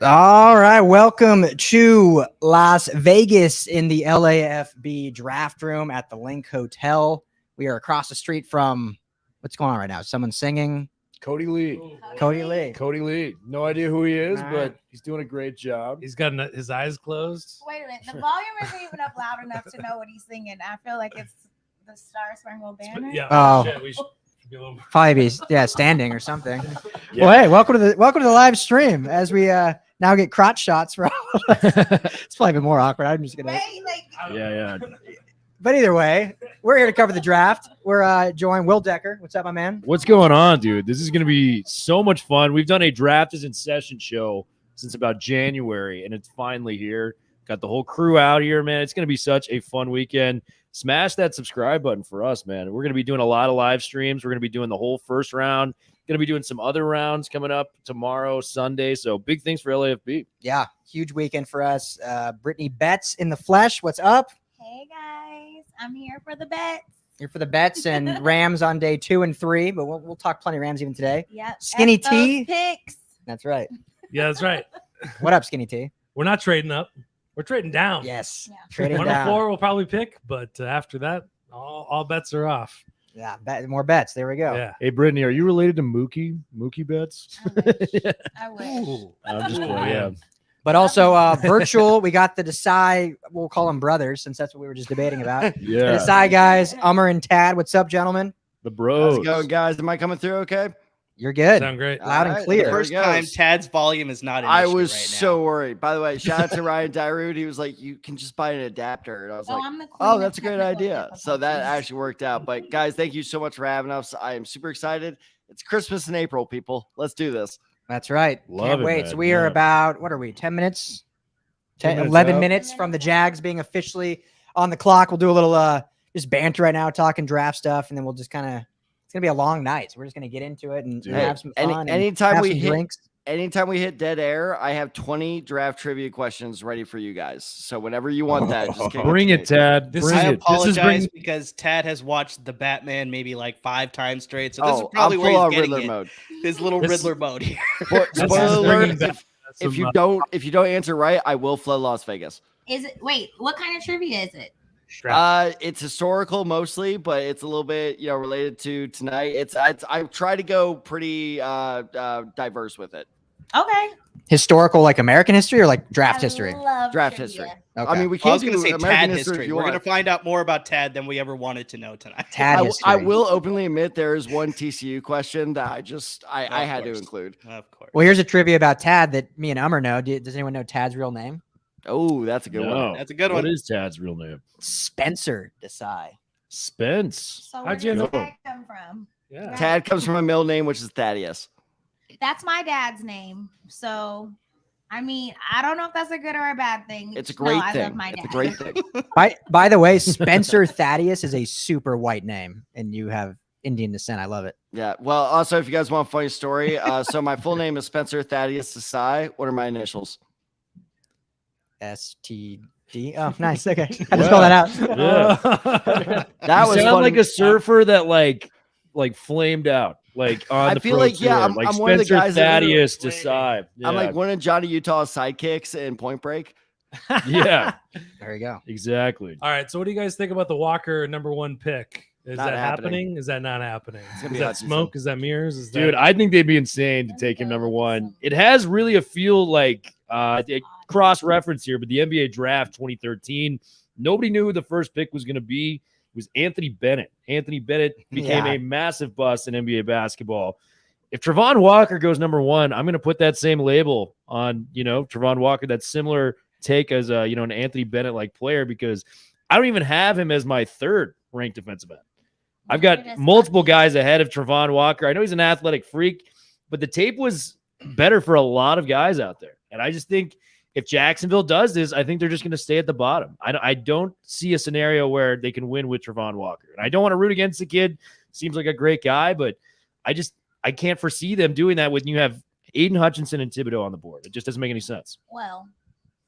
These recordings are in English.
All right, welcome to Las Vegas in the LAFB draft room at the Link Hotel. We are across the street from what's going on right now? Someone singing? Cody Lee. Cody Lee. Cody Lee. No idea who he is, but he's doing a great job. He's got his eyes closed. Wait a minute. The volume isn't even up loud enough to know what he's singing. I feel like it's the Star Spangled Banner. Yeah. Oh. Shit, we should be a little... Probably be standing or something. Yeah. Well, hey, welcome to the live stream as we now get crotch shots for all of us. It's probably been more awkward. I'm just gonna. Right? Like, Yeah. But either way, we're here to cover the draft. We're joined Will Decker. What's up, my man? What's going on, dude? This is going to be so much fun. We've done a draft is in session show since about January, and it's finally here. Got the whole crew out here, man. It's going to be such a fun weekend. Smash that subscribe button for us, man. We're going to be doing a lot of live streams. We're going to be doing the whole first round. Going to be doing some other rounds coming up tomorrow, Sunday. So big things for LAFB. Yeah, huge weekend for us. Brittany Betts in the flesh. What's up? hey guys, I'm here for the bets. Here for the bets and Rams on day 2 and 3, but we'll talk plenty of Rams even today. Yep. Skinny F those T. picks. That's right. Yeah, that's right. What up, Skinny T? We're not trading up. We're trading down. Yes. Yeah. Trading 1 down. to 4 we'll probably pick, but after that, all bets are off. Yeah, more bets. There we go. Yeah. Hey, Brittany, are you related to Mookie? Mookie Betts? I wish. I wish. Ooh. I'm just Ooh, playing. Yeah. But also virtual, we got the Desai, we'll call them brothers since that's what we were just debating about. The Yeah. Desai guys, Ummer and Tad. What's up, gentlemen? The How's bros. it going, guys? Am I coming through okay? You're good. Sound great. Loud and Alright, clear. there First it goes. time Tad's volume is not an I issue was right so worried. By the way, shout out to Ryan Dyrud. He was like, you can just buy an adapter. And I was Oh, like, I'm the queen oh, of that's a great technical idea. So that difficulties. actually worked out. But guys, thank you so much for having us. I am super excited. It's Christmas in April, people. Let's do this. That's right. Love Can't it, wait. man. So we are Yeah. about, what are we, 10 minutes? 10 minutes 11 out. minutes from the Jags being officially on the clock. We'll do a little just banter right now, talking draft stuff, and then we'll just kind of, it's going to be a long night. So we're just going to get into it and Dude. have some fun. and Anytime have we some hit drinks. anytime we hit dead air, I have 20 draft trivia questions ready for you guys. So whenever you want that, just kick Bring to it, me. Tad. This Bring I it. This is apologize bringing. because Tad has watched the Batman maybe like 5 times straight. So this is Oh, probably I'm where full he's on getting Riddler it. mode. His little This- Riddler mode here. Spoiler This is alert, bringing back if some, you don't answer right, I will flood Las Vegas. Is it? Wait, what kind of trivia is it? draft. It's historical mostly, but it's a little bit, related to tonight. I try to go pretty diverse with it. Okay. Historical, like American history or like draft I history? love Draft trivia. history. Okay. I mean, we I can't was going to do say American Tad history if history. you We're going want. to find out more about Tad than we ever wanted to know tonight. Tad I history. will openly admit there is one TCU question that I had to course. include. Of course. Well, here's a trivia about Tad that me and Ummer know. Does anyone know Tad's real name? Oh, that's a good one. No. That's a good What one. is Tad's real name? Spencer Desai. Spence. So where How'd you does know? that come from? Yeah. Tad comes from a middle name, which is Thaddeus. That's my dad's name. So, I mean, I don't know if that's a good or a bad thing. It's a Just know great I thing. love my It's a dad. great thing. By the way, Spencer Thaddeus is a super white name, and you have Indian descent. I love it. Yeah. Well, also, if you guys want a funny story, so my full name is Spencer Thaddeus Desai. What are my initials? STD. Oh, nice. Okay. I just spelled that out. Yeah. That You was sound fun. like a surfer that like flamed out, like on I the feel pro like, yeah, tour. I'm- like I'm one of the Spencer guys that literally- Thaddeus Desai. Yeah. I'm like one of Johnny Utah's sidekicks in Point Break. yeah, There you go. exactly. All right. So, what do you guys think about the Walker #1 pick? Is Not that happening. happening? Is that not happening? gonna Is be that Hutchinson. smoke? Is that mirrors? Is Dude, that... I think they'd be insane to take him #1. It has really a feel like cross reference here, but the NBA draft 2013, nobody knew who the first pick was going to be. It was Anthony Bennett. Anthony Bennett became Yeah. a massive bust in NBA basketball. If Trevon Walker goes #1, I'm going to put that same label on, Trevon Walker, that similar take as an Anthony Bennett like player, because I don't even have him as my 3rd ranked defensive end. I've You're got just multiple lucky. guys ahead of Trevon Walker. I know he's an athletic freak, but the tape was better for a lot of guys out there. And I just think if Jacksonville does this, I think they're just going to stay at the bottom. I don't see a scenario where they can win with Trevon Walker. And I don't want to root against the kid. Seems like a great guy, but I can't foresee them doing that when you have Aiden Hutchinson and Thibodeau on the board. It just doesn't make any sense. Well,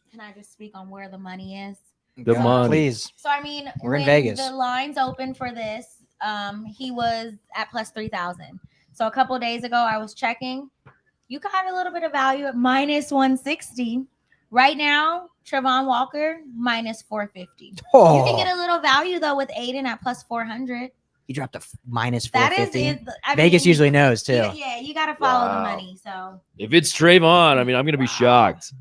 can I just speak on where the money is? The Yeah, money. Please. So, I mean, We're in when Vegas. The lines open for this. He was at plus 3,000. So a couple of days ago, I was checking. You got a little bit of value at minus 160. Right now, Trevon Walker, minus 450. You can get a little value, though, with Aiden at plus 400. He dropped a minus That is 450. it. I Vegas mean, usually knows, too. Yeah, you got to follow the Wow. money. So If it's Trayvon, I mean, I'm going to be shocked.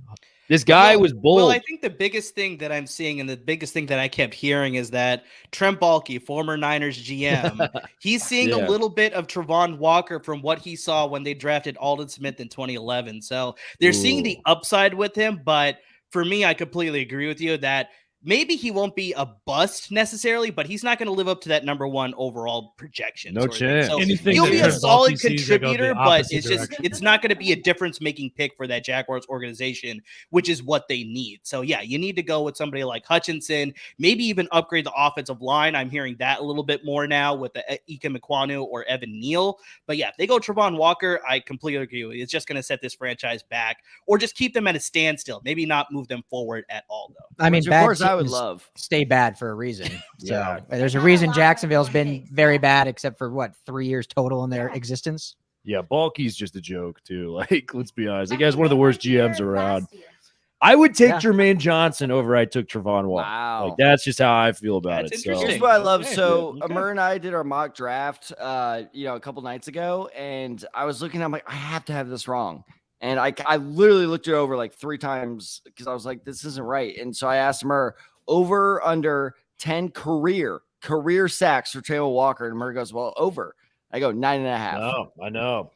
This guy was bold. Well, I think the biggest thing that I'm seeing and the biggest thing that I kept hearing is that Trent Baalke, former Niners GM, he's seeing Yeah. a little bit of Trevon Walker from what he saw when they drafted Aldon Smith in 2011. So they're seeing the upside with him. But for me, I completely agree with you that maybe he won't be a bust necessarily, but he's not going to live up to that number 1 overall projection. No sort of thing. chance. So Anything he'll that be a Trent solid Baalke sees that goes the contributor, but opposite it's just direction. it's not going to be a difference-making pick for that Jaguars organization, which is what they need. So yeah, you need to go with somebody like Hutchinson, maybe even upgrade the offensive line. I'm hearing that a little bit more now with the Ike Mekwonu or Evan Neal. But yeah, if they go Trevon Walker, I completely agree with you. It's just going to set this franchise back, or just keep them at a standstill. Maybe not move them forward at all, though. I mean, Which, of bad course, I would teams love. stay bad for a reason. Yeah. So there's a Not a reason lot of Jacksonville's been picks, very yeah. bad, except for what, 3 years total in their Yeah. existence. Yeah, Balky's just a joke, too. Like, let's be honest. The guy's one of the worst GMs around. Last year. I would take Yeah. Jermaine Johnson over I took Trevon Walker. Wow. Like, that's just how I feel about That's it. So interesting. Here's what I love. Okay. So Okay. Amir and I did our mock draft, a couple nights ago, and I was looking. I'm like, I have to have this wrong, and I literally looked it over like 3 times because I was like, this isn't right. And so I asked Amir over under 10 career sacks for Trayvon Walker, and Amir goes, well, over. I go 9.5. no, I know.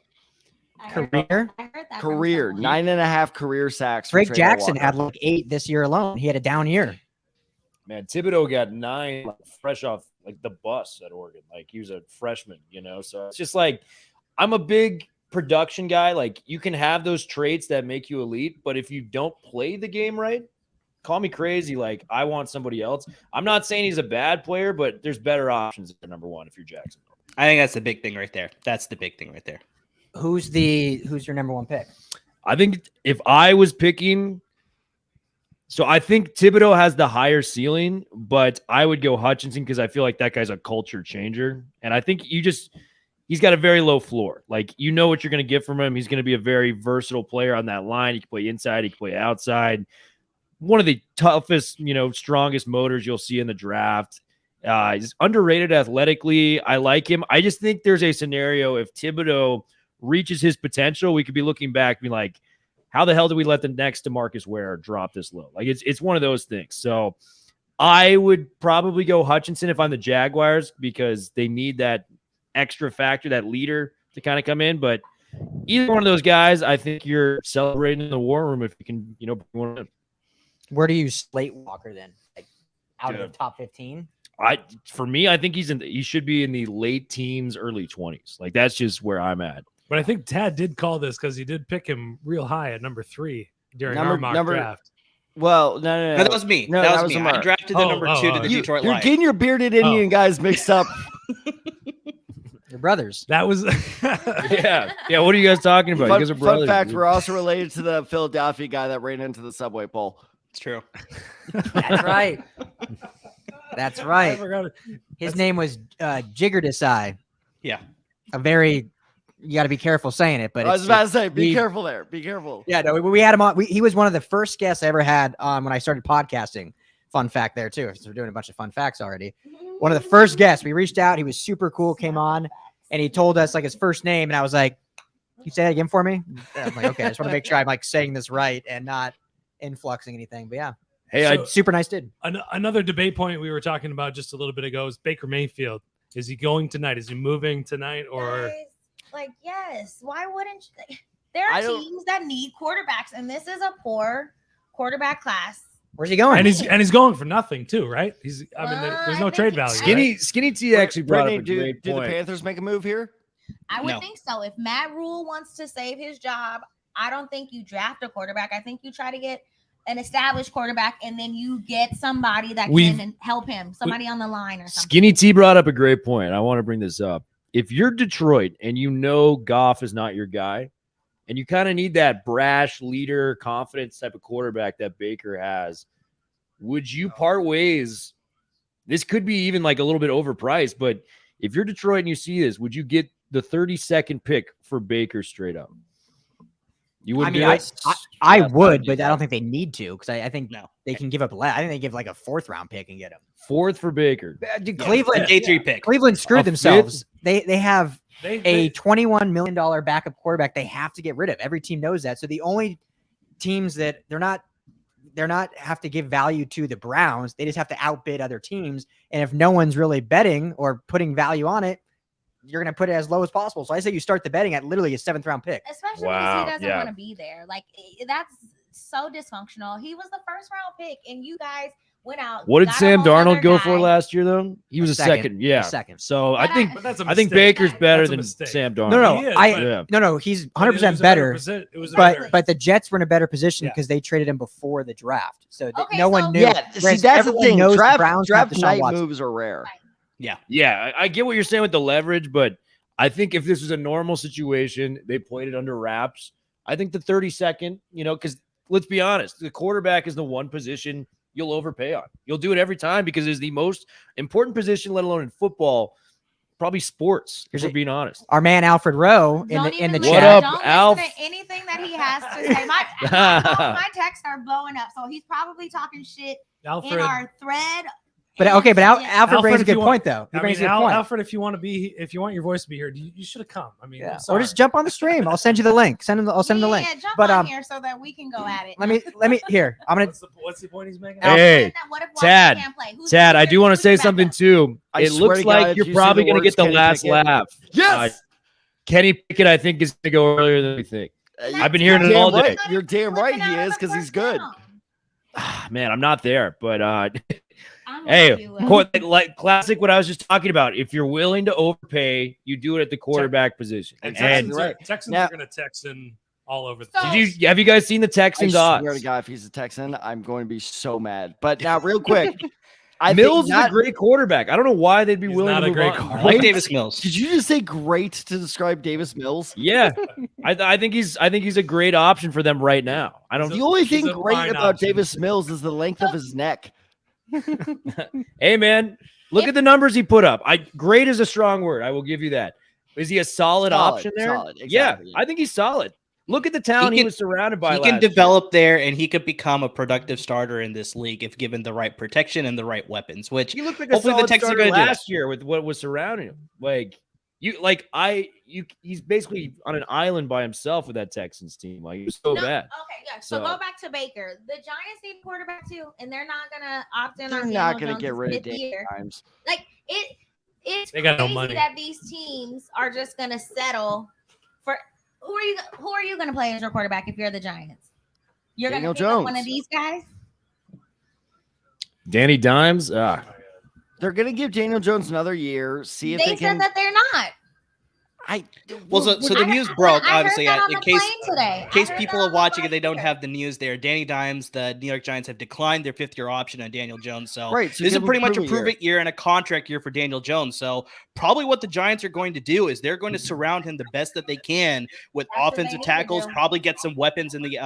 I heard Career? I heard that from Career someone. 9.5 career sacks. For Drake Trayvon Jackson Walker. had like 8 this year alone. He had a down year. Man, Thibodeau got 9 like, fresh off like the bus at Oregon. Like he was a freshman, So it's just like I'm a big production guy. Like you can have those traits that make you elite, but if you don't play the game right, call me crazy. Like I want somebody else. I'm not saying he's a bad player, but there's better options at number 1 if you're Jacksonville. I think that's the big thing right there. That's the big thing right there. Who's your number 1 pick? I think if I was picking, so I think Thibodeau has the higher ceiling, but I would go Hutchinson because I feel like that guy's a culture changer. And I think he's got a very low floor. Like, you know what you're going to get from him. He's going to be a very versatile player on that line. He can play inside. He can play outside. One of the toughest, strongest motors you'll see in the draft. He's underrated athletically. I like him. I just think there's a scenario if Thibodeau reaches his potential, we could be looking back and be like, how the hell did we let the next DeMarcus Ware drop this low? Like it's one of those things. So I would probably go Hutchinson if I'm the Jaguars because they need that extra factor, that leader to kind of come in. But either one of those guys, I think you're celebrating in the war room if you can, bring one in. Where do you slate Walker then? Like out of Dude. the top 15? For me, I think he should be in the late teens, early 20s. Like that's just where I'm at. But I think Tad did call this because he did pick him real high at number 3 during our mock draft. Well, no. No, that was me. No, that was me. Amir. I drafted the number 2 to the You're Detroit Lions. getting your bearded Indian guys mixed up. Your brothers. That was Yeah. What are you guys talking about? You guys are Fun brothers. fact: we're also related to the Philadelphia guy that ran into the subway pole. It's true. That's right. That's I right. forgot it. His name was Jigger Desai. Yeah. You got to be careful saying it, but I was it's- about to say, be we- careful there. Be careful. Yeah, no, we had him on. He was one of the first guests I ever had on when I started podcasting. Fun fact there too. Since we're doing a bunch of fun facts already. One of the first guests we reached out. He was super cool. Came on and he told us like his first name, and I was like, "Can you say that again for me?" I'm like, "Okay, I just want to make sure I'm like saying this right and not influxing anything." But yeah, Hey, So- super nice dude. Another debate point we were talking about just a little bit ago is Baker Mayfield. Is he going tonight? Is he moving tonight? Or Guys, like, yes. Why wouldn't you? There I are don't- teams that need quarterbacks, and this is a poor quarterback class. Where's he going? and he's going for nothing too, right? There's I no think trade he- value. Skinny T actually brought up a Brittany, great do the point. Panthers make a move here? I would No. think so. If Matt Rule wants to save his job, I don't think you draft a quarterback. I think you try to get an established quarterback, and then you get somebody that We've- can help him, somebody on the line or something. Skinny T brought up a great point. I want to bring this up. If you're Detroit and you know Goff is not your guy, and you kind of need that brash leader, confidence type of quarterback that Baker has, would you part ways? This could be even like a little bit overpriced, but if you're Detroit and you see this, would you get the 32nd pick for Baker straight up? You I wouldn't mean, do it? I Yeah, would, do but I don't think they need to because I think No. they can give up I think they give like a 4th round pick and get him. 4th for Baker. Dude, Yeah, Cleveland, a day 3 pick. Cleveland screwed A themselves. They have They, a $21 million backup quarterback they have to get rid of. Every team knows that. So the only teams that they're not have to give value to the Browns. They just have to outbid other teams. And if no one's really betting or putting value on it, you're going to put it as low as possible. So I say you start the betting at literally a 7th round pick. Especially Wow, because he doesn't yeah. want to be there. Like that's so dysfunctional. He was the 1st round pick, and you guys went out. What did got a Sam whole Darnold other go guy. for last year, though? He was a second. Yeah. Second. So I But think but that's a I think mistake. Baker's better That's a than mistake. Sam Darnold. No, He is, Yeah. no, he's but it was 100% a better. It was a better. But the Jets were in a better position Yeah. because they traded him before the draft. So Okay, no one so- knew. Yeah, see, Whereas that's the everyone thing. knows the Draft Browns have Deshaun night Watson. moves are rare. Yeah, I get what you're saying with the leverage, but I think if this was a normal situation, they played it under wraps. I think the 32nd, because let's be honest, the quarterback is the one position you'll overpay on. You'll do it every time because it's the most important position, let alone in football, probably sports, if we're being honest. Our man Alfred Rowe in Don't the even chat. What listen- up, don't Alf? listen to anything that he has to say. My texts are blowing up, so he's probably talking shit in Alfred, our thread. But and- okay, but yeah. Alfred brings a if you good want- point though. He I brings mean, a good point. Alfred, if you want your voice to be heard, you should have come. I mean, Yeah. I'm Or sorry. just jump on the stream. I'll send you the link. I'll send him the link. Yeah, jump But, on here so that we can go at it. Let me here. I'm gonna What's the point he's making? Hey, What if Washington Tad, can't play? Tad, I do want to say who's your something backup? too. I It swear looks to God, like if you're you say probably the going to words get the Kenny last Pickett- laugh. Yes. Kenny Pickett, I think, is going to go earlier than we think. I've been hearing it Damn all day. right. You're damn right he is because he's good. Man, I'm not there, but I'm hey, with you. like classic what I was just talking about. If you're willing to overpay, you do it at the quarterback position. And And Texans Now- are going to Texan all over the So- place. have you guys seen the I Texans swear odds? to God, if he's a Texan, I'm going to be so mad. But now, real quick, I Mills think is a great quarterback. I don't know why they'd be He's willing not to a move great on. quarterback. I like Davis Mills. Did you just say great to describe Davis Mills? Yeah, I think he's a great option for them right now. I don't. The only thing a great fine about option. Davis Mills is the length of his neck. Hey man, look at the numbers he put up. Great is a strong word. I will give you that. Is he a solid option there? Solid, Yeah, exactly. I think he's solid. Look at the talent he can- was surrounded by. He can last year. develop there, and he could become a productive starter in this league if given the right protection and the right weapons. Which He looked like a hopefully the solid Texans are starter gonna do that. last year with what was surrounding him. He's basically on an island by himself with that Texans team. Like he was so No, bad. Okay, yeah. So So- go back to Baker. The Giants need a quarterback too, and they're not gonna opt in They're on not Daniel going to get Jones' rid of fifth Daniel year. Dimes. Like it's They got no crazy money. that these teams are just gonna settle for who are you gonna play as your quarterback if you're the Giants? You're Daniel gonna pick up one Jones. of these guys? Danny Dimes. They're going to give Daniel Jones another year. See if They they said can. that they're not. Well, so the I news heard- broke, I heard obviously, that on in the case plane today. in case I heard people that are on the watching plane and they don't today. have the news there. Danny Dimes, the New York Giants have declined their 5th-year option on Daniel Jones. So Right, this so is give him pretty much a prove-it prove it year and a contract year for Daniel Jones. So probably what the Giants are going to do is they're going to surround him the best that they can with That's what they offensive need to tackles, do. probably get some weapons in the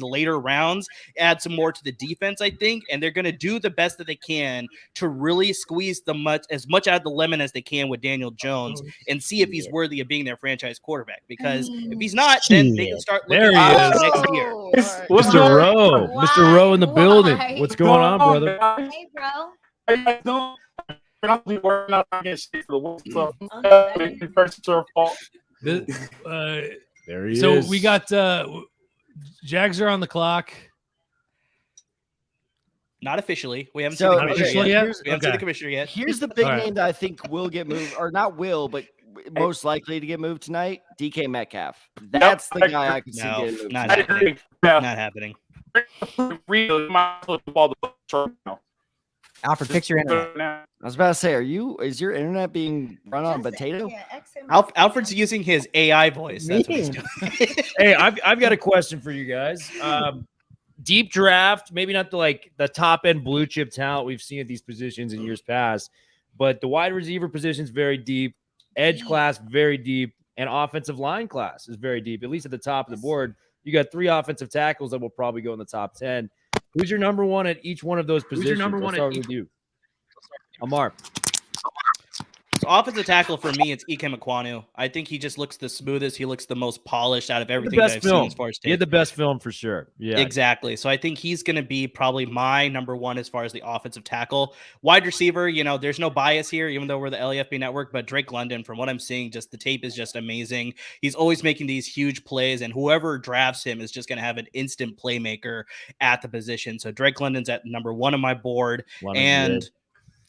later rounds, add some more to the defense, I think, and they're going to do the best that they can to really squeeze as much out of the lemon as they can with Daniel Jones and see if he's worthy of being their franchise quarterback. Because if he's not, then they can start There looking he at is. next year. What's Mr. going Rowe. Why? Mr. Rowe in the building. Why? What's going on, brother? Hey, bro. How you guys doing? I'm working out on getting shit for the world stuff. Okay. It's our fault. There he So is. we got Jags are on the clock. Not officially. We haven't So, seen the Not commissioner officially yet. yet? We haven't seen the Okay. commissioner yet. Here's the big All right. name that I think will get moved, or not will, but most likely to get moved tonight. DK Metcalf. That's the guy I can see No, getting moved. not tonight. happening. Yeah. Not happening. Alfred, fix your internet. I was about to say, is your internet being run on potato? Yeah, XM. Alfred's using his AI voice. That's what he's doing. Hey, I've got a question for you guys. Deep draft, maybe not the top end blue chip talent we've seen at these positions in years past, but the wide receiver position is very deep, edge class very deep, and offensive line class is very deep. At least at the top of the board, you got 3 offensive tackles that will probably go in the top 10. Who's your number one at each one of those positions? I'll start with you, Amar. offensive tackle for me, it's Ikem Ekwonu. I think he just looks the smoothest. He looks the most polished out of everything that I've seen as far as He had the best film for sure. Yeah, exactly. So I think he's going to be probably my number one as far as the offensive tackle. Wide receiver, there's no bias here, even though we're the LAFB network, but Drake London, from what I'm seeing, just the tape is just amazing. He's always making these huge plays, and whoever drafts him is just going to have an instant playmaker at the position. So Drake London's at number one on my board. And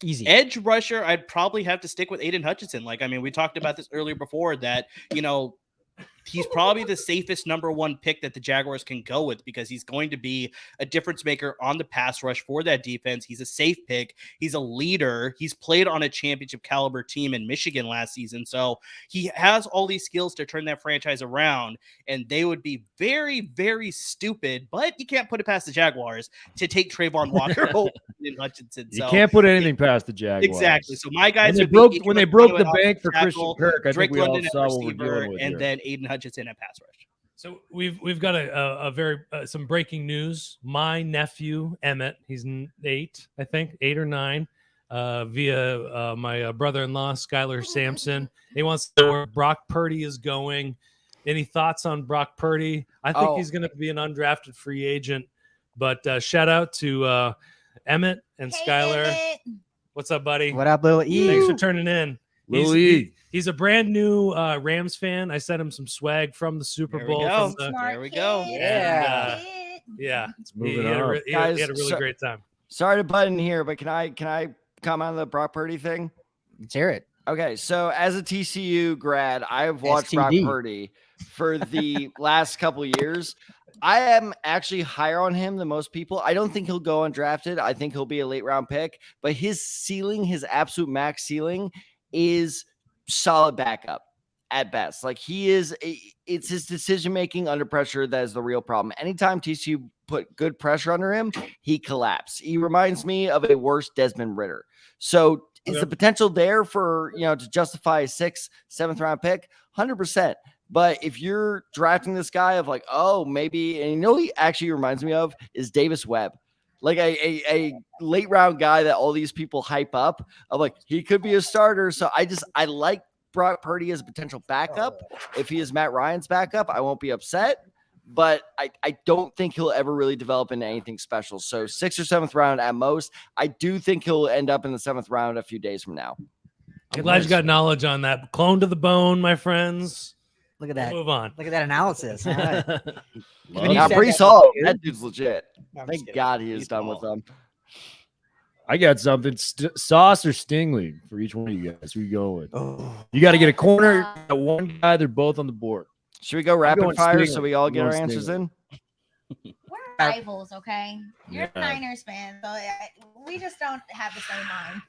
easy edge rusher, I'd probably have to stick with Aiden Hutchinson. We talked about this earlier before that, he's probably the safest number one pick that the Jaguars can go with because he's going to be a difference maker on the pass rush for that defense. He's a safe pick. He's a leader. He's played on a championship caliber team in Michigan last season. So he has all these skills to turn that franchise around, and they would be very, very stupid, but you can't put it past the Jaguars to take Trayvon Walker over Hutchinson. You can't put anything past the Jaguars. Exactly. So my guys when they broke the bank for Christian Kirk, I Drake think we all London saw what we're dealing with and here. then Aiden Hutchinson at pass rush. So we've got a very some breaking news. My nephew Emmett, he's 8, I think 8 or 9, via my brother-in-law Skylar Sampson. He wants to know where Brock Purdy is going. Any thoughts on Brock Purdy? I think he's going to be an undrafted free agent. But shout out to Emmett and Skylar. What's up, buddy? What up, Lil E? Thanks for turning in. Louis. He's a brand new Rams fan. I sent him some swag from the Super Bowl. There we go. Yeah. Yeah. He Moving had on. he Guys, had a really great time. Sorry to butt in here, but can I comment on the Brock Purdy thing? Let's hear it. Okay, so as a TCU grad, I have watched Brock STD. Purdy for the last couple of years. I am actually higher on him than most people. I don't think he'll go undrafted. I think he'll be a late round pick, but his ceiling, his absolute max ceiling, is solid backup at best. It's his decision making under pressure that is the real problem. Anytime TCU put good pressure under him, he collapsed. He reminds me of a worse Desmond Ridder. So is the potential there for to justify a 6th, 7th round pick? 100%. But if you're drafting this guy of maybe, and he actually reminds me of is Davis Webb. Like a late round guy that all these people hype up of he could be a starter. So I like Brock Purdy as a potential backup. If he is Matt Ryan's backup, I won't be upset, but I don't think he'll ever really develop into anything special. So 6th or 7th round at most. I do think he'll end up in the 7th round a few days from now. I'm glad you got knowledge on that. Clone to the bone, my friends. Look at that. We'll move on. Look at that analysis. All right. Now, said Brees that, Hall, dude. that dude's legit. No, I'm just Thank kidding. God he is done with them. I got something. Sauce or Stingley for each one of you guys. Who you going with? Oh. You got to get a corner. You got one guy. They're both on the board. Should we go rapid going fire Stingley. so we all get I'm our going answers Stingley. in? We're rivals, okay? You're a Yeah. Niners fan, so we just don't have the same mind.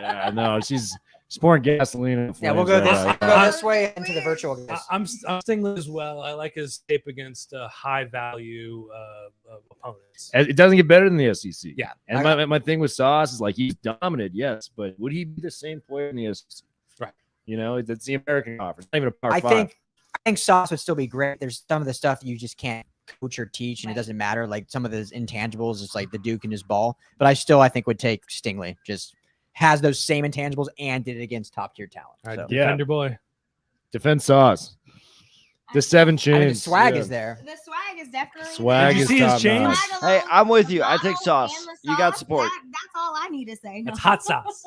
Yeah, I know. She's pouring gasoline. On the Yeah, we'll flames go right this, now. go this way into the virtual. guys. I'm Stingley as well. I like his tape against high value opponents. It doesn't get better than the SEC. Yeah. And my thing with Sauce is he's dominant, yes, but would he be the same player in the SEC? Right. It's the American Conference. Not even a Power I 5. think Sauce would still be great. There's some of the stuff you just can't coach or teach, and it doesn't matter. Like some of those intangibles, it's like the dude can just ball. But I think would take Stingley. Just has those same intangibles and did it against top tier talent. All right, So. Yeah. defend your boy. Defend Sauce. The 7 chains. I mean, the swag yeah. is there. The swag is definitely Swag Did you is see his top chains? notch. Swag Hey, alone, I'm with you. the I take bottle Sauce. and the You got sauce, support. That's all I need to say. No. That's hot sauce.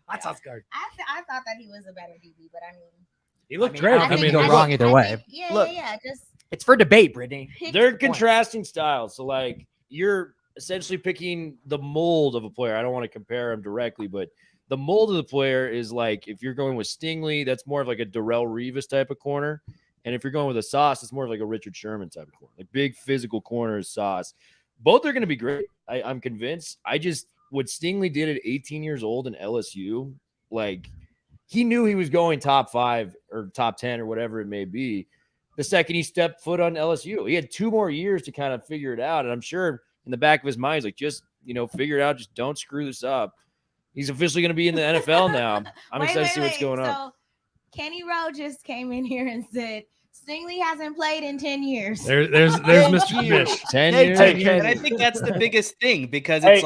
Hot sauce guard. I thought that he was a better DB, but I mean, He looked I great. don't I think mean, you go wrong either way. Yeah, Look. yeah. Just It's for debate, Brittany. pick They're the point. contrasting styles. So, you're essentially picking the mold of a player. I don't want to compare him directly, but the mold of the player is if you're going with Stingley, that's more of a Darrell Revis type of corner. And if you're going with a Sauce, it's more of a Richard Sherman type of corner. Big physical corners, Sauce. Both are going to be great. I'm convinced. What Stingley did at 18 years old in LSU, he knew he was going top 5 or top 10 or whatever it may be. The second he stepped foot on LSU, he had 2 more years to kind of figure it out. And I'm sure in the back of his mind, he's just figure it out. Just don't screw this up. He's officially going to be in the NFL now. I'm excited to see what's going on. So Kenny Rowe just came in here and said Stingley hasn't played in 10 years. there's Mr. Fish. 10 Hey, years. hey, And I think that's the biggest thing because Hey. it's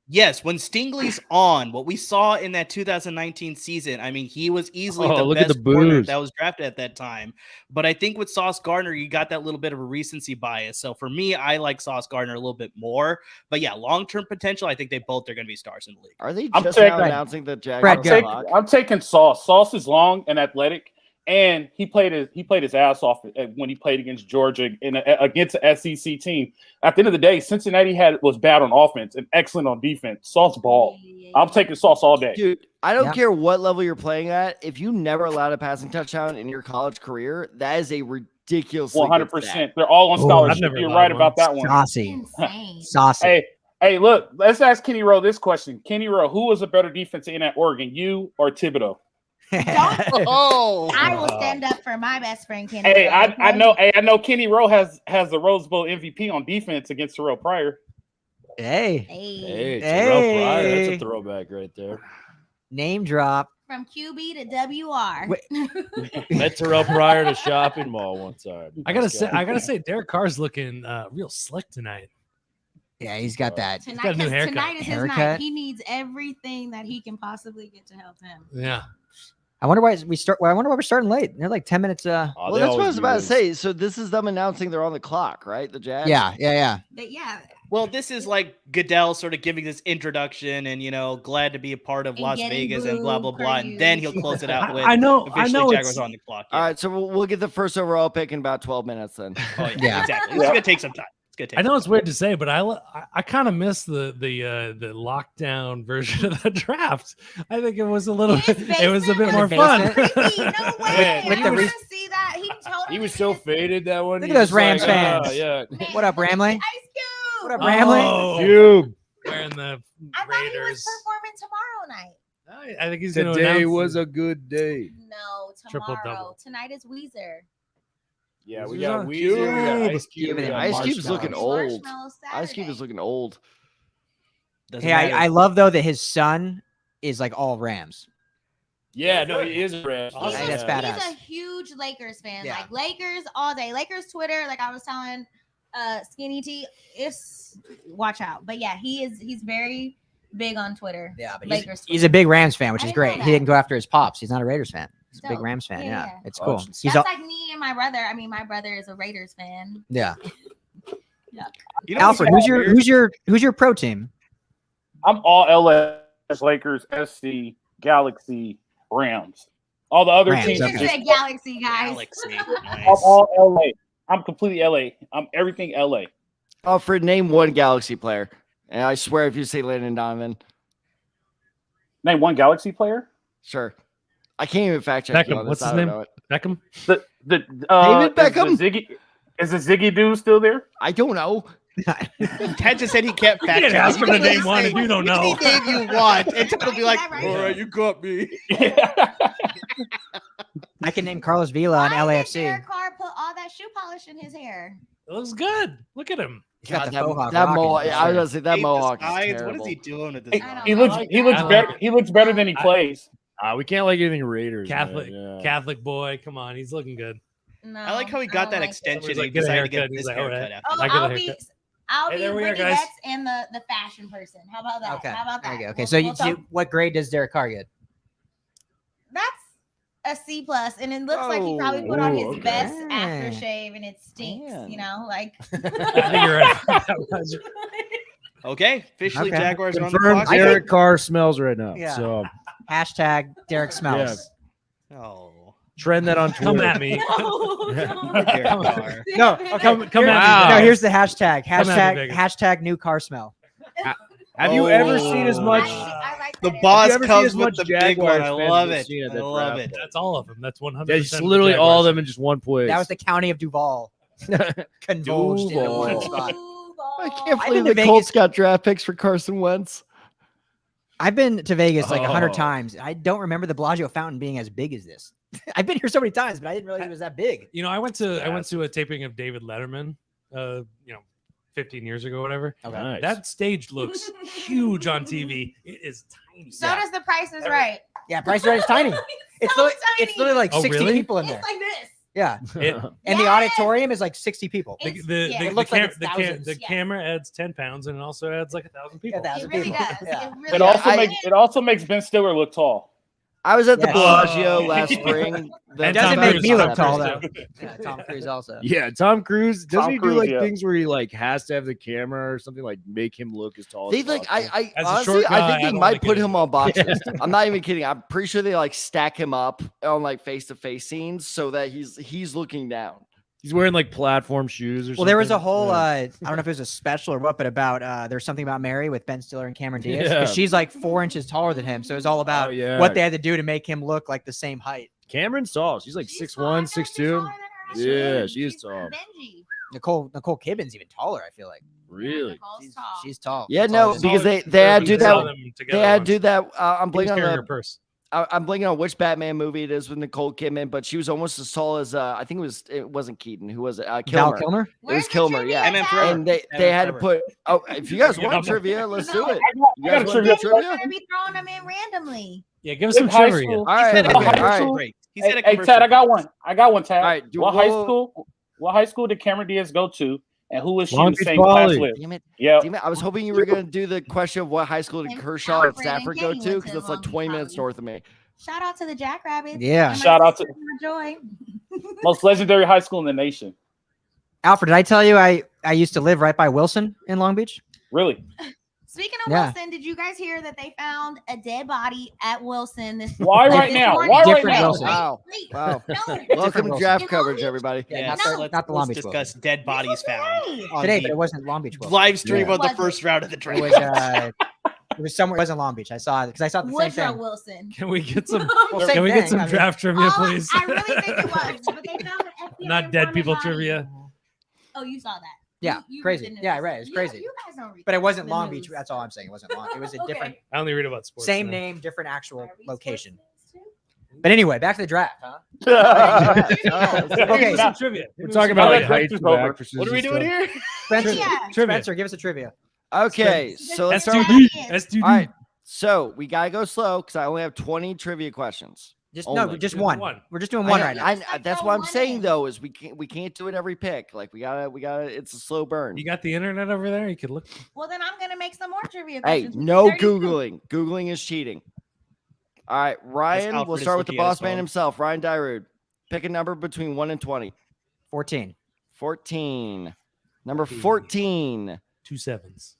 Yes, when Stingley's on, what we saw in that 2019 season, I mean, he was easily the look at best the corner boos. that was drafted at that time. But I think with Sauce Gardner, you got that little bit of a recency bias. So for me, I like Sauce Gardner a little bit more. But yeah, long-term potential, I think they both are going to be stars in the league. Are they I'm just taking- now announcing the Brad, Jaguars? go. I'm taking Sauce. Sauce is long and athletic, and he played his ass off when he played against Georgia against an SEC team. At the end of the day, Cincinnati was bad on offense and excellent on defense. Sauce ball. I'm taking Sauce all day. Dude, I don't Yeah. care what level you're playing at. If you never allowed a passing touchdown in your college career, that is a ridiculous 100%. They're all on Oh, I've scholarship. never You're allowed right one. about that one. Saucy. Insane. Saucy. Hey, look, let's ask Kenny Rowe this question. Kenny Rowe, who was a better defensive end at Oregon, you or Thibodeau? Oh, I will stand up for my best friend, Kenny. Hey, Rowe, I okay? know. Hey, I know Kenny Rowe has the Rose Bowl MVP on defense against Terrell Pryor. Hey, Hey, Hey. Terrell Pryor, that's a throwback right there. name drop. From QB to WR. Wait. Met Terrell Pryor at a shopping mall one time. I gotta say, Derek Carr's looking real slick tonight. Yeah, he's got that. got a new haircut. Tonight is his Haircut? night. He needs everything that he can possibly get to help him. Yeah. I wonder why we start. Well, I wonder why we're starting late. They're like 10 minutes. Oh, Well, they that's what I always was do about to this. say. So this is them announcing they're on the clock, right? The Jags. Yeah. But yeah, well, this is like Goodell sort of giving this introduction and, glad to be a part of And Las getting Vegas and blah, blah, booed blah. per And then use. he'll close it out with I know officially Jaguars it's on the clock. All right, so we'll get the first overall pick in about 12 minutes then. Oh, Yeah. Exactly. It's going to take some time. It's going to take I know some it's weird to say, but I kind of miss the lockdown version of the draft. I think it was a little his it was a bit basement more was fun. creepy. No way. With I the want re- to see that. He totally He was so faded that one. Look He at was those Rams like, fans. yeah. What up, Ramley? Ice Cube. What up, Ramley? Oh, Cube. wearing the I thought he was Raiders. performing tomorrow night. I think he's going to Today announce was a good day. No, Triple-double. tomorrow. Tonight is Weezer. Yeah, we Who's got on Weezer, Cube? we got Ice Cube, Giving we it got Ice Cube's looking Marshmallows. old. Marshmallow Ice Cube is Saturday. looking old. Doesn't Hey, matter. I love though that his son is like all Rams. Yeah, no, he is a Rams. He's, Hey, a, that's badass. he's a huge Lakers fan. Yeah. Like Lakers all day. Lakers Twitter. Like I was telling Skinny T, it's watch out. But yeah, he's very big on Twitter. Yeah, but Lakers. he's a big Rams fan, which I is didn't know great. He that. didn't go after his pops. He's not a Raiders fan. He's a big Dope. Rams fan. Yeah, Yeah, yeah. it's Oh, cool. that's He's That's all, like me and my brother. I mean, my brother is a Raiders fan. yeah. You know Alfred, what's who's your pro team? I'm all LS, Lakers, SC, Galaxy, Rams. All the other Rams, teams. okay. This is a Galaxy, guys. Galaxy. I'm Nice. all LA. I'm completely LA. I'm everything LA. Alfred, name one Galaxy player. And I swear if you say Landon Donovan, Name one Galaxy player. sure. I can't even fact check you Beckham. on What's this. his I don't name? know it. Beckham. David Beckham? Is the Ziggy dude still there? I don't know. Ted just said he can't fact can't check. ask him to You can name one if say you don't know. Any name you want, and Ted will be like, Is that right? "All right, you got me." I can name Carlos Vila on Why did LAFC. Derek Carr put all that shoe polish in his hair? It looks good. Look at him. He's got God, the faux hawk that rocket. mohawk. I was gonna say that Hate mohawk the is sides. terrible. What is he doing with this? He, I don't he know. looks. I like He that. looks I like better. it. He looks better than he plays. We can't like anything Raiders. man. Catholic Yeah. Catholic boy. Come on, he's looking good. No, I like how he I got don't that like it. extension. He's like, and get a decided to get haircut. this He's like, haircut alright. after. Oh, I get a I'll be Hey, there we are, Brittany guys. Betts and the fashion person. How about that? Okay. How about There that? you go. Okay, so talk- what grade does Derek Carr get? that's a C plus, and it looks like he probably put on his okay. best Dang. aftershave, and it stinks. Man. You know, like. I think you're right. Okay, officially Okay. Jaguars are on the Confirmed clock. Derek Carr smells right now. Yeah. So Hashtag Derek smells. Oh, trend that on Twitter. Come at me. Derek Carr. No, okay. Come at Wow. me. No, here's the hashtag. Come at me, Vegas. Hashtag new car smell. Have you ever seen as Oh. much? I like The that. boss ever seen comes as with much the big one. Jaguars I fans love as it. we've seen at I that love draft? it. That's all of them. That's 100%. That's literally all of them in just one place. That was the county of Duval. Convulged into one Duval. spot. I can't I've believe been the to Colts got draft picks for Carson Wentz. I've been to Vegas like 100 Oh. times. I don't remember the Bellagio fountain being as big as this. I've been here so many times, but I didn't realize it was that big. You know, I went to a taping of David Letterman, 15 years ago, whatever. Okay. Nice. That stage looks huge on TV. It is tiny. So does the Price is Right. Yeah, Price is Right is tiny. It's so literally, it's literally like Oh, 60 really? people in It's there. like this. Yeah. It, And the Yes! auditorium is like 60 people. the, It's- the, yeah. the, It the, looks like cam- it's the, cam- thousands. the Yes. camera adds 10 pounds and it also adds like 1,000 people. 1,000 It really people. does. Yeah. It really It does. also I- makes it also makes Ben Stiller look tall. I was at the Yes. Bellagio Oh. last spring. And Doesn't Tom make Cruise, me Tom look tall Cruise, though. too. Yeah, Tom Cruise also. Yeah, Tom Cruise doesn't Tom he Cruise, do like yeah. things where he like has to have the camera or something like make him look as tall They as like possible? I As a honestly short guy, I think I they don't might wanna put get him into on boxes. I'm not even kidding. I'm pretty sure they like stack him up on like face to face scenes so that he's looking down. He's wearing like platform shoes or something. Well, there was a whole Yeah. I don't know if it was a special or what, but about there's something about Mary with Ben Stiller and Cameron Diaz. Yeah. 'Cause she's like 4 inches taller than him. So it was all about Oh, yeah. what they had to do to make him look like the same height. Cameron's tall. She's like She's 6'1", tall. I know she's 6'2". taller than her. Yeah, she is She's tall. Benji. Nicole Kidman's even taller, I feel like. Really? Nicole's tall. She's tall. Yeah, Taller no, than- because Solid they had to we do saw that. them together They had to once. do that. I'm He was blanking on carrying her the. purse. I'm blanking on which Batman movie it is with Nicole Kidman, but she was almost as tall as I think it wasn't Keaton. Who was it? Val Kilmer. Kilmer? It was Where's the Kilmer, trivia yeah. And then at? Forever. And they Evan had to Trevor. put. Oh, if you guys Yeah, want I'm- trivia, let's do No, it. I You guys got want to do trivia. We're trivia? gonna be throwing them in randomly. Yeah, give us some In high trivia. school- All right, He said okay, a all commercial right. break. He said a Hey, commercial Tad, I got break. one. I got one, Tad. All right, What high school did Cameron Diaz go to, and who was she Long in the Beach same class Poly. with? Damn it! Yeah, Damn it! I was hoping you were gonna do the question of what high school did And Kershaw and Alfred and Stafford go Kenny to went because to it's like Long Beach 20 minutes Poly. north of me. Shout out to the Jackrabbits. Yeah. And my Shout out sister, Joy. most legendary high school in the nation. Alfred, did I tell you I used to live right by Wilson in Long Beach? Really? Speaking of Yeah. Wilson, did you guys hear that they found a dead body at Wilson this Why right this now? morning? Why right Different now? Wilson. Wow. Wait, Wow. no. Welcome to Wilson. draft In Long coverage, Beach? everybody. Yeah, No. not the Long Let's Beach discuss dead bodies was found today. on Today, the but it wasn't Long Beach Wilson. live stream Yeah. of the Was it? first round of the It draft. was it was somewhere. It wasn't Long Beach. I saw it because I saw the same Woodrow thing. Wilson. Can we get some? Well, same Can we get thing, some I mean- draft trivia, Oh, please? I really think it was, but they found an FBI Not dead informant people body. trivia. Oh, you saw that? Yeah, You crazy. read the Yeah, news. right. It's You- crazy. You guys don't read But it wasn't the Long news. Beach. That's all I'm saying. It wasn't Long. It was a Okay. different, I only read about sports. same man. name, different actual I read sports location. news, too. But anyway, back to the draft, huh? Okay, Now- some trivia. We're talking about like Now heights that's of over. actresses. What are we and doing stuff. here? Spencer, Yeah. Trivia. Spencer, give us a trivia. Okay, so let's That's start. too With, deep. That's too all right, deep. so we gotta go slow because I only have 20 trivia questions. Just Only. no, just Just one. one. We're just doing I one know- right now. I- that's what I'm One saying in. though is we can't do it every pick. Like we gotta. It's a slow burn. You got the internet over there. You could look. Well, then I'm gonna make some more trivia Hey, questions. no 32. googling. Googling is cheating. All right, Ryan. We'll Alfred is start with the looking at his boss man phone. himself, Ryan Dyrud. Pick a number between 1 and 20. 14. 14. Number 14. 2 sevens.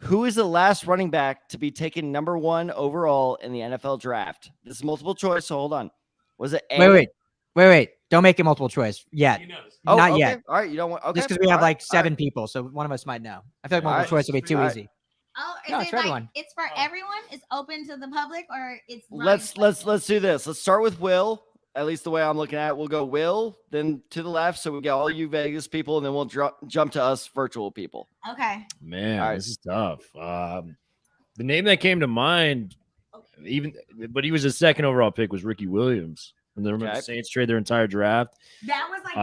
Who is the last running back to be taken number 1 overall in the NFL draft? This is multiple choice, so hold on. Was it A? Wait. Don't make it multiple choice yet. Oh, Not okay. yet. All right, you don't want. Okay. Just because we have all right, like 7 people, so one of us might know. I feel like All multiple right. choice would be too All right. easy. Oh, is No, it it's for like everyone. it's for everyone? It's open to the public, or it's all right. Let's do this. Let's start with Will. At least the way I'm looking at it, we'll go Will, then to the left, so we get all you Vegas people, and then we'll jump to us virtual people. Okay. Man, All right. this is tough. The name that came to mind, but he was a second overall pick, was Ricky Williams. And then remember Okay. the Saints trade their entire draft. That was like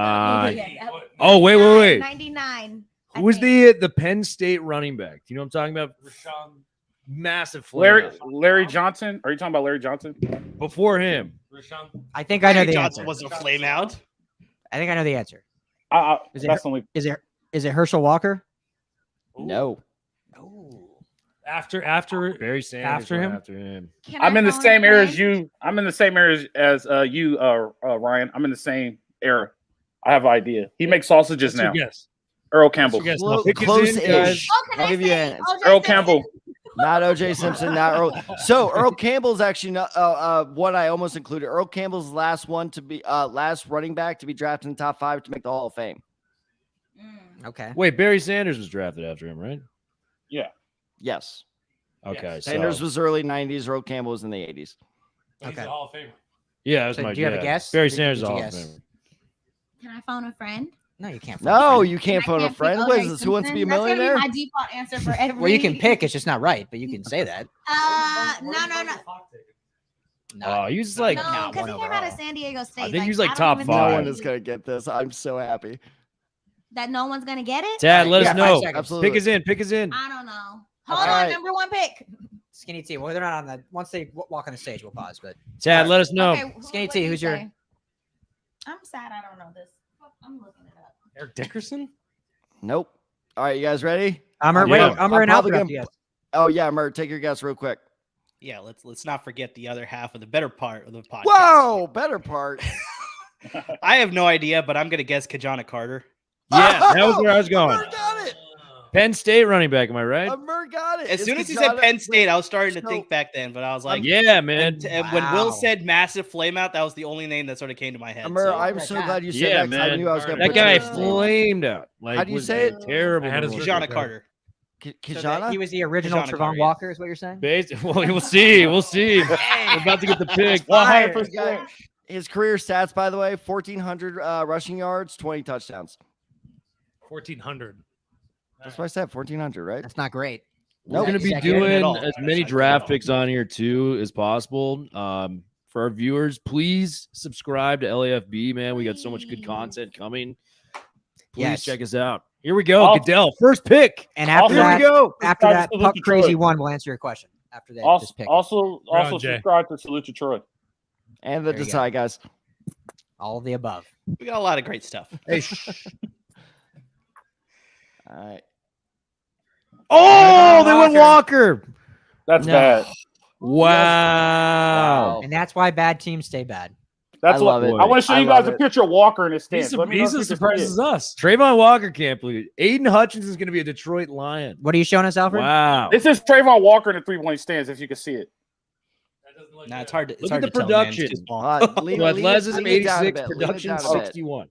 Oh, wait. 99. Who was the Penn State running back? Do you know what I'm talking about? Rashawn. Massive flare. Larry Johnson. Are you talking about Larry Johnson? Before him. Rashawn. I think I know the Johnson answer. wasn't a flame out. I think I know the answer. Is it That's the only. Is it Herschel Walker? No. After Barry Sanders After went him? After him. Can I'm I in the phone a same era as friend? you. I'm in the same era as you, Ryan. I'm in the same era. I have an idea. He makes sausages What's your now. guess? Earl Campbell. What's your guess? Clo- Pick his close-ish. in, guys. Oh, can I'll I give you say an O.J. Earl Simpson? Campbell. Not OJ Simpson, not Earl. So Earl Campbell's actually not what I almost included. Earl Campbell's last one to be last running back to be drafted in the top 5 to make the Hall of Fame. Mm. Okay. Wait, Barry Sanders was drafted after him, right? Yes. Okay. Yes. Sanders so, was early 90s. Earl Campbell was in the 80s. He's Okay. a Hall of Famer. yeah, that was So my do you have a guess? Barry Did- Sanders is did a you Hall of guess? Famer. Can I phone a friend? No, you can't. No, find you can't I phone a pick friend. O.J. What is this? Who wants to be a Simpson? That's gonna millionaire? my default answer for every. Well, you can pick. It's just not right, but you can say that. No. Oh, he was like, No, not because one he came out of overall. San Diego State. think he was, like, I don't top even No five. one think is gonna get this. I'm so happy. that no one's gonna get it. Tad, let Yeah, us 5 know. seconds. Absolutely. Pick us in. I don't know. Hold All on, right. number 1 pick. Skinny T. Well, they're not on the. Once they walk on the stage, we'll pause. But Tad, let us know. Okay, Skinny what T, do you who's your- say? I'm sad I don't know this. I'm looking it up. Eric Dickerson? Nope. All right, you guys ready? I'm Yeah. wait. I'm I'm and probably Albert. gonna- Yes. Oh yeah, Mert, take your guess real quick. Yeah, let's not forget the other half of the better part of the podcast. Whoa, better part. I have no idea, but I'm gonna guess Kajana Carter. Yeah, that was where I was going. Mert got it. Penn State running back, am I right? Mert got it. As It's soon as he said Kajana- Penn State, I was starting to So- think back then, but I was like, Yeah, man. And when Will Wow. said massive flameout, that was the only name that sort of came to my head. Mert, so- I'm so glad you said Yeah, that 'cause I man. knew I was going to That put guy you in the- flamed out. Like, How do you was say it? Terrible. I had his to look Kajana at. Carter. So Kajana? that he was the original Kajana Trevon Carter, Walker, is what you're saying? Well, we'll see. We'll see. We're about to get the pick. 100%. His career stats, by the way, 1,400 rushing yards, 20 touchdowns. 1,400. That's what I said, 1,400, right? That's not great. We're Nope. going to be Is that good? doing At all. as That's many not good draft at all. picks on here too as possible. For our viewers, please subscribe to LAFB, man. We got so much good content coming. Please Yes. check us out. Here we go. Also- Goodell, first pick. And after Also- Here that, we go. after that, Subscribe to Puck Detroit. Crazy 1 will answer your question. After that, Also, this pick. also, Right also on, Jay. subscribe to Salute to Troy. And the There you go. decide, guys. All of the above. We got a lot of great stuff. Hey, All right. oh, they went Walker. That's No. bad. Wow. And that's why bad teams stay bad. That's I love what it. I want to show I you guys love a it. picture of Walker in his He's, stance. Let me know he's if as you can see surprised it. as us. Trayvon Walker can't believe it. Aiden Hutchinson is going to be a Detroit Lion. What are you showing us, Alfred? Wow. This is Trayvon Walker in the 3-point stance, if you can see it. Nah, it's hard to. It's Look hard at to the tell, man. It's production. too small. Lean- So lean- athleticism lean it down a 86, bit, lean it production down a bit. 61.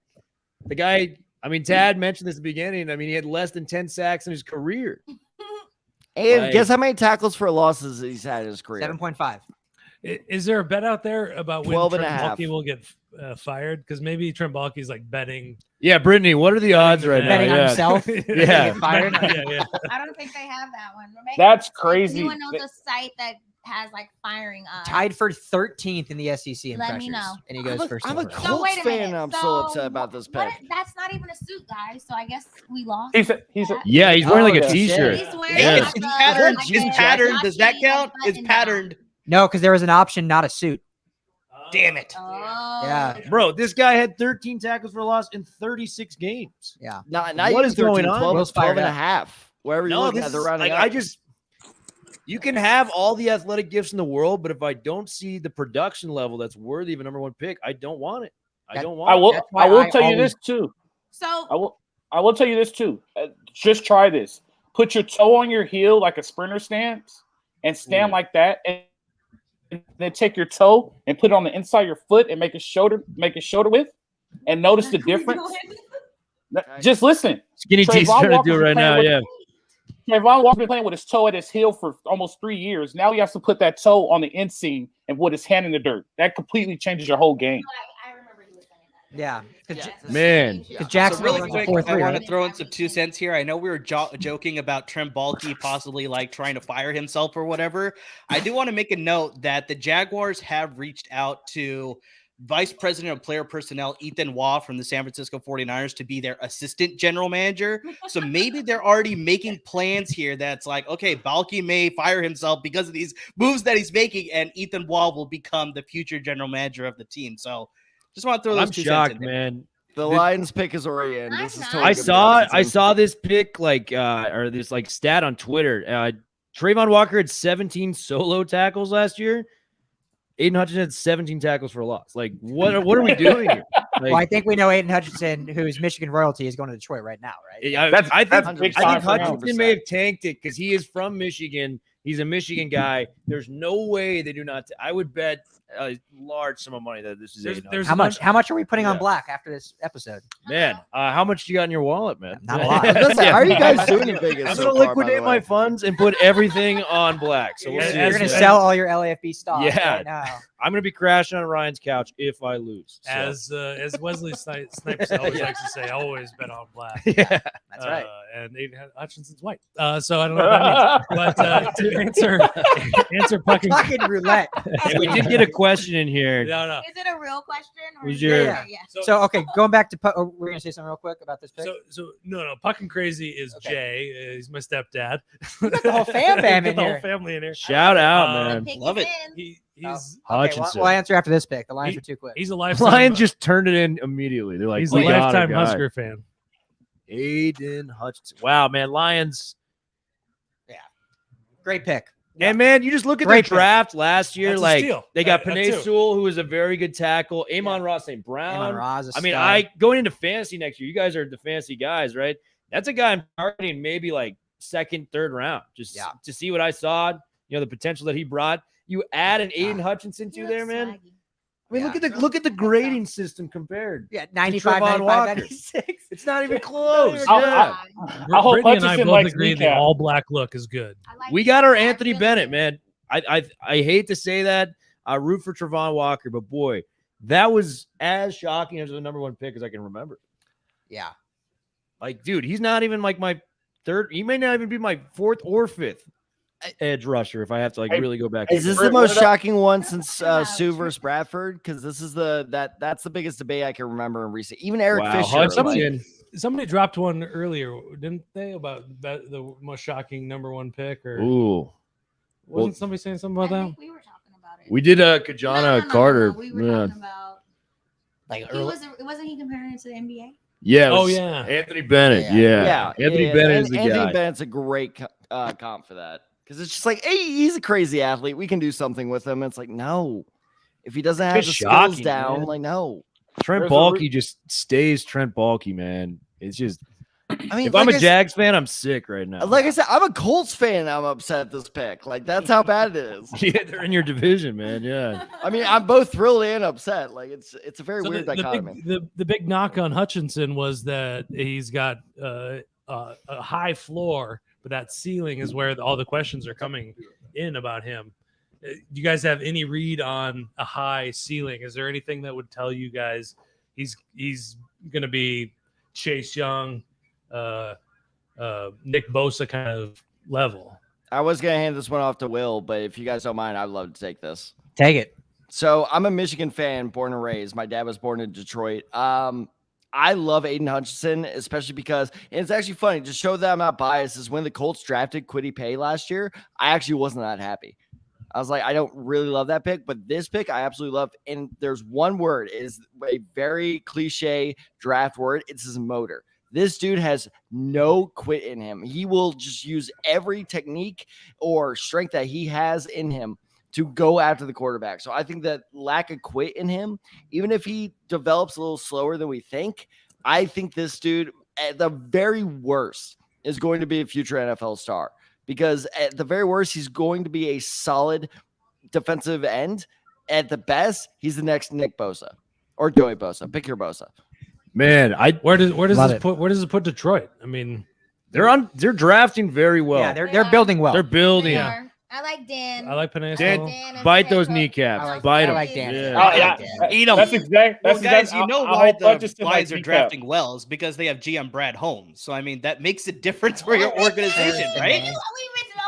The guy, I mean, Tad mentioned this at the beginning. I mean, he had less than 10 sacks in his career. And Like- guess how many tackles for losses he's had in his career? 7.5. Is there a bet out there about when 12 Trent and a half. Baalke will get fired? Because maybe Trent Baalke's like betting. Yeah, Brittany, what are the odds right now? Betting on Yeah. himself. Yeah. Get fired. yeah. I don't think they have that one. Maybe- That's if crazy. Anyone knows a site that has like firing odds? Tied for 13th in the SEC in Let pressures. me know. And he goes first. I'm a overall. Colts wait a fan, minute. and I'm so upset about this what- pick. That's not even a suit, guys. So I guess we lost. He's Yeah, he's wearing like Oh, a yeah. t-shirt. He's wearing Yeah. like It's a- patterned. like It's a patterned. Does that Nike count? It's button patterned. No, because there was an option, not a suit. Damn it. down. Oh. Yeah. Bro, this guy had 13 tackles for loss in 36 games. Yeah. Not What even is going 13, on? 12, Will's 12 fired and a up. half. Wherever you look this at, they're is- running like, up. you can have all the athletic gifts in the world, but if I don't see the production level that's worthy of a number 1 pick, I don't want it. I That- don't want I will. That's why I will I tell you always- this too. So I will tell you this too. Just try this. Put your toe on your heel like a sprinter stance, and stand like that, and then take your toe and put it on the inside of your foot and make it shoulder width, and notice the difference. Just listen. Skinny T's Trayvon trying to Walker's do it right playing now. with- Yeah. Trayvon Walker been playing with his toe at his heel for almost 3 years. Now he has to put that toe on the inseam and put his hand in the dirt. That completely changes your whole game. I remember you were saying that. Yeah. Man. Because So Jackson really runs a quick, 4-3, I want right? to throw in some 2 cents here. I know we were joking about Trent Baalke possibly like trying to fire himself or whatever. I do want to make a note that the Jaguars have reached out to Vice President of Player Personnel Ethan Waugh from the San Francisco 49ers to be their assistant general manager. So maybe they're already making plans here that's like, okay, Baalke may fire himself because of these moves that he's making, and Ethan Waugh will become the future general manager of the team. So just want to throw those I'm 2 shocked, cents in there. man. The Lions pick is already in. This is I'm totally not. I gonna be saw Hutchinson. this pick or this like stat on Twitter. Trayvon Walker had 17 solo tackles last year. Aiden Hutchinson had 17 tackles for a loss. Like, what are we doing here? Like, Well, I think we know Aiden Hutchinson, who's Michigan royalty, is going to Detroit right now, right? I That's think big I time think for him. Hutchinson may have tanked it because he is from Michigan. He's a Michigan guy. There's no way they do not. I would bet a large sum of money that this is There's- Aiden there's- Hutchinson. How much are we putting on Yeah. Black after this episode? Man, how much you got in your wallet, man? Not a lot. Listen, how are you guys doing in I'm Vegas? gonna liquidate my funds and put everything on Black. So we'll Yeah, see. You're as- going to as- sell all your LAFB stock Yeah. right now. I'm gonna be crashing on Ryan's couch if I lose. So. As Wesley Snipes always likes to say, always bet on Black. yeah. That's right. And Aiden Hutchinson's white. So I don't know what that means. But to answer fucking. Fucking roulette. Hey, we did get a question in here. No. Is it a real question? Or Who's is your- it- Yeah. yeah. So, okay, going back to Puck, we're going to say something real quick about this pick. So no. Puckin' Crazy is Okay. Jay. He's my stepdad. got the whole fam Got in the here. whole family in here. Shout out, Um, man. The pick Love is it. in. He's Okay, we'll answer after this pick. The Lions He- are too quick. he's a lifetime. Lions just turned it in immediately. They're like, he's a "We got lifetime guy." Husker fan. Aiden Hutchinson. Wow, man, Lions. Great pick. And man, you just look at Great their pick. draft last year. That's a Like steal. they got That Panay too. Sewell, who was a very good tackle. Amon Ross St. Brown. Amon Ross is I mean, stud. going into fantasy next year. You guys are the fantasy guys, right? That's a guy I'm targeting maybe like second, third round, just to see what I saw. You know, the potential that he brought. You add an Aiden Hutchinson to there, man. I mean, look at the grading system compared. 95, Trevon 95, Walker. 96. It's not even close. I'll- Yeah. I hope Brittany and I Hutchinson both likes agree the kneecap. all black look is good. We got our Anthony Bennett, man. I hate to say that. I root for Trevon Walker, but boy, that was as shocking as the number one pick as I can remember. Yeah. Like, dude, he's not even like my third. He may not even be my fourth or fifth edge rusher if I have to like Hey, really go back. Is this Britt, the most what about- shocking one since Sue versus Bradford? Because this is that's the biggest debate I can remember in recent. Even Eric Wow, Fisher. Hutchinson. Somebody dropped one earlier, didn't they? About the most shocking number one pick, or Ooh, wasn't somebody saying something about that? We were talking about it. we did Kajana Carter. We were Yeah. talking about. Like Wasn't he comparing it to the NBA? Yeah. it Oh, was yeah. Anthony Bennett. Yeah. Yeah. Anthony Bennett is the Anthony guy. Bennett's a great comp for that because it's just like, hey, he's a crazy athlete. We can do something with him. It's like, no, if he doesn't have It's the shocking, skills down, man. like, no. Trent There's a Baalke just stays Trent Baalke, man. It's just I mean, if I'm a like Jags fan, I'm sick right now. like I said, I'm a Colts fan. I'm upset at this pick. Like, that's how bad it is. Yeah, they're in your division, man. Yeah. I mean, I'm both thrilled and upset. Like, it's a very So weird dichotomy. the big knock on Hutchinson was that he's got a high floor, but that ceiling is where all the questions are coming in about him. Do you guys have any read on a high ceiling? Is there anything that would tell you guys he's going to be Chase Young, Nick Bosa kind of level? I was gonna hand this one off to Will, but if you guys don't mind, I'd love to take this. Take it. So I'm a Michigan fan, born and raised. My dad was born in Detroit. I love Aiden Hutchinson, especially because, and it's actually funny, to show that I'm not biased, is when the Colts drafted Kwity Paye last year, I actually wasn't that happy. I was like, I don't really love that pick, but this pick I absolutely love. And there's one word, it is a very cliche draft word. It's his motor. This dude has no quit in him. He will just use every technique or strength that he has in him to go after the quarterback. So I think that lack of quit in him, even if he develops a little slower than we think, I think this dude, at the very worst, is going to be a future NFL star. Because at the very worst, he's going to be a solid defensive end. At the best, he's the next Nick Bosa or Joey Bosa. Pick your Bosa. Man, Where does Love this it. put Detroit? I mean, they're drafting very well. Yeah, they're building well. They're building. They are. I like Dan. I like Panay. Dan- Dan as Bite the head those coach. kneecaps. I like- Bite I them. like Dan. Yeah. Oh, yeah. Eat 'em. That's exact. Well, That's guys, exact- you know I why hope the Hutchinson Lions likes are kneecap. drafting well is because they have GM Brad Holmes. So I mean that makes a difference for your organization, right?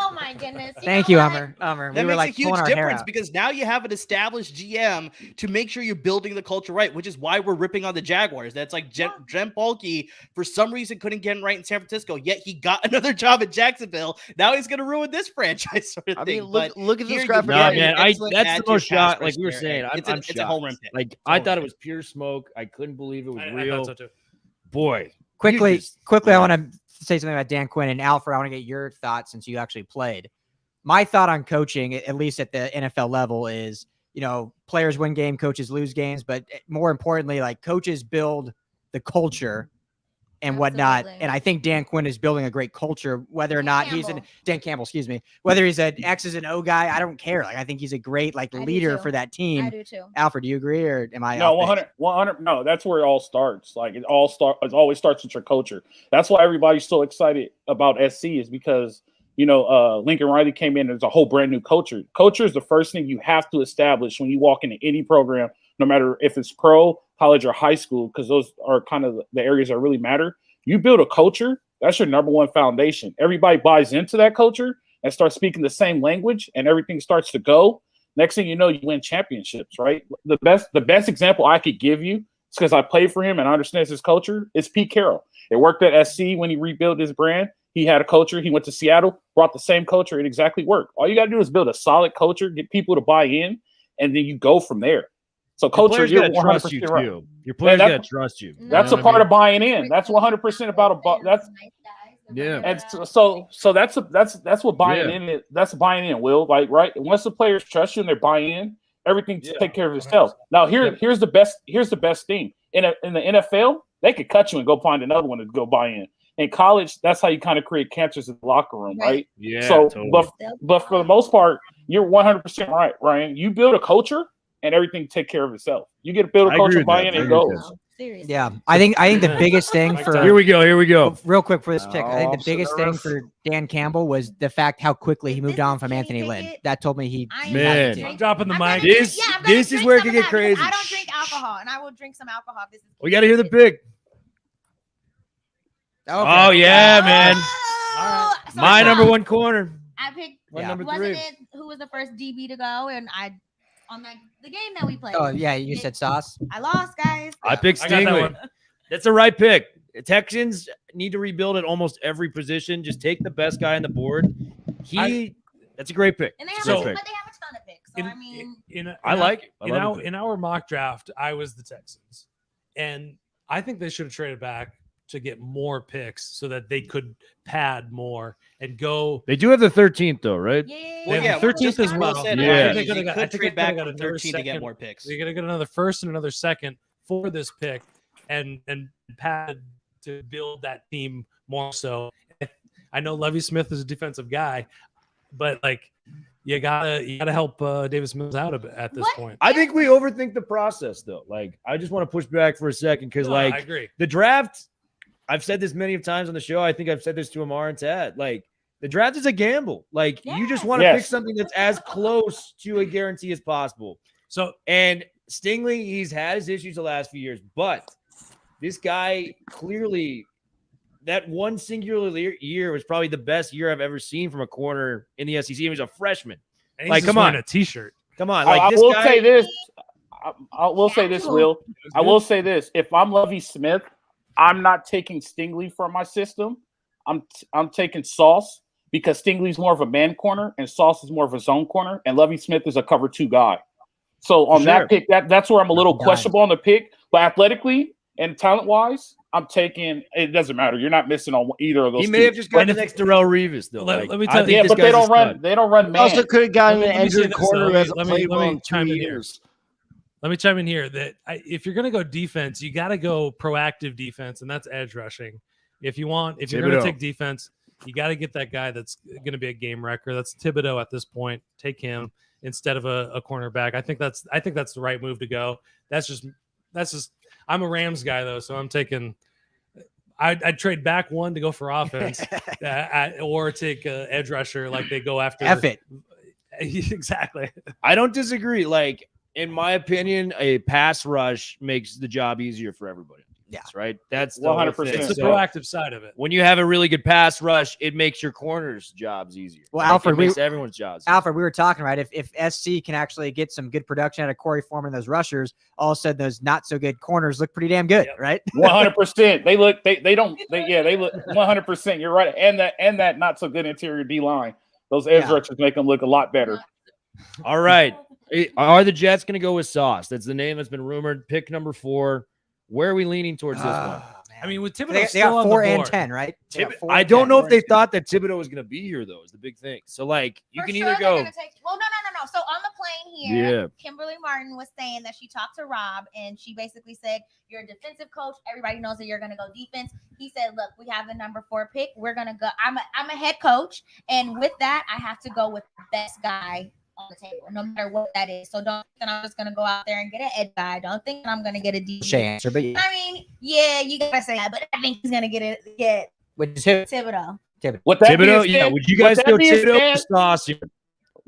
Oh my goodness. Thank know you, what? Hummer. That We were makes like a huge pulling our hair difference out. because now you have an established GM to make sure you're building the culture right, which is why we're ripping on the Jaguars. That's like Trent Baalke for some reason couldn't get it right in San Francisco, yet he got another job at Jacksonville. Now he's going to ruin this franchise sort of I thing. mean, But look at this here graphic. you Nah, get man, an I excellent that's add the to your most pass shot. Like we were rush saying, there. I'm It's a shocked. home run pick. Like It's a I home thought run it was pure smoke. I couldn't believe it was I real. thought so too. Boy, Quickly, just- I want to say something about Dan Quinn and Alfred. I want to get your thoughts since you actually played. My thought on coaching, at least at the NFL level, is, you know, players win game, coaches lose games, but more importantly, like, coaches build the culture and whatnot. Absolutely. And I think Dan Quinn is building a great culture, whether or not he's an Dan Campbell, excuse me, whether he's an X's and O guy, I don't care. Like, I think he's a great I do leader too. for that I team. do too. Alfred, do you agree, or am I No, off base? 100. No, that's where it all starts. Like it always starts with your culture. That's why everybody's so excited about SC is because, you know, Lincoln Riley came in. There's a whole brand new culture. Culture is the first thing you have to establish when you walk into any program, no matter if it's pro, college, or high school, because those are kind of the areas that really matter. You build a culture, that's your number one foundation. Everybody buys into that culture and starts speaking the same language, and everything starts to go. Next thing you know, you win championships, right? The best example I could give you, it's because I played for him and I understand his culture, is Pete Carroll. It worked at SC when he rebuilt his brand. He had a culture. He went to Seattle, brought the same culture. It exactly worked. All you got to do is build a solid culture, get people to buy in, and then you go from there. So Your culture, players you're gotta trust you 100% right. too. Your players that- gotta trust you. That's You a know part what I of buying in. That's 100% about that's Yeah. and so that's what buying in is. That's buying in, Will. Like, right? Once the players trust you and they're buying in, everything to take care of itself. Now here's the best thing. In the NFL, they could cut you and go find another one to go buy in. In college, that's how you kind of create cancers in the locker room, right? Yeah. So, Totally. but for the most part, you're 100% right, Ryan. You build a culture, and everything take care of itself. You get to build a I agree culture, with buy that. in, I it agree with goes. Seriously. Yeah, I think the biggest thing for Here we go. real quick for this pick, I think Oh, the I'm so biggest thing nervous. for Dan Campbell was the fact how quickly he If moved this on is from Kenny Anthony Lynn. Pickett, That told me he I am Man. gonna I'm drink- dropping the I'm mic. gonna drink- This- yeah, I'm this gonna is drink where it some could of get that because crazy. I don't drink alcohol, and I will drink some alcohol. If this is We got to hear the pick. Okay. Oh yeah, man. Oh, so My no, number one corner. I picked. My Yeah. number Wasn't 3. it who was the first DB to go? And I on the game that we played. Oh yeah, you said Sauce. I lost, guys. I picked I got that Stingley. one. That's the right pick. The Texans need to rebuild at almost every position. Just take the best guy on the board. That's a great pick. And they have, So- but they have a ton of picks. So I mean, I like it. I love it. in our mock draft, I was the Texans, and I think they should have traded back to get more picks so that they could pad more and go. They do have the 13th though, right? yeah. Well, yeah, 13th just as like well. Will said, Yeah. Ryan, They you could've got- I could think trade they back could've from got another 13 to get second. more picks. You're gonna get another first and another second for this pick, and pad to build that team more. So I know Lovie Smith is a defensive guy, but like you gotta help Davis Mills out a bit at this What? point. I think we overthink the process though. Like, I just want to push back for a second because, No, I like, agree. the draft, I've said this many times on the show. I think I've said this to Amar and Tad. Like, the draft is a gamble. Like, you just want to Yes. pick something that's as close to a guarantee as possible. So And Stingley, he's had his issues the last few years, but this guy clearly, that one singular year was probably the best year I've ever seen from a corner in the SEC. He was a freshman. and he's Like, just come wearing on. a T-shirt. Come on, like I this will guy. say this. I will say this, Will. I will say this. If I'm Lovie Smith, I'm not taking Stingley for my system. I'm taking Sauce because Stingley's more of a man corner and Sauce is more of a zone corner, and Lovie Smith is a cover 2 guy. So on Sure. that pick, that's where I'm a little Dime. questionable on the pick. But athletically and talent wise, I'm taking. It doesn't matter. You're not missing on either of those. He may two. have just got And the if- next Darrell Revis though. Let- Like, let me I tell you- think Yeah, this but they guy's a don't run. stud. They don't run man. Also could have gotten Let an me say injured this, corner though. who hasn't Let me played well in 2 chime in here. years. Let me chime in here that if you're going to go defense, you got to go proactive defense, and that's edge rushing. If you're going to Thibodeau. take defense, you got to get that guy that's going to be a game wrecker. That's Thibodeau at this point. Take him instead of a cornerback. I think that's the right move to go. That's just. I'm a Rams guy though, so I'm taking. I'd trade back one to go for offense, or take edge rusher like they go after. F it. Exactly. I don't disagree. Like, in my opinion, a pass rush makes the job easier for everybody. Yeah. Right. That's the whole 100%. thing. It's the So, proactive side of it. when you have a really good pass rush, it makes your corners' jobs easier. Well, Like, Alfred, it makes everyone's jobs easier. Alfred, we were talking, right? If SC can actually get some good production out of Corey Foreman, those rushers, all of a sudden those not so good corners look pretty damn good, Yep. right? 100%. They look. They look 100%. You're right. And that not so good interior D line. Those edge Yeah. rushers make them look a lot better. All right. Are the Jets going to go with Sauce? That's the name that's been rumored. Pick number 4. Where are we leaning towards this one? Oh, man. I mean, with Thibodeau they still got on 4 the and board, 10, right? They got 4 I and don't 10. know if they thought that Thibodeau was going to be here, though, is the big thing. So, like, you For can sure either they're go. gonna take- well, no. So on the plane here, Yeah. Kimberly Martin was saying that she talked to Rob and she basically said, "You're a defensive coach. Everybody knows that you're gonna go defense." He said, "Look, we have the number 4 pick. We're gonna go. I'm a head coach, and with that, I have to go with the best guy on the table, no matter what that is. So don't think that I'm just gonna go out there and get an edge guy. Don't think that I'm gonna get a D. Shay answer, but yeah. I mean, yeah, you gotta say that, but I think he's gonna get Which is who? Thibodeau. With that Thibodeau, being yeah. said, Would you guys with go that being Thibodeau or said- Sauce here?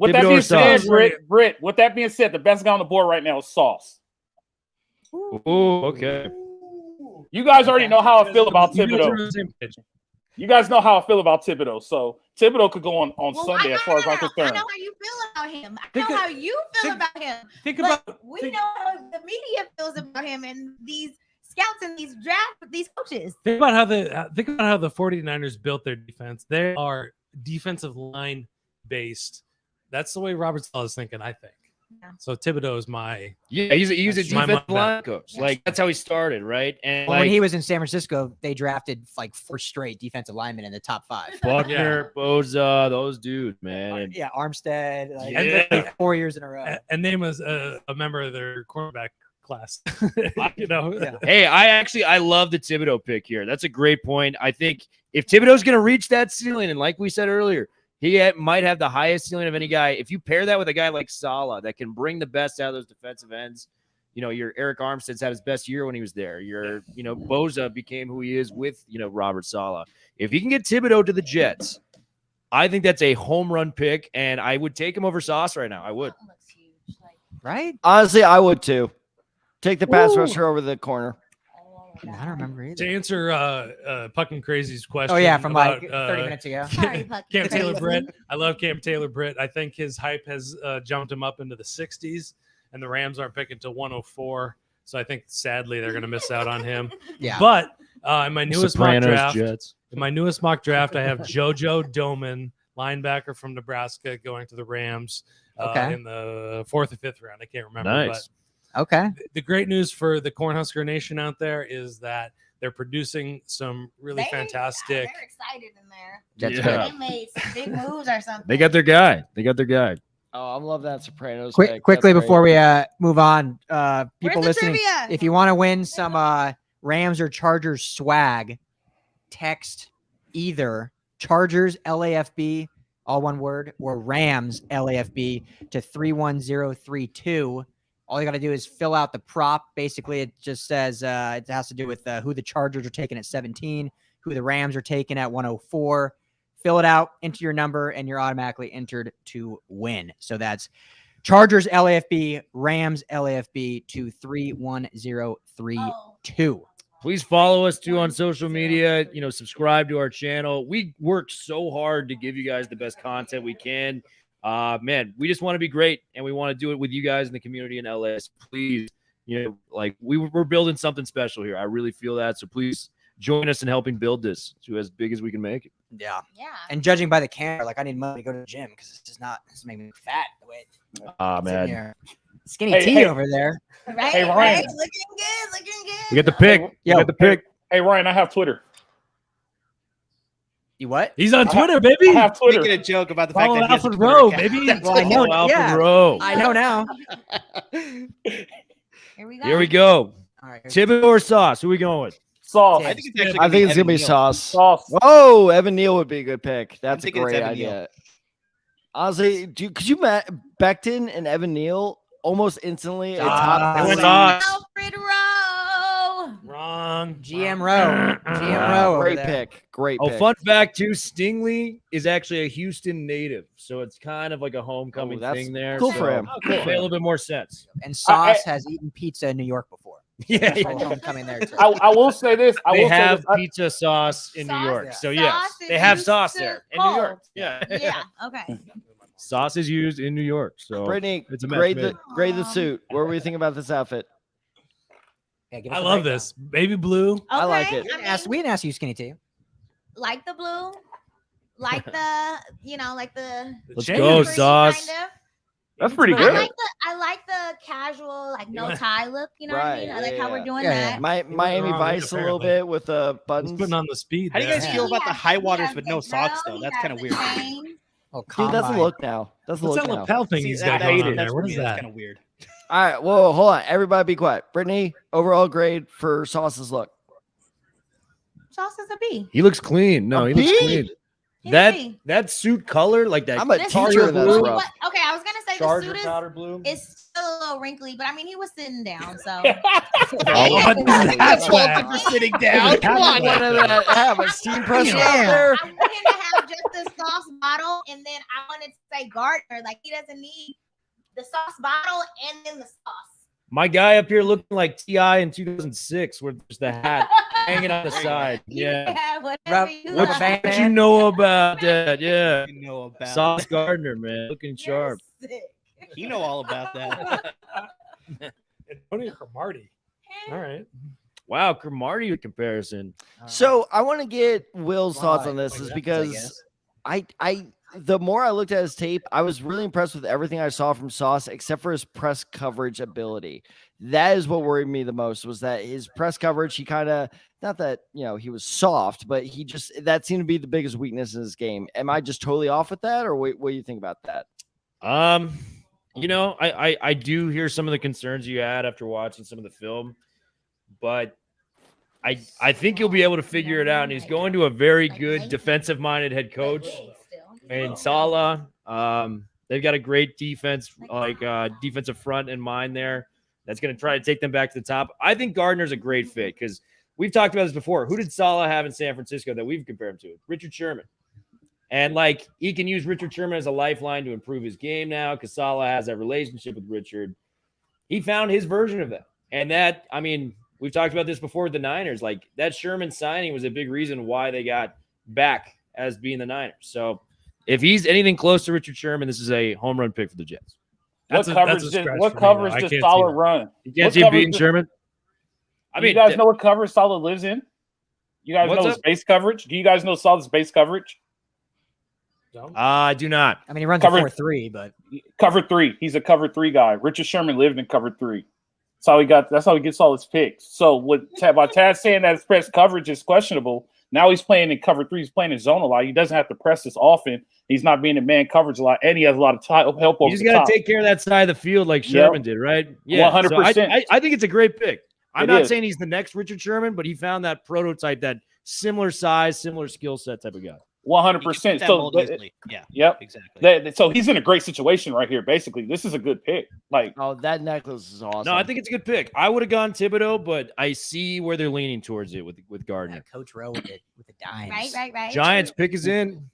With that Thibodeau being or said, Sauce? Britt. With that being said, the best guy on the board right now is Sauce. Oh, okay. You guys already know how I feel about You guys are on Thibodeau. the same page. You guys know how I feel about Thibodeau. So Thibodeau could go on Well, Sunday, as far as I'm I concerned. know how you feel about him. I Think know of- how you feel think- about him. Think But about we think- know how the media feels about him and these scouts and these these coaches. Think about how the 49ers built their defense. They are defensive line based. That's the way Robert Saleh is thinking, I think. So Thibodeau is my Yeah, he's a That's my defensive money line coach. Like that's how he started, right? And Well, like when he was in San Francisco, they drafted like 4 straight defensive linemen in the top 5. Buckner, Boza, those dudes, man. And Yeah, Armstead, like, Yeah. like 4 years in a row. and name was a member of their cornerback class. Yeah. hey, I love the Thibodeau pick here. That's a great point. I think if Thibodeau's going to reach that ceiling, and like we said earlier, he might have the highest ceiling of any guy. If you pair that with a guy like Saleh that can bring the best out of those defensive ends, your Eric Armstead's had his best year when he was there. Your, Boza became who he is with, Robert Saleh. If he can get Thibodeau to the Jets, I think that's a home run pick, and I would take him over Sauce right now. I would. Right? Honestly, I would too. Take the pass rusher over the corner. I don't remember either. To answer Puck and Crazy's question. Oh, yeah, from about, like 30 minutes ago. Sorry, Puck. Cam Taylor Crazy. Britt. I love Cam Taylor Britt. I think his hype has jumped him up into the 60s, and the Rams aren't picking till 104. So I think sadly they're going to miss out on him. Yeah. But in my newest mock draft, Jets. I have JoJo Doman, linebacker from Nebraska, going to the Rams Okay. in the 4th or 5th round. I can't remember. Nice. Okay. But the great news for the Cornhusker Nation out there is that they're producing some really fantastic. They're excited in there. Jets Yeah. pick. They made some big moves or something. They got their guy. Oh, I love that Sopranos. pick. Quickly That's before we move on, Where's people the listening, trivia? if you want to win some Rams or Chargers swag, text either Chargers LAFB, all one word, or Rams LAFB to 31032. All you got to do is fill out the prop. Basically, it just says it has to do with who the Chargers are taking at 17, who the Rams are taking at 104. Fill it out, enter your number, and you're automatically entered to win. So that's Chargers LAFB, Rams LAFB to 31032. Please follow us too on social media. Subscribe to our channel. We work so hard to give you guys the best content we can. Man, we just want to be great, and we want to do it with you guys in the community in LA. So please, we're building something special here. I really feel that. So please join us in helping build this to as big as we can make it. Yeah. Yeah. And judging by the camera, like I need money to go to the gym because it's just not. It's making me fat. The way it's in Man, here. Skinny Hey, T hey. over there. Right? Hey, Ryan. Right? Looking good. Looking good. we got the pick. Yo. We got the pick. Hey, Ryan, I have Twitter. You what? He's on I Twitter, I baby. have Twitter. Making a joke about the Follow fact that he has a Alfred Twitter Rowe, account. baby. Well, I know. Alfred Yeah. Rowe. I know now. Here we go. Here we go. All right. Thibodeau or Sauce? Who we going with? Sauce. I think it's actually I think it's gonna be Evan Neal. Sauce. Sauce. Whoa, Evan Neal would be a good pick. That's a thinking it's great Evan Neal. idea. Honestly, could you Becton and Evan Neal almost instantly? a top I went three? Sauce. Alfred Rowe. Wrong. GM Rowe. GM Rowe. over Great there. pick. Great Oh, pick. fun fact too, Stingley is actually a Houston native, so it's kind of like a homecoming Oh, that's thing there. cool so for him. It made a little bit more sense. And Sauce has eaten pizza in New York before. Yeah, That's why homecoming there too. I will say this. they have pizza sauce in New Sauce- York, yeah. so yes, Sauce is they have used sauce to there in New York. cold. Yeah, Yeah. Okay. sauce is used in New York. So Brittany, it's a match grade made. the suit. What were you thinking about this outfit? Yeah, give us I a love breakdown. this. Baby blue. I like Okay, it. We didn't ask- we didn't ask you, Skinny T. like the blue, like the, like the. Let's chain. go, free sauce. kind of. That's pretty I good. I like the casual, like no Yeah. tie look. You know what I mean? Right, I like yeah, how we're yeah. doing Yeah, that. yeah. Miami wrong, Vice a little apparently. bit with the He's buttons. putting on the speed. How do you guys there. feel about the high He waters has with the no socks drill, though? he That's has kind of the weird. chain. Oh, Dude, that's a combine. look now. That's a What's look that now. lapel thing he's got going on there? What is that? Kind of weird. All right, whoa, hold on. Everybody be quiet. Brittany, overall grade for Sauce's look. Sauce is a B. He looks clean. No, A he looks B? clean. He's That a B. that suit color, like that. I'm a This teacher is in this blue. rough. Okay, I was gonna say the Charger suit is powder blue. still a little wrinkly, but I mean he was sitting down, so. Oh, but that's faulty why. for sitting down. Come on. What did that have? A steam press Yeah. out there? I want him to have just the sauce bottle, and then I wanted to say Gardner. Like he doesn't need the sauce bottle and then the sauce. My guy up here looking like Ti in 2006, with just the hat hanging on the side. Yeah. Whatever Rub- you rubber like. band. What you know about that? Yeah. You know about Sauce Gardner, man, looking You're sharp. sick. You know all about that. Antonio Cromartie. All right. Wow, Cromartie comparison. So I want to get Will's thoughts on Why? this, Like is that, I because guess. I the more I looked at his tape, I was really impressed with everything I saw from Sauce, except for his press coverage ability. That is what worried me the most, was that his press coverage, he kind of, not that, he was soft, but that seemed to be the biggest weakness in his game. Am I just totally off with that, or what do you think about that? I do hear some of the concerns you had after watching some of the film, but I think he'll be able to figure it out. And he's going to a very good defensive-minded head coach and Salah. They've got a great defense, defensive front in mind there. That's going to try to take them back to the top. I think Gardner's a great fit because we've talked about this before. Who did Salah have in San Francisco that we've compared him to? Richard Sherman. And he can use Richard Sherman as a lifeline to improve his game now because Salah has that relationship with Richard. He found his version of that. And that, we've talked about this before with the Niners. That Sherman signing was a big reason why they got back as being the Niners. So if he's anything close to Richard Sherman, this is a home run pick for the Jets. What coverage does Salah run? You can't see him beating Sherman? You guys know what coverage Salah lives in? You guys know his base coverage? Do you guys know Salah's base coverage? I do not. He runs a 4-3, but cover 3. He's a cover 3 guy. Richard Sherman lived in cover 3. That's how he gets all his picks. So by Tad saying that his press coverage is questionable, now he's playing in cover 3. He's playing in zone a lot. He doesn't have to press this often. He's not being in man coverage a lot, and he has a lot of help over He's got to take care of that side of the field like Sherman did, right? Yeah, 100%. So I think it's a great pick. I'm not saying he's the next Richard Sherman, but he found that prototype, that similar size, similar skill set type of guy. 100%. So, yep, exactly. So he's in a great situation right here. Basically, this is a good pick. That necklace is awesome. No, I think it's a good pick. I would have gone Thibodeau, but I see where they're leaning towards it with Gardner. Coach Rowe with the dimes. Right. Giants pick is in.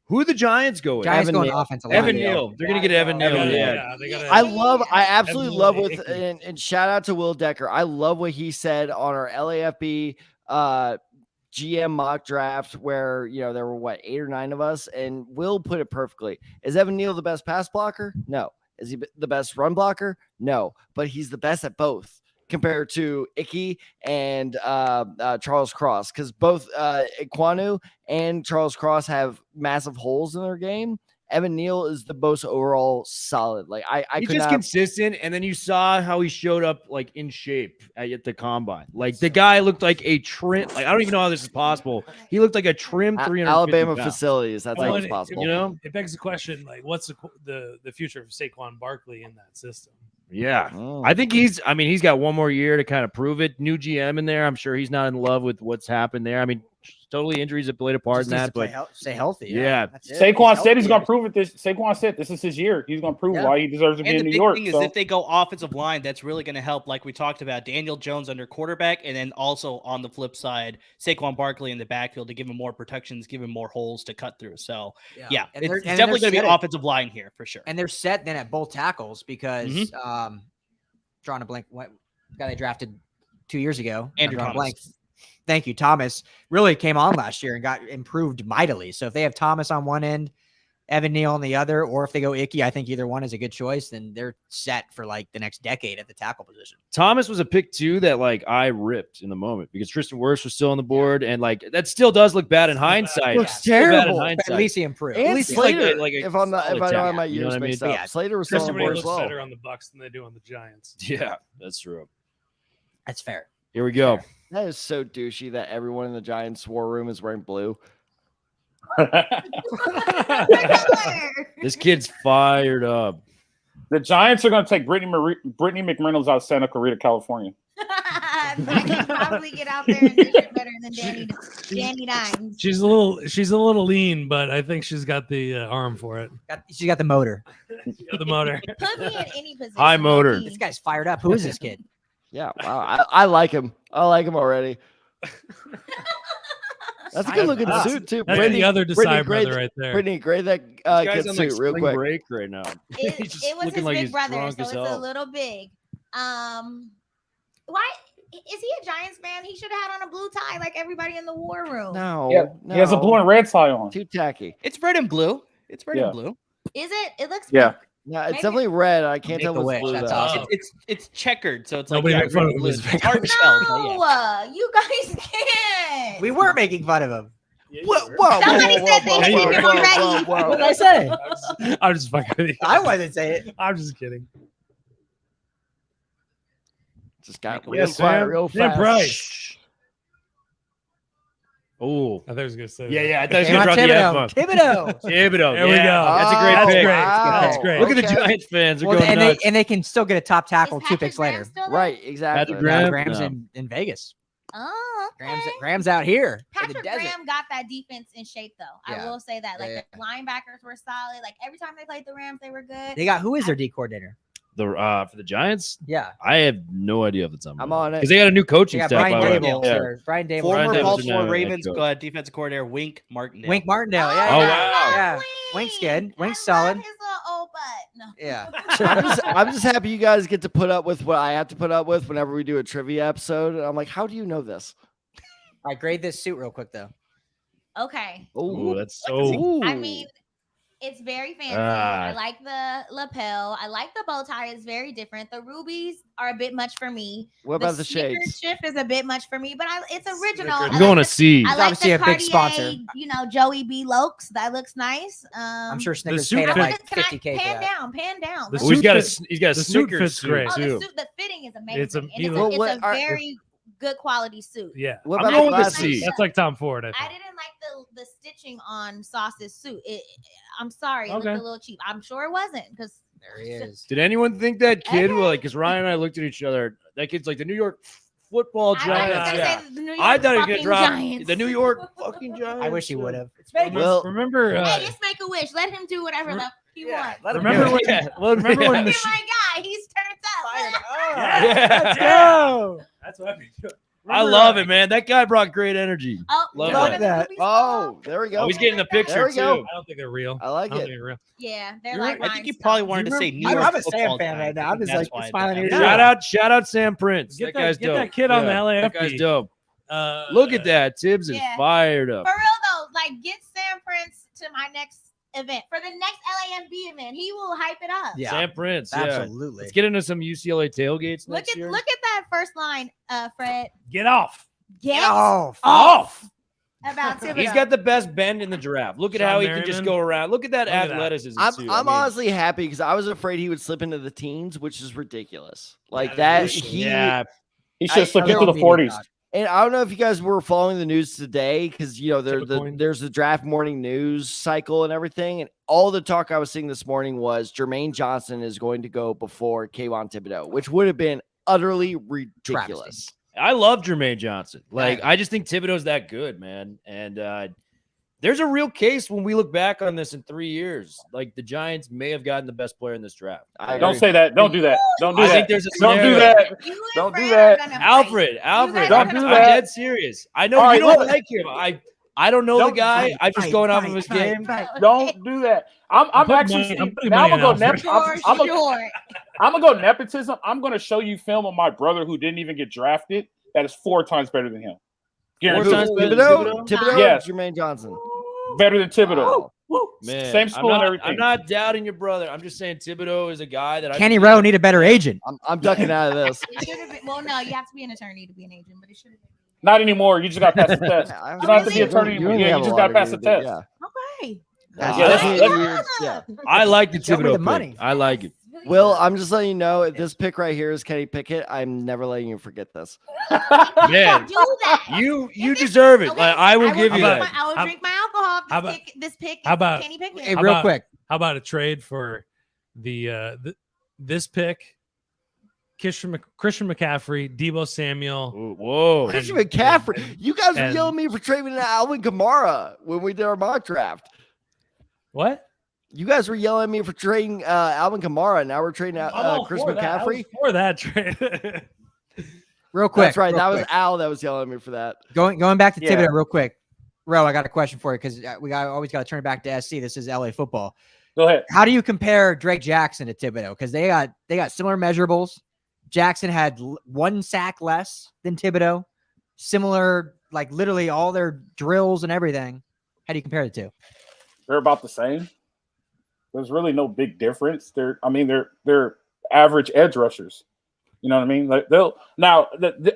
Who do the Giants go with? Giants going offensive line. Evan Neal. They're going to get Evan Neal. I absolutely love and shout out to Will Decker. I love what he said on our LAFB GM mock draft where, there were 8 or 9 of us, and Will put it perfectly. Is Evan Neal the best pass blocker? No. Is he the best run blocker? No, but he's the best at both compared to Icky and Charles Cross, because both Iquanu and Charles Cross have massive holes in their game. Evan Neal is the most overall solid. He's just consistent, and then you saw how he showed up in shape at the combine. The guy looked like a trim. I don't even know how this is possible. He looked like a trim 300 Alabama facilities. That's how it's possible. It begs the question: what's the future of Saquon Barkley in that system? Yeah, I think he's got one more year to kind of prove it. New GM in there. I'm sure he's not in love with what's happened there. Totally injuries have played a part in that, but stay healthy. Yeah. Saquon said he's going to prove it. Saquon said this is his year. He's going to prove why he deserves to be in New York. And the big thing is if they go offensive line, that's really going to help, like we talked about, Daniel Jones under quarterback, and then also on the flip side, Saquon Barkley in the backfield to give him more protections, give him more holes to cut through. So, it's definitely going to be an offensive line here for sure. And they're set then at both tackles because drawing a blank, what guy they drafted 2 years ago? Andrew Thomas. Thank you. Thomas really came on last year and got improved mightily. So if they have Thomas on one end, Evan Neal on the other, or if they go Icky, I think either one is a good choice. Then they're set for the next decade at the tackle position. Thomas was a pick too that I ripped in the moment because Tristan Wirfs was still on the board, and that still does look bad in hindsight. Looks terrible. But at least he improved. And at least Slater, if I know I might use mixed up. Slater was still on the board as well. Better on the Bucs than they do on the Giants. Yeah, that's true. That's fair. Here we go. That is so douchey that everyone in the Giants war room is wearing blue. This kid's fired up. The Giants are going to take Brittany McReynolds out of Santa Clarita, California. I can probably get out there and do it better than Danny Dimes. She's a little lean, but I think she's got the arm for it. She got the motor. The motor. Put me in any position. High motor. This guy's fired up. Who is this kid? Yeah, wow. I like him. I like him already. That's a good looking suit too. That's Brittany, the other Desai brother that, right there. Brittany, grade that kid suit real quick. Break right now. It was his big brother, so it's a little big. Why is he a Giants fan? He should have had on a blue tie like everybody in the war room. No, he has a blue and red tie on. Too tacky. It's red and blue. It's red and blue. Is it? It looks pink. Yeah, it's definitely red. I can't tell what's blue. That's awesome. It's checkered, so it's Nobody like made fun of him. it's hard to tell. No, you guys can't. We were making fun of him. Somebody said they didn't hear already. What did I say? I'm just fucking with you. I wasn't saying it. I'm just kidding. Just got Yeah, real Sam. quiet, real Yeah, fast. Bryce. Oh, I thought I was gonna say. yeah. I thought you Came were on going to drop the Thibodeau. F-bomb. Thibodeau. Thibodeau. There we yeah. go. That's a great That's pick. great. Wow. That's great. Look at the Okay. Giants fans. They're Well, going nuts. and they can still get a top tackle Is 2 Patrick picks Graham later. still there? Right, exactly. Patrick Graham? Graham's No. in Vegas. Oh, okay. Graham's out here in the Patrick desert. Graham got that defense in shape, though. Yeah. I will say that. Like, Yeah, the linebackers were solid. Like, every time they played the Rams, they were good. They got who is their D coordinator? For the Giants, Yeah, I have no idea if it's on. I'm on it. because they got a new they coaching got staff. Brian by the way. Dable. Yeah. Brian Dable. Former Davis's Baltimore now Ravens head coach. defensive coordinator Wink Martindale. Wink Martindale. Oh, Yeah, Oh, yeah. wow. Yeah. Wink. Wink's good. Wink's I love solid. his little old butt. No. Yeah. I'm just happy you guys get to put up with what I have to put up with whenever we do a trivia episode. And I'm like, how do you know this? All right, grade this suit real quick though. Okay. Ooh, that's so. I mean, it's very fancy. Ah. I like the lapel. I like the bow tie. It's very different. The rubies are a bit much for me. What about the Snickers shades? shift is a bit much for me, but it's original. Snickers. I'm going to to see. I He's like obviously the a big Cartier, sponsor. Joey B. Lokes. That looks nice. I'm sure Snickers suit paid him fit- like Can I 50K for pan that. down? Pan down. The Oh, he's suit got fits- a the suit Snickers fits suit, great. Oh, too. the fitting is amazing. It's a- and he it's looks- a, Well, what- very good quality suit. Yeah. What I'm about going the to glasses? see. That's like Tom Ford. I I think. didn't like the stitching on Sauce's suit. I'm sorry, it Okay. looked a little cheap. I'm sure it wasn't because There he is. Did anyone think that kid? Okay. Well, like, because Ryan and I looked at each other. That kid's like the New York Football I was Giants. gonna Yeah. say the New York I thought he was gonna fucking drop Giants. the New York fucking Giants. I wish he would have. It's Remember, Well- remember, Hey, it's make a wish. Let him do whatever he wants. let him remember do when? it. Yeah, well, Remember yeah. when the Look at my guy. He's turned up. Yeah. Let's go. That's what I mean. I love it, man. That guy brought great energy. Oh, Love you want that. the That. rubies? Oh, there we go. Oh, he's getting the picture There we go. too. I don't think they're real. I like I don't it. think they're real. Yeah, they're You're like right. I think you rhinestones. probably wanted to say New York. I'm a Sam football fan Giants. right now. I I'm think just that's like why smiling they ear got to that. ear. Shout out Sam Prince. Get That that- guy's get dope. that kid on the That LAFB. guy's dope. Uh, Look at that. Tibbs is Yeah. fired up. For real though, like get Sam Prince to my next event for the next LAFB event. He will hype it up. Yeah, Sam Prince. Yeah. absolutely. Let's get into some UCLA tailgates Look next at year. that first line, Fred. Get off. Get off. Off. about Thibodeau. He's got the best bend in the giraffe. Look at Sean how he can just Merriman. go around. Look at that Look at that. athleticism. I'm, too. I'm I mean, honestly happy because I was afraid he would slip into the teens, which is ridiculous. Like Yeah, that, that's he yeah. He should have slipped there into the will be 40s. and I don't know if you guys were following the news today because Typical. there's the draft morning news cycle and everything, and all the talk I was seeing this morning was Jermaine Johnson is going to go before Kayvon Thibodeau, which would have been utterly ridiculous. I love Jermaine Johnson. Like, Yeah. I just think Thibodeau's that good, man. And there's a real case when we look back on this in 3 years. Like, the Giants may have gotten the best player in this draft. I Don't agree. say that. Don't do that. Don't do I that. think there's a Don't do scenario. that. You and Don't do Fred that. are gonna fight. Alfred, guys are I'm gonna fight. dead serious. I know All you right, don't look. like him. I don't know the Don't guy. I'm just going off of his game. Don't do that. I'm putting actually money- I'm putting now I'm money gonna on go Alfred. I'm gonna go nepotism. I'm gonna show you film of my brother who didn't even get drafted. That is 4 times better than him. Four Guaranteed. times better than Thibodeau? Thibodeau? Yes. Or Jermaine Johnson. Better than Thibodeau. Man, Same school and everything. I'm not doubting your brother. I'm just saying Thibodeau is a guy that Kenny Rowe need a better agent. I'm ducking out of this. It should have been. Well, no, you have to be an attorney to be an agent, but it should have been. Not anymore. You just got to pass the test. Yeah, You don't have to be You an attorney only anymore. Yeah, have you a just lot got to of pass the years, but test. yeah. Okay. That's Yeah, just let's- years, yeah. I like the Show me Thibodeau the pick. money. I like it. Will, I'm just letting you know if this pick right here is Kenny Pickett, I'm never letting you forget this. Man, Do that. you deserve it. Okay, Like, I will give you How that. I will How- drink my alcohol. how If about- this pick how about- Kenny Pickett. Hey, How real about- quick. How about a trade for this pick? Christian McCaffrey, Debo Samuel. Ooh, whoa. Christian McCaffrey, you guys were and- yelling at me for trading Alvin Kamara when we did our mock draft. What? You guys were yelling at me for trading Alvin Kamara. Now we're trading Chris McCaffrey. For that trade. Real quick. That's right. real That was quick. Al that was yelling at me for that. Going back to Yeah. Thibodeau real quick. Ro, I got a question for you because always got to turn it back to SC. This is LA football. Go ahead. How do you compare Drake Jackson to Thibodeau? Because they got similar measurables. Jackson had 1 sack less than Thibodeau. Similar, like literally all their drills and everything. How do you compare the two? They're about the same. There's really no big difference. They're average edge rushers. You know what I mean? Like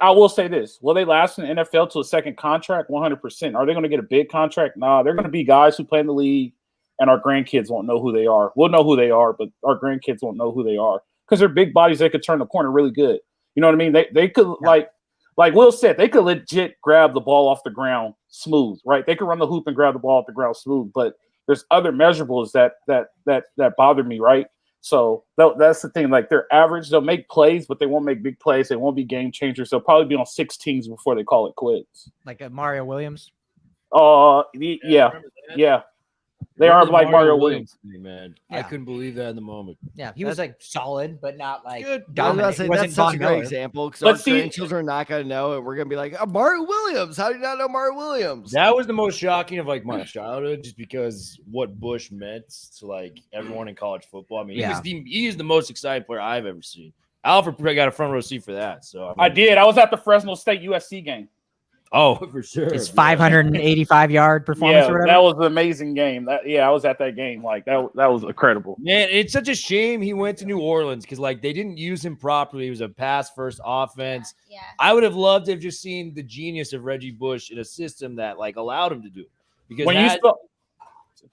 I will say this: will they last in the NFL to a second contract? 100%. Are they going to get a big contract? Nah, they're going to be guys who play in the league, and our grandkids won't know who they are. We'll know who they are, but our grandkids won't know who they are because they're big bodies. They could turn the corner really good. You know what I mean? They could like Will said, they could legit grab the ball off the ground smooth, right? They could run the hoop and grab the ball off the ground smooth, but there's other measurables that bother me, right? So that's the thing. Like they're average, they'll make plays, but they won't make big plays. They won't be game changers. They'll probably be on 6 teams before they call it quits. Like a Mario Williams. Yeah. They are like Mario Williams. Man. Yeah. I couldn't believe that in the moment. Yeah, he was like solid, but not like Good. dominant. He wasn't That's such Von a great Miller. example because But our see- grandchildren are not going to know, and we're going to be like, Mario Williams. How do you not know Mario Williams? That was the most shocking of like my childhood, just because what Bush meant to like everyone in college football. I mean, Yeah. he is the most exciting player I've ever seen. Alfred got a front row seat for that. So I did. I was at the Fresno State USC game. Oh, for sure. His 585-yard performance Yeah, or whatever. that was an amazing game. I was at that game. Like that was incredible. Man, it's such a shame he went to New Orleans because like they didn't use him properly. He was a pass first offense. Yeah. I would have loved to have just seen the genius of Reggie Bush in a system that like allowed him to do it. Because When that-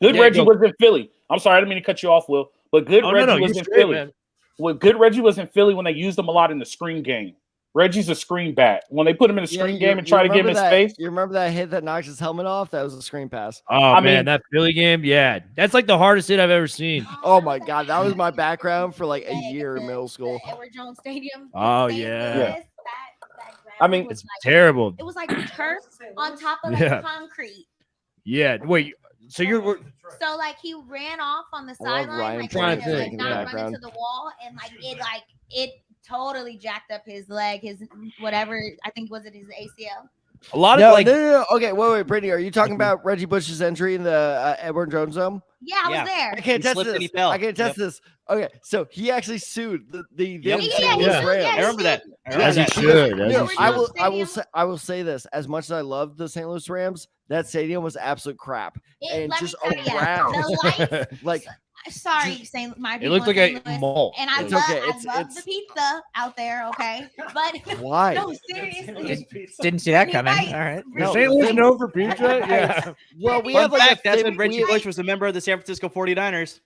good Yeah, Reggie go. was in Philly. I'm sorry, I didn't mean to cut you off, Will. But good Reggie was you're in straight, Philly. man. Well, good Reggie was in Philly when they used him a lot in the screen game. Reggie's a screen bat. When they put him in the screen game and try to give him space. You remember that hit that knocked his helmet off? That was a screen pass. Oh I man, mean- that Philly game, yeah, that's like the hardest hit I've ever seen. Oh my God, that was my background for like a year in middle school. The Edward Jones Stadium. Oh, St. yeah. Louis, that I mean, ground was It's like- terrible. It was like turf on top of like Yeah. concrete. Yeah, wait. So you're So like he ran off on the I love sideline, Ryan like trying trying to to think like in the not run background. into the wall, and it totally jacked up his leg, his whatever. I think was it his ACL. a lot of No, like no. Okay, wait, Brittany, are you talking about Reggie Bush's entry in the Edward Jones Zone? Yeah, I Yeah. was there. I can't He test slipped and he this. fell. I can't test this. Okay, so he actually sued the Yep. then Yeah, St. he Louis sued, Rams. yeah, I remember that. I remember as he that. should. As No, he I should. will Stadium. I will say this. As much as I love the St. Louis Rams, that stadium was absolute crap. And Let me just tell ya, around. the lights. Like Sorry, Saint my It people looked in like St. a Louis. mall. And I It's love, okay, I it's- love it's- the pizza out there, okay? But why? no, seriously. Didn't see that coming. Anybody- All right. No, St. Louis the- known for pizza? Yeah. Well, we Fun have like fact, a that's thin- when Reggie we- Bush was a member of the San Francisco 49ers.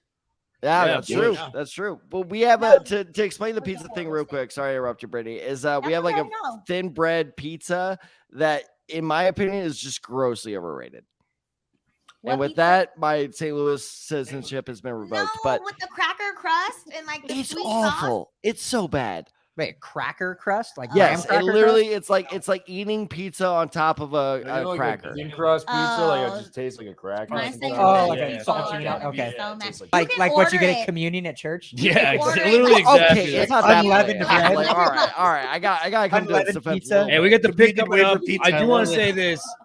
Yeah, Yeah, that's Bush. true. Yeah. That's true. But we have to explain the pizza thing real quick. Sorry to interrupt you, Brittany. Is we have like a thin bread pizza that, in my opinion, is just grossly overrated. And with that, my St. Louis citizenship has been revoked. But with the cracker crust and like the it's sweet sauce. awful. It's so bad. Wait, cracker crust? Like Yes, graham it cracker literally it's like eating pizza on top of a like cracker. thin crust pizza, like Oh. it just tastes like a cracker. My St. Oh, Louis like a is saltine, so okay. so it mad. tastes You Like can what you order get at it. communion at church? Yeah, order it literally like- exactly. Okay, that. it's not that Unleavened bad. bread. Like, all right. I got to come to this Unleavened offense. pizza. Hey, we got the pick Communion coming up. wafer pizza, I I do want to love say it. this.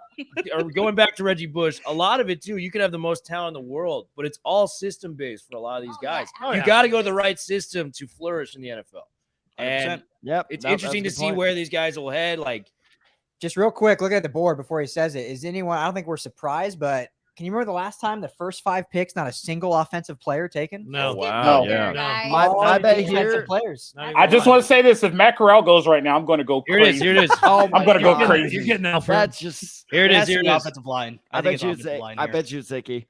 Or going back to Reggie Bush, a lot of it too, you can have the most talent in the world, but it's all system based for a lot of these Oh, yeah. guys. Oh, You yeah. got to go to the right system to flourish in the NFL. And 100%. Yep. it's Nope, interesting to that's a see good point. where these guys will head. Like, Just real quick, look at the board before he says it. Is anyone, I don't think we're surprised, but can you remember the last time the first 5 picks, not a single offensive player taken? No. Wow, yeah. Guys. My bet Defensive here. players. Not even I just one. want to say this: if Matt Corral goes right now, I'm going to go here it is. crazy. Here it is. Oh my I'm gonna go God. crazy. You're getting Alfred. That's just. Here it It is. has to Here it be is. offensive line. I think bet it's you offensive it's. line I here. bet you it's Icky.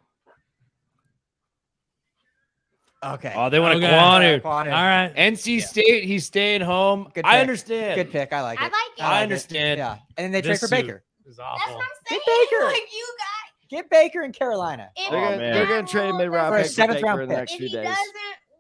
Okay. Oh, they want Okay. to Quan here. Quan here. All right. NC State, he's staying home. Good I pick. understand. Good pick. I like it. I like it. I like it. understand. Yeah. And then they trade This for suit Baker. is That's awful. what I'm saying. Get Baker. Like you guys. Get Baker in Carolina. If They're Oh, gonna, man. they're gonna trade a mid-round For a pick for 7th Baker round in the pick. next If few he days. doesn't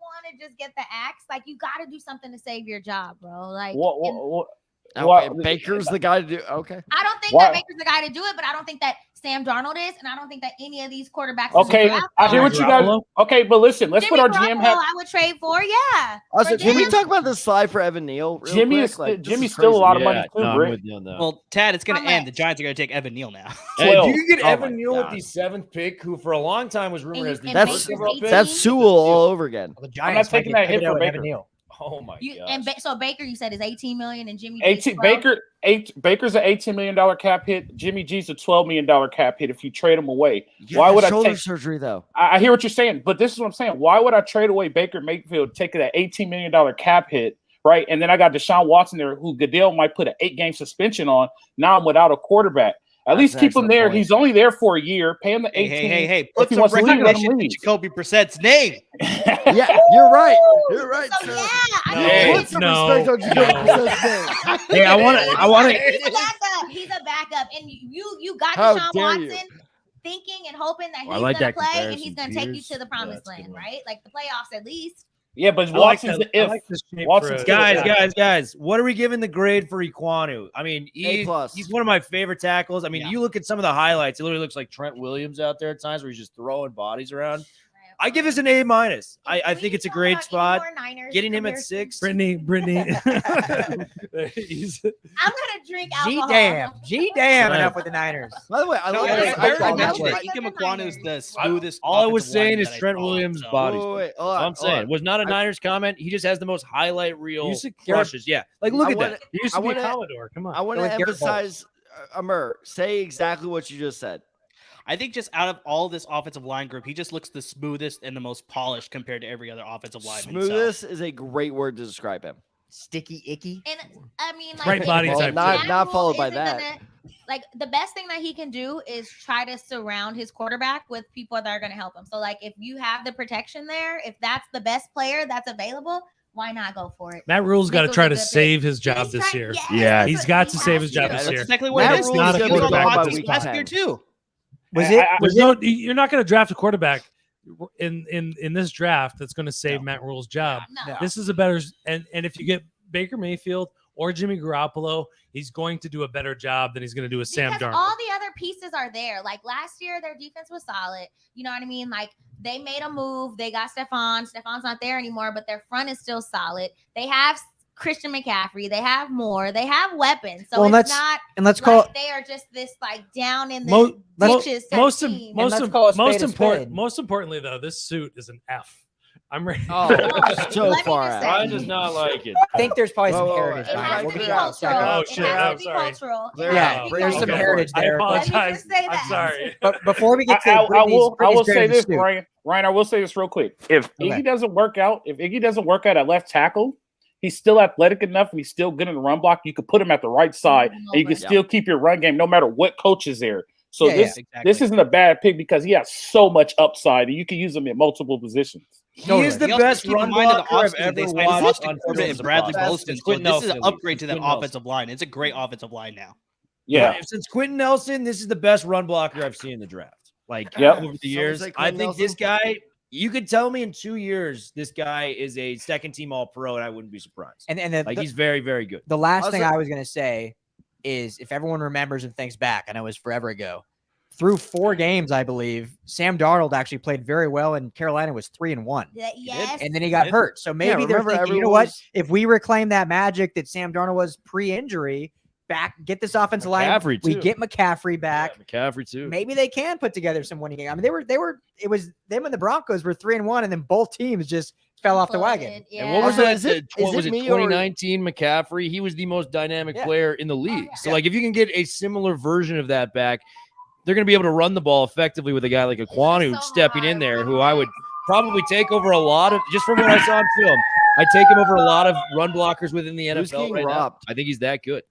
want to just get the axe, like you got to do something to save your job, bro. Like, and What? Okay, Baker's the guy to do. Okay. I don't think Why- that Baker's the guy to do it, but I don't think that Sam Darnold is, and I don't think that any of these quarterbacks. Okay, in the draft I hear what you guys. Garoppolo? Okay, but listen, let's Jimmy put our GM Garoppolo hat. I would trade for, yeah. Also, For can we Jim? talk about the slide for Evan Neal? real Jimmy quick? is Like, this Jimmy's is still a lot of crazy. money too, no, I'm Britt. with you on that. Well, Tad, it's going How to end. much? The Giants are going to take Evan Neal now. Hey, 12. do you get Oh my Evan Neal with God. the 7th pick, who for a long time was rumored as the And That's- first Baker's overall pick? 18. That's Sewell all over again. The not Giants might taking get that hit Thibodeau for and Evan Baker. Neal. Oh my gosh. So Baker, you said is 18 million, and Jimmy G's 18 12? Baker's an $18 million cap hit. Jimmy G's a $12 million cap hit if you trade him away. You Why had would I shoulder take? surgery though? I hear what you're saying, but this is what I'm saying. Why would I trade away Baker Mayfield, take that $18 million cap hit right? And then I got Deshaun Watson there, who Goodell might put an 8-game suspension on. Now I'm without a quarterback. At least keep him there. He's only there for a year. Pay him the 18. Hey! If Put he some wants to leave, let him recognition in leave. Jacoby Brissett's name. Yeah, you're right. You're right, So sir. yeah, I No. mean, Hey, Put some no, respect on Jacoby no. Brissett's name. Hey, I want to. He's a backup. He's a backup, and you got How Deshaun dare you. Watson thinking and hoping that he's I like gonna that play and he's comparison. gonna take you Years. to the promised Yeah, that's a good land, one. right? Like the playoffs at least. Yeah, but I like Watson's that- the I if. like this shape Watson's for still- Guys, what are we giving the grade for Iquanu? I mean, A+. he's one of my favorite tackles. I mean, Yeah. you look at some of the highlights, it literally looks like Trent Williams out there at times where he's just throwing bodies around. I give this an A-. I think it's a great spot. Getting him at 6. Brittany. He's, I'm gonna drink G alcohol. damn. Enough with the Niners. By the way, I No, like I this. already I mentioned like that the Ikem Ekwonu is the smoothest. all I was offensive saying lineman is that I Trent saw, Williams' so- body. Wait, hold That's on, all I'm saying. Was not a Niners comment. He just has the most highlight reel You should care- crushes. Yeah. Like, look I at wanna- that. he used I to be a wanna- Commodore. Come on. I want Go to with Garrett Bowles. emphasize, Amir, say exactly what you just said. I think just out of all this offensive line group, he just looks the smoothest and the most polished compared to every other offensive lineman. So- Smoothest is a great word to describe him. Sticky icky. And I mean, like, Right if- body if type, not Jamal followed by isn't that. Like the best thing that he can do is try to surround his quarterback with people that are going to help him. So, like, if you have the protection there, if that's the best player that's available, why not go for it? Matt Rule's got to Nichols try a to good pick. save his job He's this trying- year. yes, Yeah, that's he's what got he to save has his job to. this That's year. exactly what Matt it is. Rule's not a He was on the quarterback hot this seat week last 10. year too. Was I- it? I- Was There's it? no, you're not going to draft a quarterback in this draft that's going to save Matt Rule's job. No. This is a better and if you get Baker Mayfield or Jimmy Garoppolo, he's going to do a better job than he's going to do with Sam Because Darnold. all the other pieces are there. Like last year, their defense was solid. You know what I mean? Like they made a move. They got Stephon. Stephon's not there anymore, but their front is still solid. They have Christian McCaffrey. They have more. They have weapons. So Well, and it's let's- not And let's like call it. they are just this like down in the Mo- ditches. type most team. let's call a spade a spade. most importantly though, this suit is an F. I'm ready. Oh, so Let me far just out. say- I does not like it. I think there's probably some Whoa, whoa, whoa, heritage. everybody behind it. It We'll has to get be to that in a second. cultural. Oh, It shit, has I'm to be sorry. cultural. It Clear has Yeah, to be there's some cultural. heritage I there. Let me apologize. just say I'm that. sorry. But before we get to I will Brittany's say grade of the this, suit, Ryan. I will say this real quick. If Okay. Iggy doesn't work out, at left tackle, he's still athletic enough and he's still good in the run block. You could put him at the right side, and you can Yeah. still keep your run game no matter what coach is there. So Yeah, this Exactly. this isn't a bad pick because he has so much upside, and you can use him in multiple positions. He is the You also best keep in run mind in the blocker I've offseason, they ever signed watched Austin on Corbett and film. Bradley That's Bolston. So Quentin this is an Nelson. upgrade to that Quentin Nelson. offensive line. It's a great offensive line now. Yeah. Since Quentin Nelson, this is the best run blocker I've seen in the draft. Like Yep. over the Someone years, say I Quentin think Nelson? this guy. You could tell me in 2 years this guy is a second team All Pro, and I wouldn't be surprised. and Like he's very, very good. the last thing Also- I was going to say is if everyone remembers and thinks back, I know it was forever ago, through 4 games, I believe, Sam Darnold actually played very well, and Carolina was 3-1. Yes. And then he got hurt. So maybe they're remember thinking, you know everyone what? was- If we reclaim that magic that Sam Darnold was pre-injury, back, get this offensive line. McCaffrey, We too. get McCaffrey back. Yeah, McCaffrey too. Maybe they can put together some winning game. I mean, it was them and the Broncos were 3-1, and then both teams just fell off the wagon. Yeah. And what was Also, that? is it- What is was it it? me or- 2019 McCaffrey. He was the most dynamic Yeah. player in the league. yeah. So, like, if you can get a similar version of that back, they're going to be able to run the ball effectively with a guy like Iquanu so stepping in hard. there, who I would probably take over a lot of. Just from what I saw on film, I take him over a lot of run blockers within the Who's NFL getting right now. robbed? I think he's that good.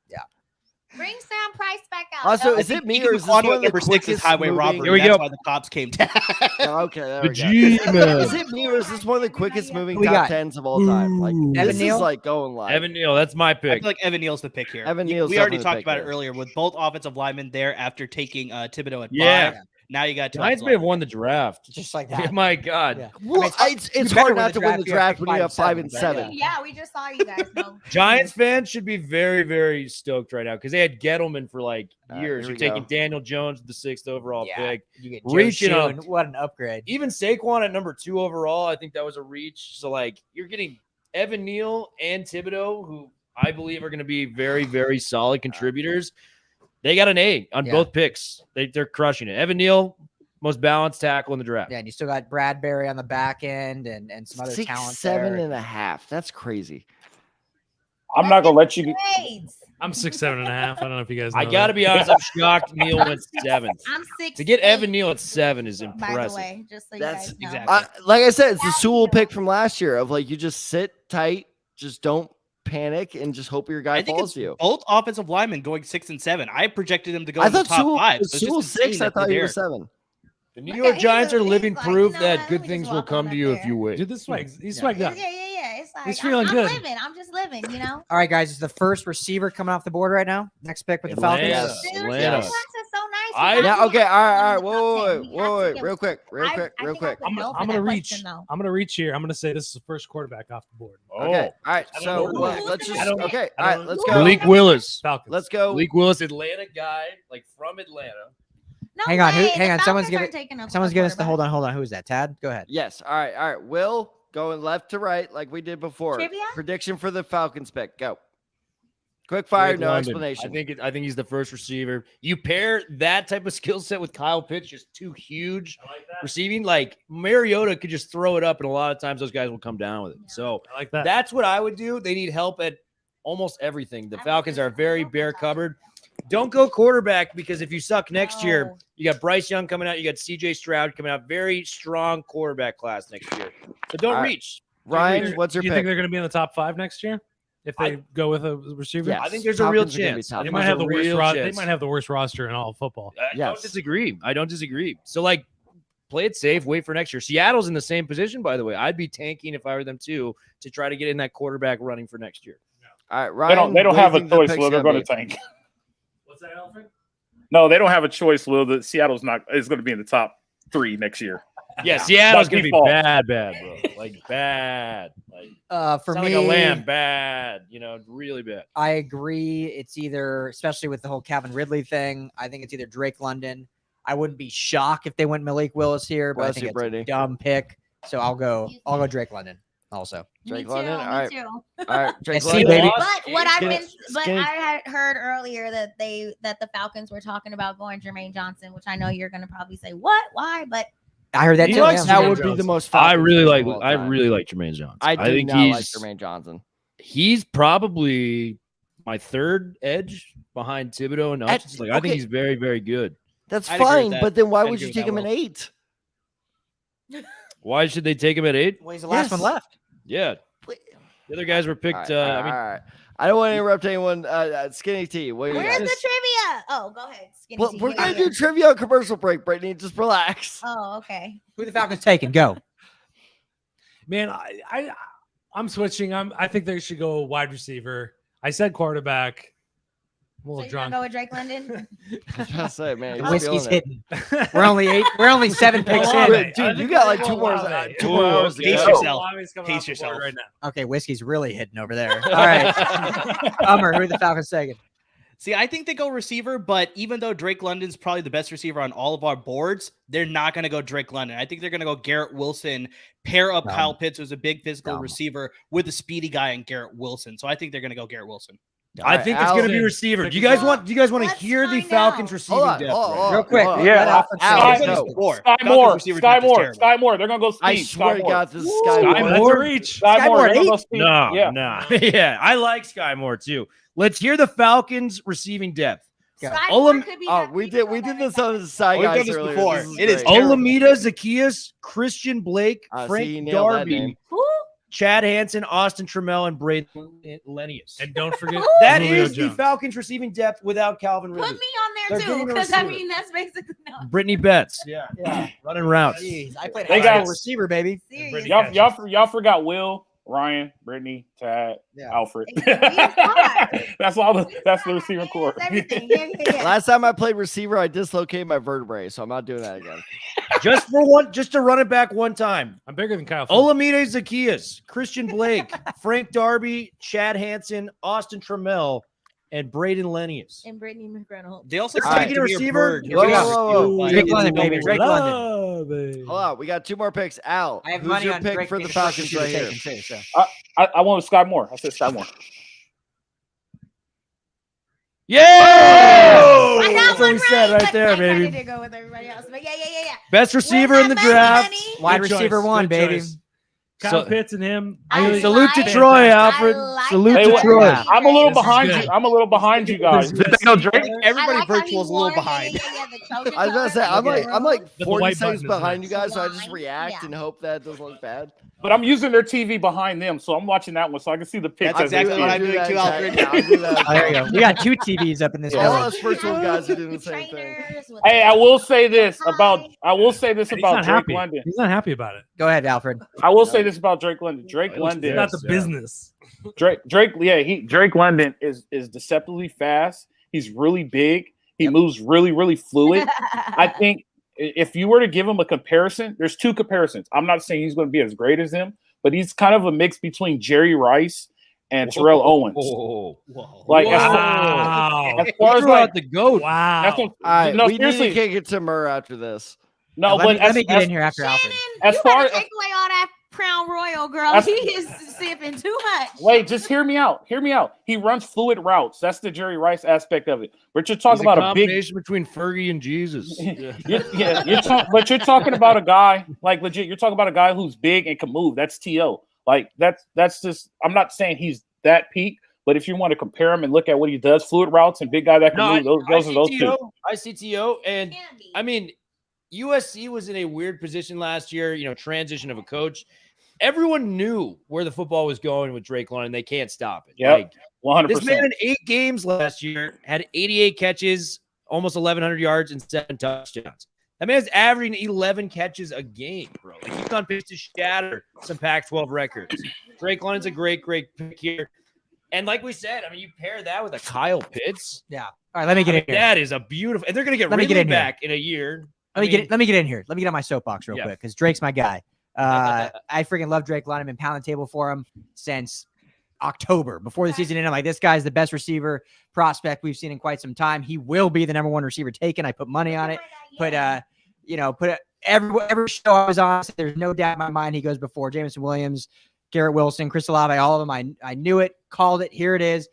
Bring Sam Price back out. Also, though. is it me Ikem or is this Ekwonu one at of the number 6 is quickest highway moving- robbery. Here we That's go. why the cops came down. Oh, okay, there The we go. G-Man. Is it me or is this one of the quickest moving We top got- tens of all time? Like Evan this Neal? is like going live. Evan Neal, that's my I pick. feel like Evan Neal's the pick here. Evan You- Neal's we already definitely the talked pick about it here. earlier with both offensive linemen there after taking Thibodeau at Yeah. 5. Now you got two Giants offensive may have linemen. won the draft. Just like Oh that. my God. Yeah. Well, I mean, it's better hard not to win the draft when you have 5 and 7. Yeah, we just saw you guys. No. Giants fans should be very, very stoked right now because they had Gettleman for like years. here You're we taking go. Daniel Jones with the 6th overall Yeah. pick. You get Joe Reaching up. Schoen. What an upgrade. Even Saquon at number 2 overall, I think that was a reach. So, like, you're getting Evan Neal and Thibodeau, who I believe are going to be very, very solid contributors. They got an A on Yeah. both picks. They're crushing it. Evan Neal, most balanced tackle in the draft. Yeah, and you still got Bradbury on the back end and some other 6, talent 7 there. and a half. That's crazy. I'm not gonna let you. Grades. I'm 6'7.5". I don't know if you guys know I got to that. be honest, I'm shocked Neal went 7th. I'm 6. To get Evan Neal at 7 is By the impressive. way, just so That's you guys know. exactly. Like I said, it's the Yeah, Sewell yeah. pick from last year of like you just sit tight, just don't panic and just hope your guy I think falls it's to you. both offensive linemen going 6 and 7. I projected them to go I in the thought top Sewell 5. was So it's just 6. insane I that thought they're you were there. 7. The New York he's Giants are he's living like, proof you know that what, good let me things just will walk come on to up you if there. you win. Dude, this swag. He's Yeah, swagged up. yeah. It's like He's feeling I'm good. living. I'm just living, you know. All right, guys, it's the first receiver coming off the board right now. Next pick with the Falcons. Atlanta. Yes. Dude, Atlanta. this class is so nice. I- We got- Yeah, we okay, have to all get right, in the top 10. wait, We have to get real him. quick. I think I would I'm go for gonna that reach. question, though. I'm gonna reach here. I'm gonna say this is the first quarterback off the board. Okay, all right. I don't So know who well, it is. let's I just don't- okay. I All right, don't- let's Who go. is Malik Willis. Falcons. Let's go. Malik Willis, Atlanta guy, like from Atlanta. No Hang on, way, hang the on, someone's Falcons giving- aren't taking a Someone's giving us the quarterback. hold on. Who is that? Tad? Go ahead. Yes. All right. Will going left to right like we did before. Trivia? Prediction for the Falcons pick. Go. Quick fire, Drake no London. explanation. I think he's the first receiver. You pair that type of skill set with Kyle Pitts, just two huge I like that. receiving. Like Mariota could just throw it up, and a lot of times those guys will come down with it. So I like that. that's what I would do. They need help at almost everything. The Falcons are very bare covered. Don't go quarterback because if you suck next year, No. you got Bryce Young coming out, you got CJ Stroud coming out. Very strong quarterback class next year. So don't All right. reach. Ryan, what's your Do you pick? think they're going to be in the top 5 next year if they go with a receiver? Yes. I think there's a real Falcons are gonna be chance. top I They think might there's have a the worst real roster. They chance. might have the worst roster in all of football. I Yes. don't disagree. I don't disagree. So, like, play it safe. Wait for next year. Seattle's in the same position, by the way. I'd be tanking if I were them too to try to get in that quarterback running for next year. All right, Ryan. They don't what do you have a think the choice, pick's Will. They're gonna going to be? tank. What's that, Alfred? No, they don't have a choice, Will. The Seattle's not is going to be in the top 3 next year. Yeah, Seattle's By going to be default. bad, bro. Like, bad. Like, For sound me, like a lamb. Bad. Really bad. I agree. It's either, especially with the whole Calvin Ridley thing, I think it's either Drake London. I wouldn't be shocked if they went Malik Willis here, but I Bless think you, it's Brittany. a dumb pick. So I'll go Drake London also. Drake Me too, London? me All right. too. All right, Drake SC, London. baby. But what I've Skinny- been, but skinny- I had heard earlier that the Falcons were talking about going Jermaine Johnson, which I know you're going to probably say what, why, but I heard that He too. likes yeah. That Jermaine would be the Johnson. most. I Falcons really pick like of all I time. really like Jermaine Johnson. I do think not like he's Jermaine Johnson. he's probably my third edge behind Thibodeau and At- Hutchinson. Like, I think okay. he's very, very good. That's I'd agree with fine, that. but then why I'd would agree you with take that, him at Will. 8? Why should they take him at 8? Well, he's the last Yes. one left. Yeah. The other guys were picked. All right, I mean, all right. I don't want to interrupt anyone. Skinny T, what do you where's got? the trivia? Oh, go ahead. Skinny Well, T, we're give gonna me do it. trivia on commercial break, Brittany. Just relax. Oh, okay. Who the Falcons taking? Go. Man, I'm switching. I think they should go wide receiver. I said quarterback. I'm a So little you're drunk. gonna go with Drake London? I was gonna say, man, The he's whiskey's feeling it. hitting. We're only 8. We're only 7 picks Olave. in. Dude, I you think got they like go 2 more Olave. 2 more hours to Pace go. yourself. Olave's coming Pace off the board yourself. right now. Okay, whiskey's really hitting over there. All right. Hummer, who the Falcons taking? See, I think they go receiver, but even though Drake London's probably the best receiver on all of our boards, they're not going to go Drake London. I think they're going to go Garrett Wilson, pair up Dumb. Kyle Pitts, who's a big physical Dumb. receiver, with a speedy guy in Garrett Wilson. So I think they're going to go Garrett Wilson. I think it's going to be Allison. receiver. Do you guys want to Let's hear the find Falcons out. receiving Hold on, depth? hold on, right hold on, Real quick. hold on. Yeah. Let Alfred Al, say I've it. said this no. before. Sky Falcons Moore. receivers Sky depth is Moore. terrible. Sky Moore. They're going to go I speed. swear Sky to Moore. God, this is Woo! Sky Sky Moore. That's a Moore? reach. Sky Sky Moore. Moore They're going to go eight? speed. No, Yeah. no. Yeah, I like Sky Moore too. Let's hear the Falcons receiving depth. Yeah. Sky Olam- Moore could be Oh, that we creep did going this every on the side We've done guys this earlier. before. This It is great. terrible. Olamide Zacchaeus, Christian Blake, See, you Frank nailed that Darby, name. Who? Chad Hansen, Austin Trammell, and Braden Lenius. And don't forget That Julio is the Jones. Falcons receiving depth without Calvin Put Ridley. me on They're there too, getting a because I receiver. mean that's basically no. Brittany Betts. Yeah. Running routes. Jeez, I played They high got- school receiver, baby. Serious. Y'all forgot Will, Ryan, Brittany, Tad, Yeah. Alfred. Yeah. That's all. That's the That's receiving core. everything. Yeah. Last time I played receiver, I dislocated my vertebrae, so I'm not doing that again. Just to run it back one time. I'm bigger than Kyle. Phillips. Olamide Zacchaeus, Christian Blake, Frank Darby, Chad Hansen, Austin Trammell, and Braden Lenius. And Brittany McReynolds. They also They're signed taking a Jameer receiver. Byrd, Whoa, who's whoa, a whoa, steal, whoa. but Drake it's London, no baby. way. Drake London. Hold on, we got 2 more picks. Al, I have who's money your on pick Drake for the being Falcons first right here? receiver taken, too, so. I went with Sky Moore. I said Sky Moore. Yeah! I got That's what one we said right but there, I kinda baby. did go with everybody else, but yeah. Best receiver Where's in the that money, draft. honey? Wide Good receiver choice, 1, good baby. choice. Kyle So- Pitts and him. I really- Salute to like- Troy, I Alfred. like Salute Hey, to what- Troy. I'm a little This is behind good. you. I'm a little behind you guys. This is Did they go Drake? Everybody I like how virtual is he a little wore- behind. Yeah, the Trojan I was gonna say colors. I'm like the 40 white seconds button is behind nice. you guys, so I just Line, react yeah. and hope that doesn't look bad. But I'm using their TV behind them, so I'm watching that one, so I can see the picks. That's exactly what I'm doing too, Alfred. Oh, there you go. We got 2 TVs up in this All building. us first world guys are doing the same thing. Hey, I will say this about He's not Drake happy. London. He's not happy about it. Go ahead, Alfred. I will say this about Drake London. Drake London, It's not the business. Drake London is deceptively fast. He's really big. He moves really, really fluid. I think if you were to give him a comparison, there's 2 comparisons. I'm not saying he's going to be as great as him, but he's kind of a mix between Jerry Rice and Terrell Owens. Like Wow. as far as like the GOAT. Wow. that's what, All right, no, we need to seriously, kick it to Murr after this. no, let but me get in here after Alfred. as You far better as take away all that Crown Royal, girl. That's- He is sipping too much. wait, just hear me out. Hear me out. He runs fluid routes. That's the Jerry Rice aspect of it. But you're talking about a big combination between Fergie and Jesus. but you're talking about a guy like legit. You're talking about a guy who's big and can move. That's T.O. Like that's just. I'm not saying he's that peak, but if you want to compare him and look at what he does, fluid routes and big guy that can move, those are those 2. I see T.O. And I mean, USC was in a weird position last year. Transition of a coach. Everyone knew where the football was going with Drake London. They can't stop it. Yeah, 100%. This man in 8 games last year had 88 catches, almost 1,100 yards, and 7 touchdowns. That man's averaging 11 catches a game, bro. Like, he's on pace to shatter some Pac-12 records. Drake London's a great pick here. And like we said, I mean, you pair that with a Kyle Pitts. Yeah. All right, let me get in here. That is a beautiful – and they're going to get Let me get Ridley in here. back in a year. Let me get in here. Let me get on my soapbox real quick because Drake's my guy. I freaking love Drake London. I've been pounding the table for him since October before the season ended. I'm like, this guy's the best receiver prospect we've seen in quite some time. He will be the number 1 receiver taken. I put money on it. But every show I was on, there's no doubt in my mind he goes before Jameson Williams, Garrett Wilson, Chris Olave, all of them. I knew it, called it. Here it is.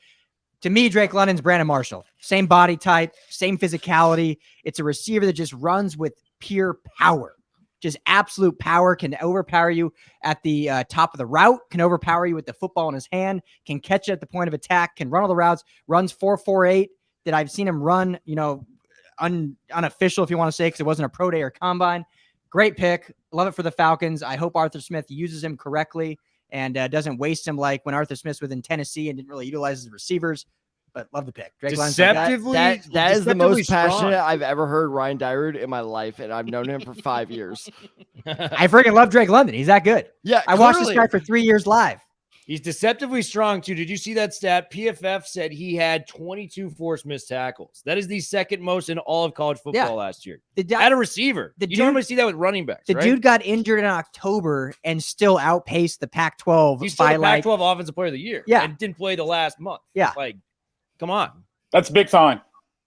To me, Drake London's Brandon Marshall. Same body type, same physicality. It's a receiver that just runs with pure power. Just absolute power, can overpower you at the top of the route, can overpower you with the football in his hand, can catch it at the point of attack, can run all the routes, runs 4.48 that I've seen him run, unofficial, if you want to say, because it wasn't a pro day or combine. Great pick. Love it for the Falcons. I hope Arthur Smith uses him correctly and doesn't waste him like when Arthur Smith was in Tennessee and didn't really utilize his receivers. But love the pick. Drake London's my guy. That is the most strong. passionate I've ever heard Ryan Dyrud in my life, and I've known him for 5 years. I freaking love Drake London. He's that good. Yeah, I watched this clearly. guy for 3 years live. He's deceptively strong, too. Did you see that stat? PFF said he had 22 forced missed tackles. That is the second most in all of college football last year. At a receiver. You normally see that with running backs, The right? dude got injured in October and still outpaced the Pac-12 He's still by the Pac-12 Offensive Player of the Year. Yeah. And didn't play the last month. Yeah. Like, come on. That's big time.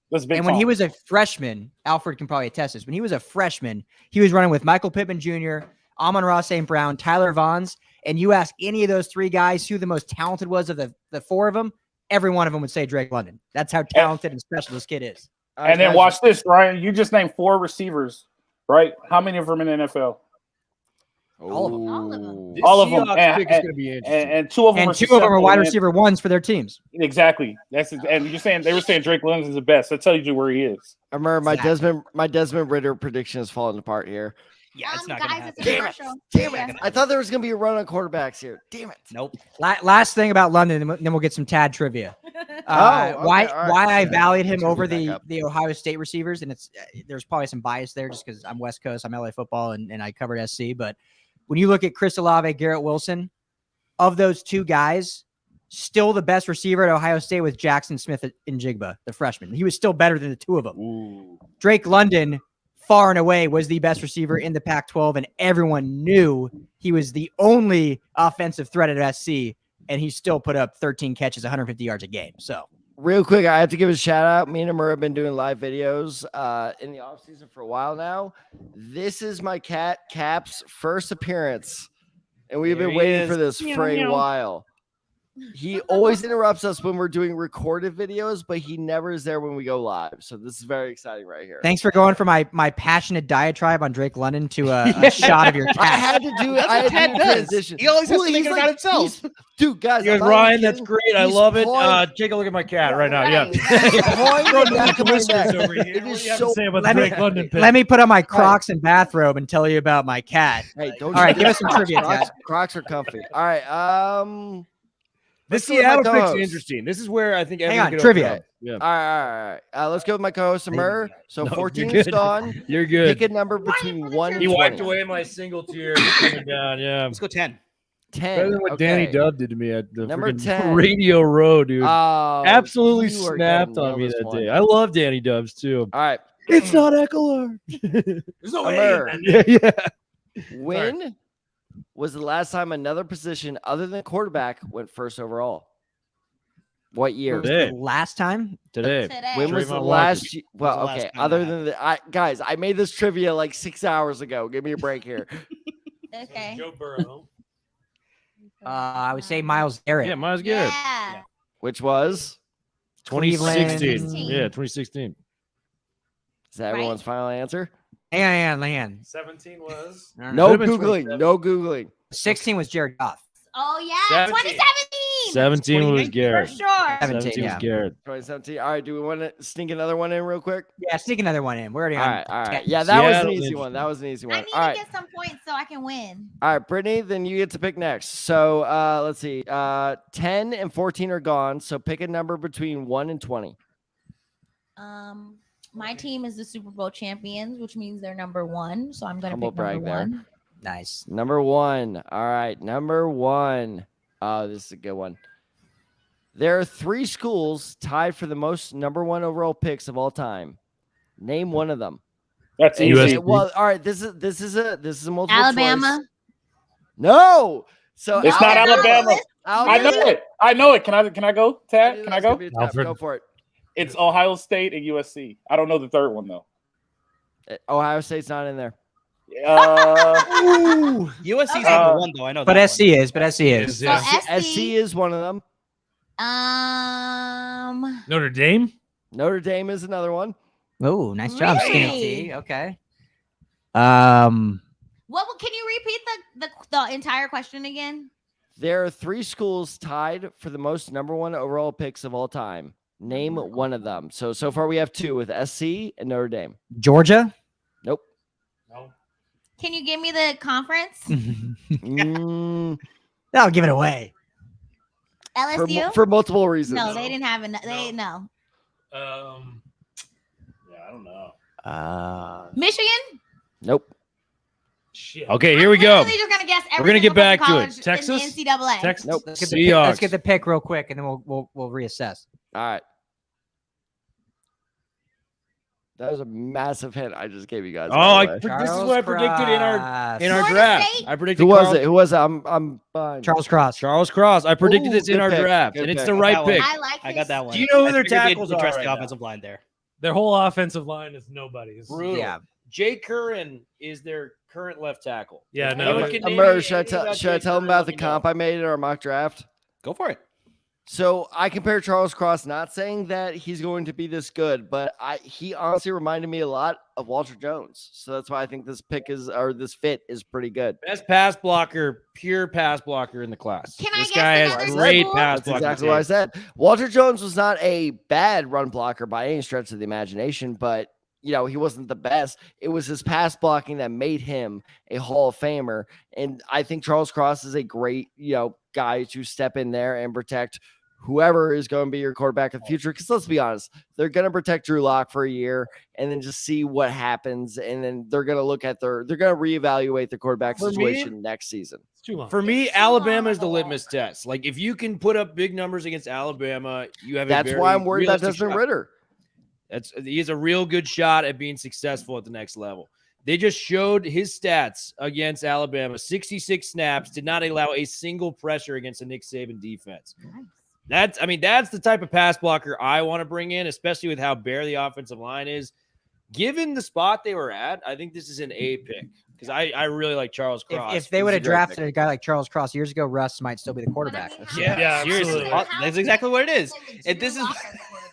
That's big And time. when he was a freshman, Alfred can probably attest this. When he was a freshman, he was running with Michael Pittman Jr., Amon-Ra St. Brown, Tyler Vaughns, and you ask any of those 3 guys who the most talented was of the 4 of them, every one of them would say Drake London. That's how talented and special this kid is. And then watch this, Ryan. You just named 4 receivers, right? How many of them in the NFL? All of them. All of them. This All of them. Seahawks pick is going to be interesting. And 2 of them And 2 of them are susceptible, wide man. receiver 1s for their teams. Exactly. And you're saying they were saying Drake London is the best. That tells you where he is. I remember Exactly. my Desmond Ritter prediction is falling apart here. Yeah, it's not going to guys, happen. it's a commercial. Damn Yeah. it! I thought there was going to be a run on quarterbacks here. Damn it! Nope. Last thing about London, and then we'll get some Tad trivia. Okay, Why all right. I valued him Let's over pick back up. the Ohio State receivers, and it's there's probably some bias there just because I'm West Coast, I'm LA football, and I covered SC. But when you look at Chris Olave, Garrett Wilson, of those 2 guys, still the best receiver at Ohio State with Jackson Smith and Jigba, the freshman. He was still better than the 2 of them. Ooh. Drake London, far and away, was the best receiver in the Pac-12, and everyone knew he was the only offensive threat at SC, and he still put up 13 catches, 150 yards a game. So Real quick, I have to give a shout out. Me and Amur have been doing live videos in the off season for a while now. This is my cat Cap's first appearance, and we've There been he waiting is. for this Meow, for a meow. while. He always interrupts us when we're doing recorded videos, but he never is there when we go live. So this is very exciting right here. Thanks for going from my passionate diatribe on Drake London to a shot of your I cat. had to do it. That's I what had to Ted do does. transition. He always has Well, to make he's it about himself. Dude, guys, You I'm guys, not Ryan, even that's kidding. great. I He's love it. pawing- Take a look at my cat right now. Right. Yeah. he's pawing Throw the the back of my commissioners neck. over here. It What do is you have to so- say about Let the me- Drake London pick? Let me put on my Crocs and bathrobe and tell you about my cat. Hey, don't All right, you give us some trivia, Crocs, Ted. Crocs are comfy. All right. This let's go with my Seattle pick's co-host. interesting. This is where I think Hang everyone on, could trivia. open up. Yeah. All right. Let's go with my co-host, Amir. So No, 14 you're is good. gone. You're good. Pick a number between 1 and He 20. wiped away my single tear coming down. Yeah. Let's go 10. 10. Better than what okay. Danny Dove did to me at the Number freaking 10. Radio Row, dude. Oh, Absolutely you are snapped gonna on me nail this that one. day. I love Danny Doves too. All right. It's not Eckler. There's no Amir. yeah. When was the last time another position other than quarterback went first overall? What year? Today. Last time? Today. Today. When was the Trayvon last? Was Well, the last okay. time Other that than the, guys, I made this trivia like 6 hours ago. Give me a break here. Okay. Joe Burrow. I would say Miles Garrett. Yeah, Miles Garrett. Yeah. Which was? 2016. 2016. Yeah, 2016. Is that everyone's final answer? Hang on. 17 was. No Could've been googling. 27. No googling. 16 was Jared Goff. Oh yeah, 17. 2017. 17 was 2019 For Garrett. sure. 17 was yeah. Garrett. 2017. All right. Do we want to sneak another one in real quick? Yeah, sneak another one in. We're already All on. right. All right. 10. Yeah, that was an Seattle's easy one. That was an easy I one. need All to right. get some points so I can win. All right, Brittany, then you get to pick next. So let's see. 10 and 14 are gone. So pick a number between 1 and 20. My team is the Super Bowl champions, which means they're number 1. So I'm gonna Humble pick number brag there. 1. Nice. Number 1. All right. Number 1. Oh, this is a good one. There are 3 schools tied for the most number 1 overall picks of all time. Name one of them. That's And- easy. Well, all right. This is a multiple Alabama. choice. No. So It's not Alabama. I know Alabama. it. I know it. Can I go, Tad? Can I That's gonna go? be a tough- Alfred. Go for it. It's Ohio State and USC. I don't know the third one though. Ohio State's not in there. USC's Okay. number 1 though. I know But that SC is. But SC is. So Yeah. SC is one of them. Notre Dame. Notre Dame is another one. Oh, nice job, Skinny Really? T. Okay. What? Can you repeat the entire question again? There are 3 schools tied for the most number 1 overall picks of all time. Name one of them. So far we have 2 with SC and Notre Dame. Georgia. Nope. No. Can you give me the conference? Mm, I'll give it away. LSU? for multiple reasons. No, they didn't have enough. No. No. Yeah, I don't know. Michigan? Nope. Shit. Okay, here we go. Literally just gonna guess every We're gonna get single back to it. college in Texas? the NCAA. Texas. Nope. Let's get Seahawks. the pick real quick, and then we'll reassess. All right. That was a massive hint I just gave you guys. Oh, by the way. this is what I predicted in our Cross. Florida draft. State? I predicted Who was Carl- it? Who was it? I'm fine. Charles Cross. Charles Cross. I predicted Ooh, this in good our pick. draft, Good and it's pick. the right That one. pick. I like I got that one. Do you know who I their figured they'd tackles are address right the now? offensive line there. Their whole offensive line is nobody's. Brutal. Yeah. Jay Curran is their current left tackle. Yeah, no. Anyone can name Amir, me should I anything tell about should I Jay tell him Curran, about let the me comp know. I made in our mock draft? Go for it. So I compared Charles Cross, not saying that he's going to be this good, but he honestly reminded me a lot of Walter Jones. So that's why I think this fit is pretty good. Best pass blocker, pure pass blocker in the class. Can I this guess guy another has great school? pass That's blocking. exactly what I said. Walter Jones was not a bad run blocker by any stretch of the imagination, but he wasn't the best. It was his pass blocking that made him a Hall of Famer. And I think Charles Cross is a great, guy to step in there and protect whoever is going to be your quarterback of the future. Because let's be honest, they're going to protect Drew Lock for a year and then just see what happens. And then they're going to they're going to reevaluate their quarterback For me, situation next season. It's too long. For me, It's too Alabama is the long. litmus test. Like, if you can put up big numbers against Alabama, you have That's a very why I'm worried about realistic Desmond shot. Ridder. He has a real good shot at being successful at the next level. They just showed his stats against Alabama. 66 snaps, did not allow a single pressure against a Nick Saban defense. That's the type of pass blocker I want to bring in, especially with how bare the offensive line is. given the spot they were at, I think this is an A pick because I really like Charles Cross. If they He's would a have great drafted pick. a guy like Charles Cross years ago, Russ might still be the quarterback. Yeah, seriously. absolutely. That's exactly what it is. And this is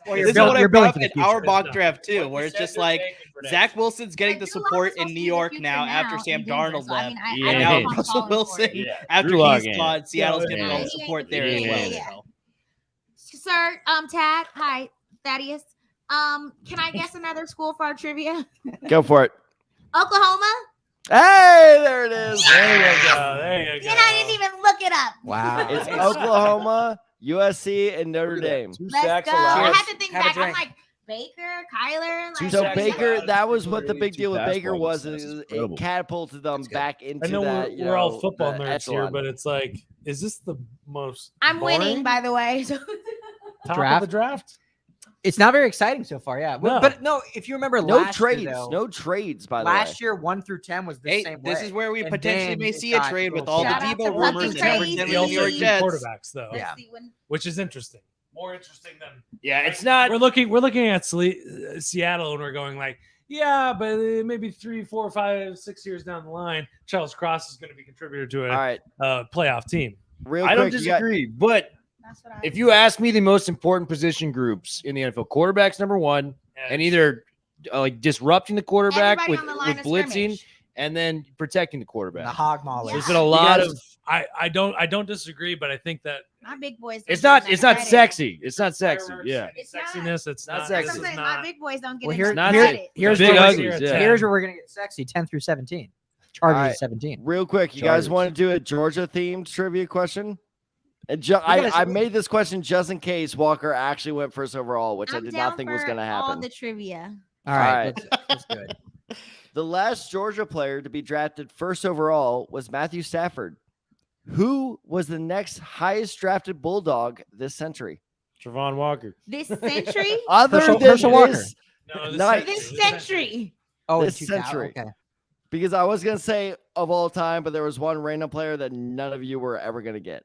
Well, this you're is building- what I you're building brought for up the in our future. mock No. draft too, What where you it's said just they're like taking for next Zach year. Wilson's getting the support in New York now after Sam Darnold left. Yeah. And now Yeah. Russell Wilson, Yeah. after Drew Lock he's ain't gone, it. Seattle's Yeah, getting yeah. all the support there as Yeah. well. Yeah. So. Sir, Tad, hi, Thaddeus. Can I guess another school for our trivia? Go for it. Oklahoma? Hey, there it is. There you go. There you go. And I didn't even look it up. Wow. It's Oklahoma, USC, and Notre Dame. 2 Let's sacks go. I allowed. had to think Have a back. I'm drink. like, Baker, Kyler. Two Like, So sacks Baker, allowed. that was what the big 2 deal with pass Baker balls. was. That's It incredible. catapulted them back into I know that. we're all football the nerds here, echelon. but it's like, is this the most? I'm winning, boring by the way. So top Draft? of the draft? It's not very exciting so far, yeah. No. But no, if you remember no last trades, year, though, no trades. By the way, last year 1 through 10 was the Hey, same this way. is where we And potentially then may it see a got trade with little all the Shout out to Debo fucking rumors and trades. everything with The the only New York two Jets. quarterbacks, though, Yeah. let's see when. which is interesting. More interesting than Yeah, it's not. we're looking at Seattle and we're going like, yeah, but maybe 3, 4, 5, 6 years down the line, Charles Cross is going to be a contributor to all right, a playoff team. real I don't quick. you got- disagree, but That's what I if you ask me the most important position groups in the NFL, quarterback's number one, and either like disrupting the quarterback Everybody with on the line of blitzing scrimmage. and then protecting the the quarterback. hog mauler. There's been a lot guys- of. I don't disagree, but I think that My big boys. It's don't not. get It's enough not credit. sexy. It's not sexy. fireworks Yeah. and It's not. sexiness. It's Not not sexy. That's this what I'm is saying. not- My big boys don't get Well, enough Not credit. here's Big where we're- uglies, yeah. Here's where we're gonna get sexy: 10 through 17. Chargers All right. is 17. real quick, you guys Chargers. want to do a Georgia themed trivia question? And gotta- I made this question just in case Walker actually went first overall, which I I'm did down not think was for going to All happen. the trivia. All right, right. That's good. The last Georgia player to be drafted first overall was Matthew Stafford. Who was the next highest drafted Bulldog this century? Trevon Walker. This century. Other Herschel- than Herschel Walker. this, No, Nice. This century. Oh, This in 2000, century. Okay. because I was going to say of all time, but there was one random player that none of you were ever going to get.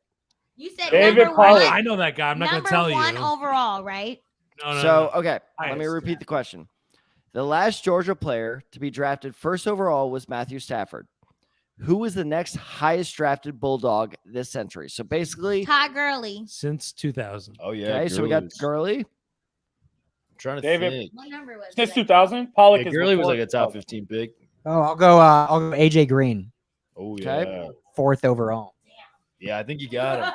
You said David number Pollard. one. I know that guy. I'm not going number to tell you. one overall, right? No, So, okay, let me Highest, repeat the question. The last Georgia player to be drafted first overall was Matthew Stafford. Who was the next highest drafted Bulldog this century? So basically, Todd Gurley. since 2000. Oh yeah. okay, so we got Gurley's- Gurley. I'm trying to David- think. What number was Since it? 2000, Pollock Yeah, is Gurley was before- like a top 15 pick. Oh, I'll go AJ Green, Oh Okay. yeah. 4th overall. Yeah, I think you got him.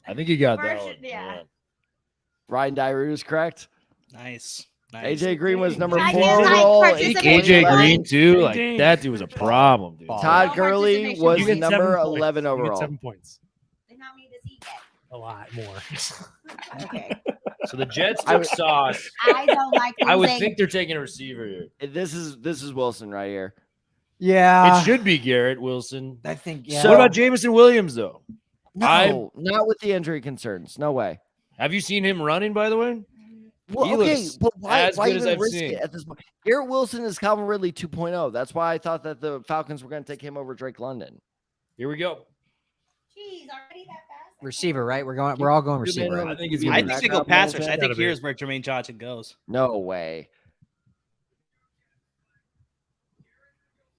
I think you got that First- one. yeah. Ryan Dyrud is correct. Nice. Nice. AJ Green was number I 4 guess, like, overall. participate AJ in Green one. too. Like Ding. that dude was a problem, dude. Ball. Todd No Gurley participation was You get 7 number points. 11 You get overall. 7 points. Then how many does he get? A lot more. Okay. So the Jets I took would- Sauce. I don't like losing. I would think they're taking a receiver here. This is Wilson right here. Yeah. It should be Garrett Wilson. I think. Yeah. So- What about Jamison Williams though? No, not with the injury concerns. No way. Have you seen him running, by the way? Well, He okay, looks but why as good as even I've risk seen. it at this point? Garrett Wilson is Calvin Ridley 2.0. That's why I thought that the Falcons were going to take him over Drake London. Here we go. Jeez, already that fast? receiver, right? We're all going Good receiver. man. Right? I think it's I I gonna think be they go backup, passers. I Gotta think be. here's where Jermaine Johnson goes. No way.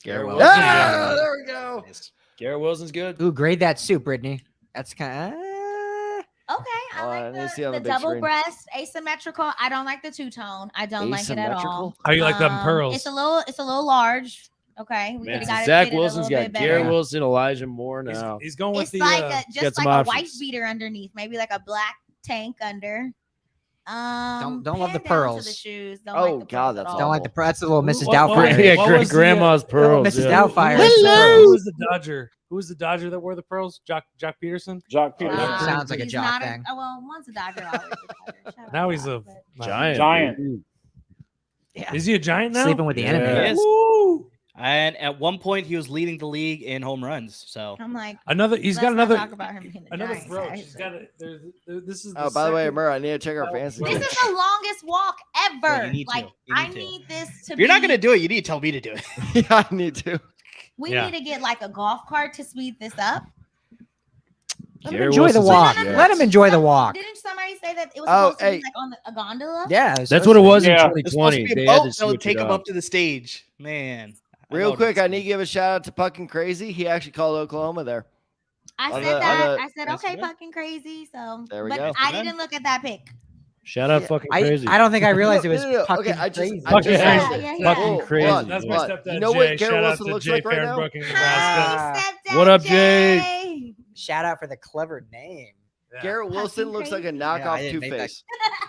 Garrett Well, Wilson. Ah, there we go. Garrett Wilson's good. Ooh, grade that soup, Brittany. That's kind of. Okay, I let me like see on the the big double screen. breast, asymmetrical. I don't like the two-tone. I don't like it at all. Asymmetrical? How you like them pearls? It's a little large. Okay, we Man, could so have got Zach it fitted Wilson's a little got bit Garrett better. Wilson, Elijah Moore He's, now. he's going with It's the. like got just some like a white options. beater underneath, maybe like a black tank under. Don't love the pan down to pearls. The shoes. Don't Oh, like the God, pearls at that's all. Don't like the. That's a little Mrs. What- what- Doubtfire. Yeah, what was the, grandma's pearls. Mrs. yeah. Doubtfire. Who was the Dodger? Who was the Dodger that wore the pearls? Jock Peterson. Jock Peterson. Sounds like a he's jock not thing. Oh, well, one's a Dodger, always a Dodger. Shut up, Now he's Jock, a but- Giant. Giant. dude. Yeah. Is he a giant now? Sleeping with the Yeah. enemy. He is. Woo! And at one point, he was leading the league in home runs. So I'm like, Another. He's got let's not another. talk about him being a Another Giants, throat. right? He's got it. This is. Oh, by the way, second- Murr, I need to check our Oh, fantasy. well, This team. is the longest walk ever. you need to. Like, You I need to. need this to if you're not be- going to do it, you need to tell me to do it. Yeah, I need to. We Yeah. need to get like a golf cart to speed this up. Let him Garrett enjoy the Wilson's a walk. Jet. Let him enjoy the walk. Didn't somebody say that it was Oh, supposed to hey. be like on a gondola? Yeah, That's what it was Yeah. in It's supposed to 2020. be a They boat had to that would switch take it him up. up to the stage. Man. Real love quick, that I need to team. give a shout out to Puckin Crazy. He actually called Oklahoma there. I On said the- that. on the- I said, That's okay, good. fucking crazy. So, There we but go. I didn't look at that pic. Shout out Yeah, fucking I crazy. don't think I realized it was No. fucking Okay, I just- crazy. I Fucking just- crazy. Yeah, yeah, Fucking yeah. crazy. Hold on, That's dude. my hold on. stepdad You know Jay. what Garrett Shout out Wilson to looks Jay like right Fair in now? Brooklyn, Hey, Nebraska. stepdad What up, Jay? Jay. Shout out for the clever name. Yeah. Garrett Wilson Fucking looks like a crazy. Yeah, I knockoff didn't make that Two-Face.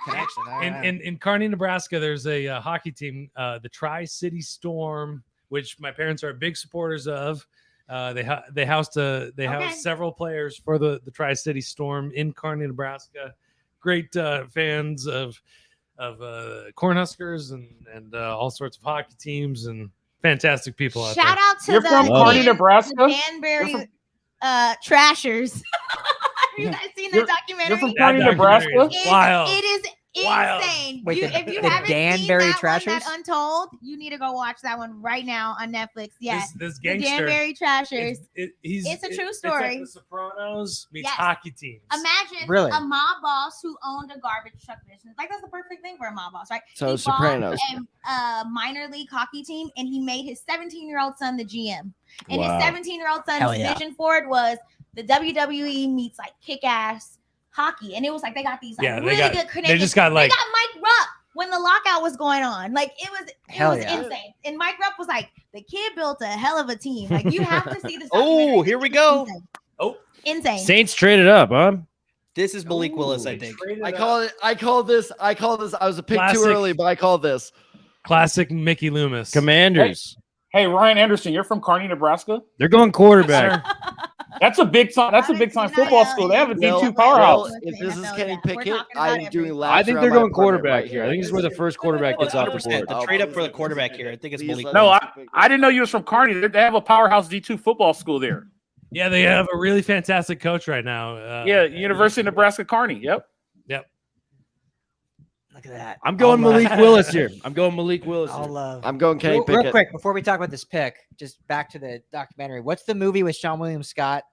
connection. I don't know. In Kearney, Nebraska, there's a hockey team, the Tri-City Storm, which my parents are big supporters of. They housed several players for the Tri-City Storm in Kearney, Nebraska. Great fans of Cornhuskers and all sorts of hockey teams and fantastic people out Shout there. out to You're the from Kearney, Dan- Nebraska? the Danbury Trashers. Have you guys seen that documentary? You're from That Kearney, documentary Nebraska? is wild. It is Wild. insane. Wait, If you the haven't Danbury seen that one, Trashers? that Untold, you need to go watch that one right now on Netflix. Yeah, This the gangster. Danbury Trashers. It's a true It's story. like the Sopranos meets Yes. hockey teams. Imagine Really? a mob boss who owned a garbage truck business. Like, that's the perfect thing for a mob boss, right? So He bought Sopranos. a minor league hockey team, and he made his 17-year-old son the GM. And Wow. his 17-year-old son's Hell yeah. vision for it was the WWE meets like kick-ass hockey. And it was like they got these like, Yeah, they really got- good connections. just got, like- they got Mike Rupp when the lockout was going on. Like it was Hell yeah. insane. And Mike Rupp was like, the kid built a hell of a team. Like you have to see this. Oh, documentary. here we go. Insane. Oh. Insane. Saints traded up, huh? This is Malik Willis, I They think. traded I up. call this. I was a pick too Classic. early, but I call this. Classic Mickey Loomis. Commanders. Hey, Ryan Anderson, you're from Kearney, Nebraska? They're going quarterback. That's a big time. That's a big time football school. They have a Well, D2 powerhouse. well, if this is Kenny We're Pickett, talking about I'm doing everything. laps I think around they're my going apartment quarterback right here. I think this is where the first quarterback gets off the 100%. board. The trade up for the quarterback here. I think it's Please Malik let No, Willis. I didn't know you was from Kearney. They have a powerhouse D2 football school there. Yeah, they have a really fantastic coach right now. Yeah, University of Nebraska Kearney. Yep. Look at that. I'm going All love. Malik Willis here. I'm going Malik Willis. All Here. love. I'm going Kenny Real Pickett. quick, before we talk about this pick, just back to the documentary. What's the movie with Sean William Scott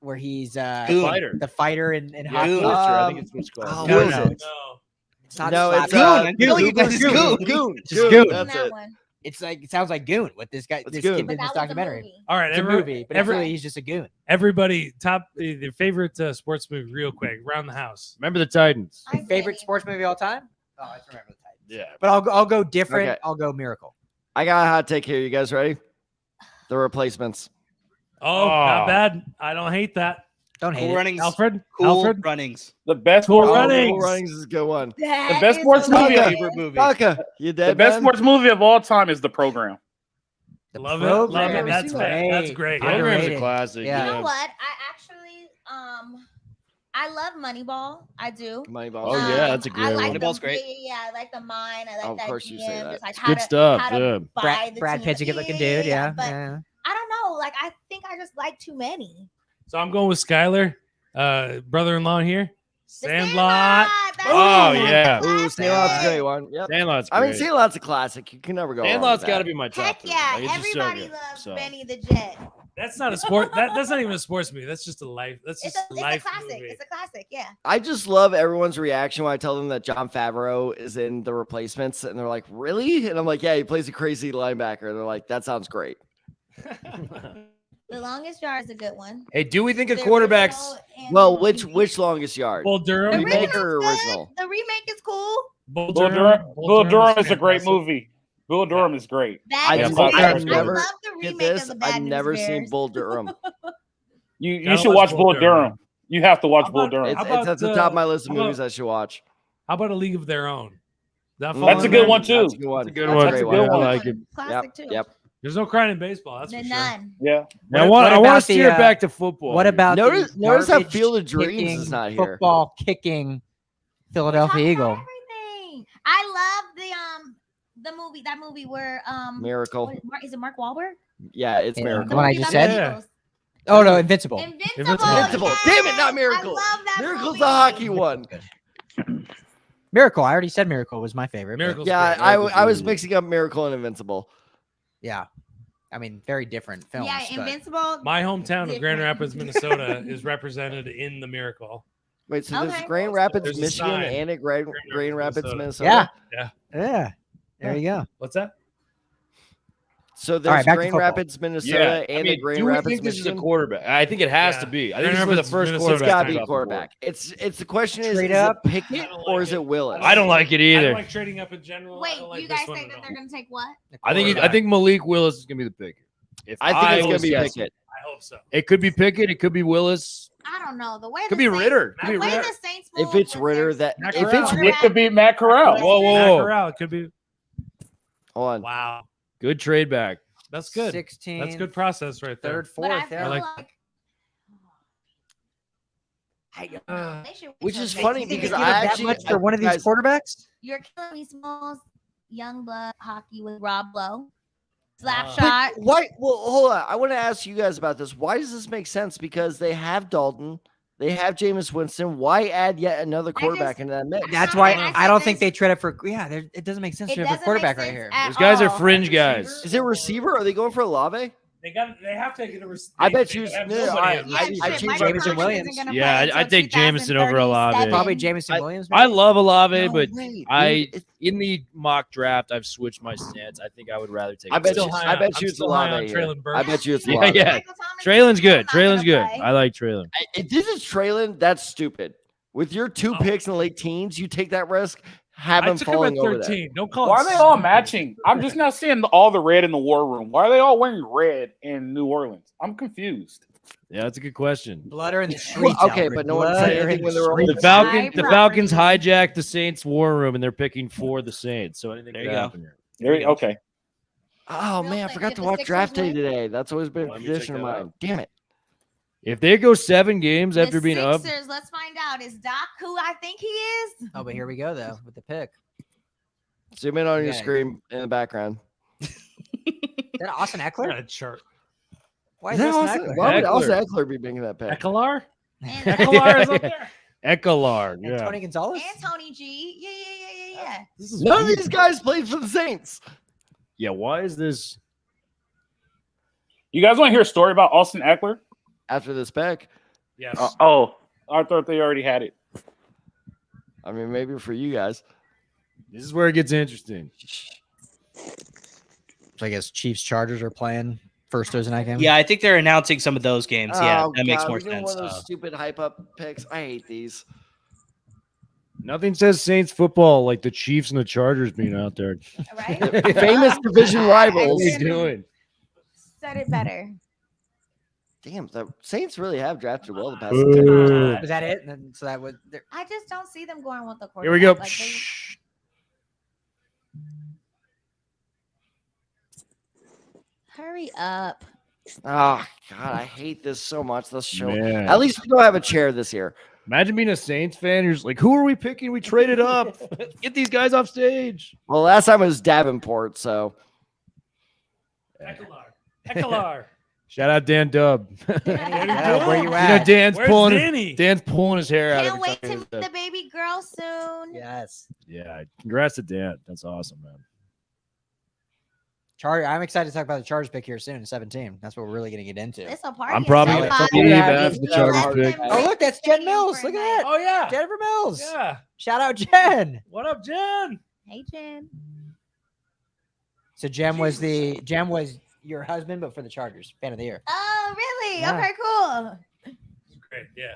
where he's Goon. Fighter. the fighter in Yeah, hockey? Goon. I think it's what's called. Oh, No, what is no, it? it's, No. it's not. No, it's Slapshot. Goon. I feel like you guys is Goon. Goon. It's Goon. That's that it. one. It's like it sounds like Goon. What this guy, It's this Goon. kid But did in that this was a documentary. movie. All right, It's a movie, but every- really he's just a goon. everybody, top their favorite sports movie, real quick, around the house. Remember the Titans? I Favorite did. sports movie of all time? Oh, I just remember the Titans. Yeah. But I'll go different. Okay. I'll go Miracle. I got a hot take here. You guys ready? The Replacements. Oh, not bad. I don't hate that. Don't hate Cool it. runnings. Alfred, Cool Alfred, runnings. The best Cool sports Runnings. Cool Runnings is a good one. That best is sports movie hilarious. Favorite movie. Baka, you The dead best man? sports movie of all time is The Program. The love it, Program. love it. Never That's seen great. that. That's Hey, great. Program's a underrated. classic. Yeah. You know what? I actually I love Moneyball. I do. Moneyball. Oh, yeah, that's a I great like one. Moneyball's the, great. Yeah, I like the mind. I like Oh, of that course you say GM, that. just like It's how good to, stuff, How to yeah. buy the Brad team. Pitt's a good-looking dude. Yeah. But yeah. I don't know. Like I think I just like too many. So I'm going with Skylar, brother-in-law here. The Sandlot. that's Oh, a yeah. Ooh, Sandlot's a great one. Yep. Sandlot's I mean, great. Sandlot's a classic. You can never go wrong. Sandlot's with got to that. be my top Heck three. yeah! Like, it's just so Everybody good. loves So. Benny the Jet. That's not a sport. That's not even a sports movie. That's just a life. That's It's just a, a it's a life classic. movie. It's a classic. Yeah. I just love everyone's reaction when I tell them that John Favreau is in The Replacements, and they're like, "Really?" And I'm like, "Yeah, he plays a crazy linebacker." They're like, "That sounds great." The Longest Yard is a good one. Hey, do we think of The quarterbacks? original and Well, the which remake. longest yard? Bull The Durham. remake original's or good. original? The remake is cool. Bull Bull Durham is a great fantastic. movie. Bull Durham is great. I've Bad News News Bears. Bears. never- I love the Get remake this? of the Bad I've News never seen Bears. Bull Durham. You Gotta should watch watch Bull Bull Durham. You have to watch How Bull about- Durham. It's, How it's about, at the top of my list of how about- movies I should watch. How about A League of Their Own? That Mm, fall That's a in good there? one, too. That's a good one. That's a good That's one. a great That's a one. good I one. like it. Classic too. Yep. There's no crying in baseball. That's The for sure. Nun. Yeah. Now, I What want about to steer the, it back to football. What here. about Notice the how garbage Field of Dreams kicking, is not here. Football kicking Philadelphia Talk about Eagle. everything. I love the movie. That movie where Miracle. is it Mark Wahlberg? Yeah, it's Yeah. Miracle. The one I movie just about said? the Yeah. Eagles. Oh no, Invincible. Invincible. Invincible. Yes! Damn it, not Miracle. I love that Miracle's movie. the hockey one. Miracle. I already said Miracle was my favorite. but Miracle's Yeah, great. I was mixing up Miracle and Invincible. Yeah. I mean, very different films. Yeah, but- Invincible. My hometown of Grand Different. Rapids, Minnesota, is represented in the Miracle. Wait, so there's Okay. Grand Rapids, There's a Michigan, sign. and a Grand Rapids, Minnesota. Minnesota. Yeah. Yeah. Yeah. There you go. What's that? So right, there's back to Grand football. Rapids, Minnesota, Yeah, and I mean, the Grand do we Rapids, think this is a Michigan. quarterback? I think it has Yeah. to be. I Grand think this is where the Rapids, first Minnesota. It's quarterback got to comes be a off the board. quarterback. It's the question is Straight it up. Pickett I don't or like is it. it Willis? I don't like it I either. don't like trading up in general. I Wait, don't like you this guys one think at that all. they're gonna take what? I think Malik Willis is gonna be the pick. If I think it's gonna was be guessing, Pickett. I hope so. It could be Pickett. It could be Willis. I don't know. The way Could the be Saints- Ritter. Could The be way Ritter. the Saints If move it's with Ritter, their that Matt if it's Corral. It could be Matt Corral. Whoa, whoa, Matt whoa. Corral, it could be. hold on. Wow. Good trade back. That's good. 16. That's good process right there. Third, But I fourth. feel Yeah. like- they should wait Which till is next funny You think because they season. give up I that actually- much for one of these guys- quarterbacks? You're killing me, Smalls. Young blood hockey with Rob Lowe. Slap But shot. Why? Well, hold on. I want to ask you guys about this. Why does this make sense? Because they have Dalton, they have Jameis Winston. Why add yet another quarterback into that mix? That's I why said I don't think this- they traded for. Yeah, it doesn't make sense to It trade for doesn't quarterback make right sense here. at Those guys are all. fringe guys. Is it receiver? Are they going for Olave? They have to get a receiver. I bet you- no, I Yeah, choose shit, Jameson Michael Thomas Williams. isn't gonna Yeah, play I until think Jameson over Olave. 2037. Probably Jameson Williams. I love Olave, No but way, dude. I in the mock draft I've switched my stance. I think I would rather take. I bet Williams. you- I bet you it's Olave here. I bet you it's Yeah, Olave. yeah. Michael Thomas Traylon's is good. not gonna Traylon's good. play. I like Traylon. If this is Traylon, that's stupid. With your two picks in the late teens, you take that risk. Have I him took him at falling over that. 13. Don't call Why it are they all stupid. matching? I'm just not seeing all the red in the war room. Why are they all wearing red in New Orleans? I'm confused. Yeah, that's a good question. Blood are in the streets. Okay, Alfred. but no one Blood said are in anything when they were streets. holding The High Falcons property. hijacked the Saints war room and they're picking for the Saints. So anything There could you go. happen here. Okay. Oh Real man, I quick, forgot did to the watch Sixers draft day win? today. That's always been a Let me check tradition of that mine. out. Damn it. If they go 7 games after The being up, Sixers, let's find out. Is Doc who I think he is? Oh, but here we go though with the pick. Zoom in on your Okay. screen in the background. Is that Austin Eckler? Yeah, chart. Why Is is that Austin Austin? Eckler? Why would Eckler. Austin Eckler be making that pick? Eckler? And, Eckler is up there. Eckler. And Yeah. Tony Gonzalez? and Tony G. Yeah. This is None of weird. these guys played for the Saints. Yeah. Why is this? You guys want to hear a story about Austin Eckler? After this pick, Yes. Oh, I thought they already had it. I mean, maybe for you guys. This is where it gets interesting. So I guess Chiefs Chargers are playing first Thursday night game. Yeah, I think they're announcing some of those games. Yeah, Oh, that makes God, more we're doing sense. One of those stupid hype up picks. I hate these. Nothing says Saints football like the Chiefs and the Chargers being out there. Right? Famous division rivals. What are you doing? Said it better. Damn, the Saints really have drafted well the past. Boo. Was that it? And then, so that would. I just don't see them going with the quarterback. Here we go. Like, they- hurry up. Oh God, I hate this so much. Let's show. Man. At least we don't have a chair this year. Imagine being a Saints fan. You're just like, who are we picking? We traded up. Get these guys off stage. Well, last time it was Davenport, so Eckler. Shout out Dan Dub. Yeah, where you You know, at? Dan's Where's pulling. Danny? Dan's pulling his hair out. Can't every wait time to he meet does the baby girl soon. Yes. Yeah, congrats to Dan. That's awesome, man. I'm excited to talk about the Chargers pick here soon, 17. That's what we're really going to get into. It's a party. I'm at probably 75. gonna leave Yeah, after the yeah, Chargers let pick. them Oh, look, that's Jen stadium Mills. for a Look at night. that. Oh yeah. Jennifer Mills. Yeah. Shout out Jen. What up, Jen? Hey, Jen. So Jen was your husband, but for the Chargers, fan of the year. Oh, really? Yeah. Okay, cool. Great. Yeah.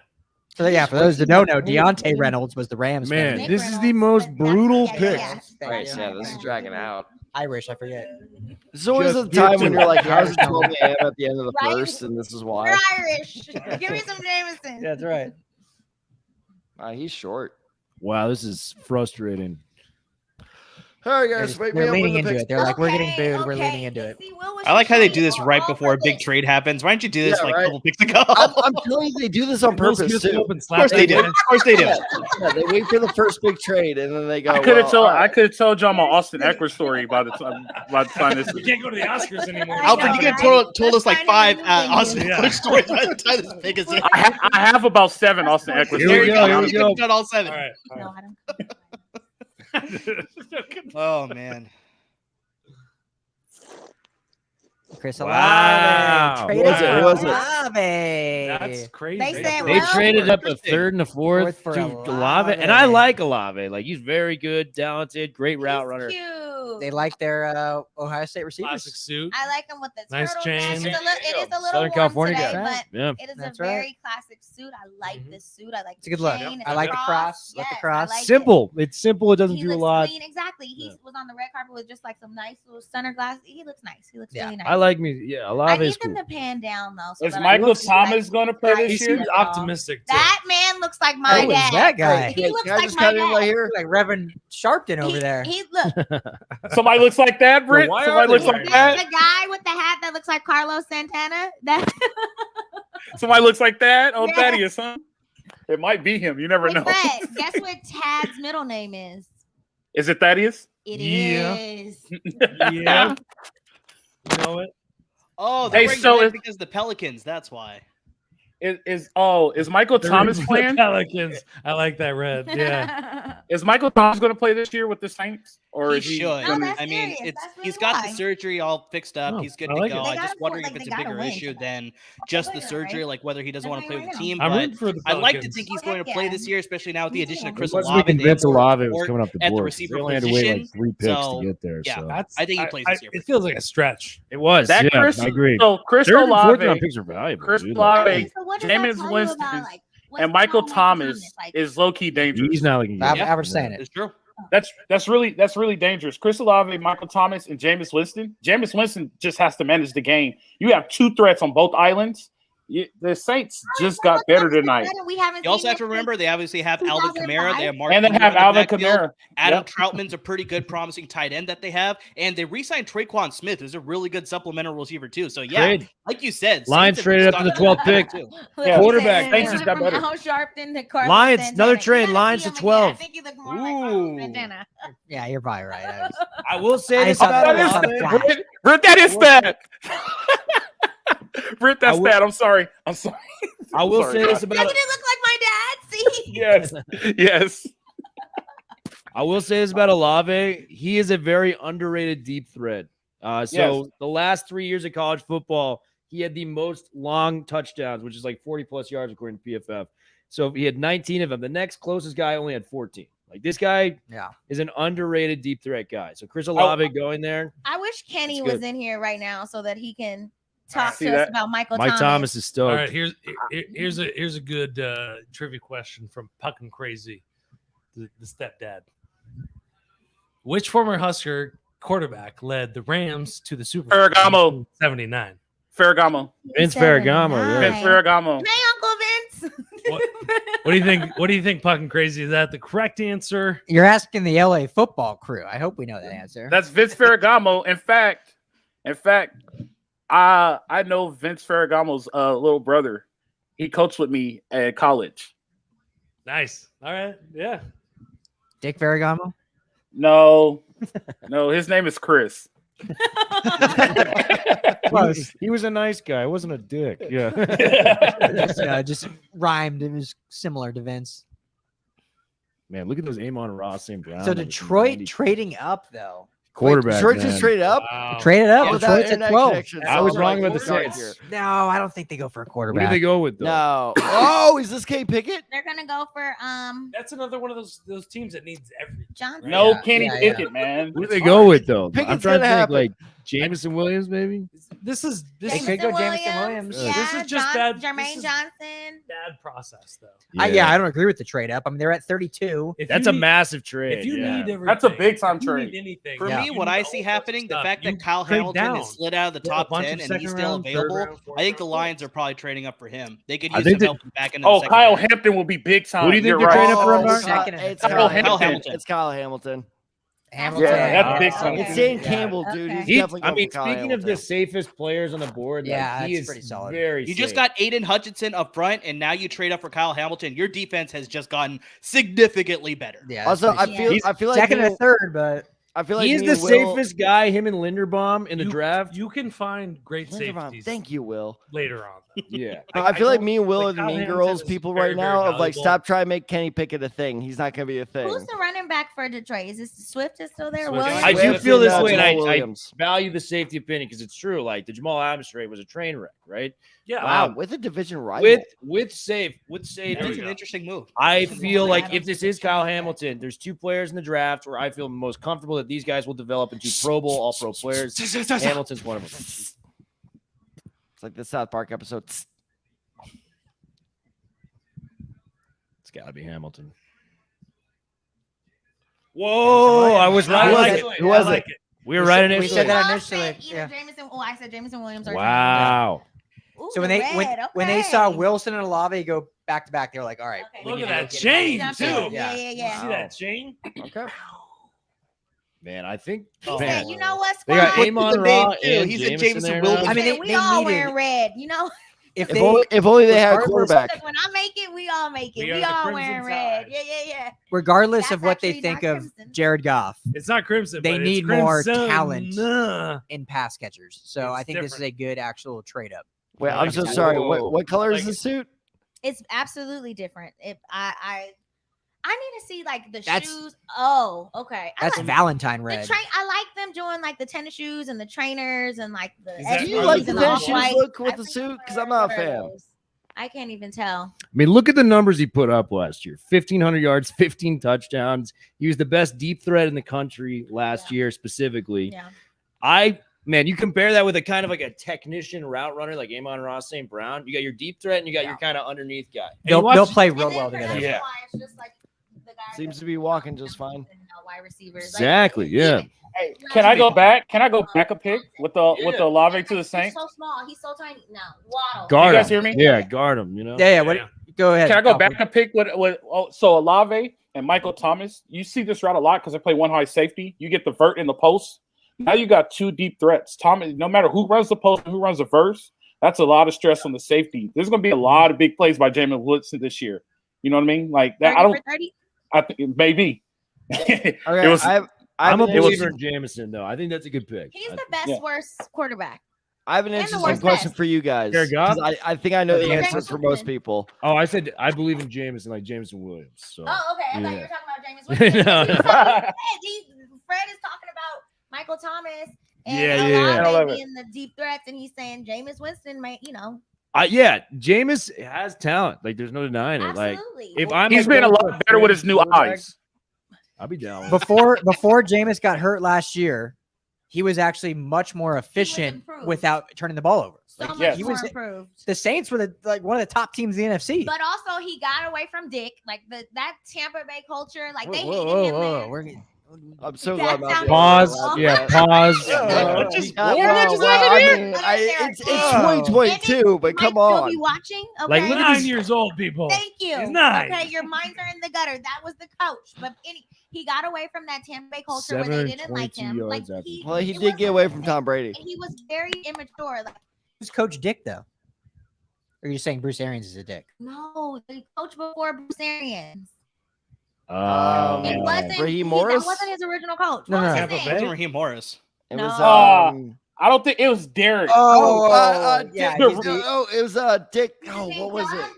So yeah, for those that don't know, Deontay Reynolds was the Rams Man, fan. Nick this is the Reynolds, most but that's- brutal yeah, pick. yeah. Thank right, you. yeah, this is dragging out. Irish, I forget. This is always Just the time get when to you're it. like, "How's it 12 a.m. at the end of the Right? first?" And this is We're why. Irish. Give me some Jameson. That's right. He's short. Wow, this is frustrating. All right, They're, guys, just, wake me they're up when leaning the into picks. it. They're like, we're getting Okay, booed. We're okay. leaning into it. See, Will was I like how they just do this saying, right we're all before a for big this. trade happens. Why don't you do this Yeah, like right. a couple picks ago? I'm telling you, they do this on Will purpose Smith too. open Of course they do. Of course they do. Yeah, they wait for the first big trade and then they go. I could have well, told y'all my Austin Eckler story by the time this. We can't go to the Oscars anymore. I Alfred, know, you could right? told us like Let's find 5 a movie. Austin Yeah. Eckler stories by the time this pick is in. I have about 7 Austin Eckler Here There we you go, go. here we You could go. have done all 7. All right. No, I don't. Oh man. Chris Wow. Olave. Who was it? Who was it? Olave. That's crazy. They said, They well, traded up a interesting. third and a fourth For to Olave. Olave, and I like Olave. Like he's very good, talented, great route runner. Cute. They like their Ohio State receivers. Classic suit. I like him with the Nice turtleneck. chain. It is a little Southern warm California today, guy. but Yeah. it is That's a right. very classic suit. I like Mhm. this suit. I like It's a the good look. chain. I like the cross. Like the cross. I like it. Simple. It's simple. It doesn't He do a looks lot. clean. Exactly. He Yeah. was on the red carpet with just like some nice little stunner glasses. He looks nice. He looks Yeah. really nice. I like me. Yeah, I Olave need is them cool. to pan down though. So Is that I Michael look like- Thomas going to play He this year? seems optimistic too. That man looks like my Who is dad. that guy? He looks Can I like just my cut in right dad. here? Like Reverend Sharpton over there. He look. Somebody looks like that, Britt? why Somebody are looks they like The that? guy with the hat that looks like Carlos Santana. That Somebody looks like that? Oh, Yeah. Thaddeus, huh? It might be him. You never Hey, know. Fred, guess what Tad's middle name is? Is it Thaddeus? It Yeah. is. Yeah. You know it. Oh, Hey, they're wearing so red if- because the Pelicans. That's why. Is Michael Thomas The playing? Pelicans. I like that red. Yeah. Is Michael Thomas going to play this year with the Saints? Or He is he should. No, gonna- that's I mean, serious. it's That's really he's got why. the surgery all fixed up. Oh, He's good I to like go. it. They I'm gotta just wondering afford- if it's they a gotta bigger win issue tonight. than just the They're surgery, right. like whether he doesn't want to play They're with the right team. I'm But rooting for the I'd like to Pelicans. think he's Oh, going to heck play yeah. this year, especially now with the Me addition too. of Chris It wasn't Olave. even They have Vince more Olave was support coming up the at the board. receiver They only had to wait like position. 3 picks So, to get there. yeah. So That's, I think he plays this year. It feels like a stretch. it was. That yeah, Chris, I agree. So Chris Third and fourth round Olave, picks are valuable. Chris dude. Olave, So what does that Jameis tell you Winston, about, like, what's and going Michael on with Thomas Like, is low key dangerous. He's not looking I'm, good. I'm saying it. It's true. That's really dangerous. Chris Olave, Michael Thomas, and Jameis Winston. Jameis Winston just has to manage the game. You have 2 threats on both islands. The Saints just got better tonight. We haven't You also seen have to this remember they obviously have Alvin Kamara. They have Mark And they Ingram have in the Alvin backfield. Kamara. Adam Yep. Troutman's a pretty good, promising tight end that they have, and they re-signed Traquan Smith, who's a really good supplemental receiver too. So yeah, Trade. like you said, Lions Saints have traded just up to the gotten 12th pick. too. Yeah. Quarterback. Saints just got better. Al Sharpton to Carlos Lions, Santana. another You trade, gotta Lions see to him again. 12. I think he looked more like Carlos Santana. Yeah, you're probably right. I will say I this saw about that That is on the Olave. flash. Britt, that is that. Britt, that's I will- that. I'm sorry. I will Sorry, say this guys. about Doesn't it look like my dad? See? Yes. Yes. I will say this about Olave. He is a very underrated deep threat. So Yes. the last 3 years of college football, he had the most long touchdowns, which is like 40 plus yards according to PFF. So he had 19 of them. The next closest guy only had 14. Like this guy Yeah. is an underrated deep threat guy. So Chris Olave going there. I wish Kenny That's was good. in here right now so that he can talk See to us that? about Michael Mike Thomas. Thomas is stoked. All right, here's a good trivia question from Puckin Crazy, the stepdad. Which former Husker quarterback led the Rams to the Super Bowl Ferragamo. in 79? Ferragamo. Vince Ferragamo. Nice. Yeah. Vince Ferragamo. Hey, Uncle Vince. What do you think? What do you think, Puckin Crazy? Is that the correct answer? You're asking the LA football crew. I hope we know that answer. That's Vince Ferragamo. In fact, I know Vince Ferragamo's little brother. He coached with me at college. Nice. All right. Yeah. Dick Ferragamo. No, his name is Chris. He was a nice guy. Wasn't a dick. Yeah. Just rhymed. It was similar to Vince. Man, look at those Amon Ross St. Brown. So Detroit trading up though. quarterback. Detroit man. just traded up. Wow. Traded up. Oh, without Detroit's at internet 12. connection. I was So, wrong like, about the quarterback Saints. here. No, I don't think they go for a What quarterback. did they go with though? No. Oh, is this Kate Pickett? They're gonna go for That's another one of those teams that needs everything. Johnson. No Yeah, Kenny yeah. Pickett, man. Who did they go with though? I'm Pickett's trying to gonna think happen. like Jameson Williams, maybe. This is They could go Jameson Williams. Yeah, This is just bad- this Jermaine is- Johnson. bad process though. I don't agree with the trade up. I mean, they're at 32. If That's you a need- massive trade. If you yeah. need everything, That's a big-time if you need trade. anything, For Yeah. me, you what need I all see sorts of happening, the stuff. fact You that Kyle trade Hamilton down. is slid out of the Yeah, a top bunch 10 of and he's second still round, third available, round, fourth I think the round Lions picks. are probably trading up for him. They could I use think some that- help back in the Oh, second Kyle round. Hampton will be big time. Who do you think You're they're right. trading up for him, Mark? Second and It's third. Kyle Kyle Hamilton. It's Kyle Hamilton. Hamilton. Yeah, that's big Okay. time. It's Dan Yeah. Campbell, dude. He's Okay. definitely I going mean, for Kyle speaking of the Hamilton. safest players on the board, Yeah, like, he that's is pretty solid. very You just safe. got Aiden Hutchinson up front, and now you trade up for Kyle Hamilton. Your defense has just gotten significantly better. Yeah. Also, I that's feel pretty I feel like second being, and third, but I feel like He's me the and Will- safest guy, him and Linderbaum in the draft. You can find great Linderbaum, safeties. Thank you, Will. Later on. Though. Yeah. I feel like don't- me and Will like, are the Kyle mean Hamilton girls is people very, right very now of like, valuable. stop trying to make Kenny Pickett a thing. He's not going to be a thing. Who's the running back for Detroit? Is this Swift is still there? Swift. Williams? I do Swift feel and, this way, and Jamal I Williams. value the safety opinion because it's true. Like the Jamal Adams trade was a train wreck, right? Yeah. Wow, with a division rival. With That safety. was an interesting move. I feel like Adams if this is is a Kyle train wreck. Hamilton, there's 2 players in the draft where I feel most comfortable that these guys will develop into Pro Bowl, All Pro players. Hamilton's one of them. It's like the South Park episode. It's got to be Hamilton. Whoa! I was right. Who was Like it? it. Who was I like it? it. We were right we initially. said that Y'all initially, said either yeah. Jameson. Oh, I said Jameson Williams or Wow. Ooh, So when the they when they saw okay. Wilson and Olave go back to back, they were like, all right. Okay. we Look need at to that go get chain, him. too. Yeah, yeah, yeah. See that chain? Okay. Man, I think He man, said, "You know what, they got squad? Amon the Ra name, too. and He's a Jameson Jameson there Williams. now. I mean, we they all needed- wearing red. You know, If If they only, if only they had a regardless- quarterback. when I make it, we all make it. We We, are the all Crimson wearing red. Tide. Yeah, yeah, yeah. regardless That's of what they actually think not of crimson. Jared Goff It's not crimson. They but need it's more crimson. talent. Nah. in pass catchers, so It's I think this is different. a good actual trade up. Wait, I I'm like so it. sorry. Whoa. What color Like is the it. suit? It's absolutely different. I need to see like the That's- shoes. Oh, okay. That's I like Valentine the red. I like them doing like the tennis shoes and the trainers and like the. Is that- Do Do you you like like the the tennis off-white? shoes look with I the think suit? I'm Because gonna I'm not a wear fan. those. I can't even tell. I mean, look at the numbers he put up last year: 1,500 yards, 15 touchdowns. He was the best deep threat in the country last year, specifically. Yeah. Man, you compare that with a kind of like a technician route runner like Amon Ross St. Brown. You got your deep threat and you got your kind of underneath guy. They'll watch- play And real then well for together. them, Yeah. it's just like the guys Seems that to be walking just fine. and, wide receivers. Exactly, yeah. Hey, can I go back? Can I go back a pick with the Olave to the He's Saints? so small. He's so tiny. No, Waddle. Guard You guys him. hear me? Yeah, guard him, you know? Yeah. What? Yeah. Go ahead. Can I go Coffee. back a pick with so Olave and Michael Thomas? You see this route a lot because they play one high safety. You get the vert in the post. Now you got 2 deep threats. Thomas, no matter who runs the post and who runs the verse, that's a lot of stress on the safety. There's going to be a lot of big plays by Jamin Woodson this year. You know what I mean? Like that. 30 for 30? I think maybe. Okay, It was. I I'm a have an believer interesting- in Jameson, though. I think that's a good pick. He's I- the best Yeah. worst quarterback. I have an And the interesting worst question best. for you guys. Jared Goff? 'cause I think I know the Yeah, answer James for most Wilson. people. Oh, I said I believe in Jameson, like Jameson Williams. So Oh, okay. I thought you Yeah. were talking about James Winston. No, no. Fred is talking about Michael Thomas and Yeah, yeah. I love Olave it. being the deep threats, and he's saying Jameis Winston might, Yeah, Jameis has talent. Like, there's no denying it. Like, absolutely. if I'm He's been a lot better with his new eyes. I'll be down. With it. Before Jameis got hurt last year, he was actually much more efficient improved. without turning the ball over. so Like, much yes. he more was improved. the Saints were one of the top teams in the NFC. But also, he got away from Dick, like that Tampa Bay culture. Like they Whoa, hated him. whoa, there. we're I'm so That glad. sounds- Pause. Yeah, pause. Just, Well, I mean, Let us it's hear it. 2022, but You come might still on. Be watching. Okay. Like, look at 9 this- years old, people. Thank you. He's 9. Okay, your minds are in the gutter. That was the coach, but he got away from that Tampa Bay culture where they didn't like 722 him. Like yards after he, Well, he it did get wasn't- away from Tom Brady. and he was very immature. Like Who's Coach Dick though? Or are you saying Bruce Arians is a dick? no, the coach before Bruce Arians. It Oh, wasn't. Raheem That Morris? wasn't his original coach. No, What was no. his Tampa name? Bay? Wasn't Raheem Morris. It No. was I don't think it was Derek. yeah. Dick- he's the- oh, it was Dick. His Oh, name what was it? John?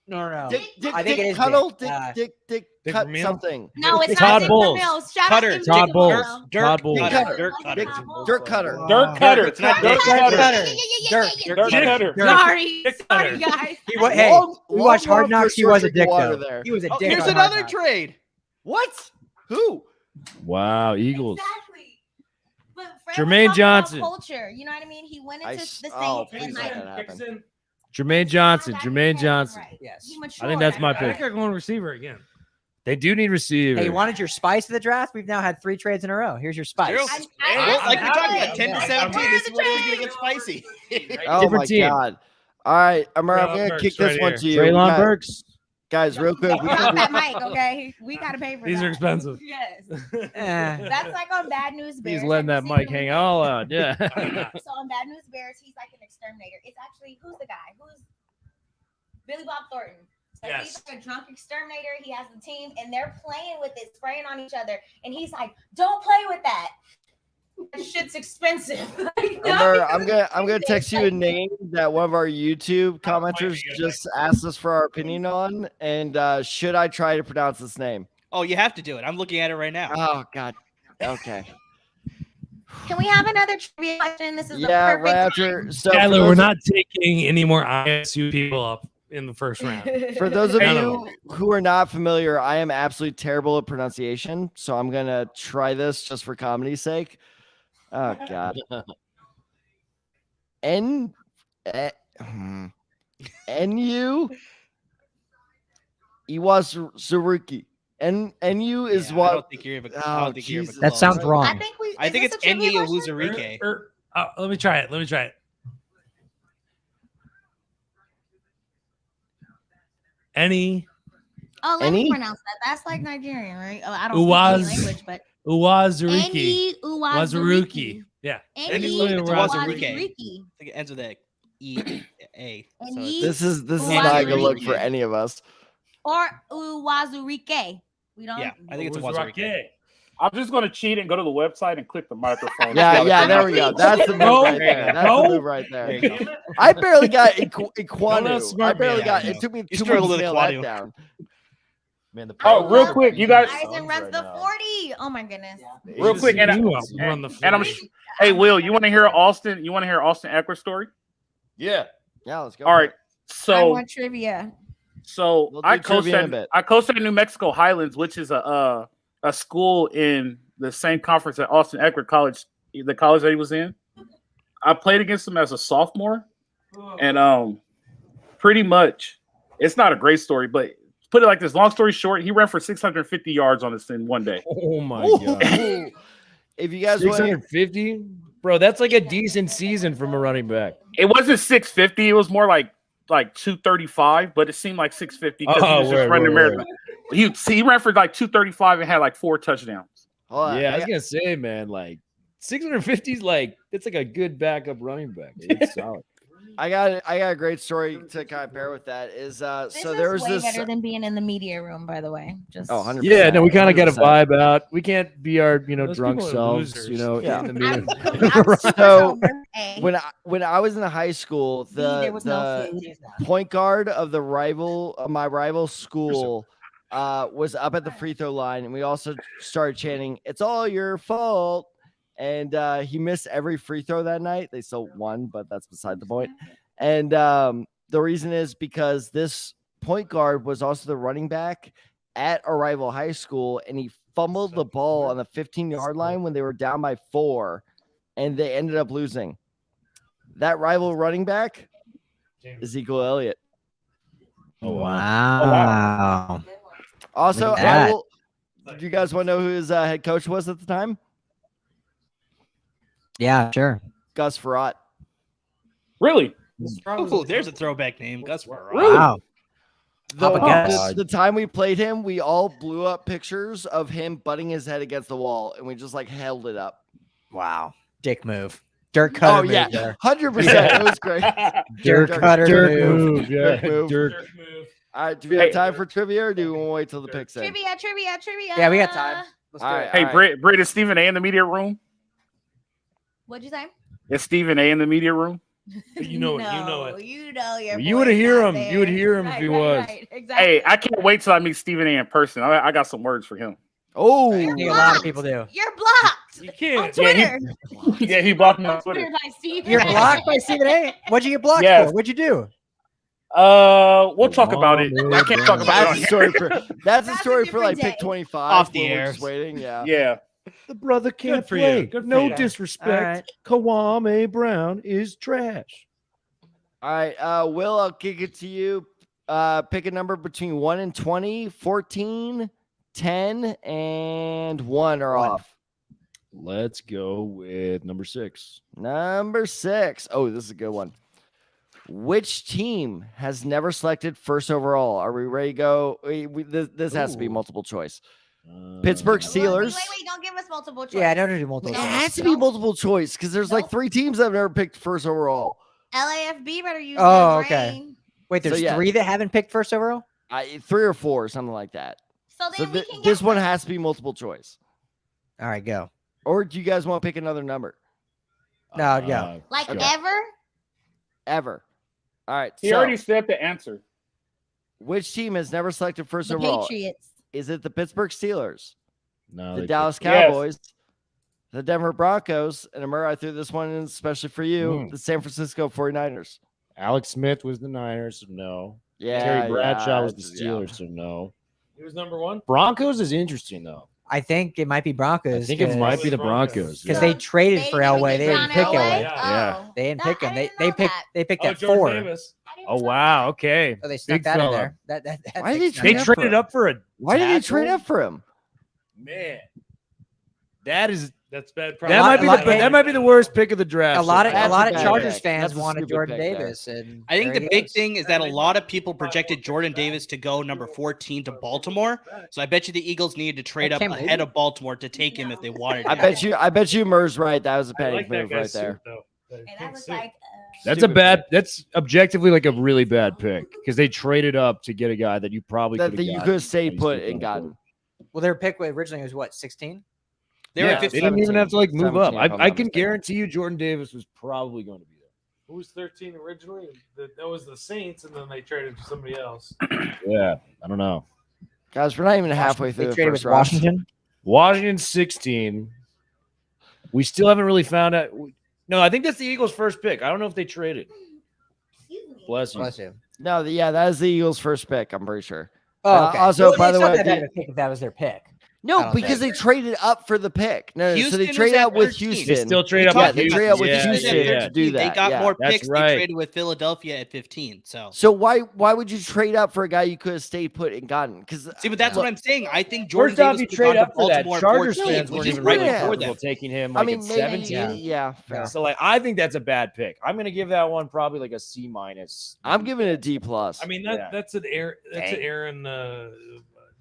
no. Dick I think it is Cuddle, Dick. Dick Dick cut Vermeil? something. No, it's Todd not Dick Bowles. Vermeil. Shout Cutter. out to Todd Dick Bowles. Vermeil. Todd Bowles. Cutter. Dirk Like Cutter. Todd Bowles. Dirk Cutter. Dirk Cutter. It's not Dirk Dick Cutter. Cutter. Dirk. Dirk Cutter. Sorry, Dick sorry, Cutter. guys. Hey, we watched Hard Knocks. He was a dick water though. there. He was a Oh, dick. here's on Hard another Knocks. trade. What? Who? Wow, Eagles. Exactly. But Fred Jermaine was talking about Johnson. Culture, you know what I mean? He went into the Saints oh, and please like let that happen. Jermaine Johnson. Jermaine Johnson. Right. Yes. He I think that's my I pick. think they're going receiver again. They do need receiver. Hey, you wanted your spice of the draft? We've now had 3 trades in a row. Here's your spice. True. Well, like you're talking about 10 to 17, this is when it's gonna get spicy. Oh Different my team. god. All right, I'm Traylon gonna Burks kick this right one here. to you. Traylon Burks. Guys, real quick. we Drop can that do- mic, okay? We gotta pay for These that. are expensive. Yes. Eh. That's like on Bad News Bears. He's letting that Have you mic seen hang him? all out. Yeah. So on Bad News Bears, he's like an exterminator. It's actually who's the guy? Who's Billy Bob Thornton? Yes. He's like a drunk exterminator. He has the team, and they're playing with it, spraying on each other. And he's like, "Don't play with that. That shit's expensive." I'm gonna text you a name that one of our YouTube commenters just asked us for our opinion on, and should I try to pronounce this name? Oh, you have to do it. I'm looking at it right now. Oh God. Okay. Can we have another trivia question? This is the Yeah, perfect right after. So for Skylar, those we're of- not taking any more ISU people up in the first round. For those of None of you who are not familiar, I am absolutely terrible at pronunciation, so I'm gonna try this just for comedy's sake. Oh God. N U Iwazuruki. NU is Yeah, what? I don't think you're even. I Oh, don't think you're even Jesus. That close. sounds wrong. I think it's Enya Enya Wuzurike. Let me try it. Any Oh, let me Any? pronounce that. That's like Nigerian, right? Oh, I don't Uwaz- speak any language, but Uwazuruki. Enyi Uwazuruki. Yeah. Enyi Uwazurike. Uwazurike. I think it ends with a E-A. So And it's- ye- This is not Uwazuriki. gonna look for any of us. Or Uwazurike. We don't. Yeah, I think it's a Wazurike. I'm just gonna cheat and go to the website and click the microphone. Yeah, there we go. That's the move No, right there. That's no. the move right There there. you go. I barely got Don't Iquanu. I outsmart me. barely Yeah, got. I It know. took me You 2 struggled months to with nail that Iquanu. down. Man, the Oh, real quick, you guys. Eisen runs the 40. Oh my goodness. Real quick, and You I- run the and I'm. floor. Hey, Will, you want to hear Austin? You want to hear Austin Eckler's story? Yeah. Yeah, let's go. All right. I So, want trivia. We'll do I trivia in a coached bit. at New Mexico Highlands, which is a school in the same conference that Austin Eckler College, the college that he was in. I played against him as a sophomore, and pretty much, it's not a great story, but put it like this. Long story short, he ran for 650 yards on us in one day. Oh my Ooh. god. If you guys want, 650, bro, that's like a decent season from a running back. It wasn't 650; it was more like 235, but it seemed like 650 because he Oh, was just right, running the right, marathon. He ran for like 235 and had like 4 touchdowns. hold on, Yeah, I I was got- gonna say, man, like 650 is like it's like a good backup running back. It's solid. I got a great story to kind of pair with that. Is This so is there was way this. better than being in the media room, by the way. Just 100%. Yeah, no, we kind of got a 100%. vibe out. We can't be our Those drunk people are selves, losers. in Yeah. the I'm, meeting. I'm super So, sober. A. When I was in high school, there was no the food. point guard of my rival school was up at the free throw line, and we also started chanting, "It's all your fault." And he missed every free throw that night. They still won, but that's beside the point. And the reason is because this point guard was also the running back at a rival high school, and he fumbled the ball on the 15-yard line when they were down by 4, and they ended up losing. That rival running back, Ezekiel Elliott. Wow. Also, Look at that. do you guys want to know who his head coach was at the time? Yeah, sure. Gus Frerotte. Really? Oh, there's a throwback name, Gus Frerotte. Wow. The, Papa Gus. the time we played him, we all blew up pictures of him butting his head against the wall, and we just like held it up. Wow. Dick move. Dirt cutter Oh move yeah, there. 100%. It was great. Dirt cutter Dirt move. move, yeah, Dirt move. dirt. All right, do we have time for trivia, or do we want to wait till the picks in? Trivia. Yeah, we got time. Let's do All it. right, Hey, Britt, is Stephen A in the media room? What'd you say? Is Stephen A in the media room? You know it. You know No, it. You know your You would boy's hear not him. You would there. hear him if he was. Exactly. Hey, I can't wait till I meet Stephen A in person. I got some words for him. Oh, I think a lot of people do. You're blocked You on can't. Yeah, Twitter. Yeah, he blocked me on Twitter. Twitter by Stephen You're A. blocked by Stephen A. What'd you get blocked Yes. for? What'd you do? We'll talk about it. I can't talk about that's a it on story for That's a story for like different pick day. 25 Off the when we're air. just waiting. Yeah. Yeah. The brother can't for you. play. Good for No you. disrespect. Kwame Brown is trash. All right, Will, I'll kick it to you. Pick a number between 1 and 20, 14, 10, and 1 are off. Let's go with number 6. Number 6. Oh, this is a good one. Which team has never selected first overall? Are we ready to go? This has to be Ooh. multiple choice. Pittsburgh Steelers. Wait, don't give us multiple choice. Yeah, I don't do multiple It choice. has to be multiple choice because there's like 3 teams that have never picked first overall. LAFB better use Oh, their okay. brain. Wait, there's So, yeah. 3 that haven't picked first overall? 3 or 4, something like that. So So then we can this get one them. has to be multiple choice. All right, go. Or do you guys want to pick another number? No, yeah. Like Okay. ever. Ever. All right. He so, already said the answer. which team has never selected first The overall? Patriots. Is it the Pittsburgh Steelers, No, the they Dallas Yes. Cowboys, the Denver Broncos, and Amir, I threw this one in especially for you, the San Francisco 49ers? Alex Smith was the Niners, so no. Yeah. Terry Bradshaw was the it's- Steelers, so no. He was number one. Broncos is interesting though. I think it might be Broncos. I think it might be the Broncos. because yeah. they traded for didn't Elway. get They didn't John pick Elway. Yeah. Oh. They didn't That- pick him. I They didn't know picked that. they picked Oh, at Jordan 4. Davis. I didn't Oh know wow, okay. So they stuck Big that in fella. there. That Why did makes they sense. They up for traded him? up for a Why did they tackle? trade up for him? Man. That is That's bad. that might be lot- the that might be the worst pick of the draft. a lot of That's a lot a of bad Chargers pick. fans That's a wanted stupid Jordan pick there. Davis, and I think there the he big goes. thing is that a lot of people projected Jordan Davis to go number 14 to Baltimore. So I bet you the Eagles needed to trade I up can't ahead believe of Baltimore to take him if they wanted. I him. bet you Murr's right. That was a I panic like that move guy's right there. suit, though. That And I pink was suit. like, That's a Stupid bad. That's objectively like a really bad pick because they traded up to get a guy that you probably That could you have could have stayed He's put still and gonna gotten. Well, their pick originally was what 16. They were Yeah, at they 15. didn't even have to like move up. 17, if I'm I not can mistaken. guarantee you Jordan Davis was probably going to be Who was 13 originally? That was the Saints, and then they traded to somebody else. there. Yeah, I don't know. Guys, we're not even halfway through They the traded first with round. Washington. Washington 16. We still haven't really found out. No, I think that's the Eagles' first pick. I don't know if they traded. excuse me. Bless you. Bless you. No, yeah, that is the Eagles' first pick. I'm pretty sure. Oh, okay. Also, Well, by it's the not way, that bad of a pick if that was their pick. I no, don't because think. they traded up for the pick. No, so Houston they is traded at up with 13. Houston. They still trade We up. talked Yeah, they traded up with about Houston Houston at to do 13. They that. got yeah. more That's picks. right. They traded with Philadelphia at 15. So why would you trade up for a guy you could have stayed put and gotten? Because See, but that's what I'm saying. I think Jordan First off, Davis you could trade have up gone for to that. Baltimore at Chargers 14, fans which weren't is even right ready before for them. taking him I like mean, at maybe 17. yeah, fair. So like, I think that's a bad pick. I'm gonna give that one probably like a C minus. I'm giving it a D plus. I mean, Yeah. that's an Aaron. That's an Dang. Aaron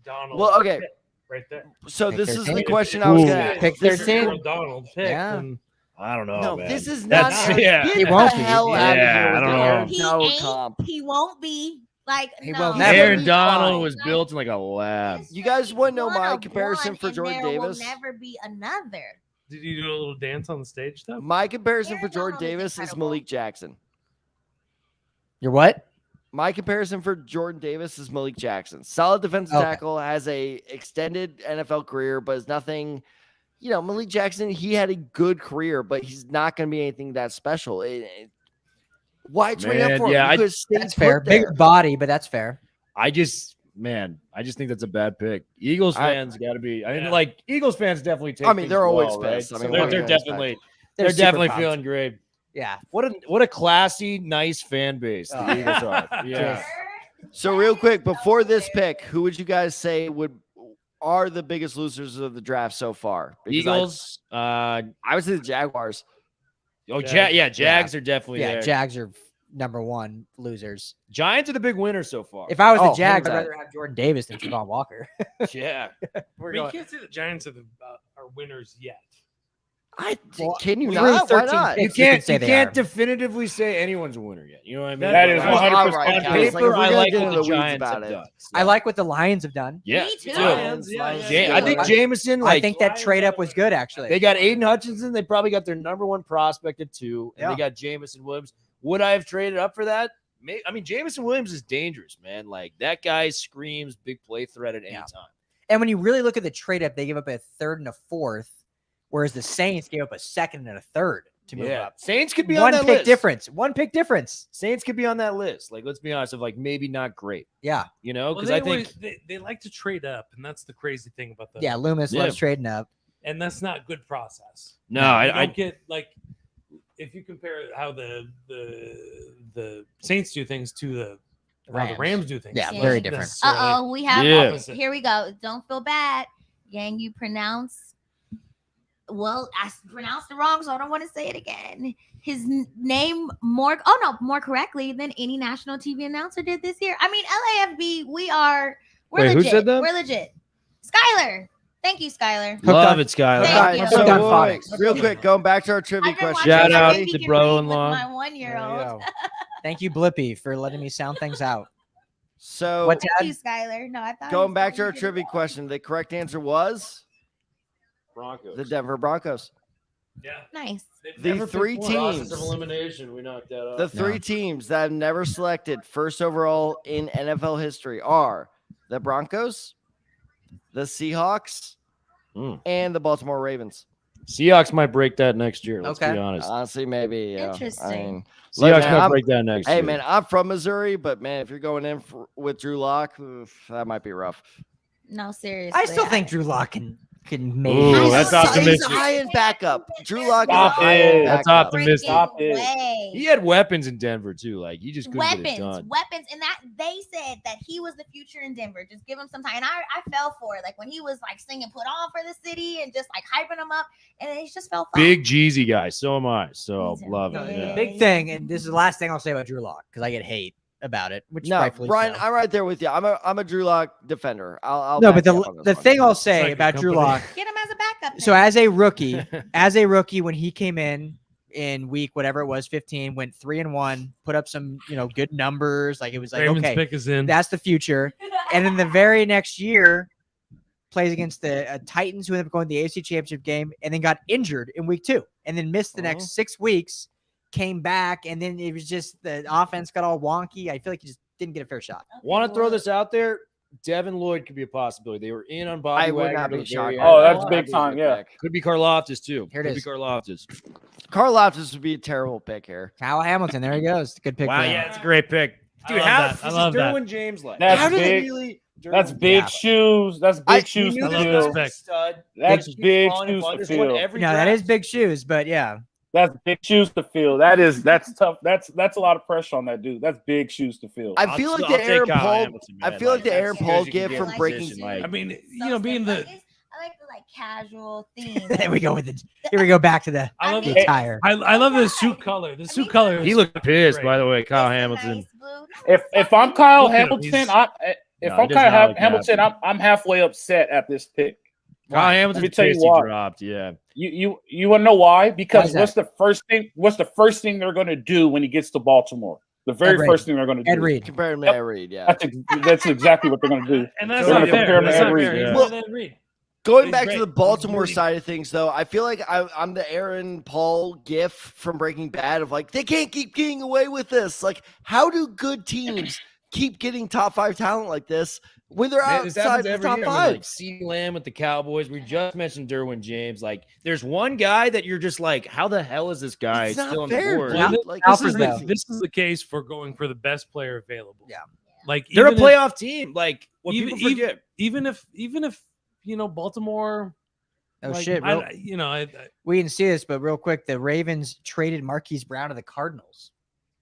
Donald. Well, okay. pick right there. So Pick this is the 13. question I was Ooh. gonna ask. Pick This is 13. Aaron Donald pick. Yeah. and I don't know. No, man. this is not. That's Aaron. yeah. Get He the won't be. hell out of Yeah, here I with don't the know. Aaron He Donald ain't. comp. He won't be. Like He no. will never Aaron be Donald fine. was built in like a lab. You guys wanna know One my of comparison one, for and Jordan there Davis? Will never be another. Did you do a little dance on the stage though? My comparison for Aaron Jordan Donald is Davis is incredible. Malik Jackson. You're what? My comparison for Jordan Davis is Malik Jackson. Solid defensive Okay. tackle, has a extended NFL career, but is nothing. You know, Malik Jackson, he had a good career, but he's not going to be anything that special. Why trade up Man, for him? yeah, You I- could've stayed That's put fair. there. Bigger body, but that's fair. I just think that's a bad pick. Eagles fans got to be. I mean, like Eagles fans definitely take. I mean, things they're always well, right? pissed. I So mean, they're, what are they're you gonna expect? definitely They're super definitely pumped. feeling great. Yeah. What a classy, nice fan base the Oh. Eagles are. Yeah. So real quick, before this pick, who would you guys say are the biggest losers of the draft so far? Because Eagles. I would say the Jaguars. Jags are definitely Yeah. there. Jags are number one losers. Giants are the big winners so far. If I was the Oh, Jags, I'd 100%. rather have Jordan Davis than Javon Walker. yeah, I mean, you can't say the Giants are are winners yet. Well, Can you through not? Why 13 not? picks, you you can can't say they are. definitively say anyone's a winner yet. You know what I mean? That is But 100% all right, on guys, paper, like, if we're I gonna like get what into the the weeds Giants about have it. done. I like what the Lions have done. Yeah, Me too. Lions, yeah. I think Jameson. I Like think that trade up was good, actually. they got Aiden Hutchinson. They probably got their number one prospect at 2, and Yeah. they got Jameson Williams. Would I have traded up for that? I mean, Jameson Williams is dangerous, man. Like that guy screams big play threat at any time. And when you really look at the trade up, they give up a third and a fourth, whereas the Saints gave up a second and a third to move up. Saints could be on One that pick list. difference. One pick difference. Saints could be on that list. Like, let's be honest, of like maybe not great. Yeah. You know, Well, because they I think always- they like to trade up, and that's the crazy thing about them. Yeah. Loomis Yeah. loves trading up. And that's not good process. no, You I don't get like if you compare how the Saints do things to how the Rams do things. Yeah, it's very not different. necessarily- We have. Yeah. Opposite. Here we go. Don't feel bad, gang. You pronounce. Well, I pronounced it wrong, so I don't want to say it again. His name more correctly than any national TV announcer did this year. I mean, LAFB, we're Wait, who legit. said that? We're legit. Skylar. Thank you, Skylar. love on- it, Skylar. Thank All right, you. so Hooked on wait, phonics. real quick, going back to our I've trivia been question. watching Shout my out baby to can bro read with in law. My There you 1-year-old. go. Thank you, Blippy, for letting me sound things out. So What's Thank you, Skylar. No, I thought he going was back to going our to trivia the- question, the correct answer was Broncos. the Denver Broncos. Yeah. Nice. They've The never three picked one. Process of teams. elimination. We knocked that off. The three teams that have never selected first overall in NFL history are the Broncos, the Seahawks, and the Baltimore Ravens. Seahawks might break that next year. Let's Okay. be honest. Honestly, maybe. Yeah. Interesting. I mean, Seahawks man, might I'm- break that next hey, year. man, I'm from Missouri, but man, if you're going in with Drew Lock, that might be rough. No, seriously. I still think Drew Lock can maybe. Ooh, He's that's a- optimistic. He's a high-end backup. Drew Lock is a Stop high-end it. That's backup. optimistic. Stop it. Way. He had weapons in Denver too. Like he just couldn't get it Weapons, done. and that they said that he was the future in Denver. Just give him some time. And I fell for it. Like when he was like singing "Put On" for the city and just like hyping him up, and then he just fell flat. Big Jeezy guy. So am I. So He's a love No, it. the Yeah. big thing, and this is the last thing I'll say about Drew Lock because I get hate about it, which No, rightfully Brian, so. I'm right there with you. I'm a Drew Lock defender. I'll No, back but you up on the this one. thing I'll It's say like a about Drew company. Lock. Get him as a backup. So then. as a rookie, when he came in week whatever it was, 15, went 3-1, put up some good numbers. Like it was like Raymond's okay, pick is in. that's the future. And then the very next year, plays against the Titans, who ended up going to the AFC Championship game, and then got injured in week 2, and then missed the next 6 weeks. Came back, and then it was just the offense got all wonky. I feel like he just didn't get a fair shot. Want to throw this out there? Devin Lloyd could be a possibility. They were in on Bobby I would Wagner not to be the very shocked. end. Oh, that's That'd big be a time, good yeah. pick. Could be Karlaftis too. Here it Could be is. Karlaftis. Karlaftis would be a terrible pick here. Kyle Hamilton, there he goes. Good pick. Wow, for him. yeah, it's a great pick. Dude, love how that. I love this is that. Derwin James like? That's How did they big. really? That's Derwin big Yeah. shoes. That's I- big shoes He to knew I this love fill. this pick. was a stud. That's Keep big falling shoes apart. to There's one fill. every No, that draft. is big shoes, but yeah. That's big shoes to fill. That's tough. That's a lot of pressure on that dude. That's big shoes to fill. I feel like I'll the take Aaron Kyle Paul. Hamilton, I man. feel like the Like, Aaron as good Paul as you can gift get from in breaking. position, like- I mean, So being stuff. the I like the casual theme. There we go with it. Here we go back to the I love mean, the attire. I love the suit color. The suit color. He is looked pissed, great. by the way, It's Kyle a Hamilton. nice blue. If I'm Kyle Look at him. Hamilton, He's- if No, he I'm does not Kyle look Hamilton, happy. I'm halfway upset at this pick. Kyle Let Hamilton's me tell you pissed he why. dropped. Yeah. You want to know why? Because Why is what's the first thing they're going to do when he gets to Baltimore? The very Ed Reed. first thing they're going to do. Ed Reed. Compare him to Yep. Ed Reed, yeah. That's exactly what they're going to do. And that's They're not gonna compare fair. him to That's Ed not Reed. fair. He's Yeah. not Ed Reed. Going He's back great. to the He's Baltimore really- side of things, though, I feel like I'm the Aaron Paul gif from Breaking Bad of like, they can't keep getting away with this. Like, how do good teams keep getting top 5 talent like this when they're Man, this outside happens the every top year. I mean, 5? like CeeDee Lamb with the Cowboys. We just mentioned Derwin James. Like, there's one guy that you're just like, how the hell is this guy It's not still on fair, the board? dude. Well, Like, This Alfred, is, though. this is the case for going for the best player available. Yeah. Like They're a even if- playoff team. Like, what even- people forget. even if Baltimore. Oh like, shit! I We didn't see this, but real quick, the Ravens traded Marquise Brown to the Cardinals.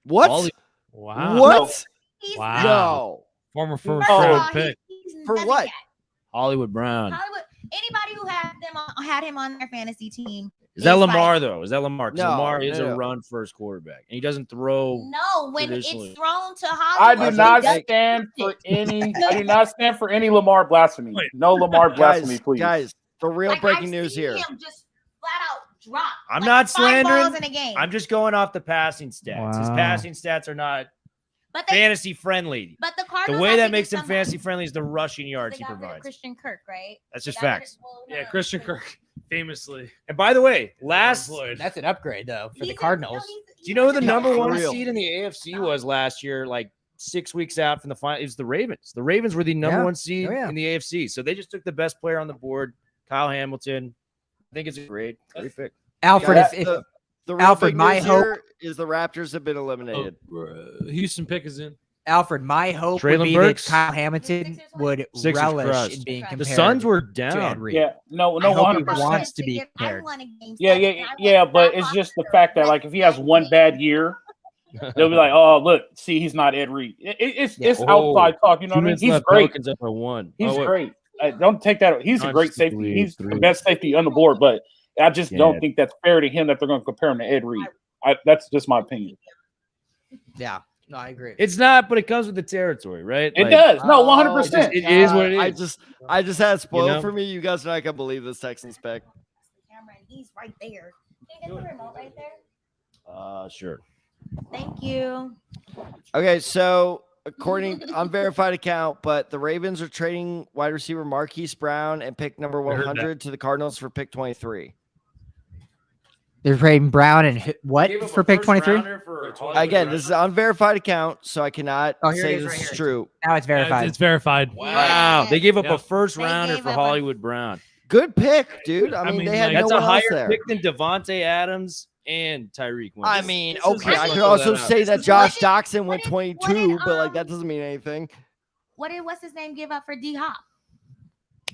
what? All the- wow. What? He's Wow. not- No. Former first First of all, round pick. he's For nothing what? yet. Hollywood Brown. Hollywood. Anybody who had him on their fantasy team. Is that is Lamar, like- though? Is that Lamar? 'Cause No, Lamar is no. a run first quarterback, and he doesn't throw. No, when Traditionally. it's thrown to I Hollywood. do he not does stand it. for any. I do not stand for any Lamar blasphemy. Wait. No Lamar blasphemy, please. Guys, the real Like, breaking I've news seen here. him just flat out drop. I'm like, not 5 balls slandering. in a game. I'm just going off the passing stats. His Wow. passing stats are not but they, fantasy friendly. but the The Cardinals way have that to makes do him something. fantasy friendly is the rushing They yards he got rid of provides. Christian Kirk, right? That's They just got rid of- facts. well, Yeah, no, Christian but- Kirk, famously And by the way, last do employed. That's an upgrade though for the He's a- Cardinals. no, he's- you know who the he's number a- For one real. seed in the AFC was last year? Like 6 weeks out from the final, is the Ravens. The Ravens were the number Yeah. one seed Oh, yeah. in the AFC, so they just took the best player on the board, Kyle Hamilton. I think it's a great pick. Alfred, Guys, if the real Alfred, big my news hope- here is the Raptors have been Oh, eliminated. Houston pick is in. Alfred, my hope Traylon would be Burks? that Kyle Hamilton would Sixers relish crushed. in being The compared. The Suns were to Ed down. Reed. Yeah, no, I hope he 100%. wants to be I compared. won a game Yeah, 7, yeah, and I yeah, went but down it's just the roster fact that with like if he has one bad year, they'll be like, oh look, see, he's not Ed Reed. It's Oh, outside talk, you know 2 what I mean? minutes He's left. great. Pelicans up by 1. He's Oh, wait. great. Don't take that. He's a Suns great just safety. lead He's 3. the best safety on the board, but I just Yeah. don't think that's fair to him that they're going to compare him to Ed Reed. That's just my opinion. Yeah, no, I agree. It's not, but it comes with the territory, right? It Like, does. No, Oh, 100%. it is what it I is. just had it spoiled know? for me. You guys are not gonna believe this Texans pick. camera, and he's right there. Can you get the remote right there? Sure. Thank you. Okay, so according unverified account, but the Ravens are trading wide receiver Marquise Brown and pick number I heard 100 to the Cardinals for pick 23. They're trading Brown and what Gave up for a pick first 23? rounder for Again, this is an unverified account, so I cannot Oh, here it say is this right is here. true. Now it's verified. It's verified. Wow, they gave up Yeah. a first They rounder gave for up a- Hollywood Brown. Good pick, dude. I mean, they had like, That's no a one else higher there. pick than Devontae Adams and Tyreek. I This- mean, this is- okay, I let's could throw also that out. say that is Josh what Doxson went did- 22, but like um, that doesn't mean anything. What's his name give up for D Hop?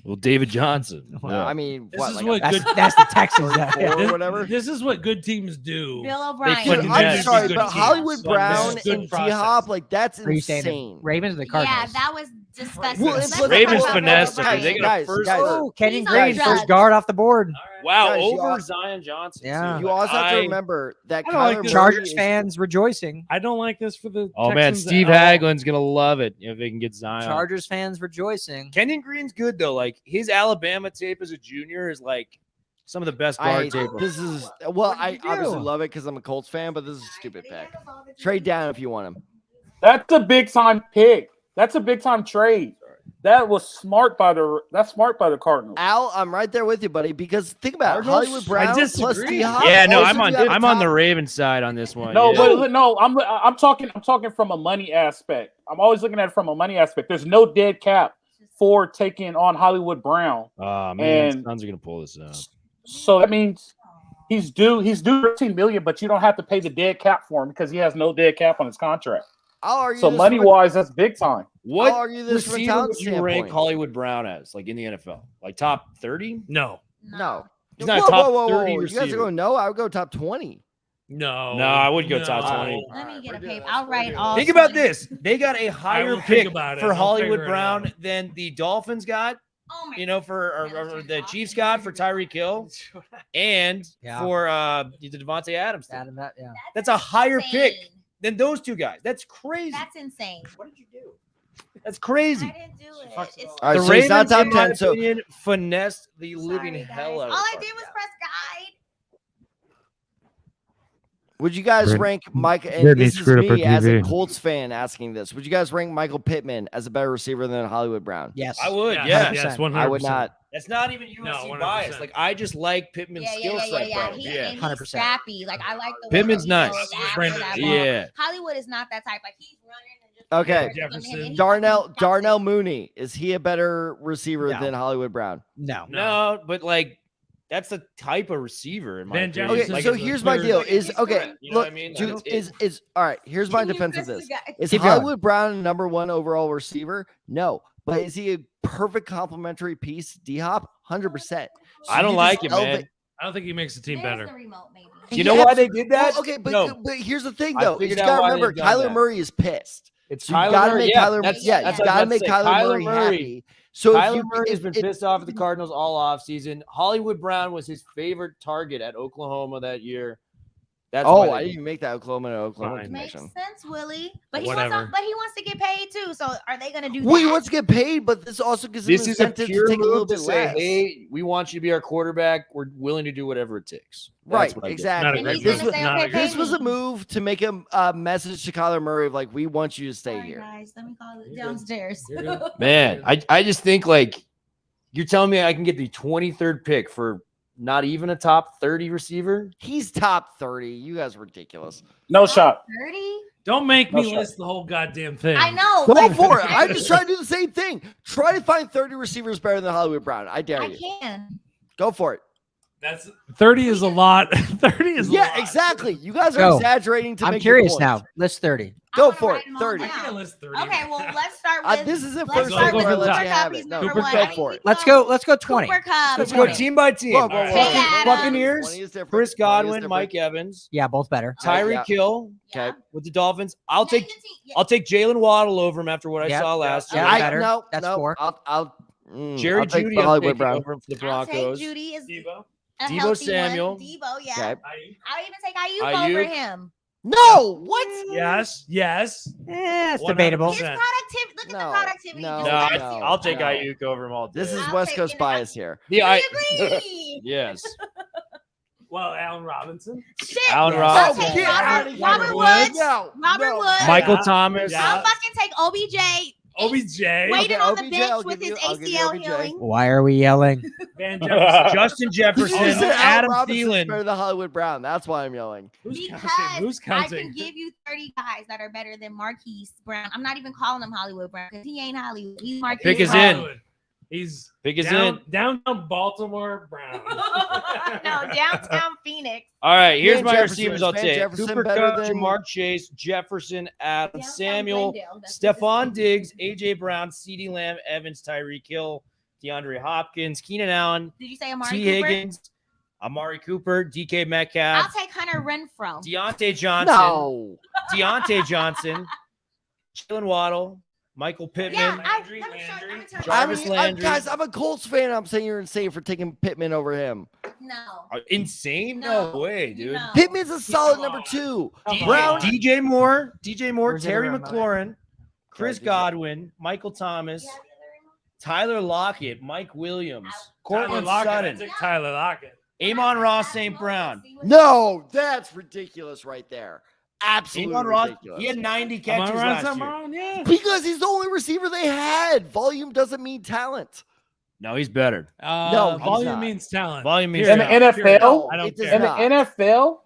Well, David Johnson. Yeah. I mean, This what? is Like what That's good. that's the Texans. or This- whatever. This is what good teams do. Bill O'Brien. Dude, Dude, Yeah, I'm it's a sorry, good but team. Hollywood Like, Brown this is good and D process. Hop, like that's Are you saying the insane. Ravens or the Yeah, Cardinals? that was disgusting. Well, Let's it's talk like- Ravens about Bill finesse them. O'Brien. They got a Guys, first. guys. Oh, Kenyon He's on Green, drugs. first guard off the board. Wow, Guys, you over all- Zion Johnson. Yeah. too. You also have to I- remember that I don't like Kyler this. Murray Chargers is- fans rejoicing. I don't like this for the. Oh man, Texans Steve at all. Haglin's gonna love it if they can get Zion. Chargers fans rejoicing. Kenyon Green's good though. Like his Alabama tape as a junior is like some of the best guard I, tape. this is well, What did I you do? obviously love it because I'm a Colts fan, but this is a stupid pick. Trade down if you want him. That's a big time pick. That's a big time trade. That was smart by the Cardinals. Al, I'm right there with you, buddy. Because think about it, Cardinals? Hollywood Brown plus disagree. D-Hop. Yeah, no, also you have I'm on the top- Ravens side on this one. No, yeah. but no, I'm talking from a money aspect. I'm always looking at it from a money aspect. There's no dead cap for taking on Hollywood Brown. Oh man, And- Suns are gonna pull this out. So that means he's due 13 million, but you don't have to pay the dead cap for him because he has no dead cap on his contract. I'll argue So this money from a- wise, that's big time. What I'll argue this from a receiver talent would you rank standpoint. Hollywood Brown as, like in the NFL, like top 30? No, No. He's not a top 30 You guys are receiver. going no. I would go top 20. no, No, I wouldn't go top 20. Let me get a paper. I'll write all. Think about 20. this: they got a higher will think pick about it. for I'll Hollywood figure it Brown out. than the Dolphins got. Oh my You know, for or the Chiefs got for Tyreek Hill, and Yeah. for the Devontae Adams. thing. Adam, that, yeah. That's a higher pick insane. than those two guys. That's crazy. That's insane. What did you do? That's crazy. I didn't do it. It's All right, The so he's not Ravens, top in my 10. So opinion, finessed the living sorry, guys. hell out All of I it. did was press guide. would you guys Brit- rank Mike? And Brittany this is screwed up her me as a TV. Colts fan asking this. Would you guys rank Michael Pittman as a better receiver than Hollywood Brown? Yes. I would, Yes, yeah. yes, 100%. I would not. That's not even USC No, 100%. bias. Like I just like Pittman's Yeah, skill set. yeah. bro. He, Yeah. and he's 100%. scrappy. Like I like the way Pittman's he nice. goes after Brandon, that ball. Yeah. Hollywood is not that type. Like he's running and just Okay. Jefferson. And he Darnell fucking stops it. Mooney, is he a better receiver No. than Hollywood Brown? No. No, but like that's the type of receiver in my Van opinion. Okay, Jefferson Like, so is a here's my third- deal. Is He's okay. correct, you know Look, what I mean? dude, Like, is all right. Here's my Can you defense of press this. the guy? Is Keep going. Hollywood Brown number one overall receiver? No, but is he a perfect complementary piece? D Hop, 100%. I don't like it, man. I don't think he makes the team There's better. the remote, maybe. You know why they did that? Well, okay, but No. but here's the thing I though. You figured just out gotta why remember they've done Kyler that. Murray is pissed. It's So you gotta make Kyler. that's- Yeah, that's you what I gotta was make about to say. Kyler Kyler Murray Murray- happy. So if Kyler you, Murray's if, been if- pissed off at the Cardinals all offseason. Hollywood Brown was his favorite target at Oklahoma that year. That's oh, why they I did didn't even make that Oklahoma Fine. Makes connection. sense, Willie. But Whatever. he wants to get paid too. So are they gonna do Well, he that? wants to get paid, but this also gives him This is a incentive to pure take a little move to bit say, less. hey, we want you to be our quarterback. We're willing to do whatever it takes. That's Right, what I did. exactly. Not And he's This gonna was, say, Not okay, agree. pay this was me. a move to make a message to Kyler Murray of like, we want you to stay Sorry, here. guys. Let me call it You're good. downstairs. You're good. Man, I just think like you're telling me I can get the 23rd pick for not even a top 30 receiver? He's top 30. You guys are ridiculous. No shot. 30? Don't make me No shot. list the whole goddamn thing. I know. Go but- for it. I'm just trying to do the same thing. Try to find 30 receivers better than Hollywood Brown. I dare I you. can. Go for it. That's 30 is a lot. 30 is a Yeah, lot. exactly. You guys are Go. exaggerating to I'm make your curious point. now. List 30. Go I'm gonna for write it. them all 30. I down. can't list 30. Okay, well, let's start with. This isn't let's first start go with for the Cooper top. You have Cup. it. He's No, number Cooper one. Cup I think for we it. Let's go go 20. Cooper Cup. Let's go team by team. Whoa, whoa, whoa. Hey, Adam. Buccaneers, 20 is different. Chris 20 is Godwin, different. Mike Evans, Yeah, both better. Tyreek Yeah. Hill Yeah. with the Dolphins. I'll Name take the team. Yeah. I'll take Jalen Waddle over him after what I Yep. saw last Yeah, year. better. No, That's no. 4. I'll Jerry I'll take Jeudy, the I'm Hollywood taking Brown. over him for the I'll take Broncos. Judy is Debo. a Debo healthy Samuel. one. Debo, yeah. Okay. I'll even take Ayuk over Ayuk. him. No, what? Yes. Yes. It's 100%. debatable. His productivity. Look at No, the productivity. no, Just No, gotta I, see it. I'll take no. Ayuk over him all day. This is I'll West take Coast it. bias here. the I I, agree. yes. Well, Allen Robinson. Shit. Allen I'll Robinson. take Get Robert, outta here. Robert Woods. Woods. No, Robert no. Woods. Michael Yeah. Thomas. Yeah. I'll fucking take OBJ. OBJ. Waiting on the OBJ, bench I'll with give his you- I'll give you ACL OBJ. healing. Why are we yelling? Van Jefferson. Justin Jefferson, You said Al Adam Robinson's Thielen. better than Hollywood Brown. That's why I'm yelling. Who's Because counting? Who's I counting? can give you 30 guys that are better than Marquise Brown. I'm not even calling him Hollywood Brown because he ain't Hollywood. He's Marquise Pick is Brown. in. He's Pick is down, in. downtown Baltimore Brown. No, downtown Phoenix. All right, here's Van my Jefferson. receivers. Is I'll Van take Jefferson Cooper better Kupp, than- Jamar Chase, Jefferson, Adam Downtown Samuel, Glendale. That's what Stephon this is. Diggs, AJ Brown, CeeDee Lamb, Evans, Tyreek Hill, DeAndre Hopkins, Keenan Allen, Did you say Amari T. Cooper? Higgins, Amari Cooper, DK I'll Metcalf, take Hunter Renfro. Deontay Johnson, No. Deontay Johnson, Jalen Waddle, Michael Pittman. Yeah, Landry, let me show you. Let me tell you. Jarvis Landry. Guys, I'm a Colts fan. I'm saying you're insane for taking Pittman over him. No. Insane? No, No. way, dude. No. Pittman's a solid Come number on. 2. Come Brown. DJ Moore, Where's the Terry other remote? McLaurin, Chris DJ. Godwin, Michael Thomas, Yeah, the other Tyler Lockett, Mike Williams, Tyler Cortland Lockett. I Sutton, took Tyler Lockett. Amon Ross St. Brown. No, that's ridiculous right there. Absolutely Amon Ross, ridiculous. he had 90 Am I catches right, last year. Simone? Yeah. Because he's the only receiver they had. Volume doesn't mean talent. No, he's better. No, he's volume not. means talent. Volume means In the Period. NFL, I don't It does care. in the not. NFL,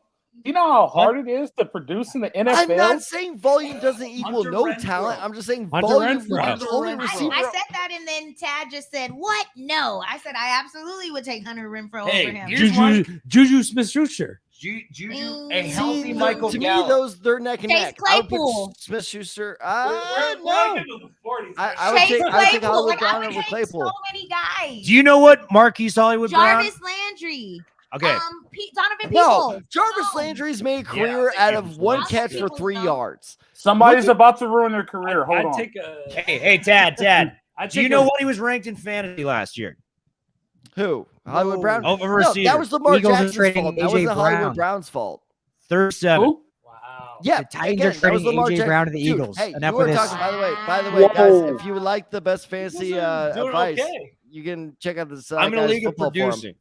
you know how hard it is to produce in the NFL. I'm not saying volume doesn't equal Hunter no Renfro. talent. I'm just saying Hunter volume. Renfro. You're the only receiver. I said that, and then Tad just said, "What? No." I said I absolutely would take Hunter Renfro Hey, over him. here's one. Juju Smith-Schuster. Juju, a a healthy See, Michael to Gallup. me, those they're neck and Chase neck. I would Claypool. put Smith-Schuster. We're No. like into the 40s. I would Chase take Claypool. Hollywood Like, I Brown would over take Claypool. so many guys. Do you know what Marquise Hollywood Brown? Jarvis Landry. Okay, Donovan No, Peoples. Jarvis No. Landry's made a Yeah, career I'll out take of him. one I'll catch take for him. 3 yards. Somebody's Look at- about to ruin their career. Hold I'd on. take a. hey, Tad. I'd Do you take know a- what he was ranked in fantasy last year? Who? Hollywood Whoa. Brown? Over No, receiver. that was Lamar Eagles are Jackson's trading fault. That AJ wasn't Hollywood Brown. Brown's fault. 37. Who? Wow. Yeah, The Titans again, are that was trading Lamar AJ Jackson. Brown to the Dude, Eagles. Hey, Enough you were with this. talking, by the way, guys, Whoa. if you would like the best fantasy Doing advice, okay. you can check out this. I'm in a guy's league of football forum. producing.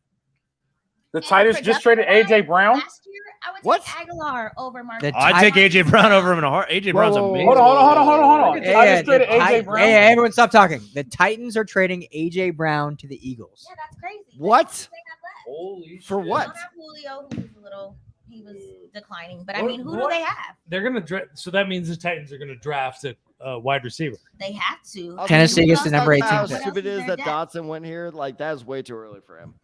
The And Titans just traded production-wise, AJ Brown. Last year, I would What? take Aguilar over Mark. The I'd take AJ Brown over him in a heart. AJ Brown's Whoa, whoa, amazing. whoa, Hold on. The Hey, Titans the traded AJ Tit- Brown. hey, everyone stop talking. The Titans are trading AJ Brown to the Eagles. Yeah, that's crazy. What? They got left. Holy For shit. what? They don't have Julio, who was a little, he was declining. But I What- mean, who do what- they have? They're gonna draft. So that means the Titans are gonna draft a wide receiver. They have to. I'll Tennessee tell you gets what, the number how 18 pick. stupid it is What that else is Dotson went here. Like, that is way too early for him.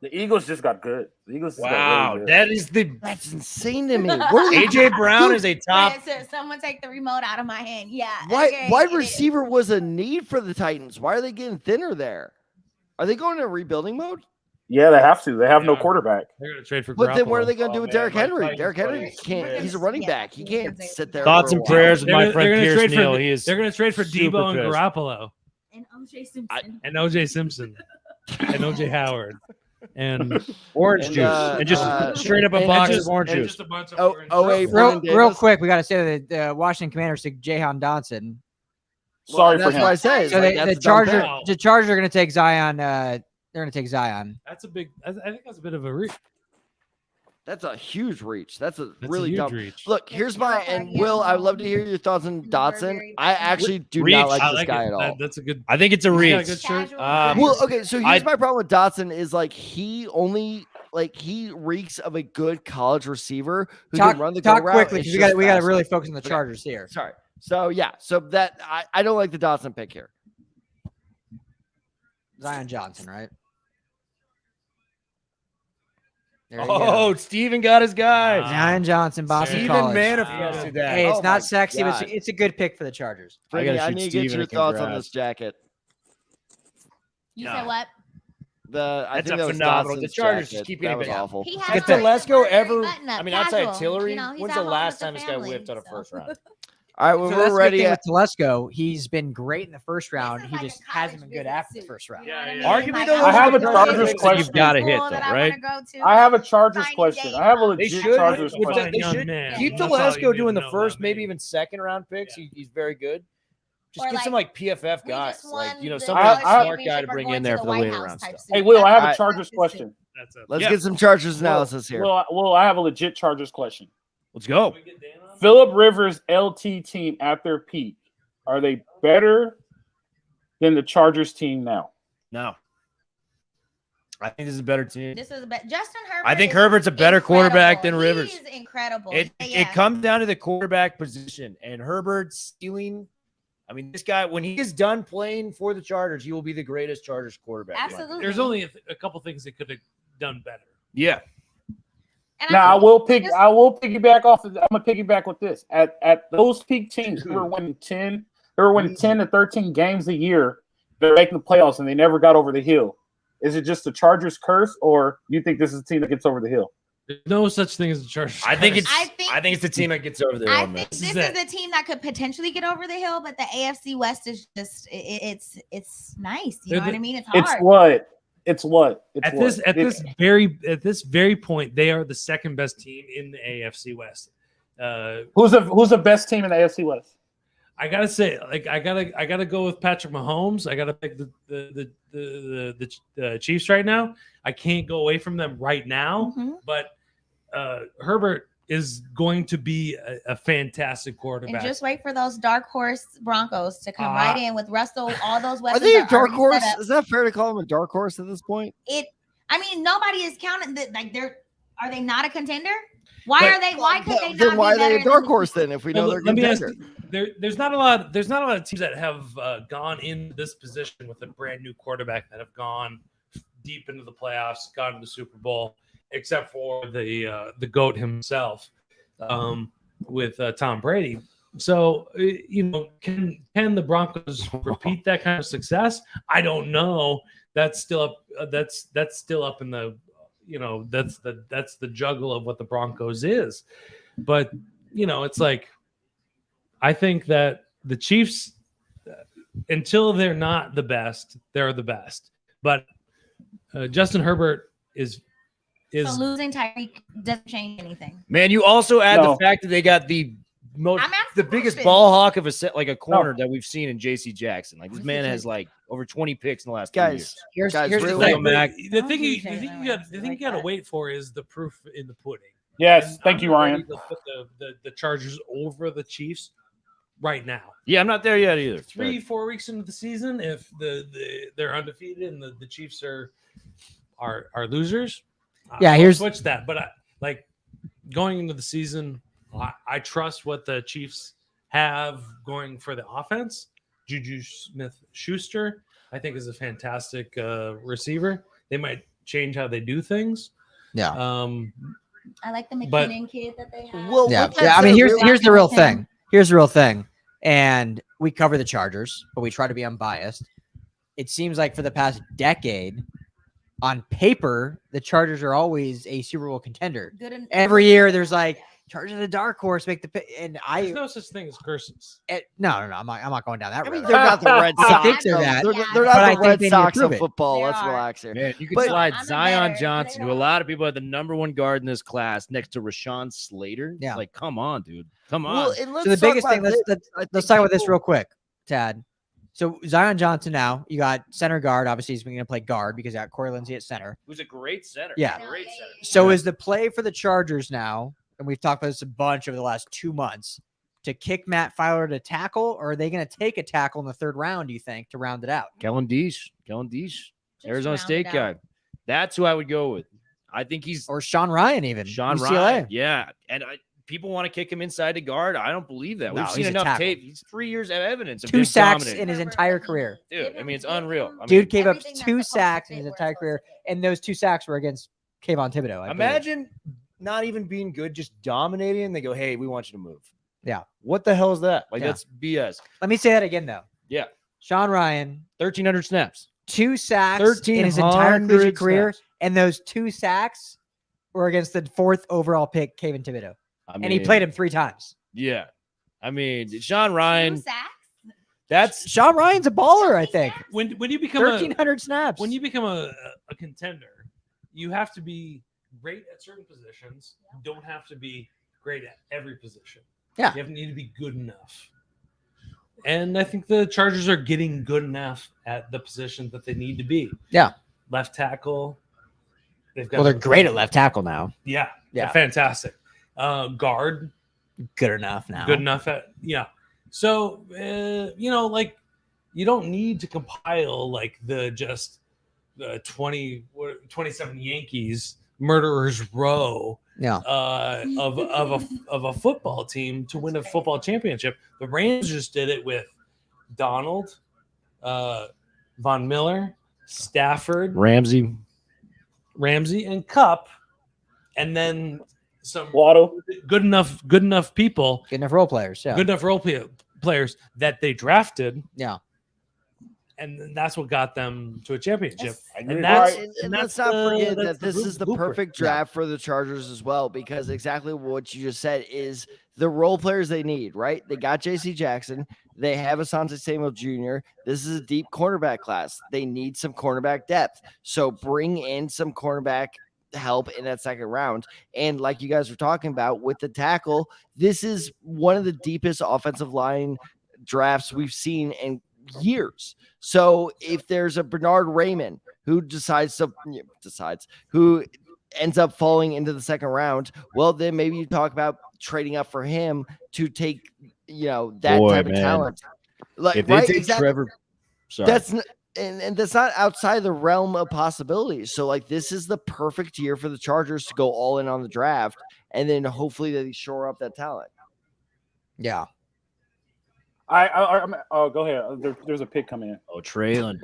The Eagles just got good. The Eagles just got Wow, really good. that is the That's insane to me. What are you, AJ Brown is a top. Wait, so someone take the remote out of my hand. Yeah. wide it is. receiver was a need for the Titans. Why are they getting thinner there? Are they going into rebuilding mode? Yeah, they have to. They have no Yeah. quarterback. They're gonna trade for. But then what are Garoppolo. they going to do Oh, with man, Derrick my Henry? Titans Derrick Henry players. can't. He's a running back. He can't sit there. Thoughts for a and while. prayers with They're my gonna- friend they're gonna Pierce trade for- Neal. He is They're gonna trade for super Debo and pissed. Garoppolo And OJ Simpson. and OJ Simpson and OJ Howard and orange And, juice and just straight up a and box just- of orange and juice. just a bunch of Oh, orange oh, juice. wait, Brandon Real Davis. quick, we got to say that the Washington Commanders took Jahan Dotson. Sorry for that's him. what I say. So Like, the that's a dumb Charger, pick. the Chargers are going to take Zion. They're going to take Zion. That's a big. I think that's a bit of a reach. That's a huge reach. That's a That's really a huge dumb. reach. Look, here's my and Will. I would love to hear your thoughts on Dotson. I actually do Reach. not like I this guy it. at all. That's a good. I think it's a He's got a reach. good shirt. Casual. Well, okay, so here's I- my problem with Dotson is like he only like he reeks of a good college receiver who Talk, can run the talk go route. quickly It's because just we got to faster. really focus on the Okay. Chargers here. Sorry. So yeah, so that I don't like the Dotson pick here. Zion Johnson, right? There you Oh, Steven got his go. guy. Zion Johnson, Boston Steven College. manifested that. Hey, it's Oh my not sexy, but God. it's a good pick for the Chargers. Brittany, gotta I shoot need to get Steven your a thoughts on congrats. this jacket. You No. said what? I That's think a that was phenomenal. The Dotson's Chargers jacket. just keep getting that was better. awful. He Has has Telesco like burberry ever? button-up, I mean, outside of casual. Tillery, You know, he's when's at the home last with the time this guy family, whipped on a so. first round? All right, well, So that's we're the big ready. thing with Telesco. He's been great in the first round. This is He like a just hasn't been college good business after the suit, first round. you know what I Yeah, mean? yeah. Arguably, Like, those I have a are the Chargers picks that question. you've got to hit, school though, that I right? wanna go to, I have a Chargers signing question. day I have a out. They legit should. Chargers Which question. they Young should man. keep That's all you Telesco need doing to the know first, about maybe me. even second round picks. Yeah. He's very good. Just Or get some like, like PFF We guys, just like won you know, the somebody college smart guy championship, to we're bring going in to there the for the White later House round type stuff. suit. Hey, Will, I have Alright. a Chargers question. That's a. Let's Yeah. get some Chargers analysis here. Will, I have a legit Chargers question. Let's go. Can we get Dan on? Phillip Rivers LT team at their peak, are they better than the Chargers team now? No. I think this is a better team. This is Justin Herbert. I think is Herbert's a better quarterback than incredible. Rivers. He is incredible. It comes down to the quarterback position, and Herbert's ceiling. I mean, this guy, when he is done playing for the Chargers, he will be the greatest Chargers quarterback. Absolutely. There's only a couple things they could have done better. Yeah. And Now I think will just- piggyback off of, I'm gonna piggyback with this. At those peak teams who were winning 10 to 13 games a year, they're making the playoffs and they never got over the hill. Is it just the Chargers curse, or do you think this is a team that gets over the hill? There's no such thing as the Chargers. I think curse. it's the team that gets over the hill. I man. think This this is is it. the team that could potentially get over the hill, but the AFC West is just it's nice. You They're know what the- I mean? It's It's hard. what? It's what? It's At what? this very point, they are the second best team in the AFC West. Who's the best team in the AFC West? I gotta say, like I gotta go with Patrick Mahomes. I gotta pick the Chiefs right now. I can't go away from them right now, Mhm. but Herbert is going to be a fantastic And quarterback. just wait for those dark horse Broncos to come right in with Russell. All those Are weapons they a are dark already horse? set up. Is that fair to call them a dark horse at this point? I mean, nobody is counting that. Like, are they not a contender? Why But- are they? Why could they not? Then why are be they better a than dark the- horse then? If we know Well, they're let me ask contender. you, there's not a lot of teams that have gone in this position with a brand new quarterback that have gone deep into the playoffs, gone to the Super Bowl, except for the GOAT himself, with Tom Brady. So can the Broncos repeat that kind of success? I don't know. That's still up. That's still up in the. That's the juggle of what the Broncos is. But it's like, I think that the Chiefs, until they're not the best, they're the best. But Justin Herbert is So losing Tyreek doesn't change anything. Man, you also add No. the fact that they got the most, I'm asking the biggest questions. ball hawk of a set, like a corner that we've seen in J.C. Jackson. Like this Who's man the has like over 20 picks in the last 2 Guys, years. Guys, Here's the really? thing. Mac. The Don't thing do you Jalen Ramsey like gotta that. wait for is the proof in the pudding. Yes, And thank I'm you, not Ryan. ready to put the Chargers over the Chiefs right now. Yeah, I'm not there yet either. 3-4 weeks into the season, if they're undefeated and the Chiefs are losers, Yeah, I'll here's- switch that. But like going into the season, I trust what the Chiefs have going for the offense. Juju Smith-Schuster, I think, is a fantastic receiver. They might change how they do things. Yeah. I like the But- McKinnon kid that they have. Well, Yeah, with that yeah. I mean, said, here's really- here's the real Him. thing. Here's the real thing. And we cover the Chargers, but we try to be unbiased. It seems like for the past decade, on paper, the Chargers are always a Super Bowl contender. Good en- Every year, there's like Chargers the dark horse, make the pick. And There's no such thing as curses. no. I'm not going down that I mean, road. they're not the Red I Sox. think they're though. that. They're, Yeah. they're But not I the think Red they need to Sox prove of it. football. They Let's are. relax here. Man, you could But- slide I'm a Zion better- Johnson, they who a are. lot of people had the number one guard in this class, next to Rashawn Slater. Yeah. Like, come on, dude. Come on. Well, and let's So the talk biggest about thing, let's this. I let's think talk about this people- real quick, Tad. So Zion Johnson now, you got center guard. Obviously, he's going to play guard because you got Corey Lindsey at center. Who's a great center. Yeah. Great center. So is the play for the Chargers now, and we've talked about this a bunch over the last 2 months, to kick Matt Filer to tackle, or are they going to take a tackle in the third round, do you think, to round it out? Kellen Deesh, Just Arizona round State it guy. out. That's who I would go with. I think he's Or Sean Ryan, even. Sean UCLA. Ryan. Yeah. And people want to kick him inside to guard. I don't believe that. No, We've seen he's a enough tackle. tape. He's 3 years of evidence of 2 him sacks dominating. in his entire career. Dude, I mean, it's unreal. I mean, Dude gave up Everything that's 2 supposed to sacks in fit his where it's entire supposed career, to fit. and those 2 sacks were against Kayvon Thibodeau. I believe. imagine not even being good, just dominating. And they go, hey, we want you to move. Yeah. What the hell is that? Like, Yeah. that's BS. Let me say that again, though. Yeah. Sean Ryan, 1,300 snaps. 2 sacks in his entire collegiate 1,300 career, snaps. and those 2 sacks were against the 4th overall pick, Kayvon Thibodeau. I And he mean, played him 3 times. Yeah. I mean, Sean Ryan, 2 sacks? that's Sean Ryan's a baller, I think. When you become 1,300 snaps. when you become a contender, you have to be great at certain positions. You don't have to be great at every position. Yeah. You need to be good enough. And I think the Chargers are getting good enough at the position that they need to be. Yeah. Left tackle. They've got Well, they're great at left tackle now. Yeah. Yeah. They're fantastic. Guard. good enough now. Good enough. Yeah. So, like you don't need to compile like the 27 Yankees murderers row Yeah. of a football team to win a football championship. The Rams just did it with Donald, Von Miller, Stafford, Ramsey. and Cup, and then some Waddle. good enough people, Good enough role players. Yeah. good enough players that they drafted. Yeah. And then that's what got them to a championship. agree. And Well, that's and that's let's not forget that's that this is the blueprint. perfect draft for the Chargers as well, because exactly what you just said is the role players they need, right? They got J.C. Jackson. They have Asante Samuel Jr. This is a deep cornerback class. They need some cornerback depth. So bring in some cornerback help in that second round. And like you guys were talking about with the tackle, this is one of the deepest offensive line drafts we've seen in years. So if there's a Bernard Raymond who who ends up falling into the second round, well, then maybe you talk about trading up for him to take, that Boy, type of man. talent. Like, If they right? take Exactly. Trevor, sorry. That's and that's not outside the realm of possibilities. So like this is the perfect year for the Chargers to go all in on the draft, and then hopefully they shore up that talent. Yeah. Go ahead. There's a pick coming in. Oh, Traylon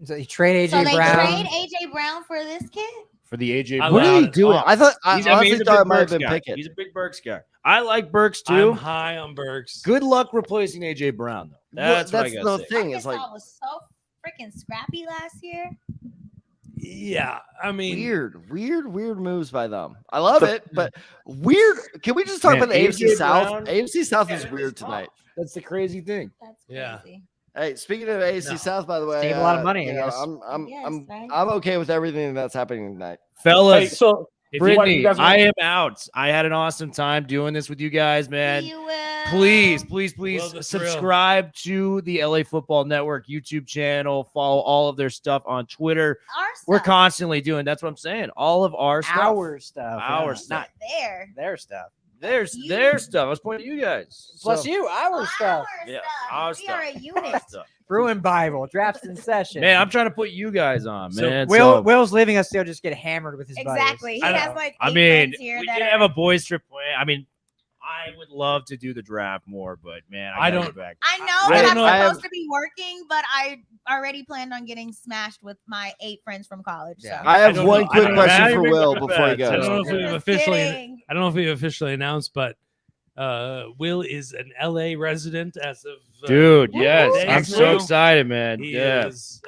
So you trade AJ So they Brown. trade AJ Brown for this kid? for the AJ. I What love are it. they doing? I honestly he's a thought big it might have Burks been guy. Pickett. He's a big Burks guy. I like Burks I'm too. high on Burks. Good luck replacing AJ Brown though. That's what I the gotta say. thing. It's like Arkansas was so freaking scrappy last year. Yeah, I mean, weird moves by them. I love it, but weird. Can we just talk Man, about the AFC AJ South? Brown- AFC South is weird tonight. That's the crazy thing. That's Yeah. crazy. Hey, speaking of AFC No. South, by the way, Save a lot of money, I you know, guess. I'm okay with everything that's happening tonight. Fellas, Hey, so if Brittany, you guys I want- am out. I had an awesome time doing this with you guys, man. You will. Please Well, the thrill. subscribe to the LA Football Network YouTube channel. Follow all of their stuff on Twitter. Our We're stuff. constantly doing. That's what I'm saying. All of our stuff. Our stuff. Our yeah. stuff. Not There. their stuff. There's You- their stuff. I was pointing at you guys. Plus So- you, our stuff. Yeah, stuff. our We stuff. are a unit. stuff. Bruin Bible, drafts in session. Man, I'm trying to put you guys on, So man. Will's leaving us. He'll just get hammered with his Exactly. He I has know. like I eight mean, friends here we that can are. have a boys trip. I mean, I would love to do the draft more, but man, I gotta don't- get back. I know I that don't I'm know. I supposed to be working, but I already planned on getting smashed with my 8 friends from college. Yeah. So. I have don't one know. I quick don't know. question I for agree Will with before he that. I don't know goes. if we've Just officially. kidding. I don't know if we've officially announced, but Will is an LA resident as of Dude, Woo! yes, Thanks, I'm so Will. excited, man. He Yeah. is.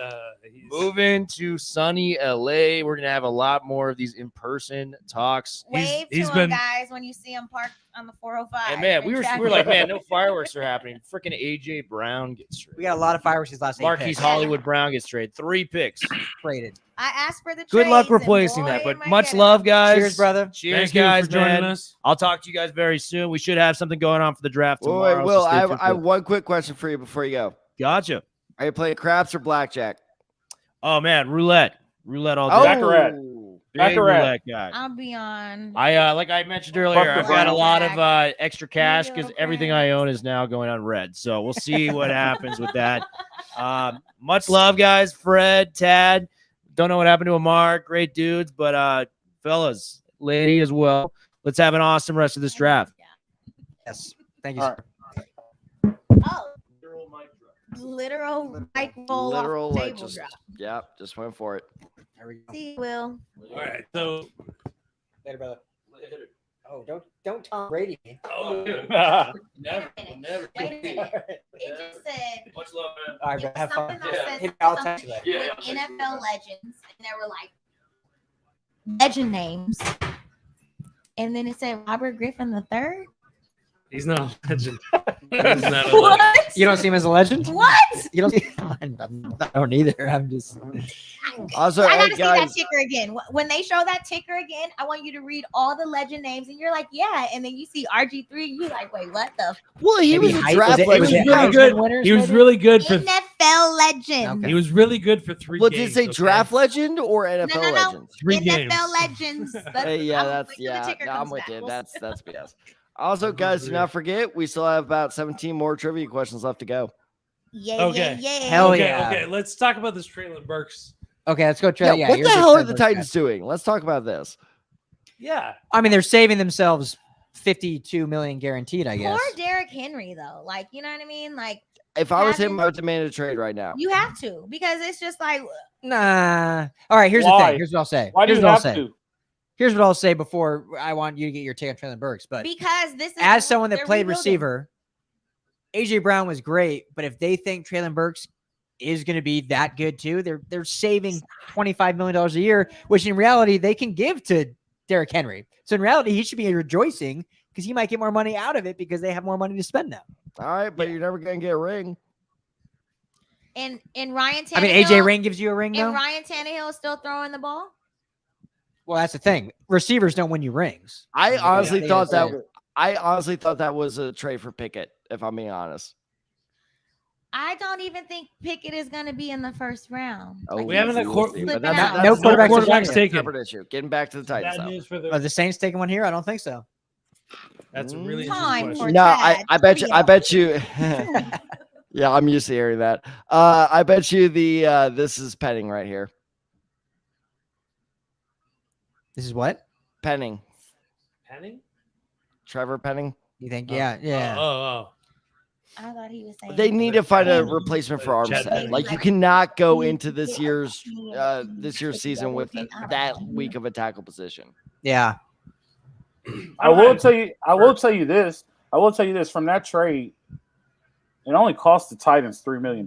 He's Moving to sunny LA. We're gonna have a lot more of these in-person talks. Wave he's to been- him, guys, when you see him parked on the 405. And man, in we were traffic. like, man, no fireworks are happening. Freaking AJ Brown gets traded. We got a lot of fireworks these last 8 Marquise picks. Hollywood Brown gets traded. 3 picks. Traded. I asked for the Good luck trades, and replacing boy, that, but am I much getting love, them. guys. Cheers, brother. Cheers, Thank you guys, for joining man. us. I'll talk to you guys very soon. We should have something going on for the draft Wait, tomorrow. Will, so stay I tuned have for that. one quick question for you before you go. Gotcha. Are you playing craps or blackjack? Oh man, roulette all day. Oh, Baccarat. Big Baccarat. roulette guy. I'll be on. I like I mentioned earlier, Fuck the I've got a Browns. lot of extra cash because Little everything friends. I own is now going on red. So we'll see what happens with that. Much love, guys. Fred, Tad. Don't know what happened to Amar. Great dudes, but fellas, lady as well. Let's have an awesome rest of this draft. Yes. Thank you. All sir. Oh, literal mic roll literal, off like table just, drop. yeah, just went for it. There we go. See you, Will. All right, so Later, brother. Oh, don't Tom Brady me. oh, Never, never. Wait a minute. It just said Much love, man. All right, it bro. was Have fun. something that said Hit me, I'll something text you later. Yeah, with yeah. NFL legends, and they were like legend names, and then it said Robert Griffin III. he's not a legend. He's not a legend. What? You don't see him as a legend? What? You don't see I don't either. I'm just Also, I hey, gotta see that guys, ticker again. When they show that ticker again, I want you to read all the legend names, and you're like, yeah. And then you see RG3, you're like, wait, what the well, he was maybe a Heis- draft was it legend. really Heisman good. winners, He was maybe? really good for. NFL legend? Okay. He was really good for 3 Well, games. did it say okay? draft legend or NFL no, no. legend? 3 NFL games. legends. Hey, yeah, I'm that's wait till the ticker no, I'm comes with back. you. We'll That's BS. Also, guys, do not forget, we still have about 17 more trivia questions left to go. Yeah, Okay. yeah, yeah. Hell Okay, yeah. okay. Let's talk about this Traylon Burks. Okay, let's go try. Yeah, what you're the a big hell are Traylon the Burks Titans guy. doing? Let's talk about this. Yeah. I mean, they're saving themselves 52 million guaranteed, I guess. Poor Derrick Henry, though. Like, you know what I mean? Like, If I was him, I would demand a trade right now. you have to, because it's just like, Nah. All right, here's the Why? thing. Here's what I'll say. Why do Here's you what I'll have say. to? Here's what I'll say before I want you to get your take on Traylon Burks. But because this is as someone that they're played rebuilding. receiver, AJ Brown was great. But if they think Traylon Burks is going to be that good too, they're saving $25 million a year, which in reality they can give to Derrick Henry. So in reality, he should be rejoicing because he might get more money out of it because they have more money to spend now. All right, but you're never going to get a ring. And Ryan Tannehill. I mean, AJ Ring gives you a ring And though. Ryan Tannehill is still throwing the ball. Well, that's the thing. Receivers don't win you rings. I honestly Yeah, thought yeah. that was a trade for Pickett, if I'm being honest. I don't even think Pickett is going to be in the first round. Oh, We haven't he's had court- slipping but that's- out. that's No a quarterbacks quarterbacks taken. separate issue. Getting back to the Titans. Bad though. news for Are the Saints taking one here? I don't think so. That's a really Time interesting for question. No, Tad I bet you. I trivia. bet you. Yeah, I'm used to hearing that. I bet you this is Penning right here. This is what? Penning. Penning? Trevor Penning. You think? Yeah, yeah. Oh. I thought he was saying They need to find a Penning. replacement for Chad Armstead. Penning. Like you cannot go into this year's season with that weak of a tackle position. Yeah. I will tell you. I will tell you this. From that trade, it only cost the Titans $3 million.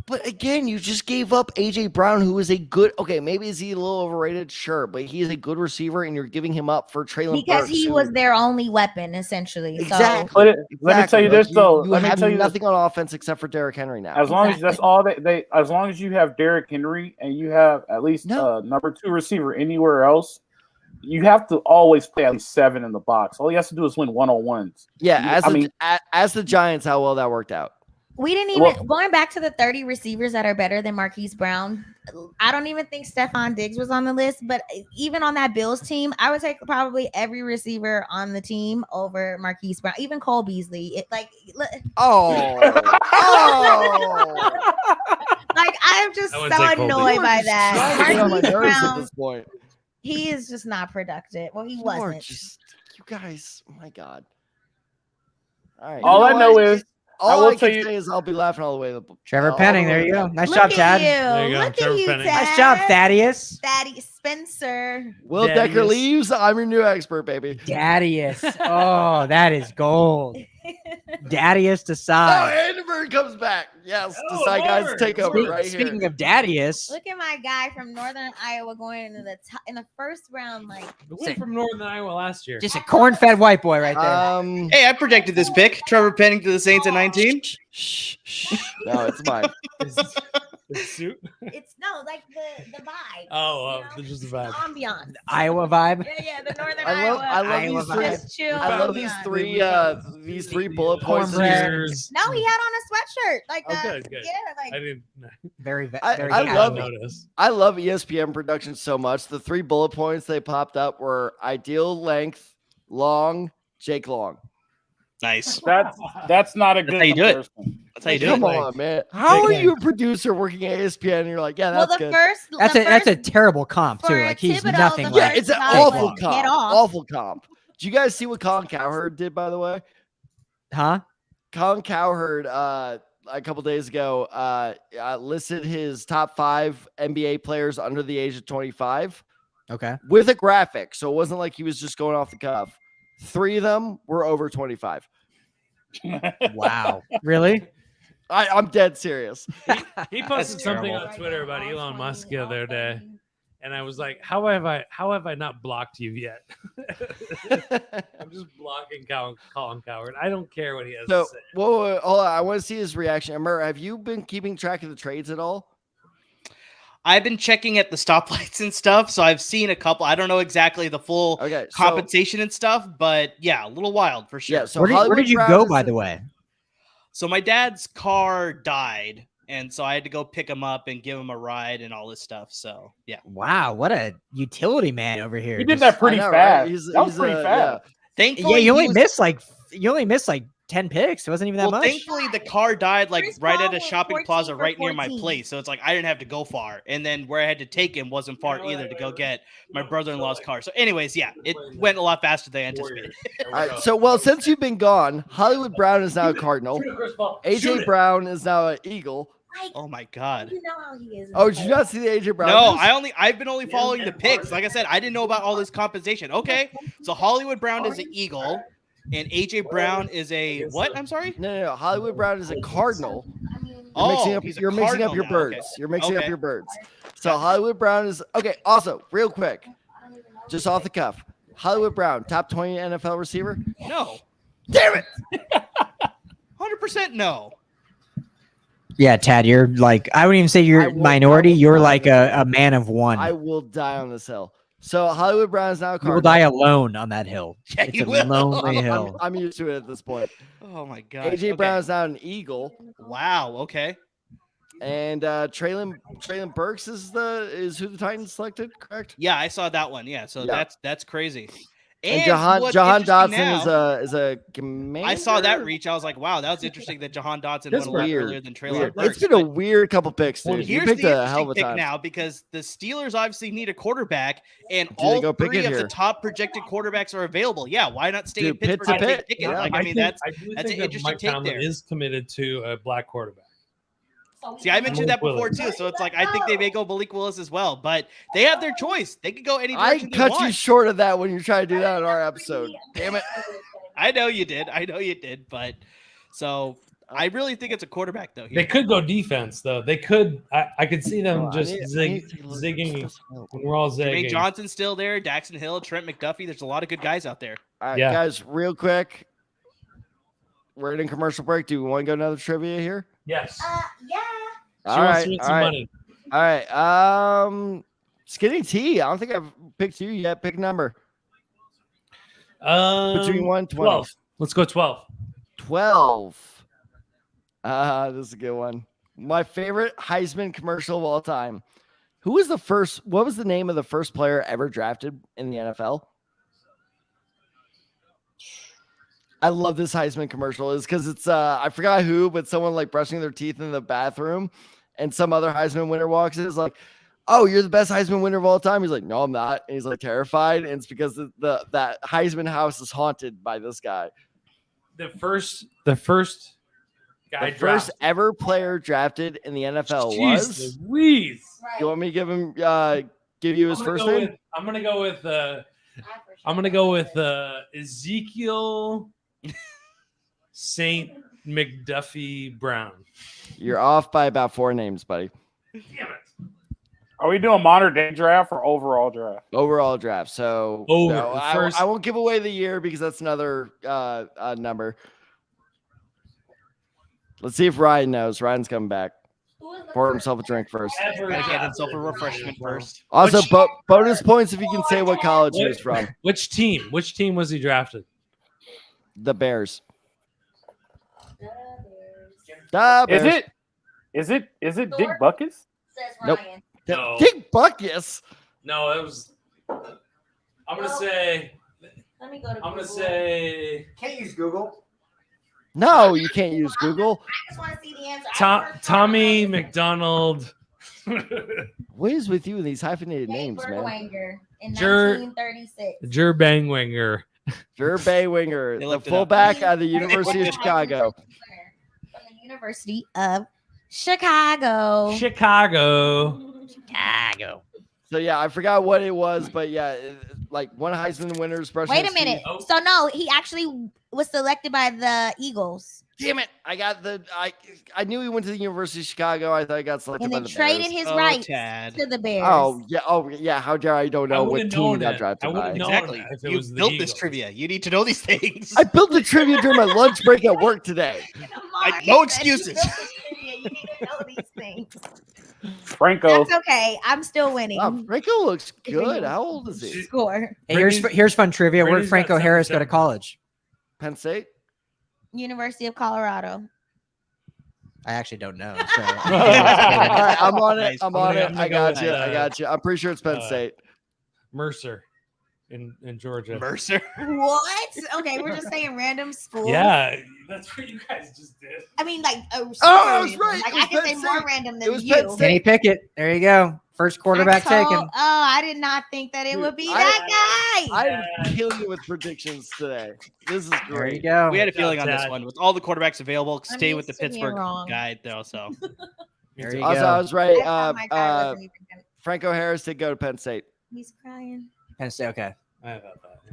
But again, you just gave up AJ Brown, who is a good. Okay, maybe is he a little overrated? Sure, but he is a good receiver, and you're giving him up for Traylon because Burks, he who- was their only weapon, essentially. Exactly. Let me tell you this though. You Let me have tell you this. nothing on offense except for Derrick Henry now. As long as that's all they as long as you have Derrick Henry and you have at least number 2 receiver anywhere else, you have to always play at least 7 in the box. All you have to do is win 1-on-1s. Yeah, I as the Giants, how well that worked out. We didn't even going back to the 30 receivers that are better than Marquise Brown. I don't even think Stephon Diggs was on the list, but even on that Bills team, I would take probably every receiver on the team over Marquise Brown, even Cole Beasley. Like I'm just I so wouldn't take Cole annoyed Beasley. by that. Get on my Marquise nerves at Brown, this point. he is just not productive. Well, he You are wasn't. just you guys. Oh my God. All right. All you I know what? is all will I tell can you- say is I'll be laughing all the way. Trevor all Penning. the There way you go. back. Nice Look job, at Chad. There you. you go, Look Trevor at you, Penning. Tad. Nice job, Thaddeus. Daddy Spencer. Will Thaddeus. Decker leaves? I'm your new expert, baby. Thaddeus. Oh, that is gold. Thaddeus Oh, Desai. Anderberg comes back. Yes, Oh, the side guys Lord. take over Speak- right Speaking here. of Thaddeus, Look at my guy from Northern Iowa going into in the first round. Like, We went from Northern Iowa last year. just a corn-fed white boy right there. Hey, I predicted this pick. Trevor Penning to the Saints at 19. Shh. No, it's mine. His suit. it's no, like the vibe. Oh, you know? just the The vibe. ambiance. Iowa vibe. Yeah, the Northern I love Iowa. these Iowa three. vibe. Just chill. I love ambiance. these three bullet points. Cornbread. No, he had on a sweatshirt. Like Oh, that. good. Yeah, like I didn't. Very, I very. love casual. notice. I love ESPN production so much. The three bullet points they popped up were ideal length, long, Jake Long. Nice. That's not a good how you do it. comparison. That's how you do Come it. on, man. How are Jake you a producer working at ESPN and you're like, yeah, well, that's the good. first. That's a terrible comp too. for Like he's Thibodeau, nothing the Yeah, like. it's an Guys, awful like, comp. get off. Awful comp. Did you guys see what Colin Cowherd did, by the way? Huh? Colin Cowherd, a couple days ago, listed his top 5 NBA players under the age of 25 Okay. with a graphic. So it wasn't like he was just going off the cuff. 3 of them were over 25. Wow. Really? I'm dead serious. He posted something on Twitter about Elon Musk the other day, and I was like, "How have I not blocked you yet?" I'm just blocking Colin Cowherd. I don't care what he has So, to say. whoa, hold on. I want to see his reaction. Amir, have you been keeping track of the trades at all? I've been checking at the stoplights and stuff, so I've seen a couple. I don't know exactly the full Okay. compensation and stuff, but yeah, a little wild for sure. Yeah. So where did Hollywood you Brown go, is- by the way? So my dad's car died, and so I had to go pick him up and give him a ride and all this stuff. So yeah, Wow, what a utility man over here. He did Just- that pretty I know, fast. right? That was pretty fast. Thankfully, you he only was- missed like 10 picks. It wasn't even that well, much. thankfully the car died like Chris right Paul at a went shopping 14 plaza for right near my 14. place, so it's like I didn't have to go far. And then where I had to take him wasn't far either to go get my brother-in-law's car. So, anyways, yeah, it went a lot faster than anticipated. All right. So, well, since you've been gone, Hollywood Brown is now a Cardinal. AJ Brown is now an Eagle. Like, Oh my god. you know how he is. Oh, did you not see the AJ Brown? No, news? I've been only following the picks. Like I said, I didn't know about all this compensation. Okay, so Hollywood Brown is an Eagle, and AJ Brown is a what? I'm sorry. No. Hollywood Brown is a Cardinal. He's a You're mixing up Cardinal your now. birds. Okay. You're mixing up Okay. your birds. So Hollywood Brown is okay. Also, real quick, just off the cuff, Hollywood Brown, top 20 NFL receiver. No, Damn it! 100% no. Yeah, Tad, you're like, I wouldn't even say I you're will- minority. I will You're die like on this a man of one. I will die on this hill. So Hollywood Brown is now a You Cardinal. will die alone on that hill. Yeah, It's you a will. lonely I'm, hill. I'm used to it at this point. Oh my god. AJ Brown is now an Eagle, Wow. Okay. and Traylon Burks is who the Titans selected, correct? Yeah, I saw that one. Yeah. So Yeah. that's crazy. And what's Jahan interesting Dotson now- is a commander. I saw that reach. I was like, wow, that was interesting that Jahan Dotson That's went a lot weird. earlier than Traylon Weird. Burks. It's been a But weird couple picks, dude. You here's picked the a hell interesting of a pick time. now because the Steelers obviously need a quarterback, and they all go pick three it of the here? top projected quarterbacks are available. Yeah, why not stay Dude, in Pitt's Pittsburgh a and take Pitt. Pickett? Yeah. Like, I mean, that's I do that's think an that interesting Mike take Tomlin there. is committed to a black quarterback. See, I mentioned that Malik before Willis. too, so it's like I think they may go Malik Willis as well, but they have their choice. They could go any I direction they cut want. you short of that when you try to do that on our episode. Damn it. I know you did, but so I really think it's a quarterback though. They Here. could go defense though. They could. I could see them Oh, I just need- I zig, need to take a look at zigging this stuff. when we're all Jermaine zigging. Johnson's still there, Daxton Hill, Trent McDuffie. There's a lot of good guys out there. All right, Yeah. guys, real quick. We're in commercial break. Do we want to go another trivia here? Yes. Yeah. She All wants right, to win all some right, money. all right. Skinny T. I don't think I've picked you yet. Pick a number between 1 and 20. 12. Let's go 12. 12. This is a good one. My favorite Heisman commercial of all time. Who was the first? What was the name of the first player ever drafted in the NFL? I love this Heisman commercial. Is because it's I forgot who, but someone like brushing their teeth in the bathroom, and some other Heisman winner walks in. Is like, "Oh, you're the best Heisman winner of all time." He's like, "No, I'm not." And he's like terrified, and it's because that Heisman house is haunted by this guy. The first guy The first ever player drafted in the NFL was. Jeez Louise. You want me to give him give you his I'm gonna first go name? with- I'm gonna go with Ezekiel Saint McDuffie Brown. You're off by about 4 names, buddy. Damn it. Are we doing modern day draft or overall draft? Overall draft. So Over. no, The I first- won't give away the year because that's another number. Let's see if Ryan knows. Ryan's coming back. Pour himself a drink first. Ever Gotta get drafted. himself a refreshment first. Also, Which- bonus points if you can say what college he was from. Which team? Which team was he drafted? The Bears. The Bears. Is it Dick Buckus? Says Nope. Ryan. No. Dick Buckus. No, it was. I'm gonna say. Let me go to I'm gonna Google. say. Can't use Google. No, you can't use Google. I just want to see the answer. Tommy McDonald. What is with you and these hyphenated names, man? Bergwanger in Jer- 1936. Jer Bangwanger. Jer Baywinger, They the looked it up. fullback out of the University of Chicago. From the University of Chicago. Chicago. Chicago. So yeah, I forgot what it was, but yeah, like one Heisman winner's brushing. Wait a his teeth. minute. So no, he actually was selected by the Eagles, Damn it! I knew he went to the University of Chicago. I thought he got selected and by then the traded Bears. his Oh, rights Tad. to the Bears. Oh yeah. How dare I don't know what would've team he known got it. drafted I by? would've known Exactly. it if it You was the built this Eagles. trivia. You need to know these things. I built the trivia during my lunch break at work today. Come I- on, no you said you excuses. built this trivia. You need to know these things. Franco. That's okay. I'm still winning. Wow, Franco looks good. How old is he? Score. Hey, Brittany's- here's fun trivia. Where did Brittany's got Franco Harris go to 7-7. college? Penn State. University of Colorado. I actually don't know. So. All right, I'm on it. Nice. I'm I'm on gonna- it. I'm I gonna go got you. with, I got you. I'm pretty sure it's Penn uh, State. Mercer. in Georgia. Mercer. What? Okay, we're just saying random schools. Yeah, that's what you guys just did. I mean, like, I was right. Like, It was I can say Penn more State. random It than was you. Penn State. Kenny Pickett. There you go. First quarterback taken. Oh, I did not think that it would be that guy. I'm killing you with predictions today. This is There you great. go. We had a Good job, feeling on this Dad. one with all the quarterbacks available. I'm Stay with the used to being Pittsburgh wrong. guy though. So There you Also, go. I was right. I thought my guy wasn't even gonna- Franco Harris did go to Penn State. He's crying. Penn State. Okay. I have that. Yeah.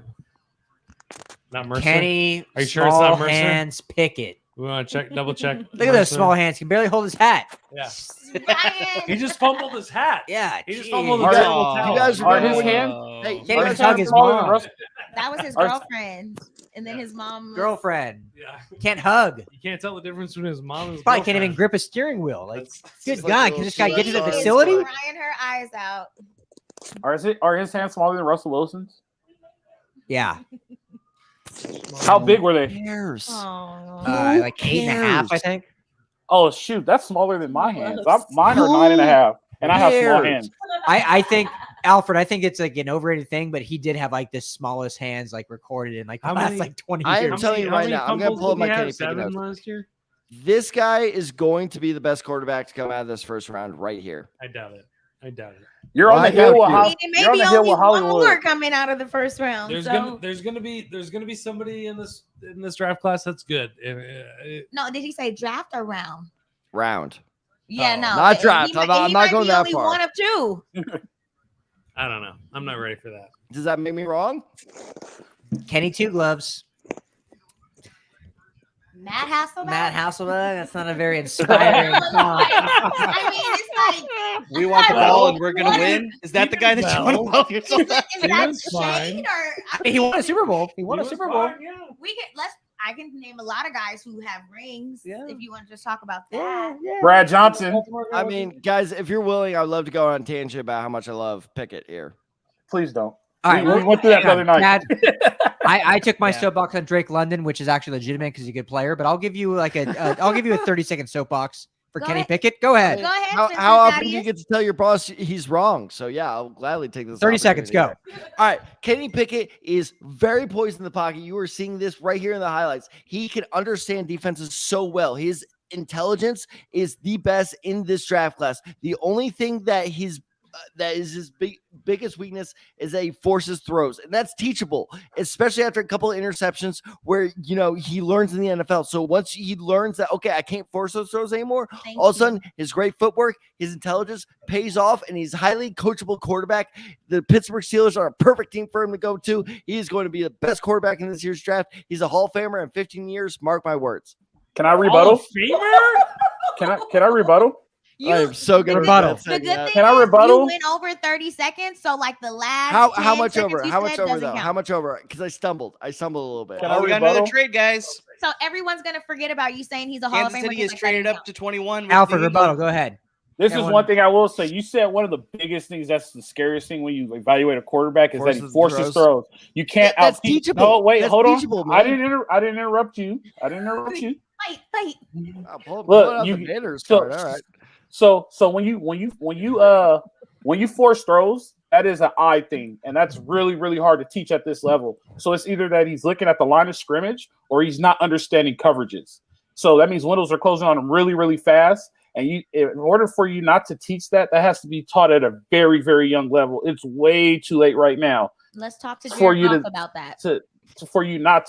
Not Mercer. Kenny. Are you sure it's not small Mercer? hands Pickett. We want to check, double check. Look at those small hands. He can barely hold his hat. Yeah. Ryan. He just fumbled his hat. Yeah. He just geez. fumbled the Are- terrible Oh, towel. you guys Are remember his when- hands? Hey, Can't you even guys hug remember his smaller than mom. Russell? That was his Are- girlfriend. And then his mom. Girlfriend. Yeah. Can't hug. You can't tell the difference between his mom and his Probably can't even girlfriend. grip a steering wheel. Like, That's- good like God. a Can this little guy get to the She is facility? Crying her eyes out. Are his hands smaller than Russell Wilson's? Yeah. How big were they? Cares. Oh. Like 8.5, I cares? think. Oh shoot, that's smaller than my hands. Mine are Who 9.5, and I have small cares? hands. I think Alfred, I think it's like an overrated thing, but he did have like the smallest hands like recorded in like the How last many- like 20 I years. am telling you right now, I'm gonna pull up my Kenny Pickett 7 notes. last year. This guy is going to be the best quarterback to come out of this first round right here. I doubt it. I doubt it. You're on Why the hill with don't you? I Hol- mean, you're on maybe the hill only with one Hollywood. more coming out of the first round. There's so. gonna be somebody in this draft class that's good. No, did he say draft or round? Round. Yeah, Oh. no. Not he draft. might- I'm he not might going be that only far. One of two. I don't know. I'm not ready for that. Does that make me wrong? Kenny Two Gloves. Matt Hasselbeck. Matt Hasselbeck. That's not a very inspiring song. I mean, it's like we want the Well, ball and we're gonna win. Is that the guy that you want to well. ball yourself? is He that was fine. shade or I He mean, won a Super Bowl. He won He a was Super Bowl. fine, yeah. we can I can name a lot of guys who have rings. Yeah. If you want to just talk about Yeah, that. yeah. Brad Johnson. I mean, guys, if you're willing, I'd love to go on a tangent about how much I love Pickett here. Please don't. All right, we well, went through that the hang other on. night. Dad, I took my Yeah. soapbox on Drake London, which is actually legitimate because he's a good player. But I'll give you like I'll give you a 30-second soapbox for Go Kenny ahead. Pickett. Go ahead. Go ahead. How since often do you Thaddeus- get to tell your boss he's wrong? So yeah, I'll gladly take this. 30 seconds. Go. opportunity. All right, Kenny Pickett is very poised in the pocket. You are seeing this right here in the highlights. He can understand defenses so well. His intelligence is the best in this draft class. The only thing that is his biggest weakness is that he forces throws, and that's teachable, especially after a couple of interceptions where he learns in the NFL. So once he learns that, okay, I can't force those throws anymore, Thank all of a you. sudden his great footwork, his intelligence pays off, and he's highly coachable quarterback. The Pittsburgh Steelers are a perfect team for him to go to. He is going to be the best quarterback in this year's draft. He's a Hall of Famer in 15 years. Mark my words. Can I Hall rebuttal? of Famer? Can I rebuttal? I am so good at Rebuttal. that The saying good that. thing Can I is rebuttal? you went over 30 seconds, so like the last How 10 much seconds over? you How much said over doesn't though? count. How much over? Because I stumbled a little bit. Can I Oh, we got another rebuttal? trade, guys. So everyone's gonna forget about you saying he's a Hall Kansas of Famer. City is because, like, that traded didn't up to 21. with Alfred the rebuttal. Go ahead. This Yeah, is one- one thing I will say. You said one of the biggest things that's the scariest thing when you evaluate a quarterback is that he Forces forces throws. throws. You can't That's out teachable. No, wait, That's hold teachable, on. I man. didn't interrupt you. I didn't interrupt you. Wait. Oh, pull Look, out you- the banners so- card. All right. So when you force throws, that is an eye thing, and that's really, really hard to teach at this level. So it's either that he's looking at the line of scrimmage or he's not understanding coverages. So that means windows are closing on him really, really fast. And in order for you not to teach that has to be taught at a very, very young level. It's way too late right now Let's talk to For Jared you to- Goff about that. for you not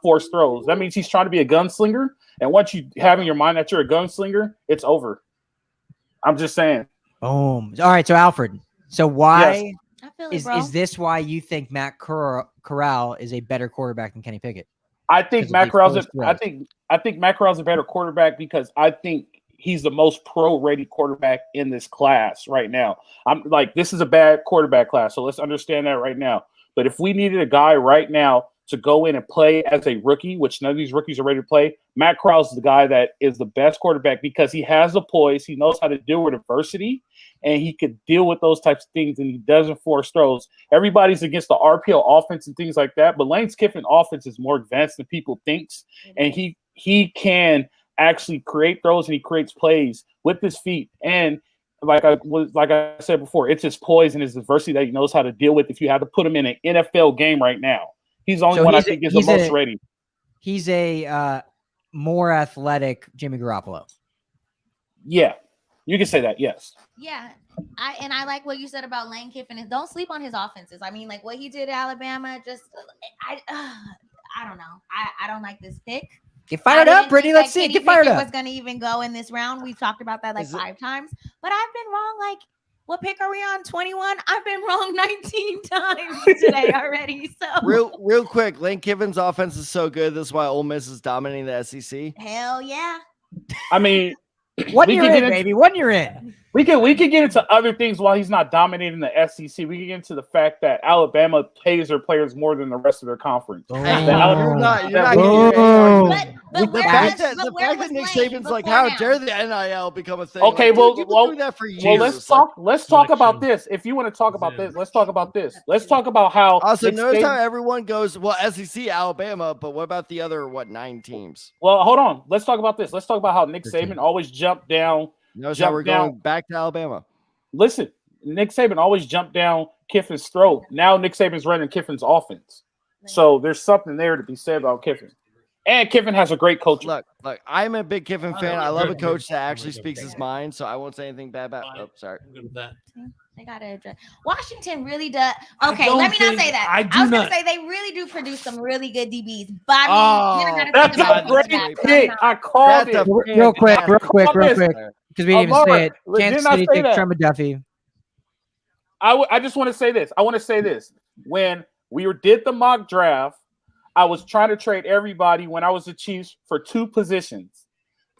force throws. That means he's trying to be a gunslinger. And once you have in your mind that you're a gunslinger, it's over. I'm just saying. Boom. All right. So Alfred. So why I feel it, is bro. this why you think Matt Corral is a better quarterback than Kenny Pickett? I think Because Matt of the Corral's exposed I think Matt Corral's a better quarterback because I think he's the most pro-ready quarterback in this class right now. I'm like, this is a bad quarterback class, so let's understand that right now. But if we needed a guy right now to go in and play as a rookie, which none of these rookies are ready to play, Matt Corral's the guy that is the best quarterback because he has the poise, he knows how to deal with adversity, and he could deal with those types of things, and he doesn't force throws. Everybody's against the RPO offense and things like that, but Lane Kiffin offense is more advanced than people thinks, and he can actually create throws and he creates plays with his feet. And like I said before, it's his poise and his diversity that he knows how to deal with. If you had to put him in an NFL game right now, he's the only one I think is the most ready. He's a more athletic Jimmy Garoppolo. Yeah, you can say that. Yes. Yeah, I like what you said about Lane Kiffin. And don't sleep on his offenses. I mean, like what he did at Alabama. Just I don't know. I don't like this pick. Get fired up, Brittany. Let's see. Get fired up. Was going to even go in this round. We've talked about that like 5 times, but I've been wrong. Like, what pick are we on? 21. I've been wrong 19 times today already. So real quick, Lane Kiffin's offense is so good. This is why Ole Miss is dominating the SEC. Hell yeah. I mean, 1 year in, baby. 1 year in. We can get into other things while he's not dominating the SEC. We can get into the fact that Alabama pays their players more than the rest of their conference. You're not the fact that Nick Saban's like, how dare the NIL become a thing? Okay, like, well, do that for years. Well, let's talk about this. If you want to talk about this, let's talk about this. Let's talk about how. Also, notice how everyone goes, well, SEC, Alabama, but what about the other 9 teams? Well, hold on. Let's talk about this. Let's talk about how Nick Saban always jumped down. Notice how we're going back to Alabama. Listen, Nick Saban always jumped down Kiffin's throat. Now Nick Saban's running Kiffin's offense. So there's something there to be said about Kiffin. And Kiffin has a great coach. Look, I'm a big Kiffin fan. I love a coach that actually speaks his mind, so I won't say anything bad about. Oh, sorry. I'm good with that. They gotta address. Washington really does. Okay, let me not say that. I was gonna say they really do produce some really good DBs. But I mean, that's a great pick. I called it. Real quick. Because we didn't even say it. Kansas City take Trent McDuffie. I just want to say this. I want to say this. When we did the mock draft, I was trying to trade everybody when I was the Chiefs for 2 positions.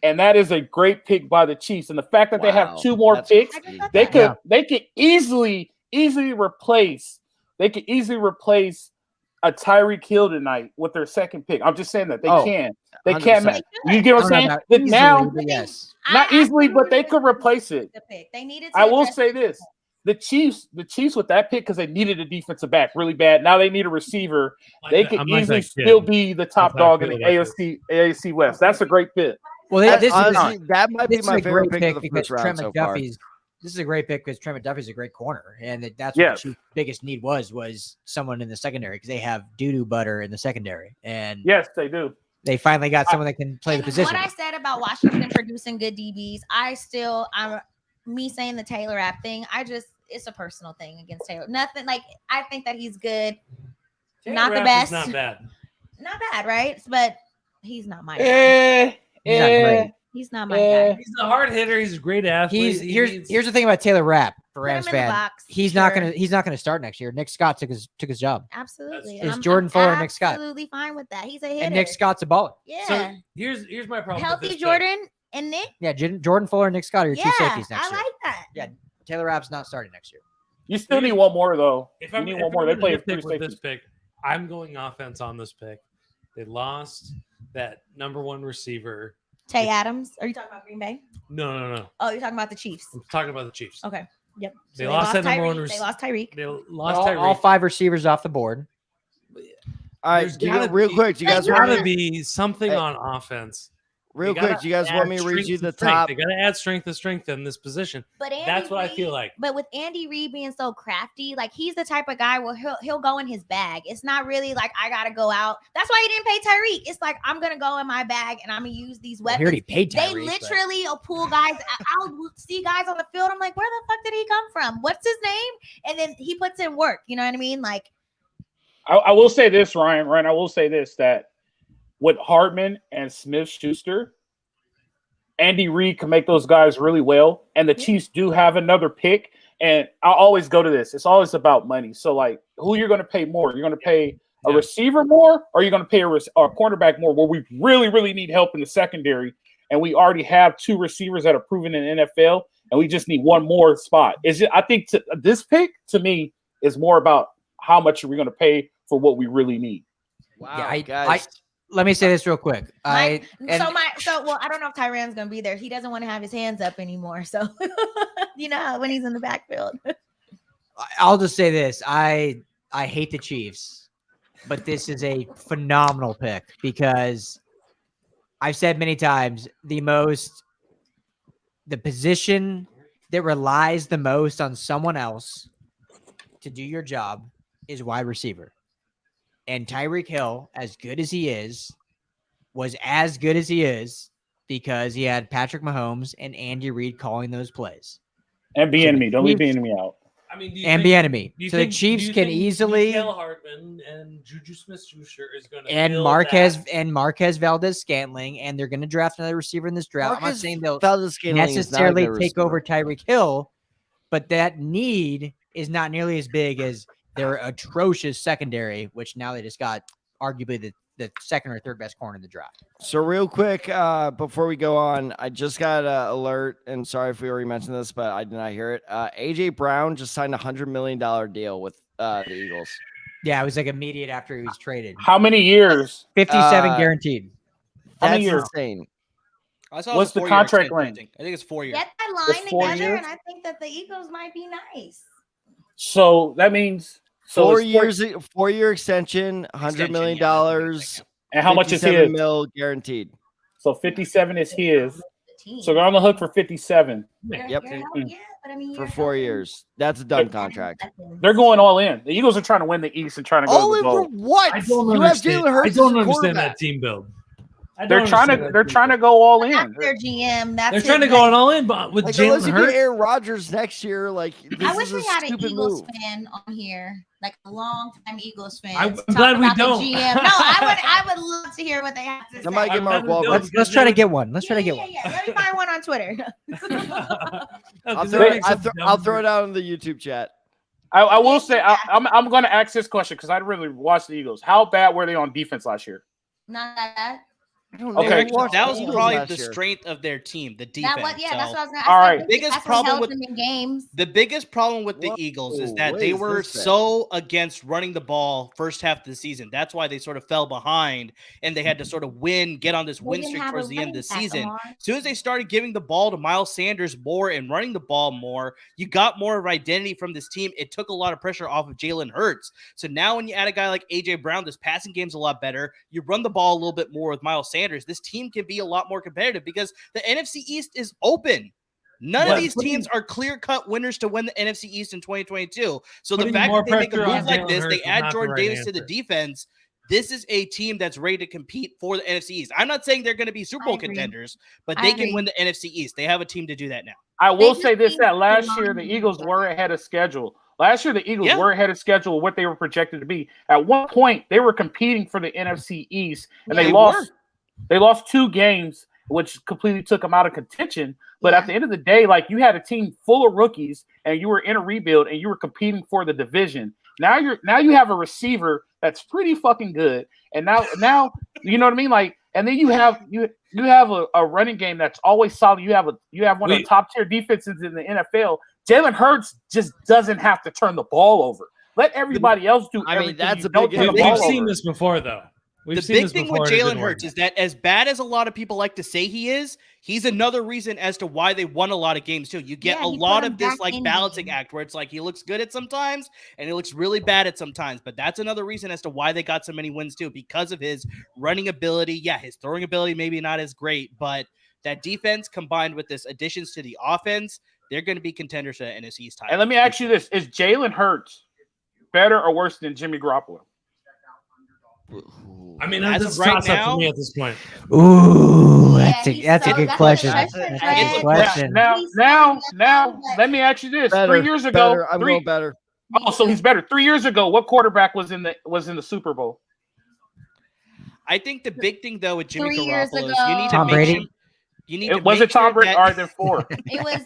And that is a great pick by the Chiefs. And the fact that they have 2 more picks, they could easily replace a Tyreek Hill tonight with their second pick. I'm just saying that they can. They 100%. Can't. You get what I'm saying? But now, yes, not easily, but they could replace it. They needed. I will say this: the Chiefs with that pick because they needed a defensive back really bad. Now they need a receiver. They could easily still be the top dog in the AFC West. That's a great pick. Well, that might be my favorite pick of the first round so far. This is a great pick because Trent McDuffie's a great corner, and that's what the Chiefs' biggest need was someone in the secondary because they have doo-doo butter in the secondary. And yes, they do. They finally got someone that can play the position. What I said about Washington producing good DBs, I'm me saying the Taylor Rapp thing. It's a personal thing against Taylor. Nothing like I think that he's good. Taylor not Rapp the best. Not bad. Not bad, right? But he's not my guy. He's not my guy. He's a hard hitter. He's a great athlete. Here's the thing about Taylor Rapp for Rams fan. He's not gonna start next year. Nick Scott took his job. Absolutely. It's Jordan Fuller and Nick Scott. Absolutely fine with that. He's a hitter. And Nick Scott's a baller. Yeah. So here's my problem. Healthy Jordan and Nick. Yeah, Jordan Fuller and Nick Scott are your 2 safeties next year. I like that. Yeah, Taylor Rapp's not starting next year. You still need one more though. You need one more. They play 3 safeties. This pick, I'm going offense on this pick. They lost that number 1 receiver. Tay Adams. Are you talking about Green Bay? No. Oh, you're talking about the Chiefs. I'm talking about the Chiefs. Okay. Yep. So they lost that number 1 receiver. They lost Tyreek. They lost Tyreek. All 5 receivers off the board. All right, real quick. You guys want to be something on offense. Real quick, you guys want me to read you the top? They got to add strength to strength in this position. But that's what I feel like. But with Andy Reid being so crafty, like he's the type of guy where he'll go in his bag. It's not really like I gotta go out. That's why he didn't pay Tyreek. It's like I'm gonna go in my bag and I'm gonna use these weapons. He already paid Tyreek. They literally will pull guys. I'll see guys on the field. I'm like, where the fuck did he come from? What's his name? And then he puts in work. You know what I mean? Like, I will say this, Ryan. I will say this that with Hardman and Smith-Schuster, Andy Reid can make those guys really well, and the Chiefs do have another pick. And I'll always go to this. It's always about money. So, like, who you're going to pay more? You're going to pay a receiver more, or you're going to pay a cornerback more? Where we really, really need help in the secondary, and we already have 2 receivers that are proven in the NFL, and we just need 1 more spot. I think this pick to me is more about how much are we going to pay for what we really need. Wow, guys. Let me say this real quick. I don't know if Tyran's gonna be there. He doesn't want to have his hands up anymore. So you know how when he's in the backfield. I'll just say this. I hate the Chiefs, but this is a phenomenal pick because I've said many times the position that relies the most on someone else to do your job is wide receiver. And Tyreek Hill, as good as he is, was as good as he is because he had Patrick Mahomes and Andy Reid calling those plays. And So the Enemy. Don't leave Chiefs- Enemy out. I mean, And be enemy. do you So the think- Chiefs do you can think easily Mikael Hartman and Juju Smith-Schuster is going to and Marquez Valdez-Scantling, and they're going to draft another receiver in this draft. I'm not saying they'll necessarily take over Tyreek Hill, but that need is not nearly as big as their atrocious secondary, which now they just got arguably the second or third best corner in the draft. So real quick, before we go on, I just got an alert, and sorry if we already mentioned this, but I did not hear it. AJ Brown just signed a $100 million deal with the Eagles. Yeah, it was like immediate after he was traded. How many years? 57 guaranteed. How That's many years? insane. I saw What's it was a the 4-year contract extension, length? I think it's 4 years. Get that It's line 4 together, years? and I think that the Eagles might be nice. So that means Four it's years, 4-year extension, $100 million. And how much is 57 his? mil guaranteed. So 57 is his. The team. So they're on the hook for 57. You're- Yep. you're helping, yeah, but I mean, For you're 4 helping years. That's a done They're- contract. seconds. They're going all in. The Eagles are trying to win the East and trying to go All to in the for bowl. what? I don't You have understand. Jalen Hurts I as don't your understand quarterback. that team build. I They're don't trying understand to that they're team trying to build. go all But in. that's their GM. That's They're his trying to bet. go all in, but with Like, unless Jalen you get Hurts. Aaron Rodgers next year, like this I wish is a we had an stupid Eagles move. fan on here, like a long-time Eagles fan. I'm to talk glad we about the don't. GM. No, I would love to hear what they have to Somebody say. get Mark I'm glad we Wahlberg. don't. Let's try to get one. Let's try to get one. Yeah. Let me find one on Twitter. I'll throw it out in the YouTube chat. I will say I'm going to ask this question because I really watched the Eagles. How bad were they on defense last year? Not that bad. I don't Okay. know. Who watched That the was Eagles probably last the year? strength of their team, the defense. That was, yeah, that's So what I was going All to right. ask. Biggest That's what problem held with- them in games. the biggest problem with the Whoa, Eagles is that what they is were this then? so against running the ball first half of the season. That's why they sort of fell behind and they had to sort of get on this They win didn't streak have towards a the end of the running back, season. Amar. As soon as they started giving the ball to Miles Sanders more and running the ball more, you got more of identity from this team. It took a lot of pressure off of Jalen Hurts. So now when you add a guy like AJ Brown, this passing game's a lot better. You run the ball a little bit more with Miles Sanders. This team can be a lot more competitive because the NFC East is open. None of these teams are clear-cut winners to win the NFC East in 2022. So the Putting fact more that they make a pressure move on like Jalen this, Hurts they is add not the Jordan right Davis to the answer. defense. This is a team that's ready to compete for the NFC East. I'm not saying they're going to be Super I Bowl agree. contenders, but I they can agree. win the NFC East. They have a team to do that now. I will They say just this: need that to last remind year the them Eagles that. were ahead of schedule. Last year the Eagles Yeah. were ahead of schedule. What they were projected to be. At one point, they were competing for the NFC East, and Yeah. they They lost. They lost 2 games, which completely took them out of contention. But Yeah. at the end of the day, like you had a team full of rookies, and you were in a rebuild, and you were competing for the division. Now you have a receiver that's pretty fucking good, and now you know what I mean. Like, and then you have a running game that's always solid. You have one of the top tier defenses in the NFL. Jalen Hurts just doesn't have to turn the ball over. Let everybody else do. I mean, everything. that's You a don't big turn the issue. ball We've seen over. this before, though. We've The seen big this thing before, with and it Jalen didn't work Hurts is that as bad as a lot of people like to say he is, he's another reason as to why they won a lot of games too. You get Yeah, a he lot put of him this back like in balancing game. act where it's like he looks good at sometimes and he looks really bad at sometimes. But that's another reason as to why they got so many wins too, because of his running ability. Yeah, his throwing ability maybe not as great, but that defense combined with this additions to the offense, they're going to be contenders for the NFC East title. And let me ask you this: is Jalen Hurts better or worse than Jimmy Garoppolo? I mean, As that's of a right toss up now- for me at this point. Ooh, Yeah, that's a he's that's a so- good that's question. a That's a good question. Now, let me ask you this: Better, 3 years ago, better. I'm going better. Oh, so he's better. 3 years ago, what quarterback was in the Super Bowl? I think the big thing though with Jimmy 3 years Garoppolo is ago. you need to Tom make Brady? sure you need to Was make it Tom sure Brady? that- All right, then 4. It was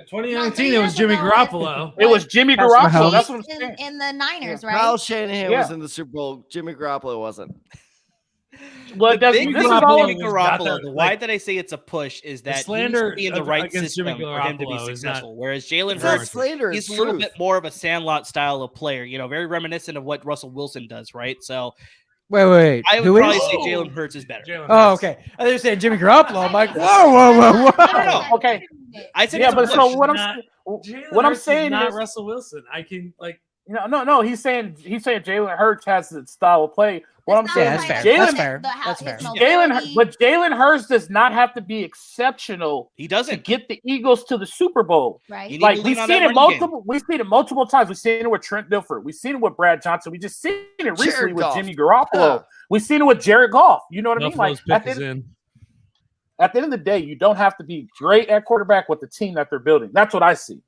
2019, it was Jimmy Garoppolo. It was Jimmy That's Garoppolo. Mahomes. That's what I'm saying. in the Niners, right? Kyle Shanahan Yeah. was in the Super Bowl. Jimmy Garoppolo wasn't. Well, The big this thing is with all. Jimmy He's got Garoppolo, that, the why like, that I say it's a push is that he needs slander to be in the of- right against system Jimmy for him to be Garoppolo is not- successful. Whereas Jalen It's not Hurts, slander. he's It's a little truth. bit more of a Sandlot style of player, very reminiscent of what Russell Wilson does, right? So Wait. I would Who probably is? say Jalen Hurts is better. Jalen Oh, Hurts. okay. I thought you said Jimmy Garoppolo. I'm like, whoa. No. Okay. I said Yeah, it's a but push. so what Not- I'm Jalen what I'm Hurts saying not is, Russell Wilson. I can like no. He's saying Jalen Hurts has the style of play, What I'm It's saying, not that's like fair. That's Jalen, fair. his That's fair. mobility- Jalen Hurts does not have to be exceptional He to doesn't. get the Eagles to the Super Bowl. right? You need Like to we've lean on seen that it running game. multiple. We've seen it multiple times. We've seen it with Trent Dilfer. We've seen it with Brad Johnson. We just seen it recently Jared with Goff. Jimmy Garoppolo. Huh. We've seen it with Jared Goff. You know what I mean? Buffalo's Like pick is in. at the end of the day, you don't have to be great at quarterback with the team that they're building. That's what I see.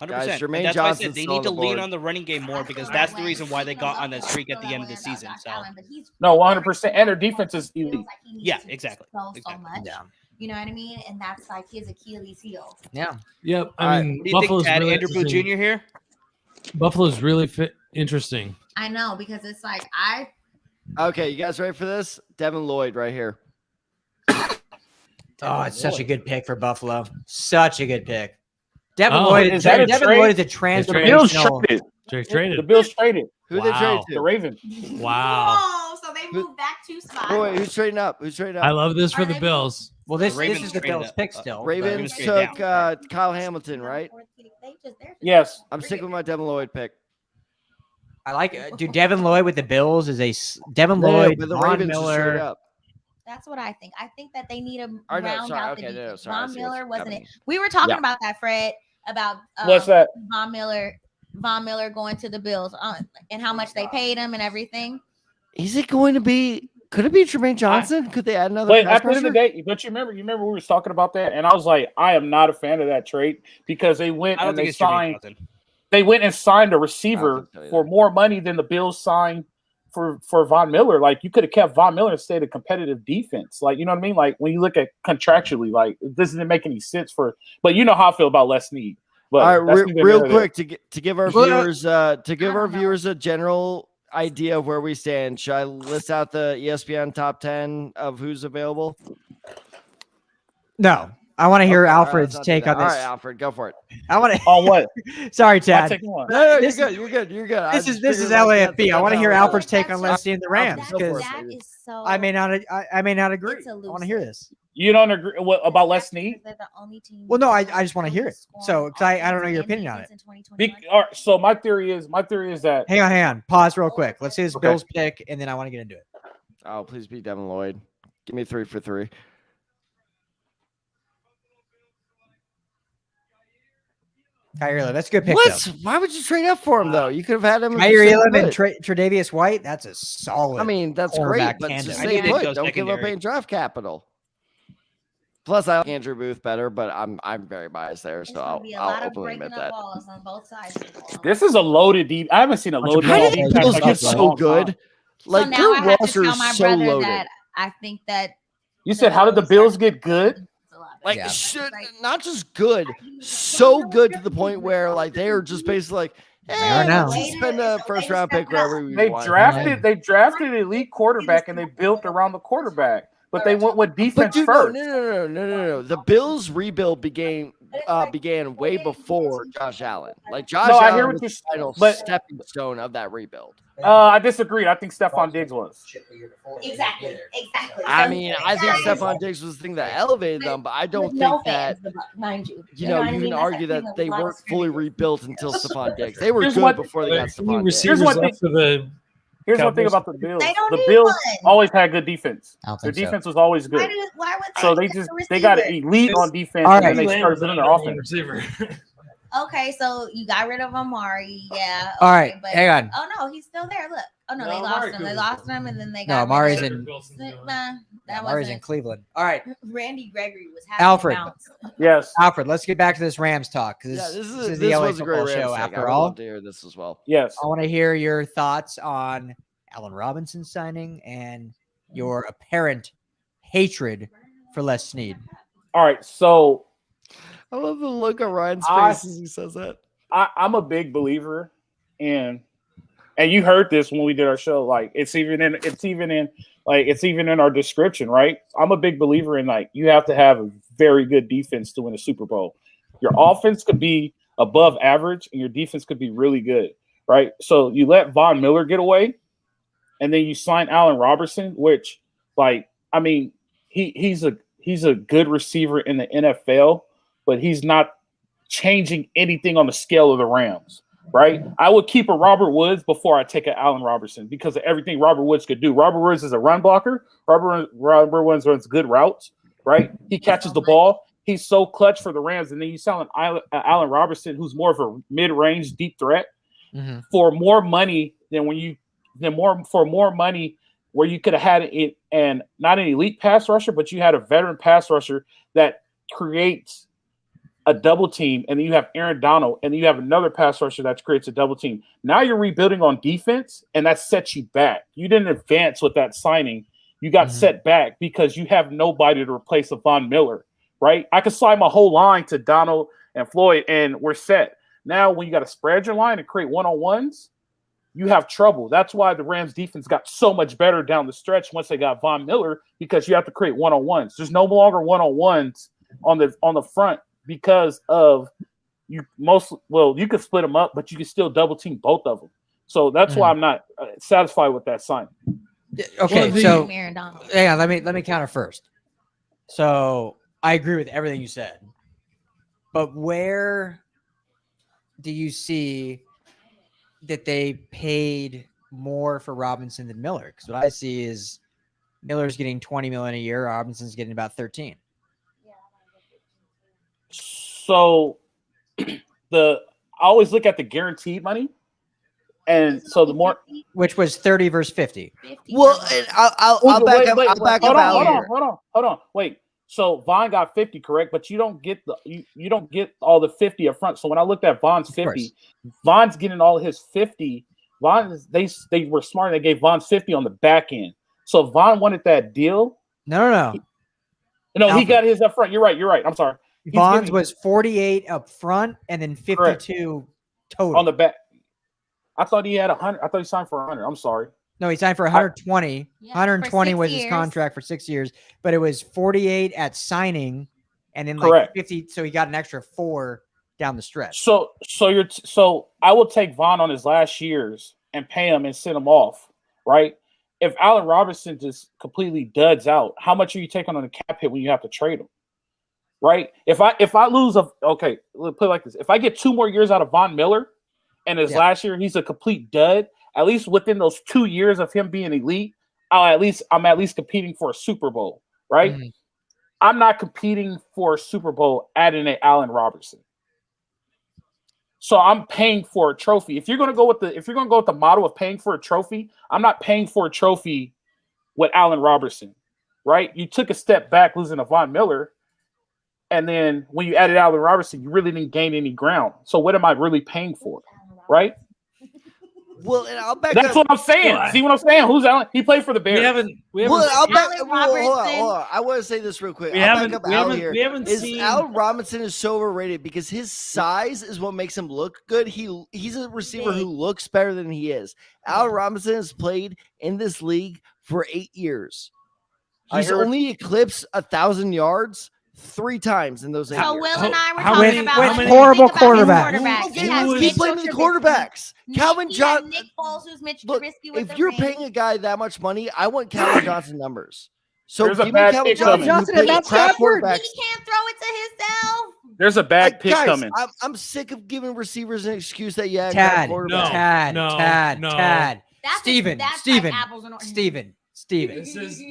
100%. Guys, And Jermaine that's why I Johnson's said they still need on to the lean board. on the running game more because that's the reason why they got on that streak at the end of the season. So No, 100%. And their defense is elite. Yeah, exactly. So Exactly. much. Yeah. You know what I mean? And that's like his Achilles heel. Yeah. Yep. All right. I mean, What do you think, Buffalo's Tad? really Andrew Booth interesting. Jr. here? Buffalo's really interesting. I know because it's like Okay, you guys ready for this? Devin Lloyd right here. Oh, it's such a good pick for Buffalo. Such a good pick. Devin Oh, Lloyd. is that a Devin trade? Lloyd is a The Bills transformational. traded. Jake The traded. Bills traded. Who they trade Wow. to? The Ravens. Wow. Oh, so they moved back 2 spots. Oh, wait, who's trading up? Who's trading I up? love this for Are the they- Bills. Well, The this Ravens is the traded Bills' up. pick still. Ravens Ravens took down. Kyle Hamilton, right? Yes. I'm sticking with my Devin Lloyd pick. I like it. Dude, Devin Lloyd with the Bills is Devin No, Lloyd, but the Von Ravens just straight Miller. up. That's what I think. I think that they need to Or no, round sorry. out Okay, the no, defense. sorry. I Von see what's Miller wasn't it? happening. We were talking Yeah. about that, Fred, about What's that? Von Miller going to the Bills and how much they paid him and everything. Is it going to be? Could it be Jermaine Johnson? Could they add another? But pass at the end of the rusher? day, but you remember we were talking about that, and I was like, I am not a fan of that trade because they went I don't and think they it's Jermaine signed. Johnson. They went and signed a I receiver don't think so for either. more money than the Bills signed for Von Miller. Like you could have kept Von Miller and stayed a competitive defense. Like you know what I mean? Like when you look at contractually, like it doesn't make any sense for. But you know how I feel about Les Snead. But All right, that's neither real here nor quick to give our Well, viewers don't know. a general idea of where we stand. Should I list out the ESPN top 10 of who's available? No, I want to hear Okay, all right, Alfred's let's not do take that. on this. All right, Alfred, go for it. I want there. On what? to. Sorry, My Chad. take on what? No, This you're good. You're good. I This just is figured, like, LAFB. I want to hear how- Alfred's take on That's Leslie and the Rams Go for because it. That is so. I may not agree. It's I want to hear this. You don't agree about Les Snead? They're the only team. Well, no, I just wanna hear it. So, 'cause I don't know your offense opinion on and it. defense in 2021. All right, so my theory is that Hang on. Pause real quick. Let's see this Okay. Bills pick, and then I want to get into it. Oh, please be Devin Lloyd. Give me 3 for 3. Kyrie Elam, that's a good pick. What? Why would you trade up for him though? You could have had him. Though. if you Kyrie stayed Elam and put. Tre'Davious White. That's a solid. I mean, that's cornerback great, but tandem. just I stay think they'd put. go Don't give up secondary. any draft capital. Plus, I like Andrew Booth better, but I'm very biased there, It's so gonna I'll, be a I'll lot of openly breaking admit up that. walls on both sides of the ball. this is a loaded deep. I haven't seen a loaded. How did defense the Bills like get this in a so long good? time. Like so now their I have to roster tell is my so brother loaded. that I think that You said, how did the Bills get good? Like Yeah. shit, not just good, so good to the point where like they are just basically like, They are now. let's just spend a first round pick wherever we They want. drafted an elite quarterback and they built around the quarterback, but they went with But defense dude, first. no. The Bills rebuild began way before Josh Allen. Like Josh No, I Allen hear what was you're the final but- stepping stone of that rebuild. I disagree. I think Stephon Diggs was. Exactly. I mean, I think Stephon Diggs was the thing that elevated them, but I don't think that mind you. you know what I you mean? can That's argue thing that of they a lot of weren't fully screaming. rebuilt until Stephon Diggs. They were Here's good what- before they got How many Stephon Diggs. receivers one left for the Here's one thing Cowboys. about the Bills. They don't The need Bills one. always had good defense. I don't Their think so. defense was always Why, good. why would So they they got an receiver? elite on defense, All and right. then they started building their offense. receiver. Okay, so you got rid of Amari, yeah. All right, but hang on. Oh no, he's still there. Look. Oh no, No, they Amari lost him. They Cooper's lost still him, and then they No, got Amari's rid in. of- Nah, that Amari's in wasn't. Cleveland. All right, Randy Gregory was having Alfred. a bounce. Yes, Alfred. Let's get back to this Rams talk because Yeah, this this is the this LA was a great football Rams show. take. I After would all, love to hear this as well. yes. I want to hear your thoughts on Allen Robinson signing and your apparent hatred for Les Snead. All right, so I love the look on Ryan's I- face as he says that. I'm a big believer in, and you heard this when we did our show. Like it's even in our description, right? I'm a big believer in like you have to have a very good defense to win a Super Bowl. Your offense could be above average, and your defense could be really good, right? So you let Von Miller get away, and then you sign Allen Robinson, which, like, I mean, he's a good receiver in the NFL, but he's not changing anything on the scale of the Rams. right? I would keep a Robert Woods before I take an Allen Robinson because of everything Robert Woods could do. Robert Woods is a run blocker. Robert Woods runs good routes, right? He catches the ball. He's so clutch for the Rams. And then you sell an Allen Robinson, who's more of a mid-range deep threat for more money than more money where you could have had it and not an elite pass rusher, but you had a veteran pass rusher that creates a double team, and then you have Aaron Donald, and then you have another pass rusher that creates a double team. Now you're rebuilding on defense, and that sets you back. You didn't advance with that signing. You got set back because you have nobody to replace a Von Miller, right? I could slide my whole line to Donald and Floyd, and we're set. Now, when you got to spread your line and create one-on-ones, you have trouble. That's why the Rams defense got so much better down the stretch once they got Von Miller, because you have to create one-on-ones. There's no longer one-on-ones on the front because of you could split them up, but you can still double team both of them. So that's why I'm not satisfied with that sign. Okay, Well, so Aaron Donald. yeah, let me counter first. So I agree with everything you said, but where do you see that they paid more for Robinson than Miller? Because what I see is Miller's getting $20 million a year, Robinson's getting about 13. So I always look at the guaranteed money, and so the more, which was 30 versus 50. Well, and I'll back up. I'll back up out here. Hold on. Wait. So Vaughn got 50, correct? But you don't get you don't get all the 50 up front. So when I looked at Vaughn's 50, Vaughn's getting all his 50. They were smart. They gave Vaughn's 50 on the back end. So if Vaughn wanted that deal. No. He got his up front. You're right. I'm sorry. Vaughn's was 48 up front and then 52 correct. Total on the back. I thought he had 100. I thought he signed for 100. I'm sorry. No, he signed for 120. 120 was his contract for 6 years, but it was 48 at signing, and then like 50. So he got an extra 4 down the stretch. So I will take Vaughn on his last years and pay him and send him off, right? If Allen Robinson just completely duds out, how much are you taking on the cap hit when you have to trade him? Right? If I lose let's put it like this. If I get 2 more years out of Von Miller and his last year he's a complete dud, at least within those 2 years of him being elite, I'm at least competing for a Super Bowl, right? Mm-hmm. I'm not competing for a Super Bowl adding an Allen Robinson. So I'm paying for a trophy. If you're gonna go with the model of paying for a trophy, I'm not paying for a trophy with Allen Robinson, right? You took a step back losing to Von Miller. And then when you added Allen Robinson, you really didn't gain any ground. So what am I really paying for, right? Well, and I'll back That's up. what I'm saying. See what I'm saying? Who's Allen? He played for the Bears. Hold on. I want to say this real quick. Allen Robinson is so overrated because his size is what makes him look good. He's a receiver who looks better than he is. Allen Robinson has played in this league for 8 years. He's only eclipsed 1,000 yards 3 times in those 8 years. So Will and I were talking about with horrible quarterbacks. He's playing with the quarterbacks. Calvin Johnson. Nick Foles, who's Mitch Look, Trubisky with if you're paying a guy that much money, I want Calvin Johnson numbers. So There's give me Calvin Johnson. He can't throw it to himself. There's a bad pick coming. I'm sick of giving receivers an excuse that Tad. Steven.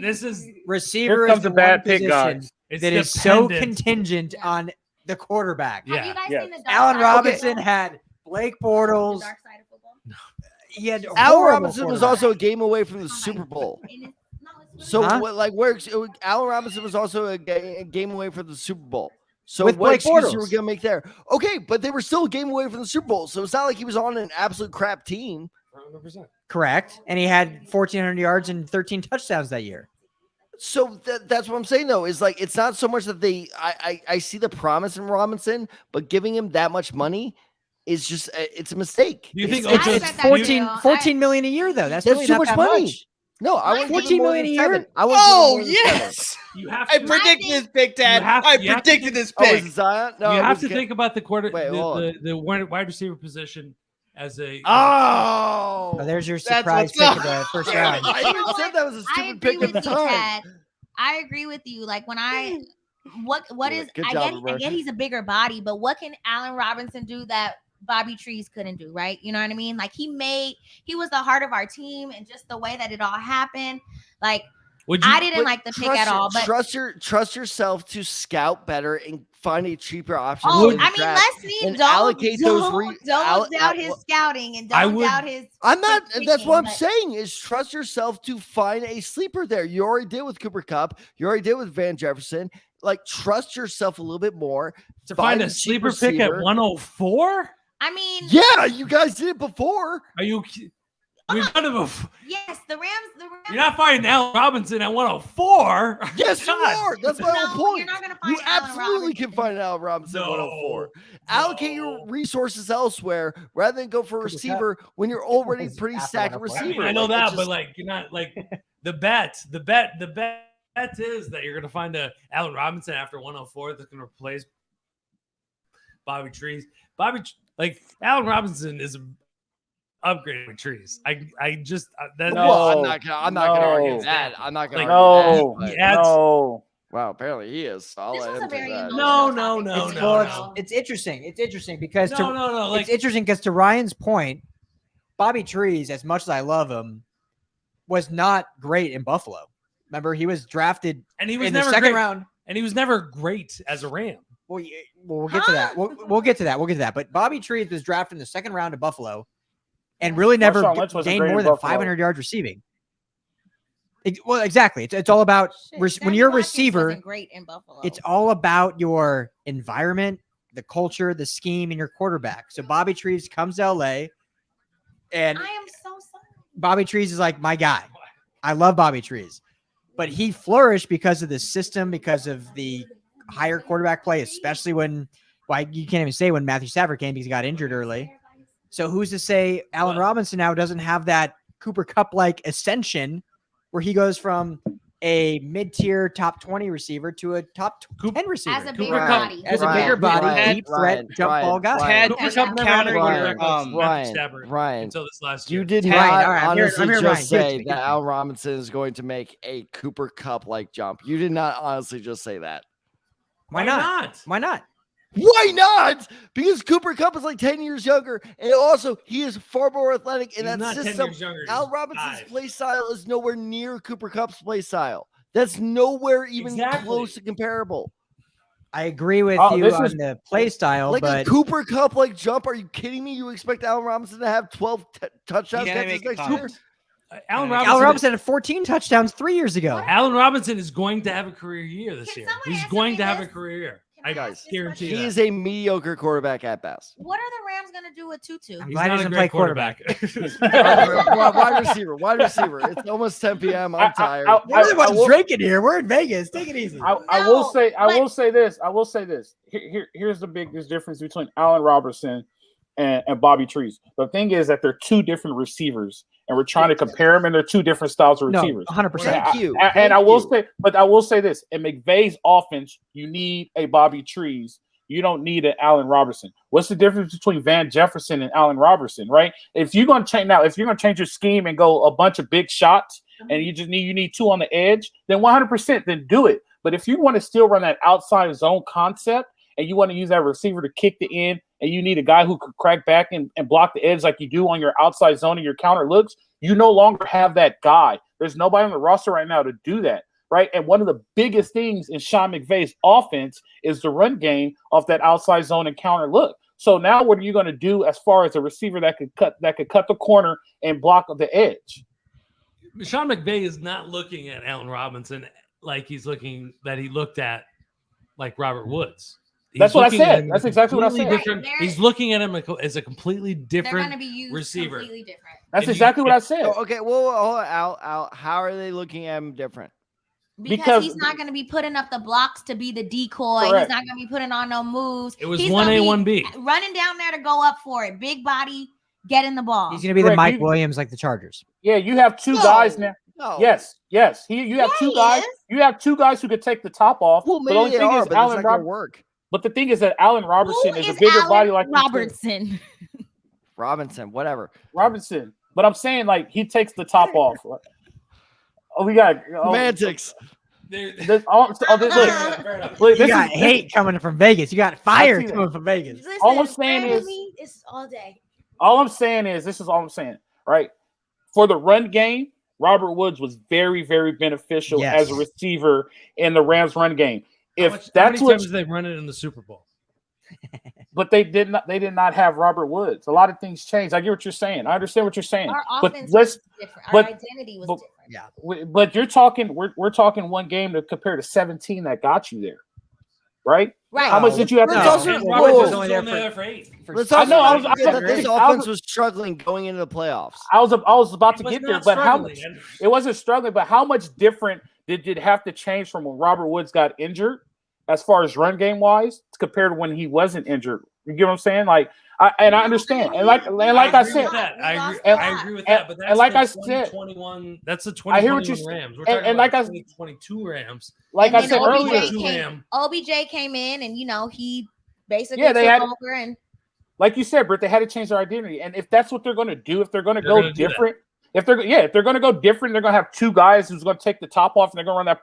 This is receiver is the bad pick, guys. That is so contingent on the quarterback. Have you guys seen the Allen Robinson had Blake Bortles. He had Allen Robinson was also a game away from the Super Bowl. So Allen Robinson was also a game away from the Super Bowl. So with what excuse Bortles. you were gonna make there? Okay, but they were still a game away from the Super Bowl. So it's not like he was on an absolute crap team. 100%. Correct. And he had 1,400 yards and 13 touchdowns that year. So that's what I'm saying, though, is like it's not so much that I see the promise in Robinson, but giving him that much money is just it's a mistake. Do you think it's 14 million a year, though? That's really too not much that money. Much. No, I want 14 million a year. Yes. I predicted this pick, Dad. I predicted this pick. Zion? No, you have to think about the the wide receiver position as a. Oh, there's your surprise pick of the first round. I even said that was a stupid pick at the time. I agree with you. Like when what is I get he's a bigger body, but what can Allen Robinson do that Bobby Trees couldn't do, right? You know what I mean? Like he was the heart of our team, and just the way that it all happened, like I didn't like the pick at all. But trust yourself to scout better and find a cheaper option. oh, in the I mean, draft Leslie, and don't allocate those. doubt his scouting and don't doubt his. I'm not. his That's what I'm picking, saying. Is trust yourself to find a sleeper there. You already did with Cooper Kupp. You already did with Van Jefferson. Like trust yourself a little bit more to find a sleeper pick at 104. I mean, yeah, you guys did it before. Are you? We've done it before. Yes, the Rams. You're not finding Allen Robinson at 104. Yes, you are. That's my whole point. You're not gonna find You Allen absolutely Robinson. can find Allen Robinson at No. 104. Allocate your resources elsewhere rather than go for a receiver when you're already pretty After stacked at 104. receiver. I know Like, that, it's but just- like you're not like the bet is that you're gonna find a Allen Robinson after 104 that's gonna replace Bobby Trees. Allen Robinson is upgraded with Trees. I just that Well, I'm not gonna argue No. that. I'm not gonna Like, argue No, that. he adds- no. Wow, apparently he is. So I'll This let was him a say very that. emotional No, topic. It's interesting. It's interesting because no. Like it's interesting because to Ryan's point, Bobby Trees, as much as I love him, was not great in Buffalo. Remember, he was drafted and he was in the never second great, round. and he was never great as a Ram. Well, we'll get to that. We'll get to that. We'll get to that. But Bobby Trees was drafted in the second round of Buffalo, and really never Marshawn Lynch wasn't gained great more in than Buffalo. 500 yards receiving. Well, exactly. It's all about when Sammy you're a Watkins receiver. wasn't great in Buffalo. It's all about your environment, the culture, the scheme, and your quarterback. So Bobby Trees comes to LA, and I am so sorry. Bobby Trees is like my guy. I love Bobby Trees, but he flourished because of the system, because of the higher quarterback play, especially when, you can't even say when Matthew Stafford came because he got injured early. So who's to say Allen Robinson now doesn't have that Cooper Kupp-like ascension where he goes from a mid-tier top 20 receiver to a top 10 receiver? As a bigger Cooper Kupp- body. As a bigger body, Ryan, deep threat, jump ball guy. Ryan, Cooper as Kupp a never had a counter quarterback year, like Matthew Stafford Ryan, until this last year. you did Ryan, not all right, I'm honestly here, just Ryan. say Give it that to me. Allen Robinson is going to make a Cooper Kupp-like jump. You did not honestly just say that. Why not? Why not? Why not? Because Cooper Kupp is like 10 years younger, and also he is far more athletic in He's that not 10 system. years younger, he's Al Robinson's 5. play style is nowhere near Cooper Kupp's play style. That's nowhere even Exactly. close to comparable. I agree with Oh, you this on is- the play style, Like but a Cooper Kupp like jump. Are you kidding me? You expect Allen Robinson to have 12 touchdown Can't catches make a next comment. year? Allen Allen Robinson, Robinson had 14 touchdowns 3 years ago. Allen Robinson is going to have a career year this Can year. someone He's answer going me to have a this? career year. Can I I Guys, ask this guarantee question? He that. is a mediocre quarterback at best. What are the Rams gonna do with Tutu? I'm He's glad he not a doesn't great play quarterback. Wide receiver. Wide receiver. It's almost 10 p.m. I'm tired. Everyone's drinking here. We're in Vegas. Take it easy. I will say this. I will say this. Here's the biggest difference between Allen Robinson and Bobby Trees. The thing is that they're two different receivers, and we're trying to compare them, and they're two different styles of No, receivers. 100%. Thank you. And I will say this: in McVay's offense, you need a Bobby Trees. You don't need an Allen Robinson. What's the difference between Van Jefferson and Allen Robinson, right? If you're going to change your scheme and go a bunch of big shots, and you need two on the edge, then 100% then do it. But if you want to still run that outside zone concept, and you want to use that receiver to kick the end, and you need a guy who could crack back and block the edge like you do on your outside zone and your counter looks, you no longer have that guy. There's nobody on the roster right now to do that. Right. And one of the biggest things in Sean McVay's offense is the run game off that outside zone and counter look. So now what are you going to do as far as a receiver that could cut the corner and block the edge? Sean McVay is not looking at Allen Robinson like he looked at like Robert Woods. That's what I looking at said. him That's as exactly what I completely said. different- Right, He's looking at him as a completely They're different gonna be used receiver. completely different. That's If you- exactly what I said. Oh, okay, well, hold on, Al, how are they looking at him different? Because he's not going to be putting up the blocks to be the decoy. Correct. He's not going to be putting on no moves. It was He's 1A, gonna be 1B. running down there to go up for it. Big body, getting the ball. He's going to be the Greg, Mike you- Williams like the Chargers. Yeah, you have two No. guys now. No. Yes. You have two he guys. is. You have two guys who could take the top off. Well, but the only maybe they thing are, is but that's Allen not going to Rob- work. But the thing is that Allen Robertson Who is a is bigger Allen body like Robertson? Robinson, whatever. Robinson. But I'm saying like he takes the top off. Oh, we got Semantics. Look, You this got is hate coming from Vegas. You got fire see that. coming from Vegas. Listen, All I'm saying Brandon is- me, it's all day. all I'm saying is this is all I'm saying, right? For the run game, Robert Woods was very, very beneficial Yes. as a receiver in the Rams run game. How If many that's what, times did they run it in the Super Bowl? but they did not have Robert Woods. A lot of things changed. I get what you're saying. I understand what you're saying. Our But offense let's was different. Our but- identity was but- different. Yeah. but you're talking we're talking one game to compare to 17 that got you there. Right? Right. How much did you have to Let's do? also- And whoa, Robert whoa, was whoa. only there for 8. Let's I also know, I not was- forget that I- this I- offense was struggling going into the playoffs. I was about to He was get there, not but how struggling, much and- it wasn't struggling, but how much different did it have to change from when Robert Woods got injured as far as run game wise compared to when he wasn't injured? You get what I'm saying? Like I understand. And like I agree said, with that. I agree, and- I agree with and- that. But that's and like the I said- 2021. That's the I hear what 2021 you're Rams. We're and- talking and about like I- 2022 Rams. like And I then said OBJ earlier, came- OBJ came in, and he basically Yeah, they took had- over. And like you said, Britt, they had to change their identity. And if that's what they're going to do, if they're going to They're go gonna do that. different, if they're going to go different, they're going to have two guys who's going to take the top off and they're going to run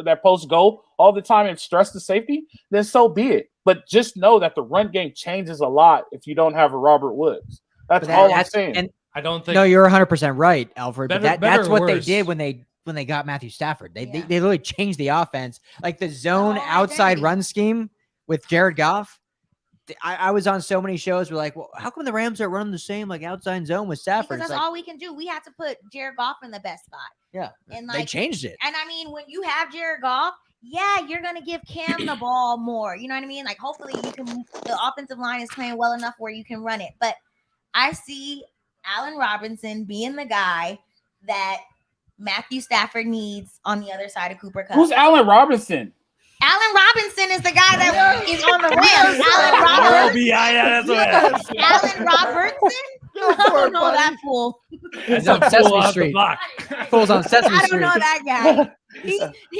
that post go all the time and stress the safety, then so be it. But just know that the run game changes a lot if you don't have a Robert Woods. That's But all I'm that's- saying. And I don't think. no, you're 100% right, Alfred. Better- But better that's or what they worse? did when they got Matthew Stafford. They Yeah. literally changed the offense, like the zone whole outside identity. run scheme with Jared Goff. I was on so many shows. We're like, well, how come the Rams are running the same like outside zone with Stafford? because It's that's like, all we can do. We had to put Jared Goff in the best spot. yeah, And they like, changed it. and I mean, when you have Jared Goff, yeah, you're gonna give Cam the ball more. You know what I mean? Like, hopefully, the offensive line is playing well enough where you can run it. But I see Allen Robinson being the guy that Matthew Stafford needs on the other side of Cooper Kupp. Who's Allen Robinson? Allen Robinson is the guy that is on the Rams. Allen Robertson. yeah, that's what Allen Robertson. I don't know that fool. He's on Sesame Street. Fools on Sesame I don't Street. know that guy. He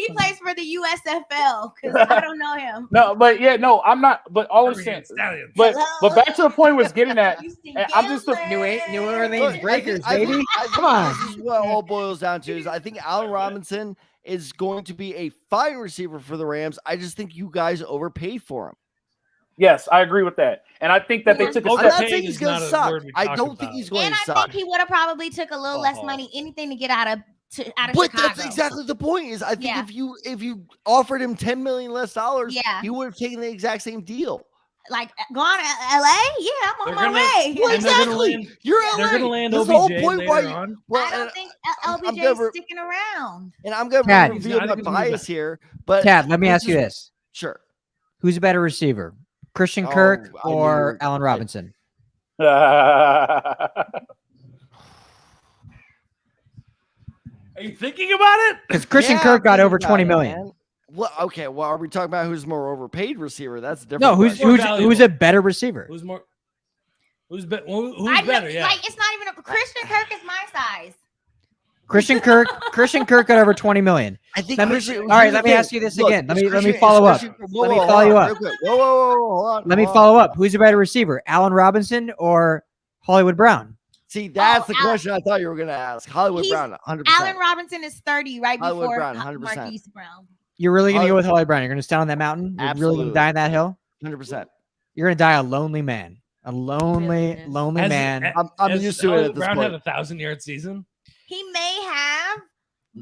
plays for the USFL because I don't know him. No, but yeah, no, I'm not. But all I'm saying, but back to the point was getting at. I'm just a New Orleans Look, Breakers, I think- baby. I think Come on. This is what it all boils down to is I think Allen Robinson is going to be a fine receiver for the Rams. I just think you guys overpaid for him. Yes, I agree with that, and I think that they took a I'm Okay. step. not saying is he's going not to a suck. word we I talk don't about. think he's going And to I suck. think he would have probably took a little less Oh. money, anything to get out of But Chicago. that's exactly the point. Is I think Yeah. if you offered him $10 million less, Yeah. he would have taken the exact same deal. Like gone to LA. Yeah, I'm on They're my gonna- way. Well, And they're gonna exactly. land- You're They're LA. going to land That's the whole OBJ point later why you, on. well, I don't and, think I'm LBJ never- is sticking around. and I'm going to Tad. reveal I my think he's gonna be bias here, but Tad, let me this ask you is- this: Sure. who's a better receiver, Christian Oh, Kirk I knew you or were- Allen Robinson? Are you thinking about it? Because Christian Yeah, Kirk got think over about 20 it, million. man. Well, okay. Well, are we talking about who's more overpaid receiver? That's a different. No, who's question. More who's valuable. who's a better receiver? Who's more? Who's better? I Who's know- better? Yeah. Like it's not even a Christian Kirk is my size. Christian Kirk got over 20 million. I think. Let me- Christian- all right, here's let the me thing. ask you this Look, again. Let is me Christian- follow is up. Christian- Let me whoa, follow you hold on, up. real quick. Whoa, hold on. Let me hold on. follow up. Who's a better receiver, Allen Robinson or Hollywood Brown? See, that's the Al- question I thought you were going to ask. Hollywood He's- Brown, 100%. Allen Robinson is 30 right Hollywood before Brown, 100%. Marquise Brown. You're really going to go with Hollywood Brown? You're going to stand on that mountain? You're really going Absolutely. to die on that hill? 100%. You're going to die a lonely man. A lonely, Really? lonely Has- man. I'm has used to it Hollywood at this Brown point. had a 1,000-yard season. He may have.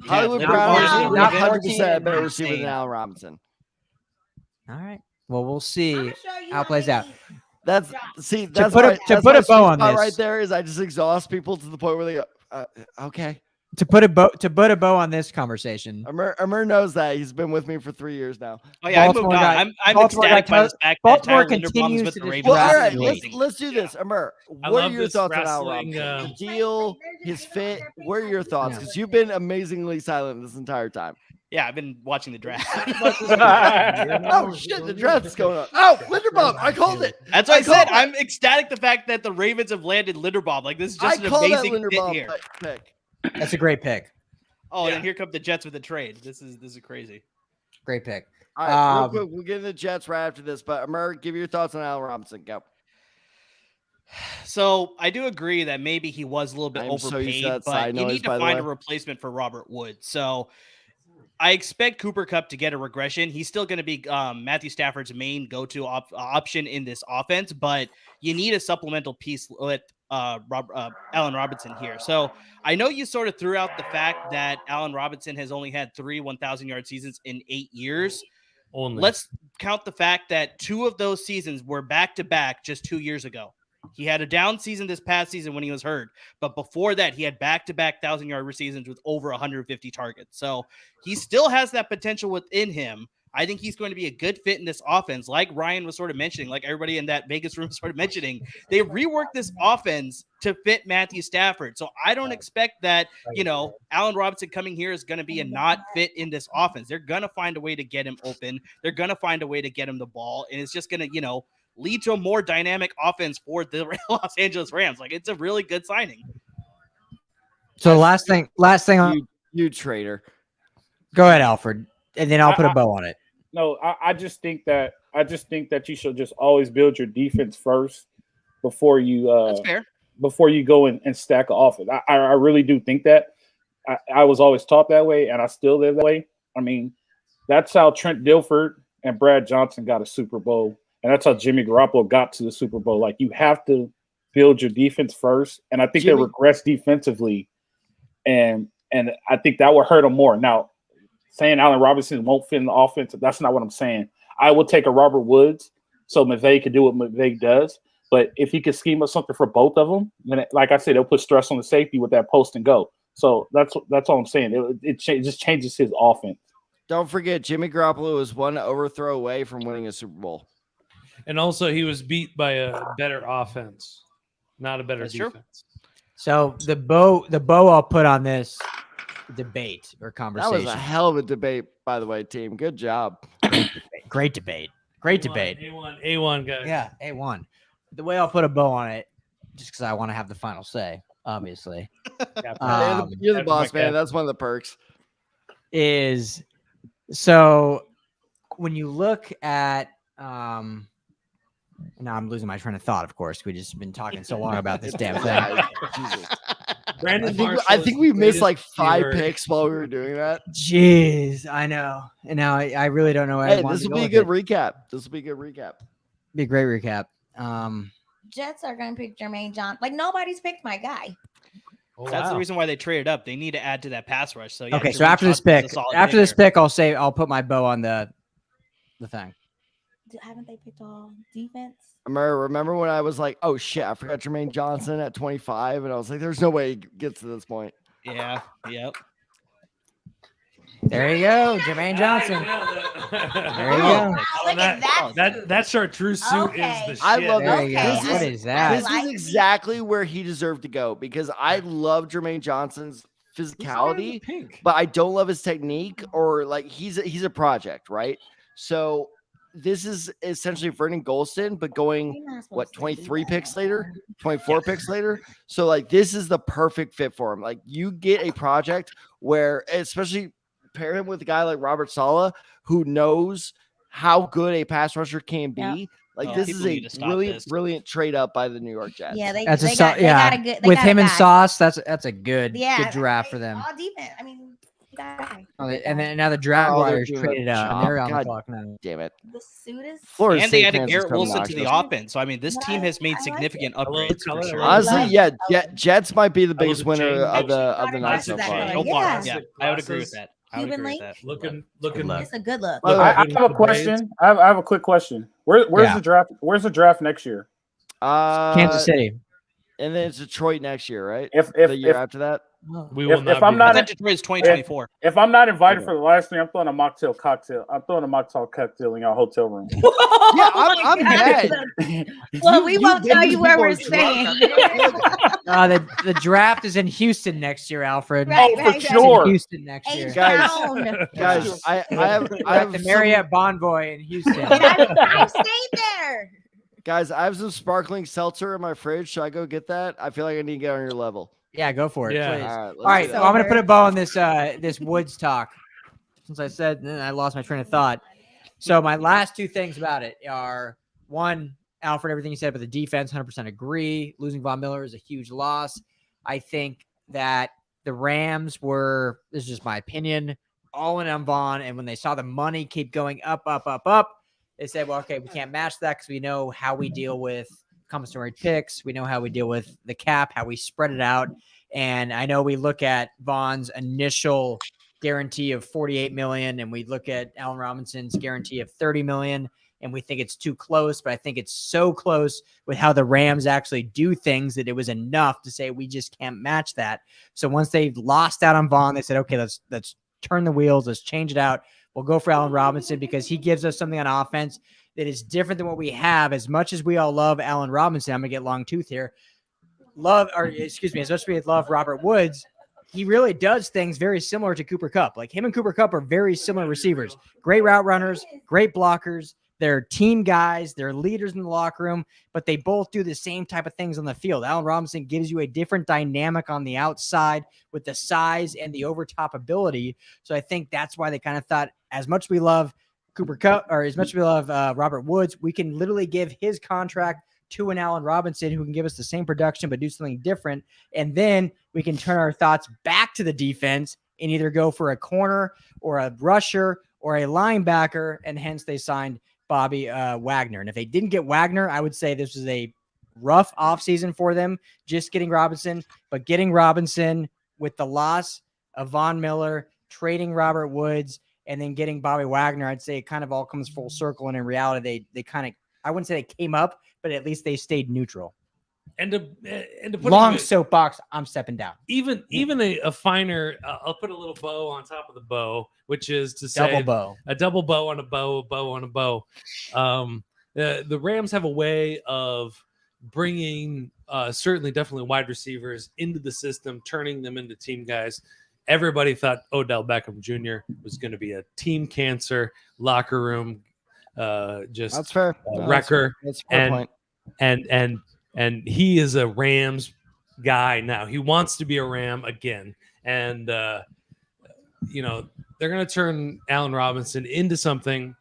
Hollywood Yeah, Brown no, is no, not no, 100% a better no, receiver than no. Allen Robinson. All right. Well, we'll see I'ma show you how it plays out. many- That's Drops. see. That's put a- my- to that's put my a bow sweet on spot this- right there is I just exhaust people to the point where they go, okay. To put a bow on this conversation. Amir knows that he's been with me for 3 years now. Oh yeah, Baltimore I moved on. got- I'm Baltimore ecstatic got by the fact that Baltimore Tyler Linderbaum continues is with to the just Ravens. Well, all draft right, the let's league. let's do this, Amir. I What are love your this thoughts on Al wrestling, Robinson? The deal, his fit. What are your thoughts? Yeah. Because you've been amazingly silent this entire time. Yeah, I've been watching the draft. Oh shit, the draft's going on. Oh, Linderbaum, I called it. That's what I said. called it. I'm ecstatic the fact that the Ravens have landed Linderbaum. Like this is just I an called that amazing fit Linderbaum here. pick. That's a great pick. Oh, Yeah. and here come the Jets with the trade. This is crazy. Great pick. All right, real Um, quick, we'll get into the Jets right after this. But Amir, give your thoughts on Al Robinson. Go. So I do agree that maybe he was a little bit I'm so used to overpaid, that side but you noise, need by to the find a way. replacement for Robert Woods. So I expect Cooper Kupp to get a regression. He's still going to be Matthew Stafford's main go-to option in this offense, but you need a supplemental piece with Allen Robinson here. So I know you sort of threw out the fact that Allen Robinson has only had 3 1,000-yard seasons in 8 years. Only. Let's count the fact that 2 of those seasons were back-to-back just 2 years ago. He had a down season this past season when he was hurt, but before that, he had back-to-back 1,000-yard seasons with over 150 targets. So he still has that potential within him. I think he's going to be a good fit in this offense. Like Ryan was sort of mentioning, like everybody in that Vegas room was sort of mentioning, they reworked this offense to fit Matthew Stafford. So I don't expect that, Allen Robinson coming here is going to be a not fit in this offense. They're going to find a way to get him open. They're going to find a way to get him the ball. And it's just going to, lead to a more dynamic offense for the Los Angeles Rams. Like, it's a really good signing. So last thing on, You traitor. go ahead, Alfred, and then I'll put a bow on it. No, I just think that you should just always build your defense first before you That's fair. before you go and stack an offense. I really do think that. I was always taught that way, and I still live that way. I mean, that's how Trent Dilfer and Brad Johnson got a Super Bowl. And that's how Jimmy Garoppolo got to the Super Bowl. Like, you have to build your defense first. And I think they regress defensively. And I think that will hurt them more. Now, saying Allen Robinson won't fit in the offense, that's not what I'm saying. I will take a Robert Woods so McVay can do what McVay does. But if he could scheme up something for both of them, then, like I said, it'll put stress on the safety with that post and go. So that's all I'm saying. It just changes his offense. Don't forget, Jimmy Garoppolo was one overthrow away from winning a Super Bowl. And also, he was beat by a better offense, not a better defense. True. So the bow I'll put on this debate or conversation. That was a hell of a debate, by the way, team. Good job. Great debate. Great debate. A1 guys. Yeah, A1. The way I'll put a bow on it, just because I want to have the final say, obviously, You're the boss, man. That's one of the perks. is so when you look at now I'm losing my train of thought, of course. We've just been talking so long about this damn thing. Jesus. Brandon I think we missed like 5 receiver. picks while we were doing that. Jeez, I know. And now I really don't know where I Hey, want this to will go be a with good it. recap. This will be a good recap. Be a great recap. Jets are going to pick Jermaine Johnson. Like, nobody's picked my guy. Oh, That's the wow. reason why they traded up. They need to add to that pass rush. So Okay, so Jermaine after this Johnson's a pick, solid pick there. I'll put my bow on the thing. Haven't they picked all defense? Remember when I was like, oh shit, I forgot Jermaine Johnson at 25, and I was like, there's no way he gets to this point. Yeah. Yep. There you go, Jermaine Johnson. There you go. Look at that. That chartreuse suit Okay. is the shit. I love There this. you go. This What is- is that? This is exactly where he deserved to go because I love Jermaine Johnson's physicality, Pink. but I don't love his technique or like he's a project, right? So this is essentially Vernon Golston, but going You're not supposed what to do 23 that. picks later, 24 picks later. So like this is the perfect fit for him. Like you get a project where, especially pair him with a guy like Robert Saleh, who knows how good a pass rusher can be. Yep. Like Oh, this people is a need to stop brilliant, this. brilliant trade up by the New York Jets. Yeah, they That's a got a good with they got him a and guy. Sauce. That's a good Yeah, good draft for them. All defense. I mean, you got a guy. And then now the Jaguars doing a traded out, and they're on job. the clock now. Damn it. The suit is. Florida And they State added fans Garrett just come Wilson knock to the us. offense. So I mean, this No, team has made I like significant I love upgrades the for color. sure. I Honestly, love- yeah, I love- Jets might be the I biggest love the winner chain. of the night Classic so that far. color. No Yeah. bar. Yeah, I would agree Glasses. with that. I would Cuban agree with link? that. Looking Good luck. It's a good look. Well, I good have a with the question. I have a quick question. Where's Yeah. the draft? Where's the draft next year? Kansas City. And then it's Detroit next year, right? If The year after that. We will If not I'm be not I thought Detroit is 2024. if I'm not invited Okay. for the last thing, I'm throwing a mocktail cocktail. I'm throwing a mocktail cocktail in your hotel room. Yeah, I'm mad. Well, we You won't tell Vegas you where people we're are drunk. staying. The draft is in Houston next year, Alfred. Right, for right, right. It's in sure. Houston next year. Guys. H-Town. Guys, I have At the Marriott Bonvoy in Houston. I've stayed there. I have some sparkling seltzer in my fridge. Should I go get that? I feel like I need to get on your level. Yeah, go for it, Yeah. please. All right, All right, do well, I'm gonna Sober. put a bow on this this Woods talk. Since I said, then I lost my train of thought. So my last two things about it are one, Alfred, everything you said about the defense, 100% agree. Losing Von Miller is a huge loss. I think that the Rams were, this is just my opinion, all in on Vaughn. And when they saw the money keep going up, they said, well, okay, we can't match that because we know how we deal with compensatory picks. We know how we deal with the cap, how we spread it out. And I know we look at Vaughn's initial guarantee of $48 million, and we look at Allen Robinson's guarantee of $30 million, and we think it's too close. But I think it's so close with how the Rams actually do things that it was enough to say we just can't match that. So once they lost out on Vaughn, they said, okay, let's turn the wheels, let's change it out. We'll go for Allen Robinson because he gives us something on offense that is different than what we have. As much as we all love Allen Robinson, I'm gonna get long tooth here. As much as we love Robert Woods, he really does things very similar to Cooper Kupp. Like him and Cooper Kupp are very similar receivers. Great route runners, great blockers. They're team guys. They're leaders in the locker room, but they both do the same type of things on the field. Allen Robinson gives you a different dynamic on the outside with the size and the overtop ability. So I think that's why they kind of thought, as much as we love Cooper Kupp, or as much as we love Robert Woods, we can literally give his contract to an Allen Robinson who can give us the same production but do something different. And then we can turn our thoughts back to the defense and either go for a corner or a rusher or a linebacker, and hence they signed Bobby Wagner. And if they didn't get Wagner, I would say this was a rough offseason for them, just getting Robinson. But getting Robinson with the loss of Von Miller, trading Robert Woods, and then getting Bobby Wagner, I'd say it kind of all comes full circle. And in reality, they kind of, I wouldn't say they came up, but at least they stayed neutral. And to put Long soapbox, I'm stepping down. Even a finer, I'll put a little bow on top of the bow, which is to say Double bow. A double bow on a bow, a bow on a bow. The Rams have a way of bringing definitely wide receivers into the system, turning them into team guys. Everybody thought Odell Beckham Jr. was going to be a team cancer, locker room, That's fair. wrecker. That's a fair point. And he is a Rams guy now. He wants to be a Ram again. And, they're going to turn Allen Robinson into something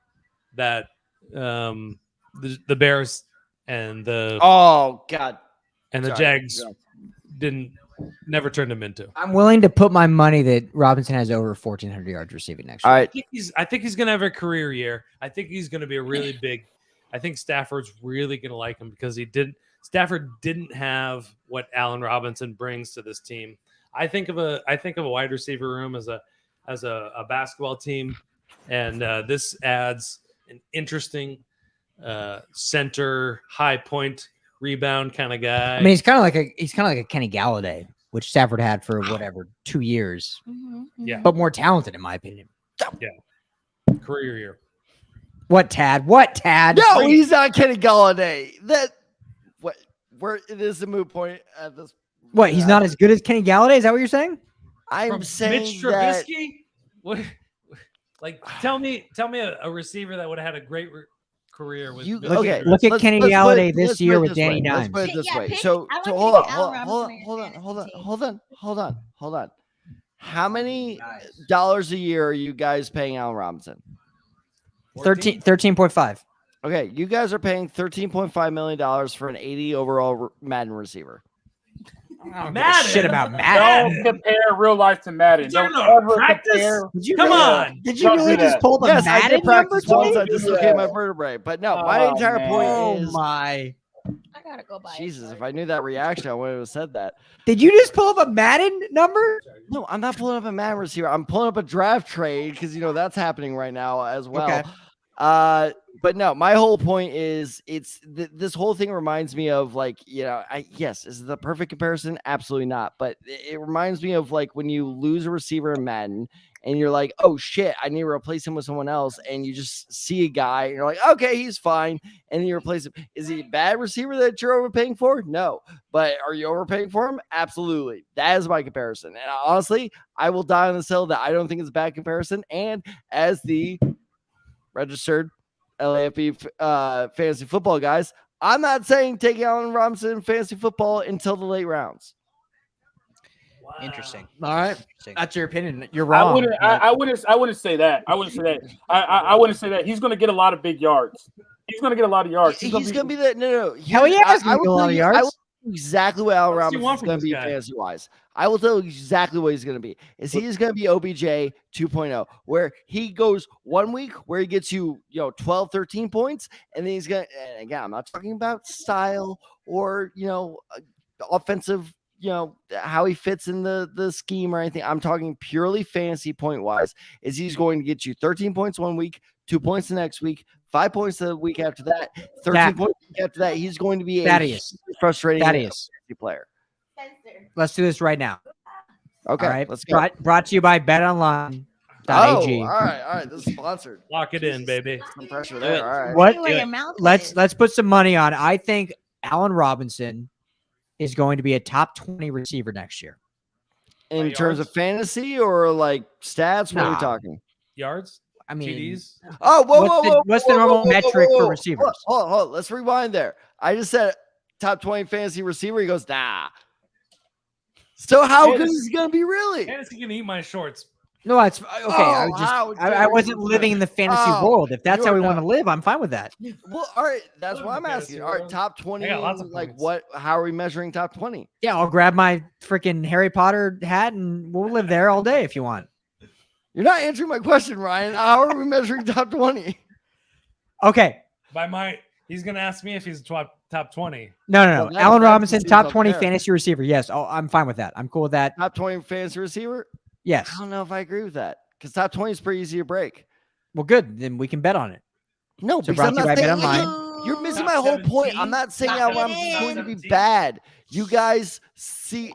that the Bears and the Jags never turned him into. I'm willing to put my money that Robinson has over 1,400 yards receiving next year. All right. I think he's going to have a career year. I think he's going to be a really big. I think Stafford's really going to like him because Stafford didn't have what Allen Robinson brings to this team. I think of a wide receiver room as a basketball team, and this adds an interesting center, high point rebound kind of guy. I mean, he's kind of like a Kenny Galladay, which Stafford had for 2 years. Yeah, but more talented in my opinion. Yeah, career year. What Tad? No, he's not Kenny Galladay. It is a moot point at this. What? He's not as good as Kenny Galladay? Is that what you're saying? I'm From saying Mitch that. Trubisky. What? Like, tell me a receiver that would have had a great career with. Look at Kenny Galladay this year with Danny Dimes. Let's put it this way. Pick- So I want hold you to pick Allen on. Robinson on your fantasy team. Hold on. How many dollars a year are you guys paying Allen Robinson? 13.5. Okay, you guys are paying $13.5 million for an 80 overall Madden receiver. I don't give a shit about Don't Madden. compare real life to Madden. Is there Don't no ever practice? compare. Come on. Did you Don't really do just that. pull the Yes, I Madden did practice number? once. I Tony? dislocated my vertebrae. But no, my Oh, entire man. point Oh is my! I gotta go buy. Jesus. If I knew that reaction, I would have said that. Did you just pull up a Madden number? No, I'm not pulling up a Madden receiver. I'm pulling up a draft trade because that's happening right now as well. Okay. But no, my whole point is this whole thing reminds me of yes, is it the perfect comparison? Absolutely not. But it reminds me of like when you lose a receiver in Madden and you're like, oh shit, I need to replace him with someone else. And you just see a guy and you're like, okay, he's fine. And then you replace him. Is he a bad receiver that you're overpaying for? No. But are you overpaying for him? Absolutely. That is my comparison. And honestly, I will die on this hill that I don't think it's a bad comparison. And as the registered LAFB fantasy football guys, I'm not saying take Allen Robinson in fantasy football until the late rounds. Wow. Interesting. All right. That's your opinion. You're wrong. I wouldn't say that. I wouldn't say that. He's going to get a lot of big yards. He's going to get a lot of yards. He's going to be the no. Hell yeah, he's going to get a lot of yards. exactly what Allen What do you want Robinson's from going this to be guy? fantasy-wise. I will tell you exactly what he's going to be. He is going to be OBJ 2.0, where he goes 1 week where he gets you, 12, 13 points, and then he's going to, and again, I'm not talking about style or, offensive, how he fits in the scheme or anything. I'm talking purely fantasy point-wise, is he's going to get you 13 points 1 week, 2 points the next week, 5 points the week after that, 13 points the week after that. He's going to be a frustrating fantasy player. Let's do this right now. Okay, all right. let's go. Brought to you by BetOnline.ag. All right. This is sponsored. Lock it in, baby. Some pressure there. All right. What? Where your mouth Let's is. put some money on. I think Allen Robinson is going to be a top 20 receiver next year. In terms of fantasy or like stats, what are we talking? Yards? I mean, TDs? Oh, whoa. What's the normal metric for receivers? Hold on. Let's rewind there. I just said top 20 fantasy receiver. He goes, nah. So how good is he going to be really? Fantasy can eat my shorts. No, it's okay. I wasn't living in the fantasy world. If that's how we want to live, I'm fine with that. Well, all right. That's what I'm asking. All right, top 20. I got lots of like points. what? How are we measuring top 20? Yeah, I'll grab my freaking Harry Potter hat and we'll live there all day if you want. You're not answering my question, Ryan. How are we measuring top 20? Okay. He's gonna ask me if he's top 20. No. Well, Allen that Robinson, seems top 20 unfair. fantasy receiver. Yes. Oh, I'm fine with that. I'm cool with that. Top 20 fantasy receiver? Yes. I don't know if I agree with that because top 20 is pretty easy to break. Well, good. Then we can bet on it. No, So because I'm brought to you not by saying BetOnline. you're missing Top my whole 17? point. I'm not saying Top Allen Robinson's going to be 17? bad. You guys see.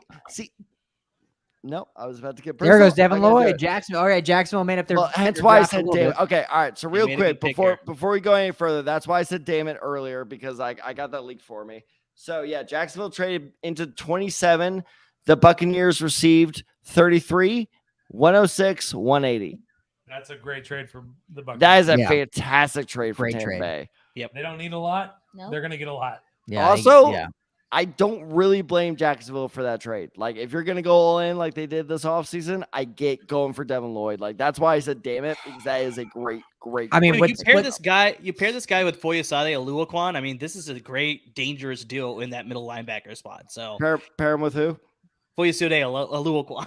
No, I was about to get There goes personal. Devin I'm gonna do Lloyd. it. Jacksonville. All right, Jacksonville made up their. Well, hence their why I draft a said little damn bit. it. Okay, all right. So You real made a quick, good pick before we go any further, that's why I said damn it earlier because I got that leaked for me. So yeah, Jacksonville traded into 27. The Buccaneers received 33, 106, 180. That's a great trade for the Buccaneers. That is a Yeah. fantastic trade for Great Tampa trade. Bay. They don't need a lot. No. They're gonna get a lot. Yeah. Also, yeah. I don't really blame Jacksonville for that trade. Like, if you're going to go all in like they did this offseason, I get going for Devin Lloyd. Like, that's why I said, damn it, because that is a great. I mean, Dude, you pair this guy with Foyesade Oluokwan. I mean, this is a great, dangerous deal in that middle linebacker spot. So pair him with who? Foyesade Oluokwan.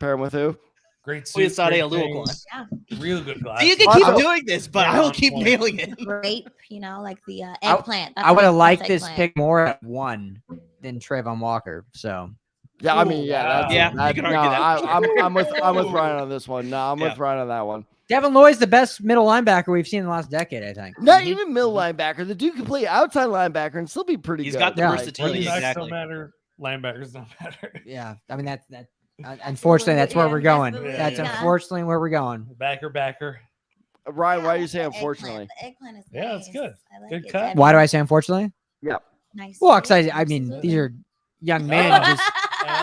Pair him with who? Great suit. Foyesade Great Oluokwan. things, Yeah. Real good So glasses. you can keep Also- doing this, but I will keep nailing it. Grape, like the eggplant. That's I would have what liked it's this eggplant. pick more at 1 than Trayvon Walker. So Yeah, I mean, yeah. That's, Yeah, that, you can no, argue that. I'm with Ryan on this one. No, I'm with Ryan on that one. Devin Lloyd's the best middle linebacker we've seen in the last decade, I think. Not even middle linebacker. The dude can play outside linebacker and still be pretty He's good. got the Yeah. versatility. Quarterbacks Exactly. don't matter. Linebackers don't matter. Yeah. I mean, that unfortunately, that's where we're going. Yeah, That's yeah. unfortunately where we're going. Backer. Ryan, why do you say The unfortunately? eggplant. The eggplant is Yeah, it's nice. good. I like Good it. cut. Why do I say unfortunately? Nice. Well, because I mean, these are young men just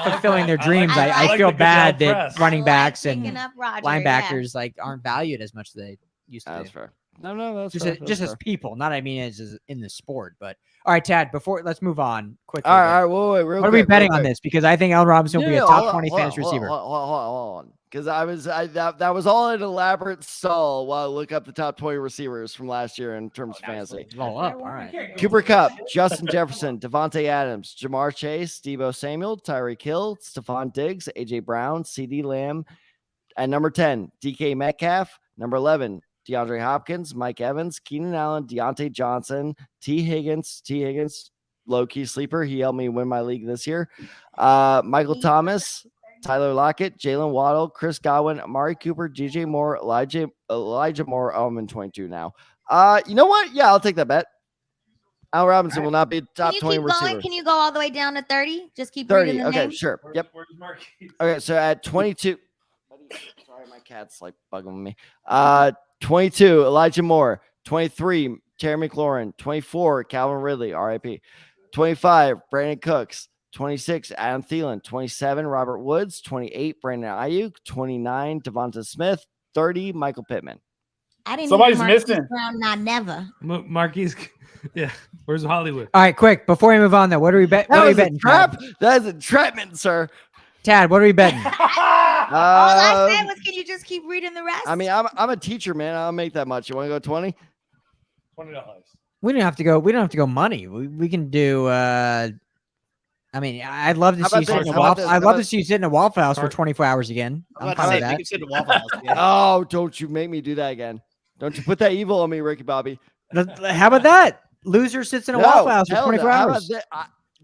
fulfilling their dreams. I feel bad that running backs and linebackers like aren't valued as much as they used to. That's be. fair. No, that's Just, fair. just That's as fair. people, not I mean as in the sport. But all right, Tad. Let's move on quickly. All right, wait, real What are we quick, betting real on quick. this? Because I think Allen Robinson will be a No, top hold on, 20 hold on, fantasy hold on, receiver. Hold on. Because that was all an elaborate stall while I look up the top 20 receivers from last year in terms of fantasy. Roll up. All right. Cooper Kupp, Justin Jefferson, Devontae Adams, Jamar Chase, Deebo Samuel, Tyreek Hill, Stephon Diggs, AJ Brown, CD Lamb. At number 10, DK Metcalf. Number 11, DeAndre Hopkins, Mike Evans, Keenan Allen, Deontay Johnson, T. Higgins, low-key sleeper. He helped me win my league this year. Michael Thomas, Tyler Lockett, Jalen Waddle, Chris Godwin, Amari Cooper, DJ Moore, Elijah Moore. Oh, I'm in 22 now. You know what? Yeah, I'll take that bet. Al Robinson will not be a top Can you 20 keep receiver. going? Can you go all the way down to 30? Just keep 30. reading the Okay, names. sure. Yep. Where's Marquise? Okay, so at 22. Sorry, my cat's like bugging me. 22, Elijah Moore. 23, Terry McLaurin. 24, Calvin Ridley, RIP. 25, Brandon Cooks. 26, Adam Thielen. 27, Robert Woods. 28, Brandon Ayuk. 29, Devonta Smith. 30, Michael Pittman. I didn't Somebody's hear Marquise missing. Brown, not never. Marquise. Yeah. Where's Hollywood? All right, quick. Before we move on, though, what are we betting? That What are we was a betting? trap. That is a entrapment, sir. Tad, what are we betting? All I said Um, was, can you just keep reading the rest? I mean, I'm a teacher, man. I'll make that much. You want to go 20? $20. We don't have to go. We don't have to go money. We can do I mean, I'd love to How see you about sit in this? a How about waffle. this? I'd How love to about- see you sit in a Waffle House for Cart- 24 hours again. I'm I'm about to fine say, with they that. can sit in Waffle House. Yeah. Oh, don't you make me do that again. Don't you put that evil on me, Ricky Bobby. How about that? Loser sits in a Waffle House for hell no. 24 How about hours.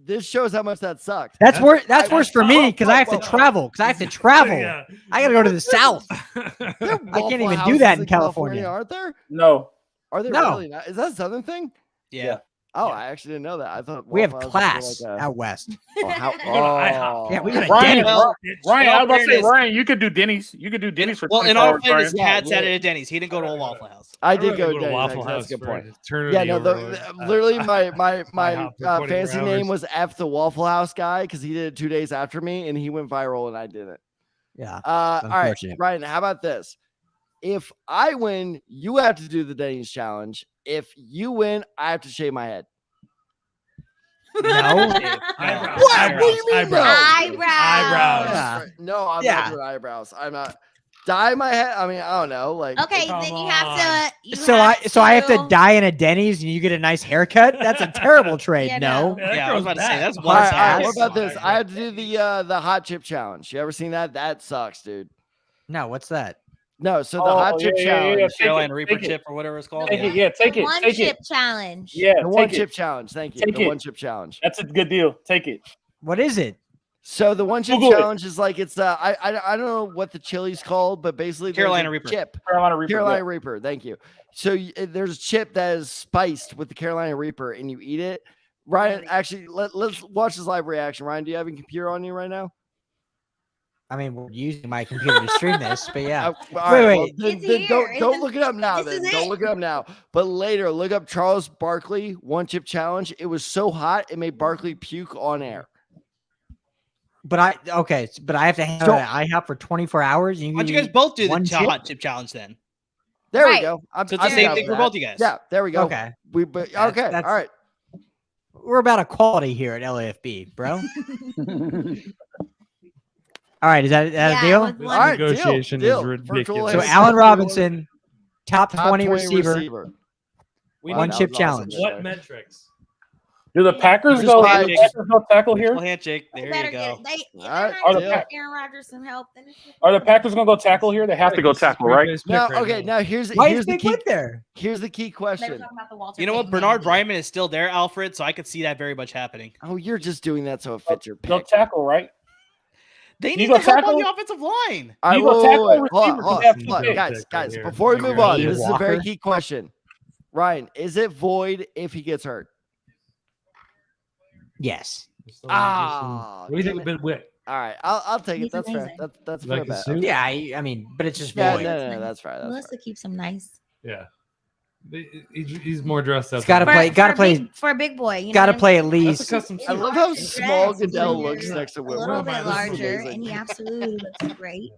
this shows how much that sucked. That's worse. That's I- worse for me because I have to travel. Because I have to travel. Yeah. I got to go to the south. There are I can't Waffle even do Houses that in California. aren't there? No. Are there No. really not? Is that a Southern thing? Yeah. Oh, Yeah. I actually didn't know that. I thought We have Waffle Houses class were like out west. oh, how, go to IHOP. Yeah, we got a Ryan, Denny's. Well, Ryan, I was about to say, fairness- Ryan, you could do Denny's. You could do Denny's for Well, in 24 all hours, fairness, Ryan. Pat Yeah, sat yeah. at a Denny's. He didn't go to a Waffle House. I did I'd go rather to to Denny's. Waffle Actually, House that's a good for point. an eternity Yeah, no, over, literally my IHOP for 24 fancy name hours. was F the Waffle House guy because he did it 2 days after me and he went viral and I didn't. Yeah. All right, Unfortunate. Ryan, how about this? If I win, you have to do the Denny's challenge. If you win, I have to shave my head. No. Eyebrows. What? What do you mean, Eyebrows. Eyebrows. Eyebrows. Yeah. No, I'm Yeah. not doing eyebrows. I'm not dye my head. I mean, I don't know. Like, Okay, Come then you have to. You So I have to die in a Denny's and you get a nice haircut. That's a terrible trade. Yeah, no. That Yeah, I was goes about to say, back. that's all one right, side. all right, what Yes. about this? I have to do the hot chip challenge. You ever seen that? That sucks, dude. No. What's that? No, so the Oh, hot chip challenge. Take it, Carolina Reaper take it. chip or whatever it's called. Take Yeah. it, yeah, take it, One take chip it. challenge. Yeah, The one take chip it. challenge. Thank you. Take The it. one chip challenge. That's a good deal. Take it. What is it? So the one chip Google it. challenge is like it's I don't know what the chili's called, but basically there's Carolina a Reaper. chip. Carolina Reaper. Carolina yeah. Reaper. Thank you. So there's a chip that is spiced with the Carolina Reaper, and you eat it. Ryan, actually, let's watch this live reaction. Ryan, do you have a computer on you right now? I mean, we're using my computer to stream this, but yeah. All right, well, wait. then It's don't here. don't look it up now. This Then is don't it. look it up now. But later, look up Charles Barkley one chip challenge. It was so hot it made Barkley puke on air. But I have to hang out So- at IHOP for 24 hours. And Why don't you guys eat both do the one chip? hot chip challenge then? There we Right. go. I'm, So it's the I'm same down thing with for that. both you guys. Yeah, there we go. Okay. But That's- okay. that's- All right. We're about equality here at LAFB, bro. All right, is that a Yeah, deal? with This one- All right, deal, negotiation deal. is Virtual ridiculous. So Yes. Allen Robinson, top Top 20 receiver. We One need- chip that was challenge. awesome. What metrics? Do the Packers Just go? buy- do the Packers go tackle here? Virtual handshake. They There better you get go. it. They, All right, they're Are not the gonna Pack- give Aaron Rodgers some help. Then it's just- Are the Packers gonna go tackle here? They have to go tackle, right? Now, okay. Now here's Why is here's the Big key. Whip there? Here's the key They were question. talking about the Walter You know what? Payton Bernard thing. Bryman is still there, Alfred, so I could see that very much happening. Oh, you're just doing that so it fits your Go pick. tackle, right? They You need go to help on tackle? the offensive line. All right, You go wait, tackle wait, or wait. Hold on, receiver, hold you have on, to hold on, pick. guys. Here. Before we move on, Ian this is a very Walker. key question. Ryan, is it void if he gets hurt? Yes. Ah, What do you think damn of Ben Wick? All right, I'll take it. He's That's fair. amazing. That's You fair like his bet. suit? Yeah, I mean, but it's just Yeah, void. no, that's fair. That's Melissa fair. keeps him nice. Yeah. He's more dressed up. It's gotta than- play- gotta play- for a big boy. You know Got to what I play at That's a least. custom I suit. love how Yes, small yes, Goodell yes. looks next to A Whitworth. little This bit is larger, amazing. and he absolutely looks great.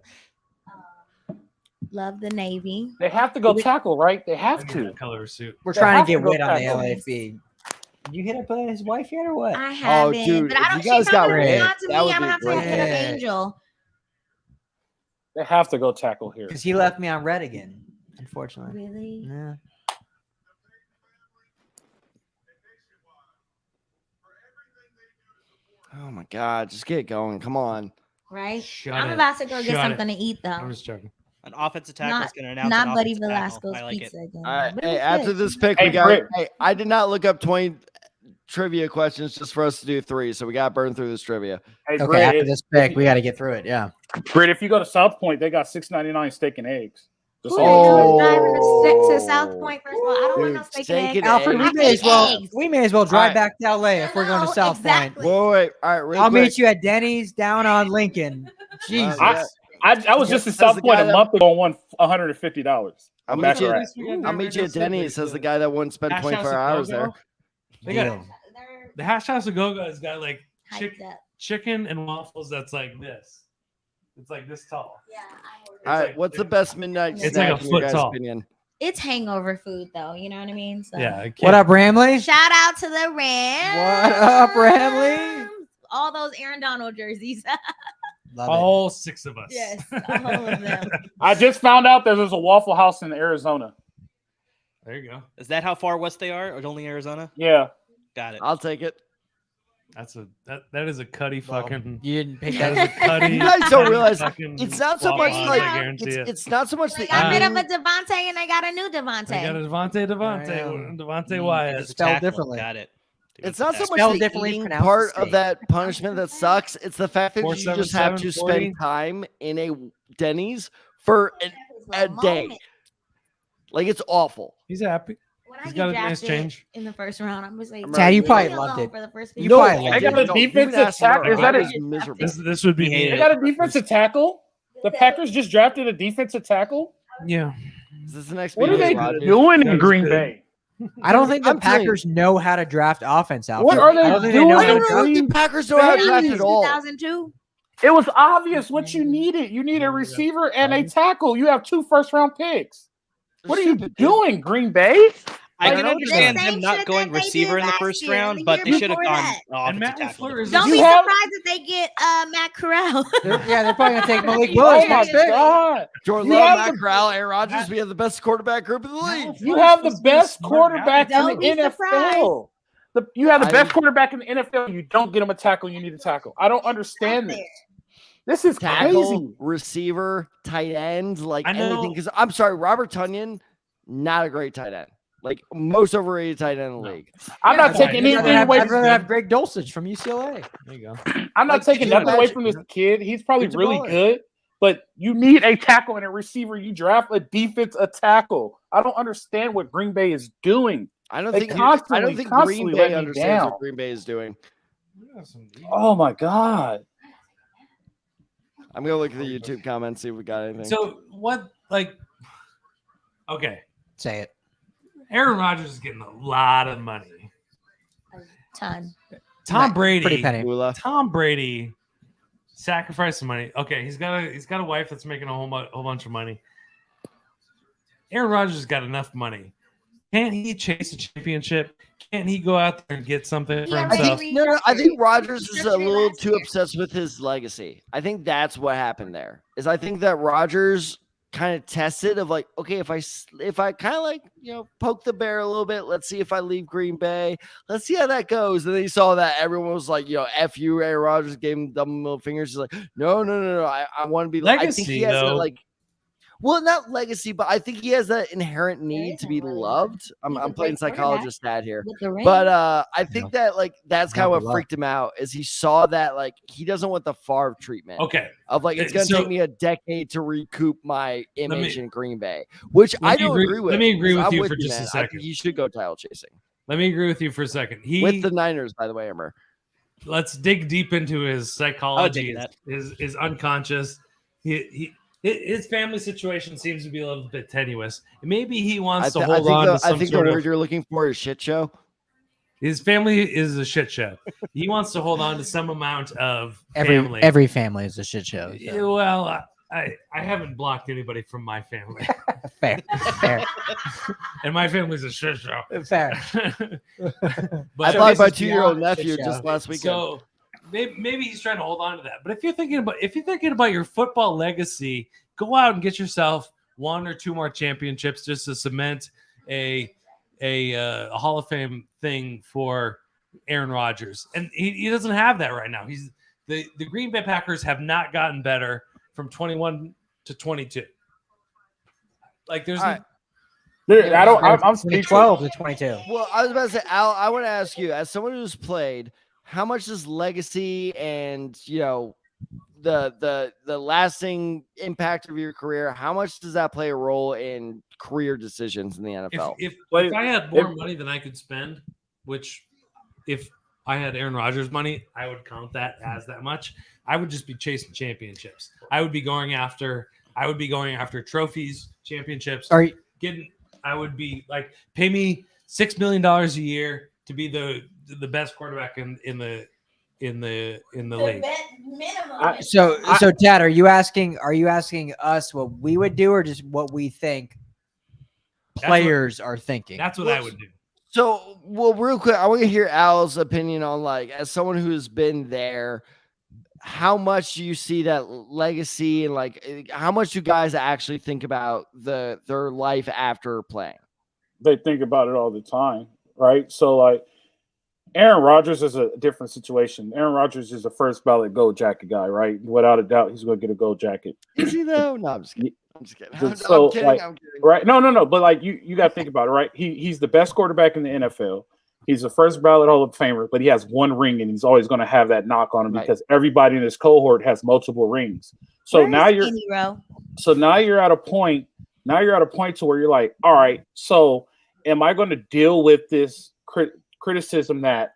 Love the Navy. They have to go tackle, right? They I have need to. that color suit. We're They trying have to to get go Wit on the tackle. LAFB. You hit up his wife yet or what? I haven't, dude, but I if don't. you guys She's got not gonna Red, come out to me. that would I'm be gonna have to hit up great. Angel. They have to go tackle here. Because he left me on red again, unfortunately. Really? Yeah. Oh my God, just get going. Come on. Right? Shut I'm it. about to go get Shut something to eat I'm though. just joking. An offensive tackle is Not, going to announce not an Buddy offensive tackle. Velasco's I like pizza it. again. All right. But it Hey, was after good. this pick, Hey, we got. Britt. Hey, I did not look up 20 trivia questions just for us to do 3, so we got to burn through this trivia. Hey, Okay, Britt, after this pick, we got to get through it. Yeah. Britt, if you go to South Point, they got $6.99 steak and eggs. Just Who the so hell you is know. driving to South Point? First of all, I don't want no Dude, steak steak and and eggs. Alfred, we I may as hate well eggs. we may as well drive Alright. back to LA if we're going to No, South exactly. Point. Wait. All right, real I'll quick. meet you at Denny's down on Lincoln. Jesus. Yeah. I was just in Says South the Point guy a that- month ago and won $150. I'll I'm meet back you. right. I'll meet you at Denny's. Says the guy that wouldn't spend Hash 24 House hours Go-Go? there. They got Deal. They're the Hash House of Go-Go has got like hyped up. chicken and waffles that's like this. It's like this tall. Yeah, I ordered. All right, like- what's the best midnight It's snack like a in your foot guys' tall. opinion? It's hangover food though. You know what I mean? So. Yeah. I can't- What up, Ramley? Shout out to the Rams. What up, Ramley? All those Aaron Donald jerseys. Love All 6 of us. yes, all of them. I just found out there's a Waffle House in Arizona. There you go. Is that how far west they are? Or only Arizona? Yeah. Got it. I'll take it. That is a Cuddy fucking. You didn't pick That that. is a Cuddy. You guys don't realize fucking it's not so flop much line, like I guarantee it. it's not so much They the got rid of ending. a Devontae and they got a new They got Devontae. a Devontae Wyatt. It's spelled differently. Got it. It's not so much Spelled the differently, eating pronounced part the of same. that punishment that sucks. It's the fact that you just have to 477, spend time in a Denny's for a day. Like it's awful. He's happy. When I He's get got a nice drafted change. in the first round, I'm gonna say, Tad, you leave probably me loved alone it. for the first You 50 probably years. loved They got a No, defensive you can ask tackle. Is Murray. that I a? was miserable. This would be He me. hated They got a defensive tackle. The Packers just drafted a defensive tackle. Yeah. Is this the next What are BJ they Rogers? doing That in is Green good. Bay? I don't think the I'm telling you. Packers know how to draft offense out. What there. are they I don't think doing? they know I how don't to know draft. if the Packers know how to draft at all. 2002. It was obvious what you needed. You need a receiver and a tackle. You have 2 first-round picks. What are you Stupid, dude. doing, Green Bay? I Like, can the understand same them not shit going that they receiver did in the last first year and round, the but year they should have before gone that. And offensive Matt tackle. LaFleur is Don't You be have- surprised if they get Matt Corral. They're probably gonna take Malik Oh Willis my next pick. God! Jordan You Love, have Matt the- Corral, Aaron Rodgers. We have the best quarterback group in the league. You have the best quarterback in Don't the be surprised. NFL. You have the best I- quarterback in the NFL. You don't get him a tackle. You need a tackle. I don't understand this. This is Tackle, crazy. receiver, tight end, like I know- anything. Because I'm sorry, Robert Tunyon, not a great tight end. Like most overrated tight end in the league. I'm not Yeah, taking I'd anything I'd away. rather have Greg Dulcich from UCLA. There you go. I'm not like, taking can you nothing away imagine- from this kid. He's probably He's a really baller. good, but you need a tackle and a receiver. You draft a defense, a tackle. I don't understand what Green Bay is doing. I don't They think constantly Green let Bay me understands down. what Green Bay is doing. Oh my God. I'm gonna look at the YouTube comments, see if we got anything. So what? Like, okay, Say it. Aaron Rodgers is getting a lot of money. Ton. Tom Brady. Pretty penny. Ula. Tom Brady sacrificed some money. Okay, he's got a wife that's making a whole bunch of money. Aaron Rodgers has got enough money. Can't he chase a championship? Can't he go out there and get something for Yeah, himself? No, I think Rodgers is a Restructured little last too year. obsessed with his legacy. I think that's what happened there. Is I think that Rodgers kind of tested of like, okay, if I kind of like, poke the bear a little bit, let's see if I leave Green Bay, let's see how that goes. And then he saw that everyone was like, F you, Aaron Rodgers, gave him double middle fingers. He's like, no, I want to be I think he Legacy, has that, though. like, well, not legacy, but I think he has that inherent need to be loved. I'm playing psychologist stat here. With the ring. But I think that like that's kind of Not what love. freaked him out is he saw that like he doesn't want the Favre treatment Okay, of like it's gonna So- take me a decade to recoup my image me- in Green Bay, which let I me don't agree- agree with. let me agree because with I'm you for just a man. I second. think he should go title chasing let me agree with you for a second. with the Niners, by the way, Emmer. Let's dig deep into his psychology, that. his unconscious. His family situation seems to be a little bit tenuous. Maybe he wants to hold on to some I think sort the of. word you're looking for is shit show. His family is a shit show. He wants to hold on to some amount of family. Every family is a shit show. Yeah, So. well, I haven't blocked anybody from my family, Fair, fair, and my family's a shit show. fair. I But blocked my this is 2-year-old beyond nephew shit show. just last weekend. so maybe he's trying to hold on to that. But if you're thinking about your football legacy, go out and get yourself 1 or 2 more championships just to cement a Hall of Fame thing for Aaron Rodgers. And he doesn't have that right now. The Green Bay Packers have not gotten better from 21 to 22. Like there's All right. Dude, I'm speechless. 12 to 22. Well, I was about to say, Al, I want to ask you, as someone who's played, how much does legacy and the lasting impact of your career, how much does that play a role in career decisions in the NFL? if I had more money than I could spend, which if I had Aaron Rodgers money, I would count that as that much. I would just be chasing championships. I would be going after trophies, championships. I would be like, pay me $6 million a year to be the best quarterback in the league. Minimum. So Tad, are you asking us what we would do, or just what we think players are thinking? That's what I would do. So, well, real quick, I want to hear Al's opinion on, like, as someone who's been there, how much do you see that legacy and like how much do guys actually think about their life after playing? They think about it all the time, right? So like Aaron Rodgers is a different situation. Aaron Rodgers is a first ballot gold jacket guy, right? Without a doubt, he's going to get a gold jacket. Is he though? No, I'm just kidding. I'm just kidding. I'm So, kidding. like, I'm kidding. right? No. But like, you got to think about it, right? He's the best quarterback in the NFL. He's a first ballot Hall of Famer, but he has one ring, and he's always going to have that knock on him because everybody in his cohort has multiple rings. So now you're at a point. Now you're at a point to where you're like, all right, so am I going to deal with this criticism that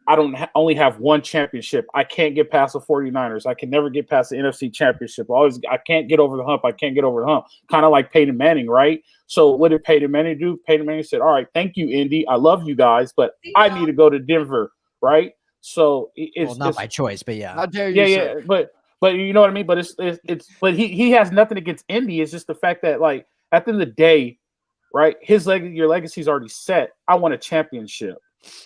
I don't only have one championship? I can't get past the 49ers. I can never get past the NFC championship. I can't get over the hump. I can't get over the hump. Kind of like Peyton Manning, right? So what did Peyton Manning do? Peyton Manning said, all right, thank you, Indy. I love you guys, but I need to go to Denver, right? So it's not by choice, but yeah. How dare you? Yeah. But you know what I mean? But but he has nothing against Indy. It's just the fact that, like, at the end of the day, right? Your legacy is already set. I want a championship.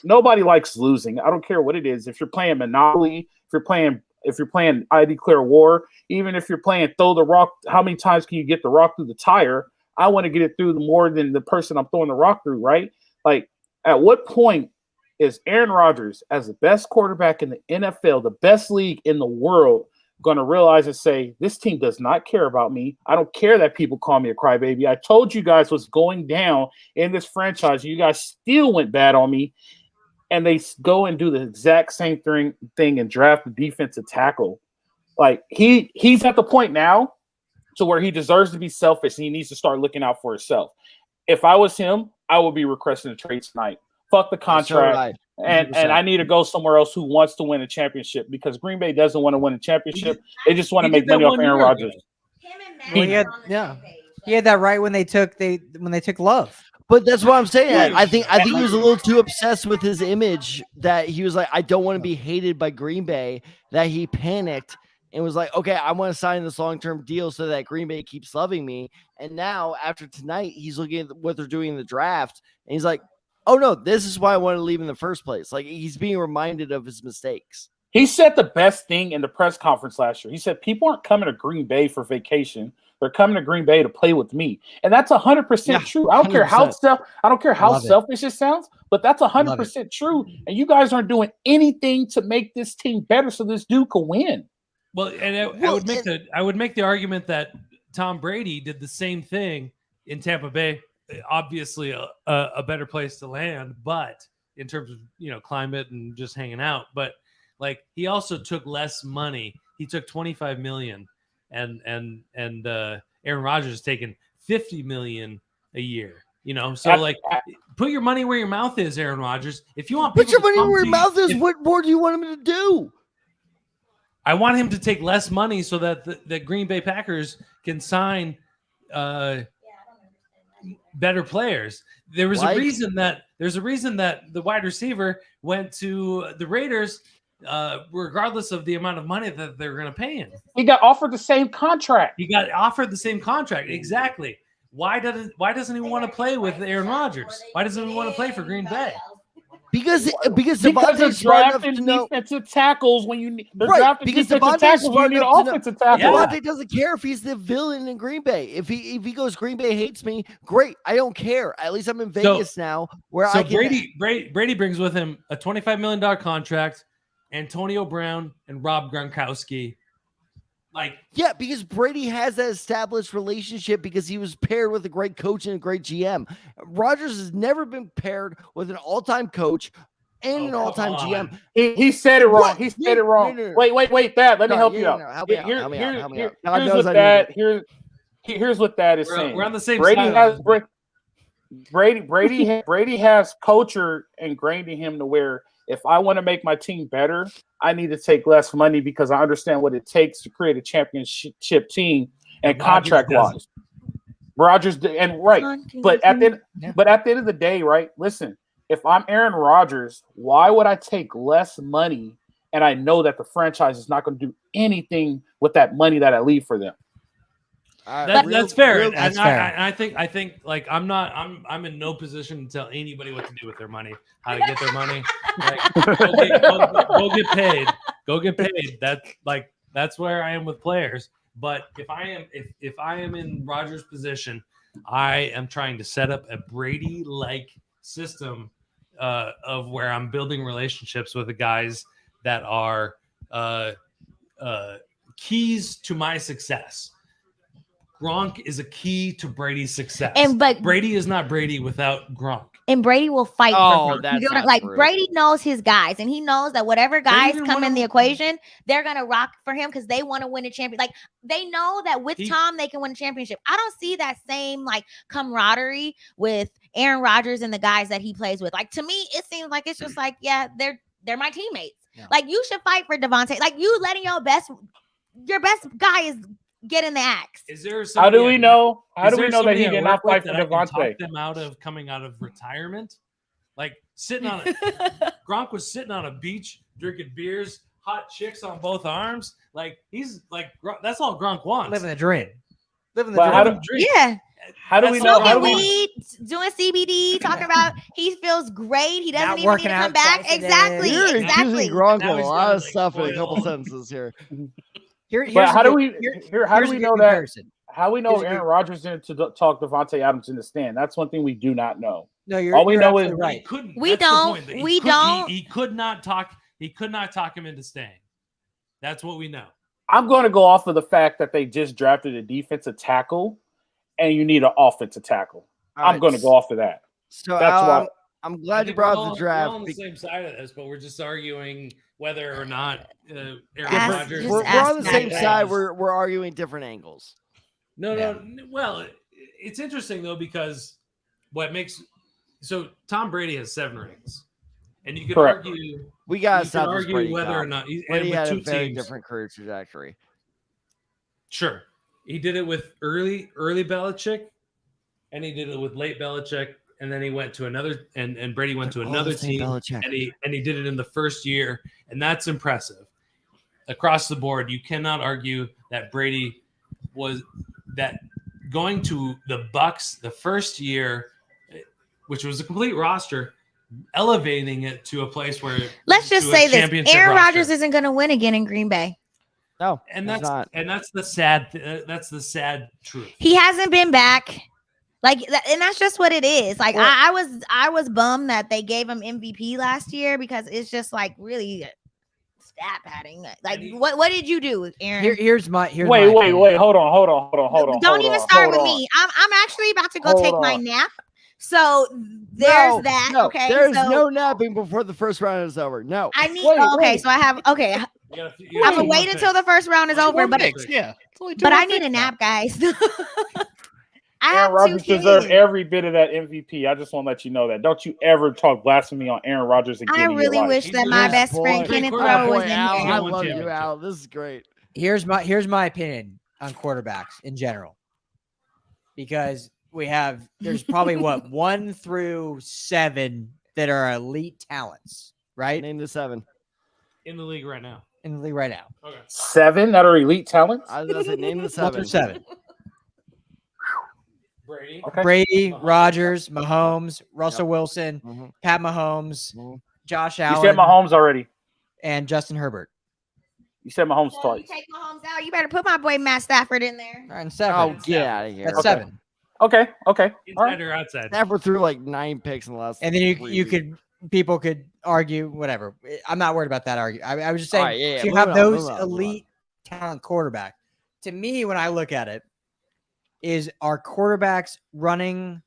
Nobody likes losing. I don't care what it is. If you're playing Monopoly, if you're playing I Declare War, even if you're playing Throw the Rock, how many times can you get the rock through the tire? I want to get it through more than the person I'm throwing the rock through, right? Like, at what point is Aaron Rodgers, as the best quarterback in the NFL, the best league in the world, going to realize and say, this team does not care about me. I don't care that people call me a crybaby. I told you guys what's going down in this franchise. You guys still went bad on me. And they go and do the exact same thing and draft the defensive tackle. Like, he's at the point now to where he deserves to be selfish and he needs to start looking out for himself. If I was him, I would be requesting a trade tonight. Fuck the contract. And I need to go somewhere else who wants to win a championship, because Green Bay doesn't want to win a championship. They just want to make money off Aaron Rodgers. He had that right when they took Love. But that's what I'm saying. I think he was a little too obsessed with his image that he was like, I don't want to be hated by Green Bay, that he panicked and was like, okay, I want to sign this long-term deal so that Green Bay keeps loving me. And now after tonight, he's looking at what they're doing in the draft and he's like, oh no, this is why I wanted to leave in the first place. Like, he's being reminded of his mistakes. He said the best thing in the press conference last year. He said, people aren't coming to Green Bay for vacation. They're coming to Green Bay to play with me. And that's 100% true. I don't care how selfish it sounds, but that's 100% true. And you guys aren't doing anything to make this team better so this dude can win. Well, and I would make the argument that Tom Brady did the same thing in Tampa Bay. Obviously a better place to land, but in terms of, climate and just hanging out, but like, he also took less money. He took $25 million and Aaron Rodgers has taken $50 million a year, so put your money where your mouth is, Aaron Rodgers. If you want, put your money where your mouth is. What more do you want him to do? I want him to take less money so that the Green Bay Packers can sign better players. There's a reason that the wide receiver went to the Raiders, regardless of the amount of money that they're going to pay him. He got offered the same contract. Exactly. Why doesn't he want to play with Aaron Rodgers? Why doesn't he want to play for Green Bay? Because Devontae's drafting defensive tackles when you need defensive tackles when you need offensive tackles. Devontae doesn't care if he's the villain in Green Bay. If he goes, Green Bay hates me, great. I don't care. At least I'm in Vegas now, where I can. Brady brings with him a $25 million contract, Antonio Brown and Rob Gronkowski. Because Brady has that established relationship because he was paired with a great coach and a great GM. Rodgers has never been paired with an all-time coach and an all-time GM. He said it wrong. He said it wrong. No. Wait, Dad. Let me help you out. Here's what Dad is saying. We're on the same side. Brady has culture ingrained in him to where, if I want to make my team better, I need to take less money because I understand what it takes to create a championship team and contract-wise. Rodgers and right, but at the end of the day, right? Listen, if I'm Aaron Rodgers, why would I take less money and I know that the franchise is not going to do anything with that money that I leave for them? That's fair. I think like I'm in no position to tell anybody what to do with their money, how to get their money. Go get paid. Go get paid. That's where I am with players. But if I am in Rodgers' position, I am trying to set up a Brady-like system of where I'm building relationships with the guys that are keys to my success. Gronk is a key to Brady's success. But Brady is not Brady without Gronk. And Brady will fight for Gronk. that's You know, not like true. Brady knows his guys, and he knows that whatever guys didn't come wanna- in the equation, they're gonna rock for him because they want to win a champion. Like they know that with Tom, they can win a championship. I don't see that same like camaraderie with Aaron Rodgers and the guys that he plays with. Like to me, it seems like it's just like, yeah, they're my teammates. Yeah. Like you should fight for Devontae. Like you letting your best guy is getting the axe. Is there How do we somebody know? How is do we there know that somebody he at did work not fight with for that I can Devontae? talk them out of coming out of retirement? Like sitting on it. Gronk was sitting on a beach drinking beers, hot chicks on both arms. Like he's like that's all Gronk wants. Living the dream. Living the But how dream. do- Yeah. How do we know? How do Smoking we? weed, doing CBD, talking about he feels great. He doesn't Not even need working to out come back. twice a day. Exactly. You're Exactly. accusing Gronk Now of a he's lot got, of like, stuff in a couple oil. sentences here. Here's But how a do good- we? here- How do here's we a know good that? comparison. How we know Here's a Aaron good- Rodgers didn't talk Devontae Adams in the stand? That's one thing we do not know. No, you're All we you're know is- absolutely He right. couldn't. We That's the don't- point, that we don't. He could not talk. He could not talk him into staying. That's what we know. I'm going to go off of the fact that they just drafted a defensive tackle, and you need an offensive tackle. I'm going to go off of that. So That's Al, why. I'm I glad you think brought we're up all- the draft. We're on the same side of this, but we're just arguing whether or not Aaron Ask- Rodgers. just We're ask on the Matt same Ryan. side. We're arguing different angles. No. Well, it's interesting though because what makes Tom Brady has 7 rings, and you could Correct. argue We got you to could stop this argue Brady whether or talk. not Brady and with had a 2 very teams. different career trajectory. Sure, he did it with early Belichick, and he did it with late Belichick, and then he went to another, and Brady went to They're all another the same team, Belichick. and he did it in the first year, and that's impressive across the board. You cannot argue that Brady was that going to the Bucks the first year, which was a complete roster, elevating it to a place where Let's just to a say this: championship Aaron roster. Rodgers isn't going to win again in Green Bay. No, and it's not. that's the sad truth. He hasn't been back. And that's just what it is. Like Well- I was bummed that they gave him MVP last year because it's just like really stat padding. Like what did you do, Aaron? Here's my Wait. opinion. Hold on. Don't even start with me. I'm actually about to go take my nap. So there's that. No, Okay. there's so no napping before the first round is over. No. I need Wait. so I have I'm gonna wait until the first round is over, but Yeah. It's only 2 but more I need a picks nap, guys. I Aaron have 2 Rodgers deserves kids. every bit of that MVP. I just want to let you know that. Don't you ever talk blasphemy on Aaron Rodgers again. I in your really life. wish that my Yeah, best friend boy. Kenneth Great Rowe was Boy, in Al, here. I One love you, championship. Al. This is great. Here's my opinion on quarterbacks in general, because there's probably 1 through 7 that are elite talents, right? Name the 7. in the league right now. In the league right now. Okay. 7 that are elite talents. I was gonna say name the 1 through 7. 7. Brady. Okay. Brady, Mahomes. Rodgers, Mahomes, Russell Wilson, Mhm. Pat Mahomes, Mhm. Josh You Allen, said Mahomes already. and Justin Herbert. You said Mahomes Well, you twice. take Mahomes out, you better put my boy Matt Stafford in there. All right, and 7. Oh, get out of here. That's Okay. 7. Okay. All right. Inside or outside? Stafford threw like 9 picks in the last. And then 3 you people could argue whatever. I'm not worried about that argument. I was just saying, All right, yeah, if you moving have on, those moving on, moving on. elite talent quarterback. To me, when I look at it, is our quarterbacks running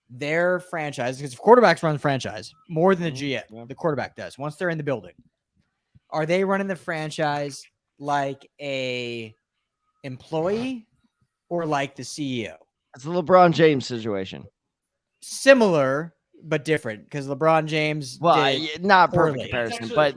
their franchise? Because if quarterbacks run the franchise more than the GM, Yeah. the quarterback does once they're in the building. Are they running the franchise like a employee or like the CEO? It's a LeBron James situation. Similar but different, because LeBron James Well, did yeah, not perfect poorly. comparison, but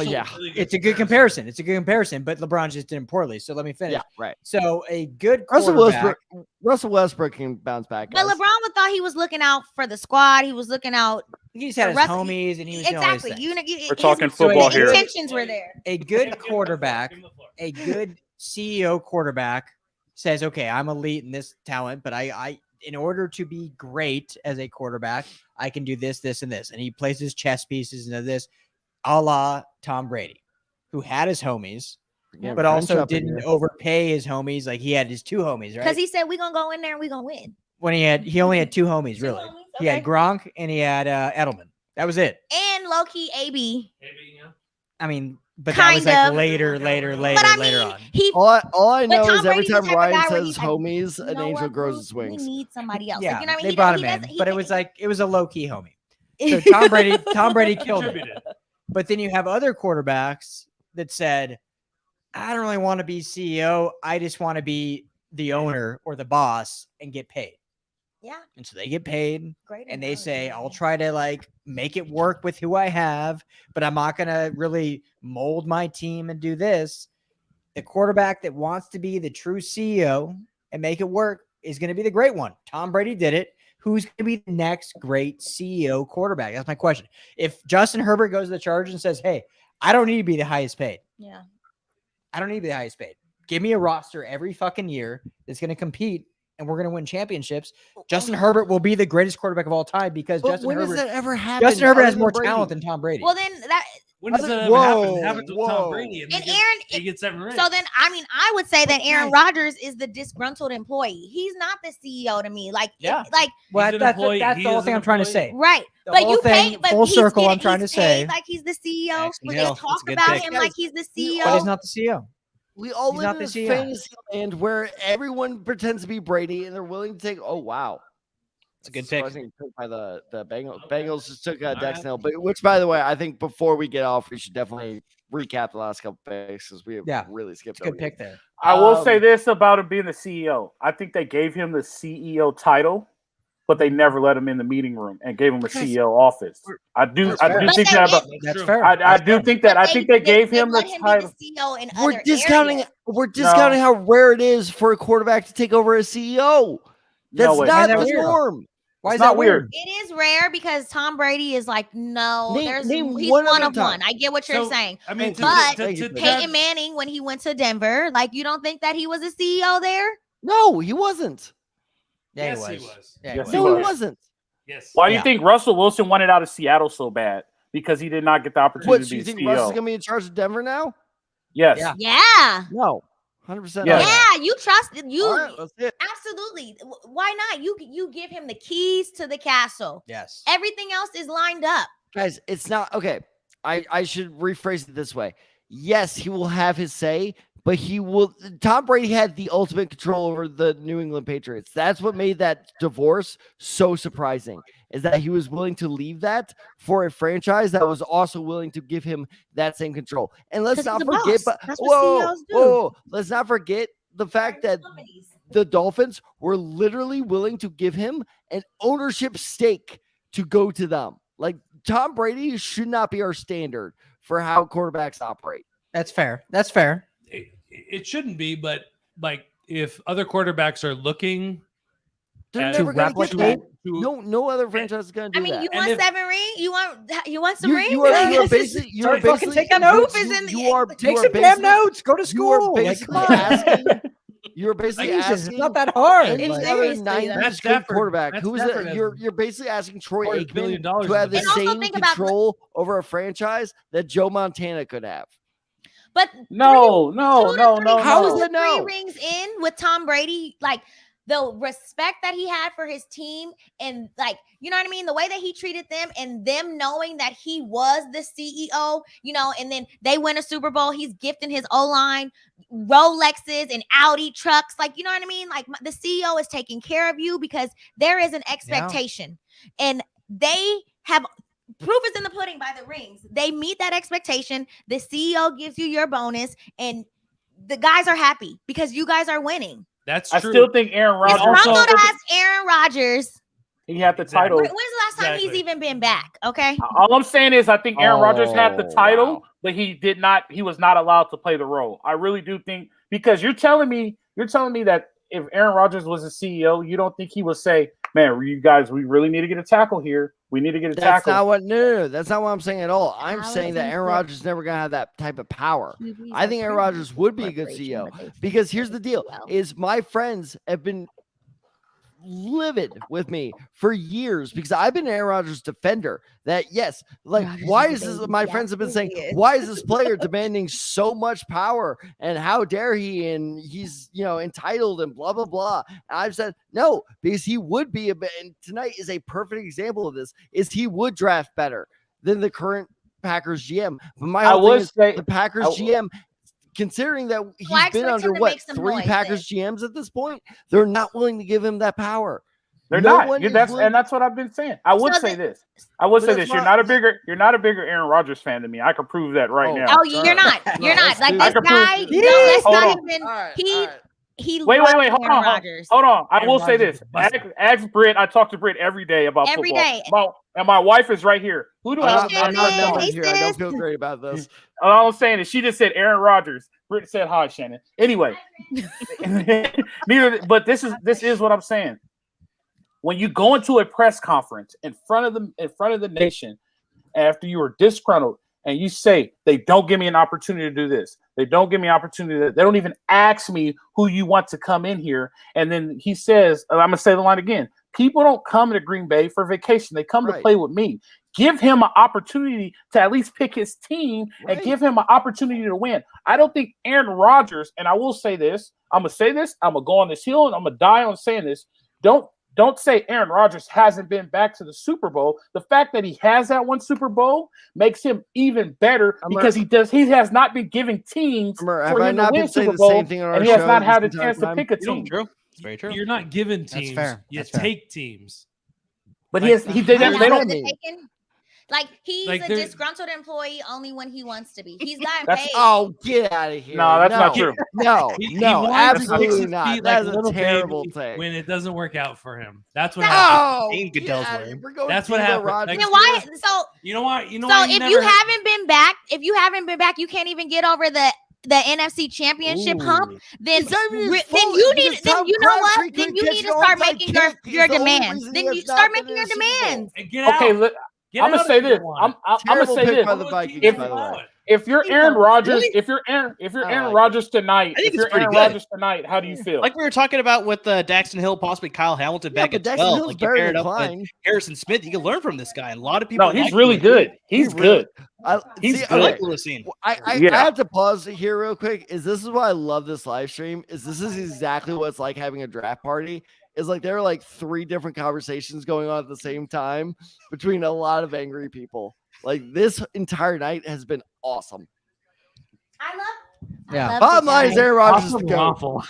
yeah, It's a good comparison. It's a good comparison, but LeBron just did poorly. So let me finish. yeah, right. So a good Russell quarterback. Westbrook can bounce back. But guys. LeBron thought he was looking out for the squad. He was looking out He just had his Russell- homies, and he was doing all these exactly. things. We're talking So football a- here. Intentions were there. A good quarterback, a good CEO quarterback says, "Okay, I'm elite in this talent, but I in order to be great as a quarterback, I can do this, this, and this." And he plays his chess pieces into this, a la Tom Brady, who had his homies, Yeah, but French also up in didn't here. overpay his homies. Like he had his 2 homies, Because right? he said we're gonna go in there and we're gonna win. When he only had 2 homies, 2 really. homies? He had Okay. Gronk and he had Edelman. That was it. And low key AB. I mean, but that was Kind like of. later But I later mean, on. he. All I But know Tom is every Brady's the time type of Ryan guy where says he's like, homies, you an know angel what, grows Bruce? its wings. We need somebody else. Yeah, Like, you know what I mean? they He brought does- him he in, does- but it he- was like it was a low key homie. So Tom Brady killed it. Contributed. But then you have other quarterbacks that said, I don't really want to be CEO. I just want to be the owner or the boss and get paid. Yeah, And so they get paid great. and they say, I'll try to like make it work with who I have, but I'm not going to really mold my team and do this. The quarterback that wants to be the true CEO and make it work is going to be the great one. Tom Brady did it. Who's going to be the next great CEO quarterback? That's my question. If Justin Herbert goes to the Chargers and says, hey, I don't need to be the highest paid. Yeah. I don't need to be the highest paid. Give me a roster every fucking year that's going to compete and we're going to win championships. Justin Herbert will be the greatest quarterback of all time because But Justin when Herbert, does that ever happen? Justin Herbert other has than more Brady? talent than Tom Brady. Well, then that When does that ever Whoa, happen? It happens with Tom whoa. Brady, and and he Aaron. he gets 7 rings. So then, I mean, I would say that Aaron guys- Rodgers is the disgruntled employee. He's not the CEO to me. Like, Yeah. like well, he's an that's employee. that's He the whole is thing an I'm trying to employee. say. right. The But whole you pay. thing, But full he's circle. getting- I'm trying to he's say, paid like he's the CEO. Jackson When Hill, they that's a talk good about pick. him like he's the CEO. but he's not the CEO. We all He's live not in the this CEO. fantasy land where everyone pretends to be Brady and they're willing to take. Oh wow, It's a good pick. Surprising pick by the Bengals. Okay. Bengals just took All Dex right. Hill, but which, by the way, I think before we get off, we should definitely recap the last couple picks because we have Yeah, really skipped. It's a good over pick there. I will say this about him being the CEO. I think they gave him the CEO title, but they never let him in the meeting room and gave him a CEO office. I do That's think fair. But that. they- About, That's true. fair. I That's do fair. think that. But I think they gave him the let him title. be the CEO in We're other discounting. areas. We're discounting how rare it is for a quarterback to take over as CEO. That's No way. not Why is that the weird? norm. Why It's is that not weird? It is rare because Tom Brady is like, no, Name he's one one other of one. time. I get what you're So, saying. I mean, But Thank you. Peyton Manning, when he went to Denver, like, you don't think that he was a CEO there? No, he wasn't. Yeah, Yes, he he was. was. Yeah, Yes, he he No, he was. wasn't. Yes. Why do you Yeah. think Russell Wilson wanted out of Seattle so bad? Because he did not get the opportunity What? to So be you a think CEO. Russ is gonna be in charge of Denver now? Yes. Yeah. Yeah. No, 100%. Yeah. Yeah, you trust you. All right, let's see it. Absolutely. Why not? You give him the keys to the castle. Yes. Everything else is lined up. Guys, it's not okay. I should rephrase it this way. Yes, he will have his say, but he will. Tom Brady had the ultimate control over the New England Patriots. That's what made that divorce so surprising, is that he was willing to leave that for a franchise that was also willing to give him that same control. And let's 'Cause not he's a forget, boss. but That's what CEOs do. let's not forget the fact that the Dolphins were literally willing to give him an ownership stake to go to them. Like, Tom Brady should not be our standard for how quarterbacks operate. That's fair. That's fair. It shouldn't be, but like if other quarterbacks are looking They're at- never going to get replicate- that. No other franchise is going to I do mean, that. you And want if- 7 rings? You want some rings? You are This is- basically Start fucking taking notes. you are Take you are some damn basically- notes. Go to You are school. Like, basically come on. asking. You are basically Jesus, asking. it's not that hard. Any It's Like, other seriously, 90s that's good Stafford. quarterback That's who is Stafford a, has you're basically asking Troy $4 billion Aikman to have the in And also same think about- control over a franchise that Joe Montana could have. But No. How is that three no? rings in with Tom Brady, like the respect that he had for his team, and like, you know what I mean, the way that he treated them, and them knowing that he was the CEO, and then they win a Super Bowl, he's gifting his O-line Rolexes and Audi trucks, like, you know what I mean, like the CEO is taking care of you because there is an expectation, and they have proof is in the pudding by the rings. They meet that expectation. The CEO gives you your bonus, and the guys are happy because you guys are winning. That's I true. still think Aaron It's Rodgers. Rumble to ask Aaron Rodgers. He had the Exactly. title. When's the last time he's Exactly. even been back? Okay. All I'm saying is, I think Aaron Rodgers had the Oh, title, wow. but he did not. He was not allowed to play the role. I really do think, because you're telling me that if Aaron Rodgers was a CEO, you don't think he would say, "Man, you guys, we really need to get a tackle here. We need to get a That's tackle." not what. No. That's not what I'm saying at all. I'm How saying is that he Aaron fit? Rodgers is never going to have that type of power. I think Aaron Rodgers would be a good CEO because here's the deal: is my friends have been livid with me for years because I've been Aaron Rodgers' defender. That yes, like Rodgers why is is a this? baby. My friends have been saying, Absolutely is. why is this player demanding so much power and how dare he? And he's entitled and blah blah blah. And I've said no because he would be a bit. And tonight is a perfect example of this. Is he would draft better than the current Packers GM? But my whole thing is the Packers GM. Considering that he's been expect under him to what make some 3 noise Packers GMs at this point, they're not willing to give him that power. They're No not. one is That's willing- and that's what I've been saying. I would So say the- this. I would But say that's this. You're my- not a bigger Aaron Rodgers fan than me. I can prove that right Oh, now. Oh, you're not. You're not. let's Like do this it. guy. I can No, prove- let's Hold not on. even. All right, He all right. he Wait, loves hold Aaron on. Rodgers. Hold on. I Aaron will say Rodgers this. is busted. Ask Britt. I talk to Britt every day about Every football. day. And my wife is right here. Who do I have? Hey, I'm not Shannon. numbers Hey, here. I don't sis. feel great about this. All I'm saying is she just said Aaron Rodgers. Britt said hi, Shannon. Anyway, but this is what I'm saying. When you go into a press conference in front of the nation after you are disgruntled and you say they don't give me an opportunity to do this, they don't give me an opportunity to, they don't even ask me who you want to come in here, and then he says, I'm gonna say the line again, people don't come to Green Bay for vacation, they come to Right. play with me. Give him an opportunity to at least pick his team and Right. give him an opportunity to win. I don't think Aaron Rodgers, and I will say this, I'm gonna say this, I'm gonna go on this hill and I'm gonna die on saying this. Don't say Aaron Rodgers hasn't been back to the Super Bowl. The fact that he has that one Super Bowl makes him even better because he has not been giving teams Have for I him to not win been saying Super the Bowl, same thing on our and he has show not this had a entire chance to time? pick a team. True. It's very true. You're not given That's teams. fair. You That's fair. take teams. But Like, he has, he did I that. know. They Is don't. mean? it taken? Like he's Like, a there- disgruntled employee only when he wants to be. He's gotten That's- paid. Oh, get out of here! No, that's not true. No, He no, wants to fix absolutely his not. feet like That's a little terrible baby thing. when it doesn't work out for him. That's what happens. Oh, Ain't get Goodell's outta way. here. We're going That's what Diva happened. Rodgers. Then why? So You know what? You know so why if never you had- haven't been back, you can't even get over the NFC Championship hump. Then It's not even his then fault, you because need. Then Tom you know what? Crabtree Then couldn't you catch need an to start onside making kick. your It's the only demands. reason Then he you has start not been making in your the Super Bowl. demands. And get Okay, out. Get I'm gonna out say if you this. want. I'm gonna Terrible say pick this. by the Vikings, If- by the way. If you're Aaron Rodgers, if you're Aaron like Rodgers tonight, I think if you're it's pretty Aaron good. Rodgers tonight, how do you feel? Like we were talking about with Daxton Hill, possibly Kyle Hamilton back but at Daxton 12. Hill's Like you very pair it up with inclined. Harrison Smith. You can learn from this guy. And a lot of people. No, he's like really Lewis. good. He's really- good. He's see, I like okay. Lewis Seen. I Yeah. have to pause here real quick. This is why I love this live stream. This is exactly what it's like having a draft party. Is like there are like 3 different conversations going on at the same time between a lot of angry people. Like this entire night has been awesome. I love. Yeah. I love Bottom this line is guy. Aaron Rodgers is Awesome the GOAT. waffle.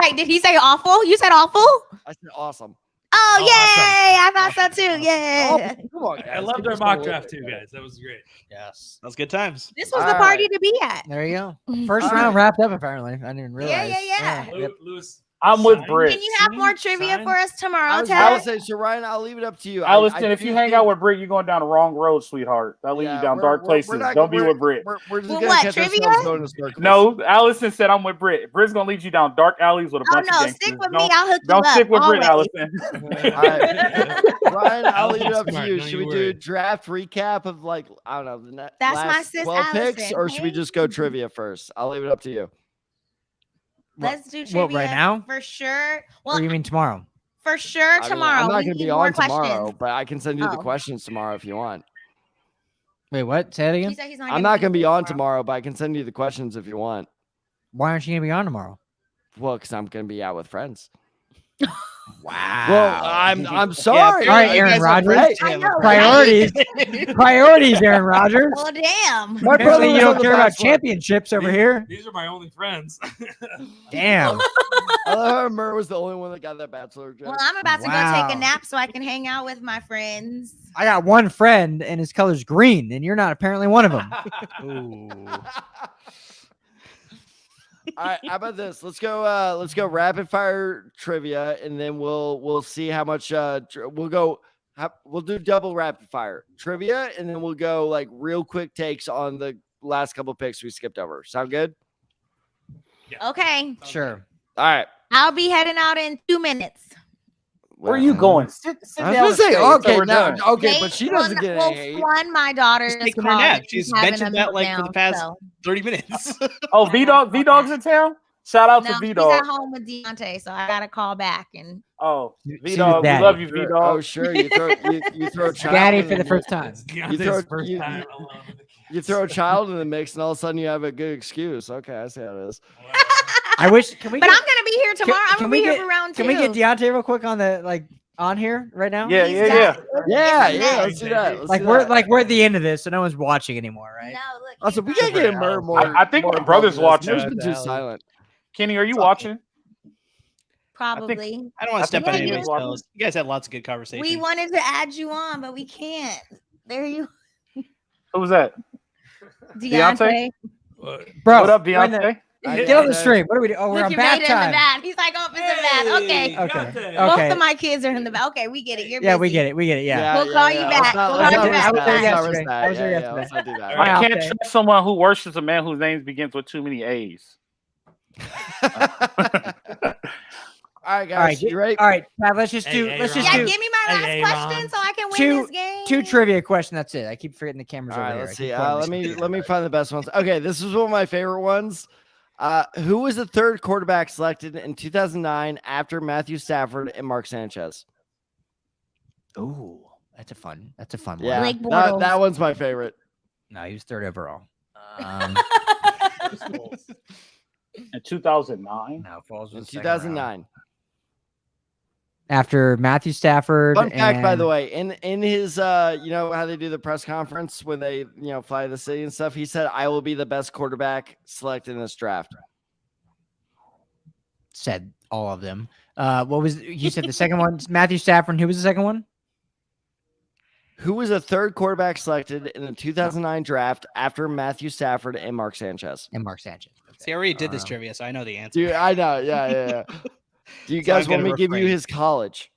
Wait, did he say awful? You said awful? I said awesome. Oh, Oh, yay! I thought so too. Yeah. Come on, I guys. loved Give our us mock a draft little too, bit. guys. That was great. Yes. That was good times. This was the All party right. to be at. There you go. First All round right. wrapped up. Apparently, I didn't even realize. Yeah. Yep. Lewis. I'm with Sign? Britt. Can you have more trivia Sign? for us tomorrow, I was Ted? gonna say, so Ryan, I'll leave it up to you. Allison, I if do you hang think- out with Britt, you're going down the wrong road, sweetheart. I'll lead you down we're- dark we're- places. we're not- Don't be we're- with Britt. We're just Well, gonna what, catch trivia? ourselves going in circles. No, Allison said I'm with Britt. Britt's gonna lead you down dark alleys with a Oh bunch of no, gangsters. stick with Don't- me. I'll hook you Don't up. stick with Britt, always. Allison. All right. Ryan, I'll leave it up to Smart, you. don't Should you we do worry. a draft recap of like I don't know the That's my last sis 12 picks, Allison. or should we Hey. just go trivia first? I'll leave it up to you. Let's do trivia What, right now? for sure. Or Well, you mean tomorrow? for sure I mean, tomorrow. I'm not We going to need be more on tomorrow, questions. but I can send you the Oh. questions tomorrow if you want. Wait, what? Say it He again. said he's not I'm not going to be on tomorrow. tomorrow, but I can send you the questions if you want. Why aren't you gonna be on tomorrow? Well, because I'm going to be out with friends. Wow. Well, I'm sorry. All right, you Aaron guys are Rodgers. friends. I know, right? Priorities. Priorities, Aaron Rodgers. Well, damn. My brother Apparently, you was on don't the care about Bachelor. championships over here. These are my only friends. Damn. I love how Murr was the only one that got that bachelor joke. Well, I'm about to go Wow. take a nap so I can hang out with my friends. I got one friend, and his color's green, and you're not apparently one of them. All right, how about this? Let's go rapid fire trivia, and then we'll see how much we'll do double rapid fire trivia, and then we'll go like real quick takes on the last couple picks we skipped over. Sound good? Okay. Sure. All right. I'll be heading out in 2 minutes. Where are you going? Sit I down. was gonna say, and stay until okay, we're now, done. okay, but she doesn't get well, any. one, my daughter She's is taking her nap. calling. She's having mentioned a that like for the meltdown, past so. 30 minutes. Oh, V Dog's in town. Shout out No, to she's V-Dog. at home with Deontay, so I gotta call back and. Oh, She was V-Dog, we daddy. love you, Sure. V-Dog. Oh, sure. You throw a child Daddy in for the mix. first time. It's Deontay's first time alone with the You kids. throw a child in the mix, and all of a sudden you have a good excuse. Okay, I see how it is. I wish. Can we? But Get, I'm gonna be here tomorrow. I'm can gonna we be here get- for round 2. can we get Deontay real quick on the on here right now? Yeah, He's yeah, got- yeah. Yeah, let's do that. Let's Like do we're that. like we're at the end of this, so no one's watching anymore, right? No, look. Also, he's we gotta not- get Murr more. I think more my brother's involved in this. watching. Murr's been too silent. Kenny, are you It's okay. watching? Probably. I don't want I to step think on he anybody's was- toes. You guys had lots of good conversations. We wanted to add you on, but we can't. There you, Who was that? Deontay. Bro, What up, we're in the- Deontay? Get on the stream. What are we doing? Oh, we're Look, on you bath made it in the time. bad. He's like, oh, it's in the bad. Okay. Okay. Both Okay. of my kids are in the bad. Okay, we get it. You're Yeah, we busy. get it. We get it. Yeah. We'll call you back. We'll Let's call not you risk back. that. I was Let's not there risk yesterday. I was there that. yesterday. Let's not do that. All right. I can't okay. trust someone who worships a man whose name begins with too many A's. All right, All right, guys, you ready? All right, Pat, let's just do. Hey, let's just Yeah, do give me my last Hey, question Ron. so I can win Two- this game. two trivia questions. That's it. I keep forgetting the cameras All over right, here. let's I keep see. pointing Let me find the best ones. Okay, this is one of my favorite ones. Who was the third quarterback selected in 2009 after Matthew Stafford and Mark Sanchez? Ooh, that's a fun one. Yeah, Blake that, Bortles. that one's my favorite. No, he was third overall. In 2009. No, Foles In was second round. 2009. After Matthew Stafford. Fun fact, by and- the way, in his you know how they do the press conference when they fly to the city and stuff, he said, "I will be the best quarterback selected in this draft." said all of them. What was you said the second one? Matthew Stafford. And who was the second one? Who was the third quarterback selected in the 2009 draft after Matthew Stafford and Mark Sanchez? And Mark Sanchez. See, I already did this Um, trivia, so I know the answer. Dude, I know. Yeah. Do you So I'm guys want me gonna to give you refrain. his college?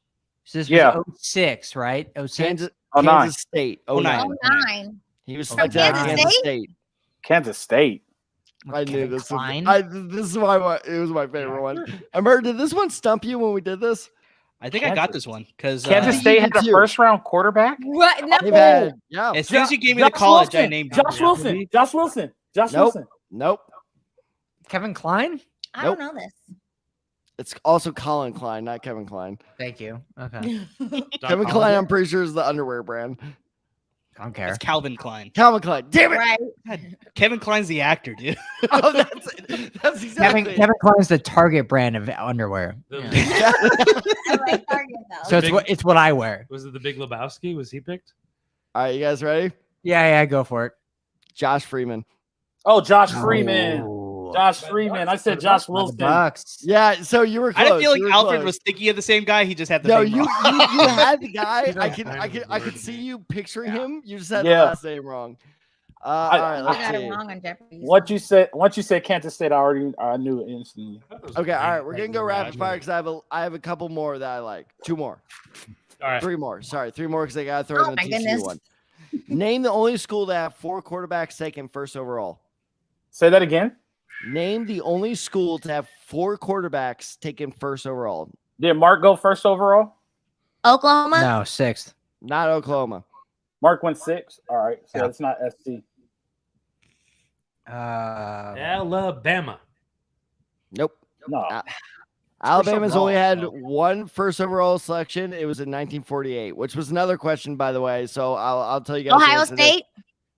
So this Yeah. was 06, right? 06. Kansas, Oh, nine. Kansas State. Oh, 09. nine. 09. He was From selected at Kansas Kansas State? State. Kansas State. I knew Kevin this Kline? was. This is why it was my favorite one. Amber, did this one stump you when we did this? I think I got this one because Kansas you State did had a too. first round quarterback. What? No. They've had, yeah. as soon as you gave me the college, I named Josh him. Wilson. Josh Wilson. Josh Nope. Wilson. Nope. Kevin Kline. I don't know this. It's also Colin Klein, not Kevin Klein. Thank you. Okay. Kevin Klein, I'm pretty sure, is the underwear brand. I don't care. It's Calvin Klein. Calvin Klein. Damn it. Right. Kevin Klein's the actor, dude. Oh, that's exactly. Kevin Kline's the Target brand of underwear. Yeah. I like Target, though. So it's what I wear. Was it the Big Lebowski? Was he picked? All right, you guys ready? Yeah, go for it. Josh Freeman. Oh, Josh Freeman. Oh. Josh Freeman. I said Josh The Wilson. Bucks. Yeah, so you were close. I feel like you were Alfred close. was thinking of the same guy. He just had the No, name you wrong. had the guy. You don't I could see you picturing him. You just had Yeah. the last name wrong. All right, I let's got it see. wrong on Jeopardy. Once you said Kansas State, I knew it instantly. Okay, all right, we're gonna go rapid fire because I have a couple more that I like. Two more, All right. three more. Sorry, three more because I gotta throw Oh in the my TCU goodness. one. Name the only school to have 4 quarterbacks taken first overall. Say that again. Name the only school to have 4 quarterbacks taken first overall. Did Mark go first overall? Oklahoma? No, 6th. Not Oklahoma. Mark went 6. All right, so Yeah. it's not SC. Alabama. Nope. No. Alabama's only had overall. 1 first overall selection. It was in 1948, which was another question, by the way. So I'll tell you guys. the Ohio answer to this. State?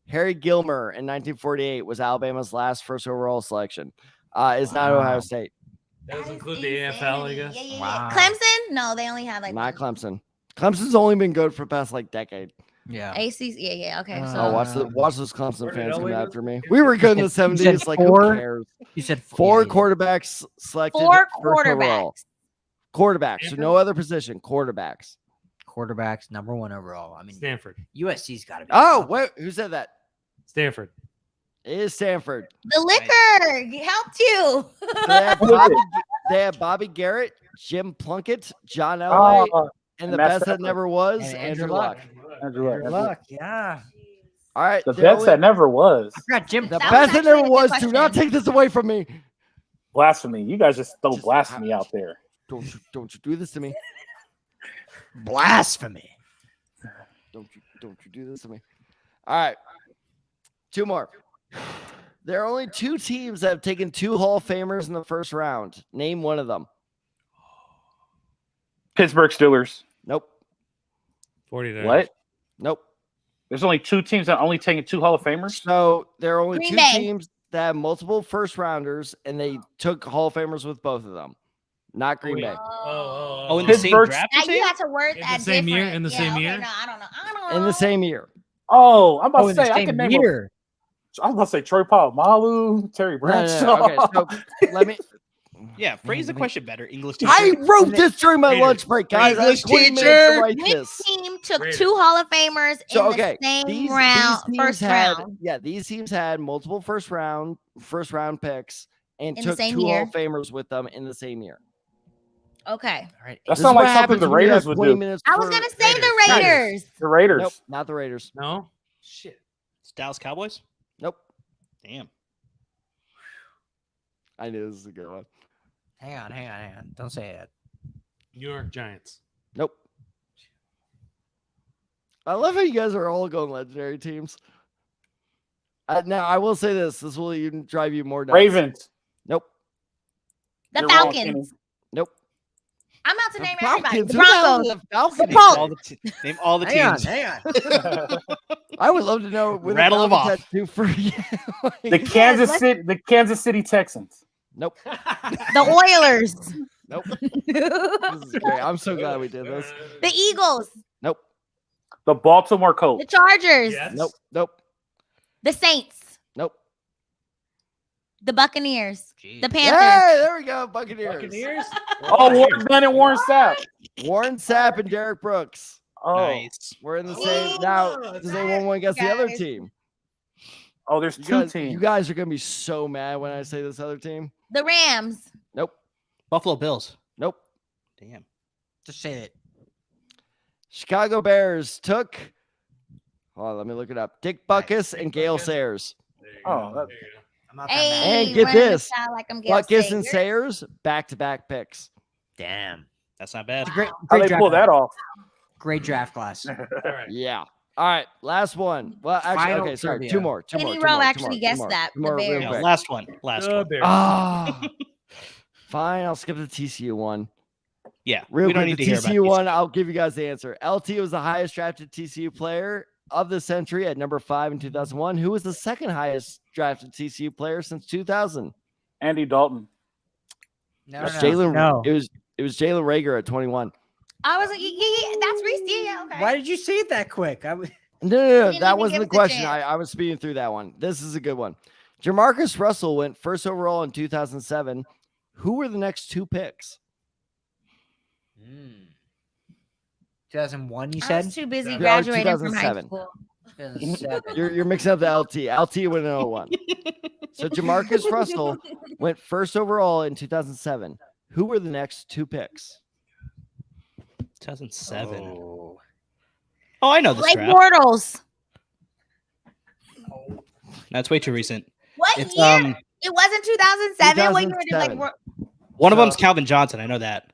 Harry Gilmer in 1948 was Alabama's last first overall selection. It's not Ohio State. That does That is include the AFL, I insanity. guess. Yeah. Wow. Clemson? No, they only had like Not Clemson. Clemson's only been good for the past decade. Yeah. ACC. Yeah. Okay. So Oh, watch those Clemson Where did fans come Elway after go? me. We were good in the You said 70s. Like, 4? who cares? You said 4 yeah, quarterbacks selected. 4 first overall. quarterbacks. Quarterbacks. So no other position. Quarterbacks. Quarterbacks, number 1 overall. I mean, Stanford. USC's got to be. Oh, wait. Who said that? Stanford. It is Stanford. The liquor helped you. They have Bobby Garrett, Jim Plunkett, John Elway, and the Matt best that Stafford. never was, And Andrew Luck. Andrew Luck. Yeah. All right. The the best only- that never was. I forgot Jim. The That was best that actually a never good was. Do not question. take this away from me. Blasphemy. You guys just throw Just- blasphemy out there. Don't you do this to me. Blasphemy. Don't you do this to me. All right. 2 more. There are only 2 teams that have taken 2 Hall of Famers in the first round. Name one of them. Pittsburgh Steelers. Nope. 49ers. What? Nope. There's only 2 teams that only taken 2 Hall of Famers. So there are only Green 2 Bay. teams that have multiple first rounders, and they took Hall of Famers with both of them. Not Green Bay. Oh, in the same Pittsburgh- draft? Now you're you saying? have to word In the that same year? different. In the same year? No, I don't know. In the same year. Oh, I'm about Oh, to in the say I same can name. year. I was about to say Troy Polamalu, Terry No, Bradshaw. Okay, so let me. Yeah, phrase the question better. English teacher. I wrote this during my Raiders. lunch break, guys. I had English 20 minutes teacher. to write Which this. team took Raiders. 2 Hall of Famers in So okay, the same these round, teams first had, round? yeah, these teams had multiple first round picks and In the took same 2 Hall year? of Famers with them in the same year. Okay. All right. That This is sounds what like something happens the when you have Raiders would 20 do. minutes I was for- gonna say the Raiders. Raiders. The Raiders. Nope, not the Raiders. No? Shit. It's Dallas Cowboys? Nope. Damn. I knew this was a good one. Hang on. Don't say it. New York Giants. Nope. I love how you guys are all going legendary teams. Now I will say this: this will even drive you more nuts. Ravens. Nope. The You're wrong, Falcons. Kenny. Nope. I'm about to The name everybody. Falcons. The Who the hell Broncos. is the Falcons? The Name all Colts. the, name all the Hang on. teams. I would love to know when Rattle the them Falcons off. had 2 for The Kansas City Texans. Nope. The Oilers. Nope. This is great. I'm so glad we did this. The Eagles. Nope. The Baltimore The Colts. Chargers. Yes. Nope. Nope. The Saints. Nope. The Buccaneers. Jeez. The Panthers. Hey, there we go. Buccaneers. Buccaneers? Oh, Warren Gunn and Warren Sapp. Warren Sapp and Derek Brooks. Oh, Nice. We're in the same. Now, does anyone want to guess the other Guys. team? oh, there's You 2 guys, teams. you guys are going to be so mad when I say this other team. The Rams. Nope. Buffalo Bills. Nope. Damn. Just say it. Chicago Bears took. Hold on, let me look it up. Dick Buckus and Gale Sayers. There you Oh, go. that- There you go. I'm not that Hey, mad. And get running the this. style like I'm Gail Buckus and Sayers. Sayers back-to-back picks. Damn. That's not bad. Great, How great they pull draft. that off? Great draft class. All right. Yeah. All right, last one. Well, actually, Final okay, sorry. trivia. 2 more. 2 more. Kenny 2 more, Rowe 2 actually more, 2 guessed more, that, 2 the more real Bears. Yeah, quick. last one. Last The one. Bears. Ah. Fine, I'll skip the TCU one. Yeah. Real we don't quick, need the to hear about TCU these. one, I'll give you guys the answer. LT was the highest drafted TCU player of the century at number 5 in 2001. Who was the second highest drafted TCU player since 2000? Andy Dalton. No, It was no, Jalen. no. It was Jalen Rager at 21. I was like, yeah, that's Reese. Yeah, okay. Why did you say it that quick? No, didn't that even wasn't the give us a question. chance. I was speeding through that one. This is a good one. Jamarcus Russell went first overall in 2007. Who were the next 2 picks? 2001, you I said? was too busy Yeah, graduating from high 2007. school. 2007. You're mixing up the LT. LT went in 01. So Jamarcus Russell went first overall in 2007. Who were the next 2 picks? 2007. Oh. Oh, I know this Blake draft. Bortles. That's way too recent. What It's year? It wasn't 2007. What year did Blake 2007. Bortles? One of So- them's Calvin Johnson. I know that.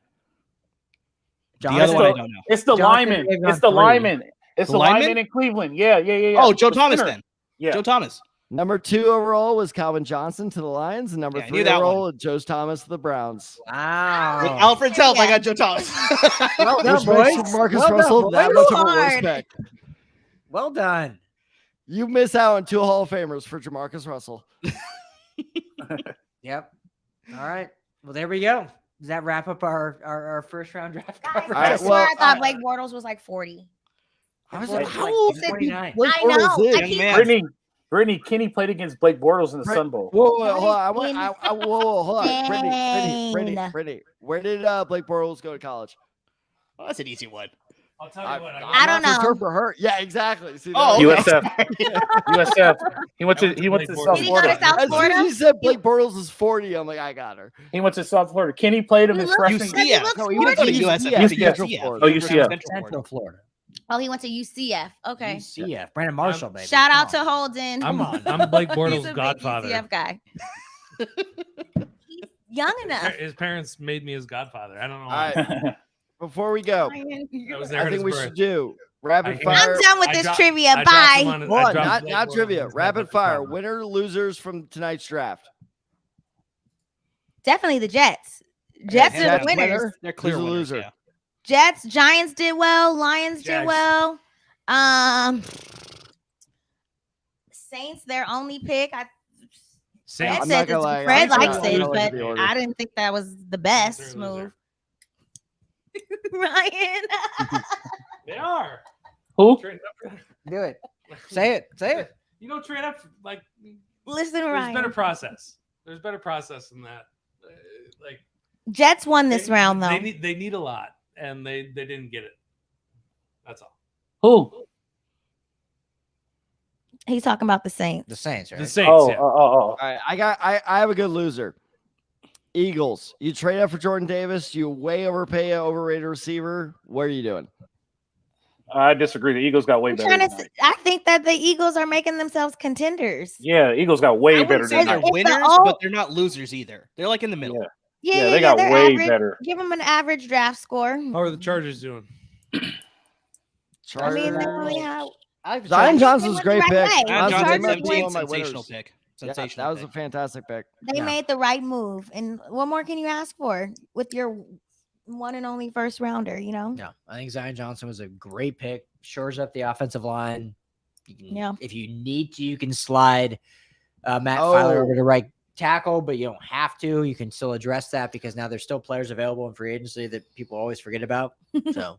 The Jonathan, other one I don't know. It's the Jonathan lineman. David It's on the 3. lineman. It's The the lineman? lineman in Cleveland. Yeah. Oh, Joe The Thomas center. then. Yeah. Joe Thomas. Number 2 overall was Calvin Johnson to the Lions, and number Yeah, I 3 knew that overall was Joe Thomas to the Browns. Wow. With Alfred's help, I Yeah. got Joe Thomas. Well done, Which boys. makes Marcus Well done, Russell that boys. much of a Hard. respect. Well done. You miss out on 2 Hall of Famers for Jamarcus Russell. Yep. All right. Well, there we go. Does that wrap up our first round draft Guys, coverage? I right, swear well, I thought Blake Bortles was like 40. I was Like, like, how like old 29. Blake I know. Bortles is? I Young keep- man. Brittany, Kenny played against Blake Bortles in the Brit- Sun Bowl. Whoa, hold on. Whoa, hold on. Brittany, Dang. Brittany. Where did Blake Bortles go to college? Oh, that's an easy one. I'll tell you what. I don't not for know. sure for her. Yeah, exactly. See, Oh, that- okay. USF. He went to Blake South Bortles. Did he go to Florida. South As soon Florida? as you said Blake Bortles is 40, I'm like, I got her. He went to South Florida. Kenny played him He his looks- freshman Does he UCF. look No, he You went didn't to go to USF. UCF. You went to Central UCF. Florida. Oh, UCF. Central Florida. Oh, he went to UCF. Okay. UCF. Brandon Marshall, baby. Shout Come out to on. Holden. I'm Blake He's Bortles' a big godfather. UCF guy. He's young enough. His parents made me his godfather. I don't know All why. right. Before we go, I was there I at think his we birth. should do Rapid I- fire. I'm done with I this dropped- trivia. I dropped him Bye. on- I Hold on, dropped not Blake trivia. Bortles. Rapid fire. Cover. Winner, losers from tonight's draft. Definitely the Jets. Jets Hands are the down. winners. winner? They're clear Who's the winners, loser? yeah. Jets, Giants did well. Lions did Jags. well. Saints, their only pick. I'm Saints. not Said gonna it's- lie. Fred I'm likes not it, gonna look at but the order. I didn't think that was the best Loser, move. loser. Ryan. They are. Who? Trade up. Do it. Say it. Say it. You don't trade up like. Listen, There's Ryan. better process. There's better process than that. Like Jets won this they- round, though. They need a lot, and they didn't get it. That's all. Who? He's talking about the Saints. The Saints, right? Oh, The Saints. Yeah. All right, I have a good loser. Eagles. You trade up for Jordan Davis. You way overpay an overrated receiver. What are you doing? I disagree. The Eagles got way I'm better. trying to. tonight. I think that the Eagles are making themselves contenders. Yeah, the Eagles got I way wouldn't better say than they're that. It's the winners, old- but they're not losers either. They're like in the middle. Yeah. Yeah, they got they're way average. better. Give them an average draft score. How are the Chargers doing? I mean, Chargers. they only have. Zion Johnson's a They great went the pick. right way. Zion Honestly, Johnson, they might be 17, one of my sensational winners. pick. Yeah, Sensational that was a pick. fantastic pick. They Yeah. made the right move. And what more can you ask for with your one and only first rounder, you know? No, I think Zion Johnson was a great pick. Shores up the offensive line. You can, Yeah. If you need to, you can slide Matt Filer over to right tackle, but you don't have to. You can still address that because now there's still players available in free agency that people always forget about. So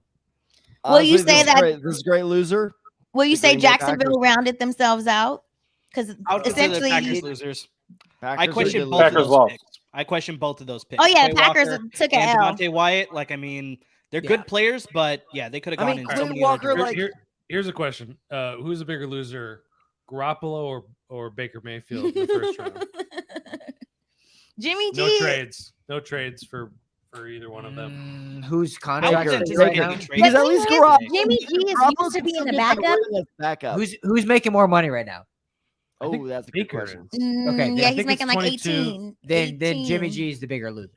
Will you Honestly, say this is that- great. This is a great loser. Will you The say Green Bay Jacksonville Packers. rounded themselves out? Because I would consider the essentially, Packers losers. I Packers are question good both of Packers those losers. lost. picks. I question both of those picks. oh yeah, the Quay Packers Walker took an and L. Devontae Wyatt. Like, I mean, they're Yeah. good players, but yeah, they could have I gone mean, in so Quay many Walker, other like- directions. Here's a question: who's the bigger loser, Garoppolo or Baker Mayfield in the first round? Jimmy G. No trades for either one of them. Who's I contract was Baker. is right anticipating now? a trade. Because The at thing least is, Garoppolo- Jimmy G is Garoppolo used to can being still the get backup. away as backup. Who's making more money right now? I think Oh, that's a good Baker question. is. Okay, Yeah, I he's think making it's like 22. 18. Then Jimmy 18. G is the bigger loser.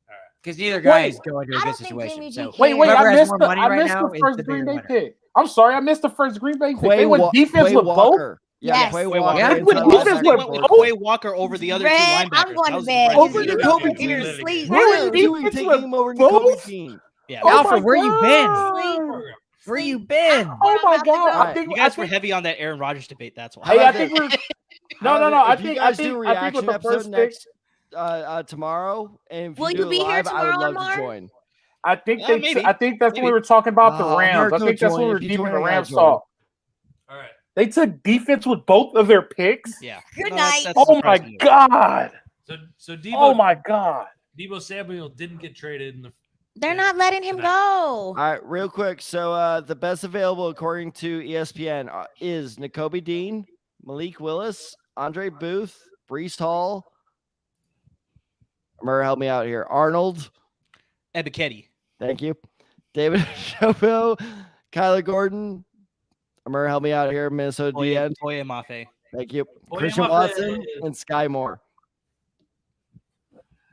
All right. Because neither guy Wait. is going to a I good don't think situation. Jimmy G So cares. Wait, whoever I has missed more the, money I right missed now the is first the Green bigger Bay winner. pick. I'm sorry, I missed the first Green Bay pick. Quay They went Wa- defense Quay with both. Walker. Yeah, Yes. Quay Quay Walker. Walker. Yeah, inside with They defense linebacker went with with for both. Quay Walker over the other two Red, linebackers. I'm going That to was bed. impressive. Over Jacoby Dean. Sleep. What are you Wait, doing defense taking with him over both? Jacoby Dean? Yeah. Oh Alfred, my where you been? God. Where you been? Oh my I'm about to God! go. I Alright, think You guys I were think, heavy on that Aaron Rodgers debate. That's why. How Hey, I about think this? we're no. I If you think guys do a I think with reaction the episode first pick, next tomorrow, and if Will you you do be it here live, I would tomorrow, love to Amar? join. I think maybe. I think that's when we Maybe. were talking about the Rams. I America think that's join. when we were If you deep in join, the I gotta Rams join. talk. All right. They took defense with both of their picks. Yeah. Good No, night. that's a Oh my surprising move. God! So Debo, Oh my God! Debo Samuel didn't get traded in the. They're not letting him Tonight. go. All right, real quick. So the best available according to ESPN is Nakobe Dean, Malik Willis, Andre Booth, Brees Hall. Murray, help me out here. Arnold, Ebiketie. thank you. David Shopo, Kyler Gordon. Murray, help me out here. Minnesota DN, Toye Mafe. thank you. Boye Christian Mafe. Watson and Sky Moore.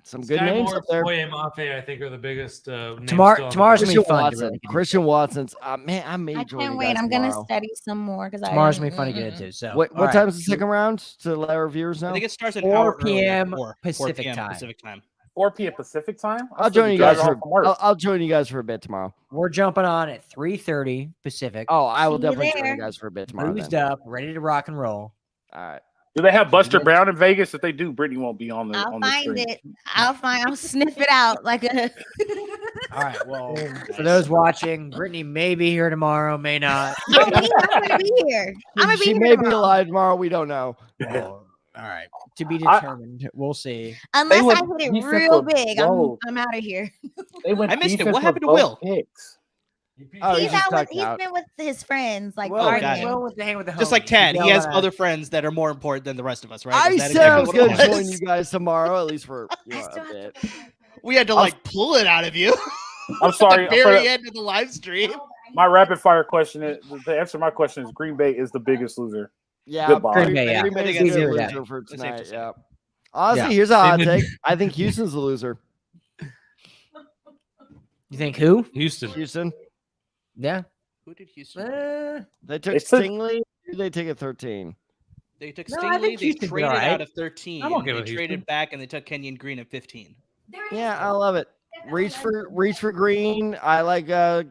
Some good Sky names Moore, up there. Boye Mafe, I think, are the biggest. Names Tomorrow- still on the tomorrow's board. gonna be Christian fun to Watson. really get Christian Watson's. Man, I may I join can't you wait. guys I'm gonna tomorrow. study some more because Tomorrow's gonna be fun to get into. So What all right. time's the second round to let our viewers know? I think it starts at 4 hour p.m. earlier. 4 Pacific p.m. time. Pacific time. 4 p.m. Pacific time. I'll join you guys for. From work. I'll join you guys for a bit tomorrow. We're jumping on at 3:30 Pacific. Oh, I will See you definitely join there. you guys for a bit tomorrow. Boozed Then. up, ready to rock and roll. All right. Do they have Buster Brown in Vegas? If they do, Brittany won't be on the I'll on the find screen. it. I'll sniff it out like a. All right. Well, for those watching, Brittany may be here tomorrow, may not. I'm gonna be here. I'm gonna be She here may be tomorrow. alive tomorrow. We don't know. Well, all right. To be determined. We'll see. Unless went I hit it defense real with big, both. I'm out of here. They went I missed it. defense What happened with to Will? both picks. Oh, he's he's just out with. tucked He's out. been with his friends, like Well, got it. Will was to hang with the Just like homies. Tad, he Yell has at- other friends that are more important than the rest of us, right? I Is that said I was exactly what going it to was? join you guys tomorrow, at least for I a still have bit. to. We had to like pull it out of you I'm sorry. at the very end of the live stream. My rapid fire question is the answer to my question is Green Bay is the biggest loser. Yeah, Goodbye. Green Bay, yeah. Green Bay's It's a easier good with that. loser for It's safe tonight. to say. Yeah. Honestly, Yeah. here's a hot David- take. I think Houston's the loser. You think who? Houston. Houston. Yeah. Who did Houston? They took It's a- Stingley. Who did they take at 13? They took No, I Stingley. think They Houston did traded all right. out of 13. I'm okay they with traded Houston. back and they took Kenyon Green at 15. Yeah, I love it. Reach for Green. I like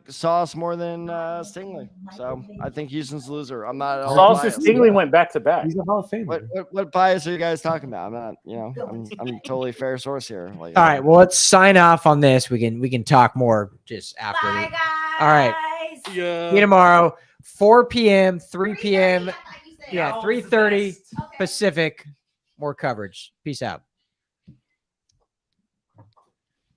Sauce more than Stingley. So I think Houston's the loser. I'm not at all Sauce and biased. Stingley went back to back. He's a Hall of Famer. What bias are you guys talking about? I'm not, I'm totally fair source here. Like, All right, well, let's sign off on this. We can talk more just after. Bye, guys. All right. Yeah. See you tomorrow, 4 p.m., 3 p.m. 3:30, I thought you said. Yeah, Always the 3:30 best. Okay. Pacific. More coverage. Peace out.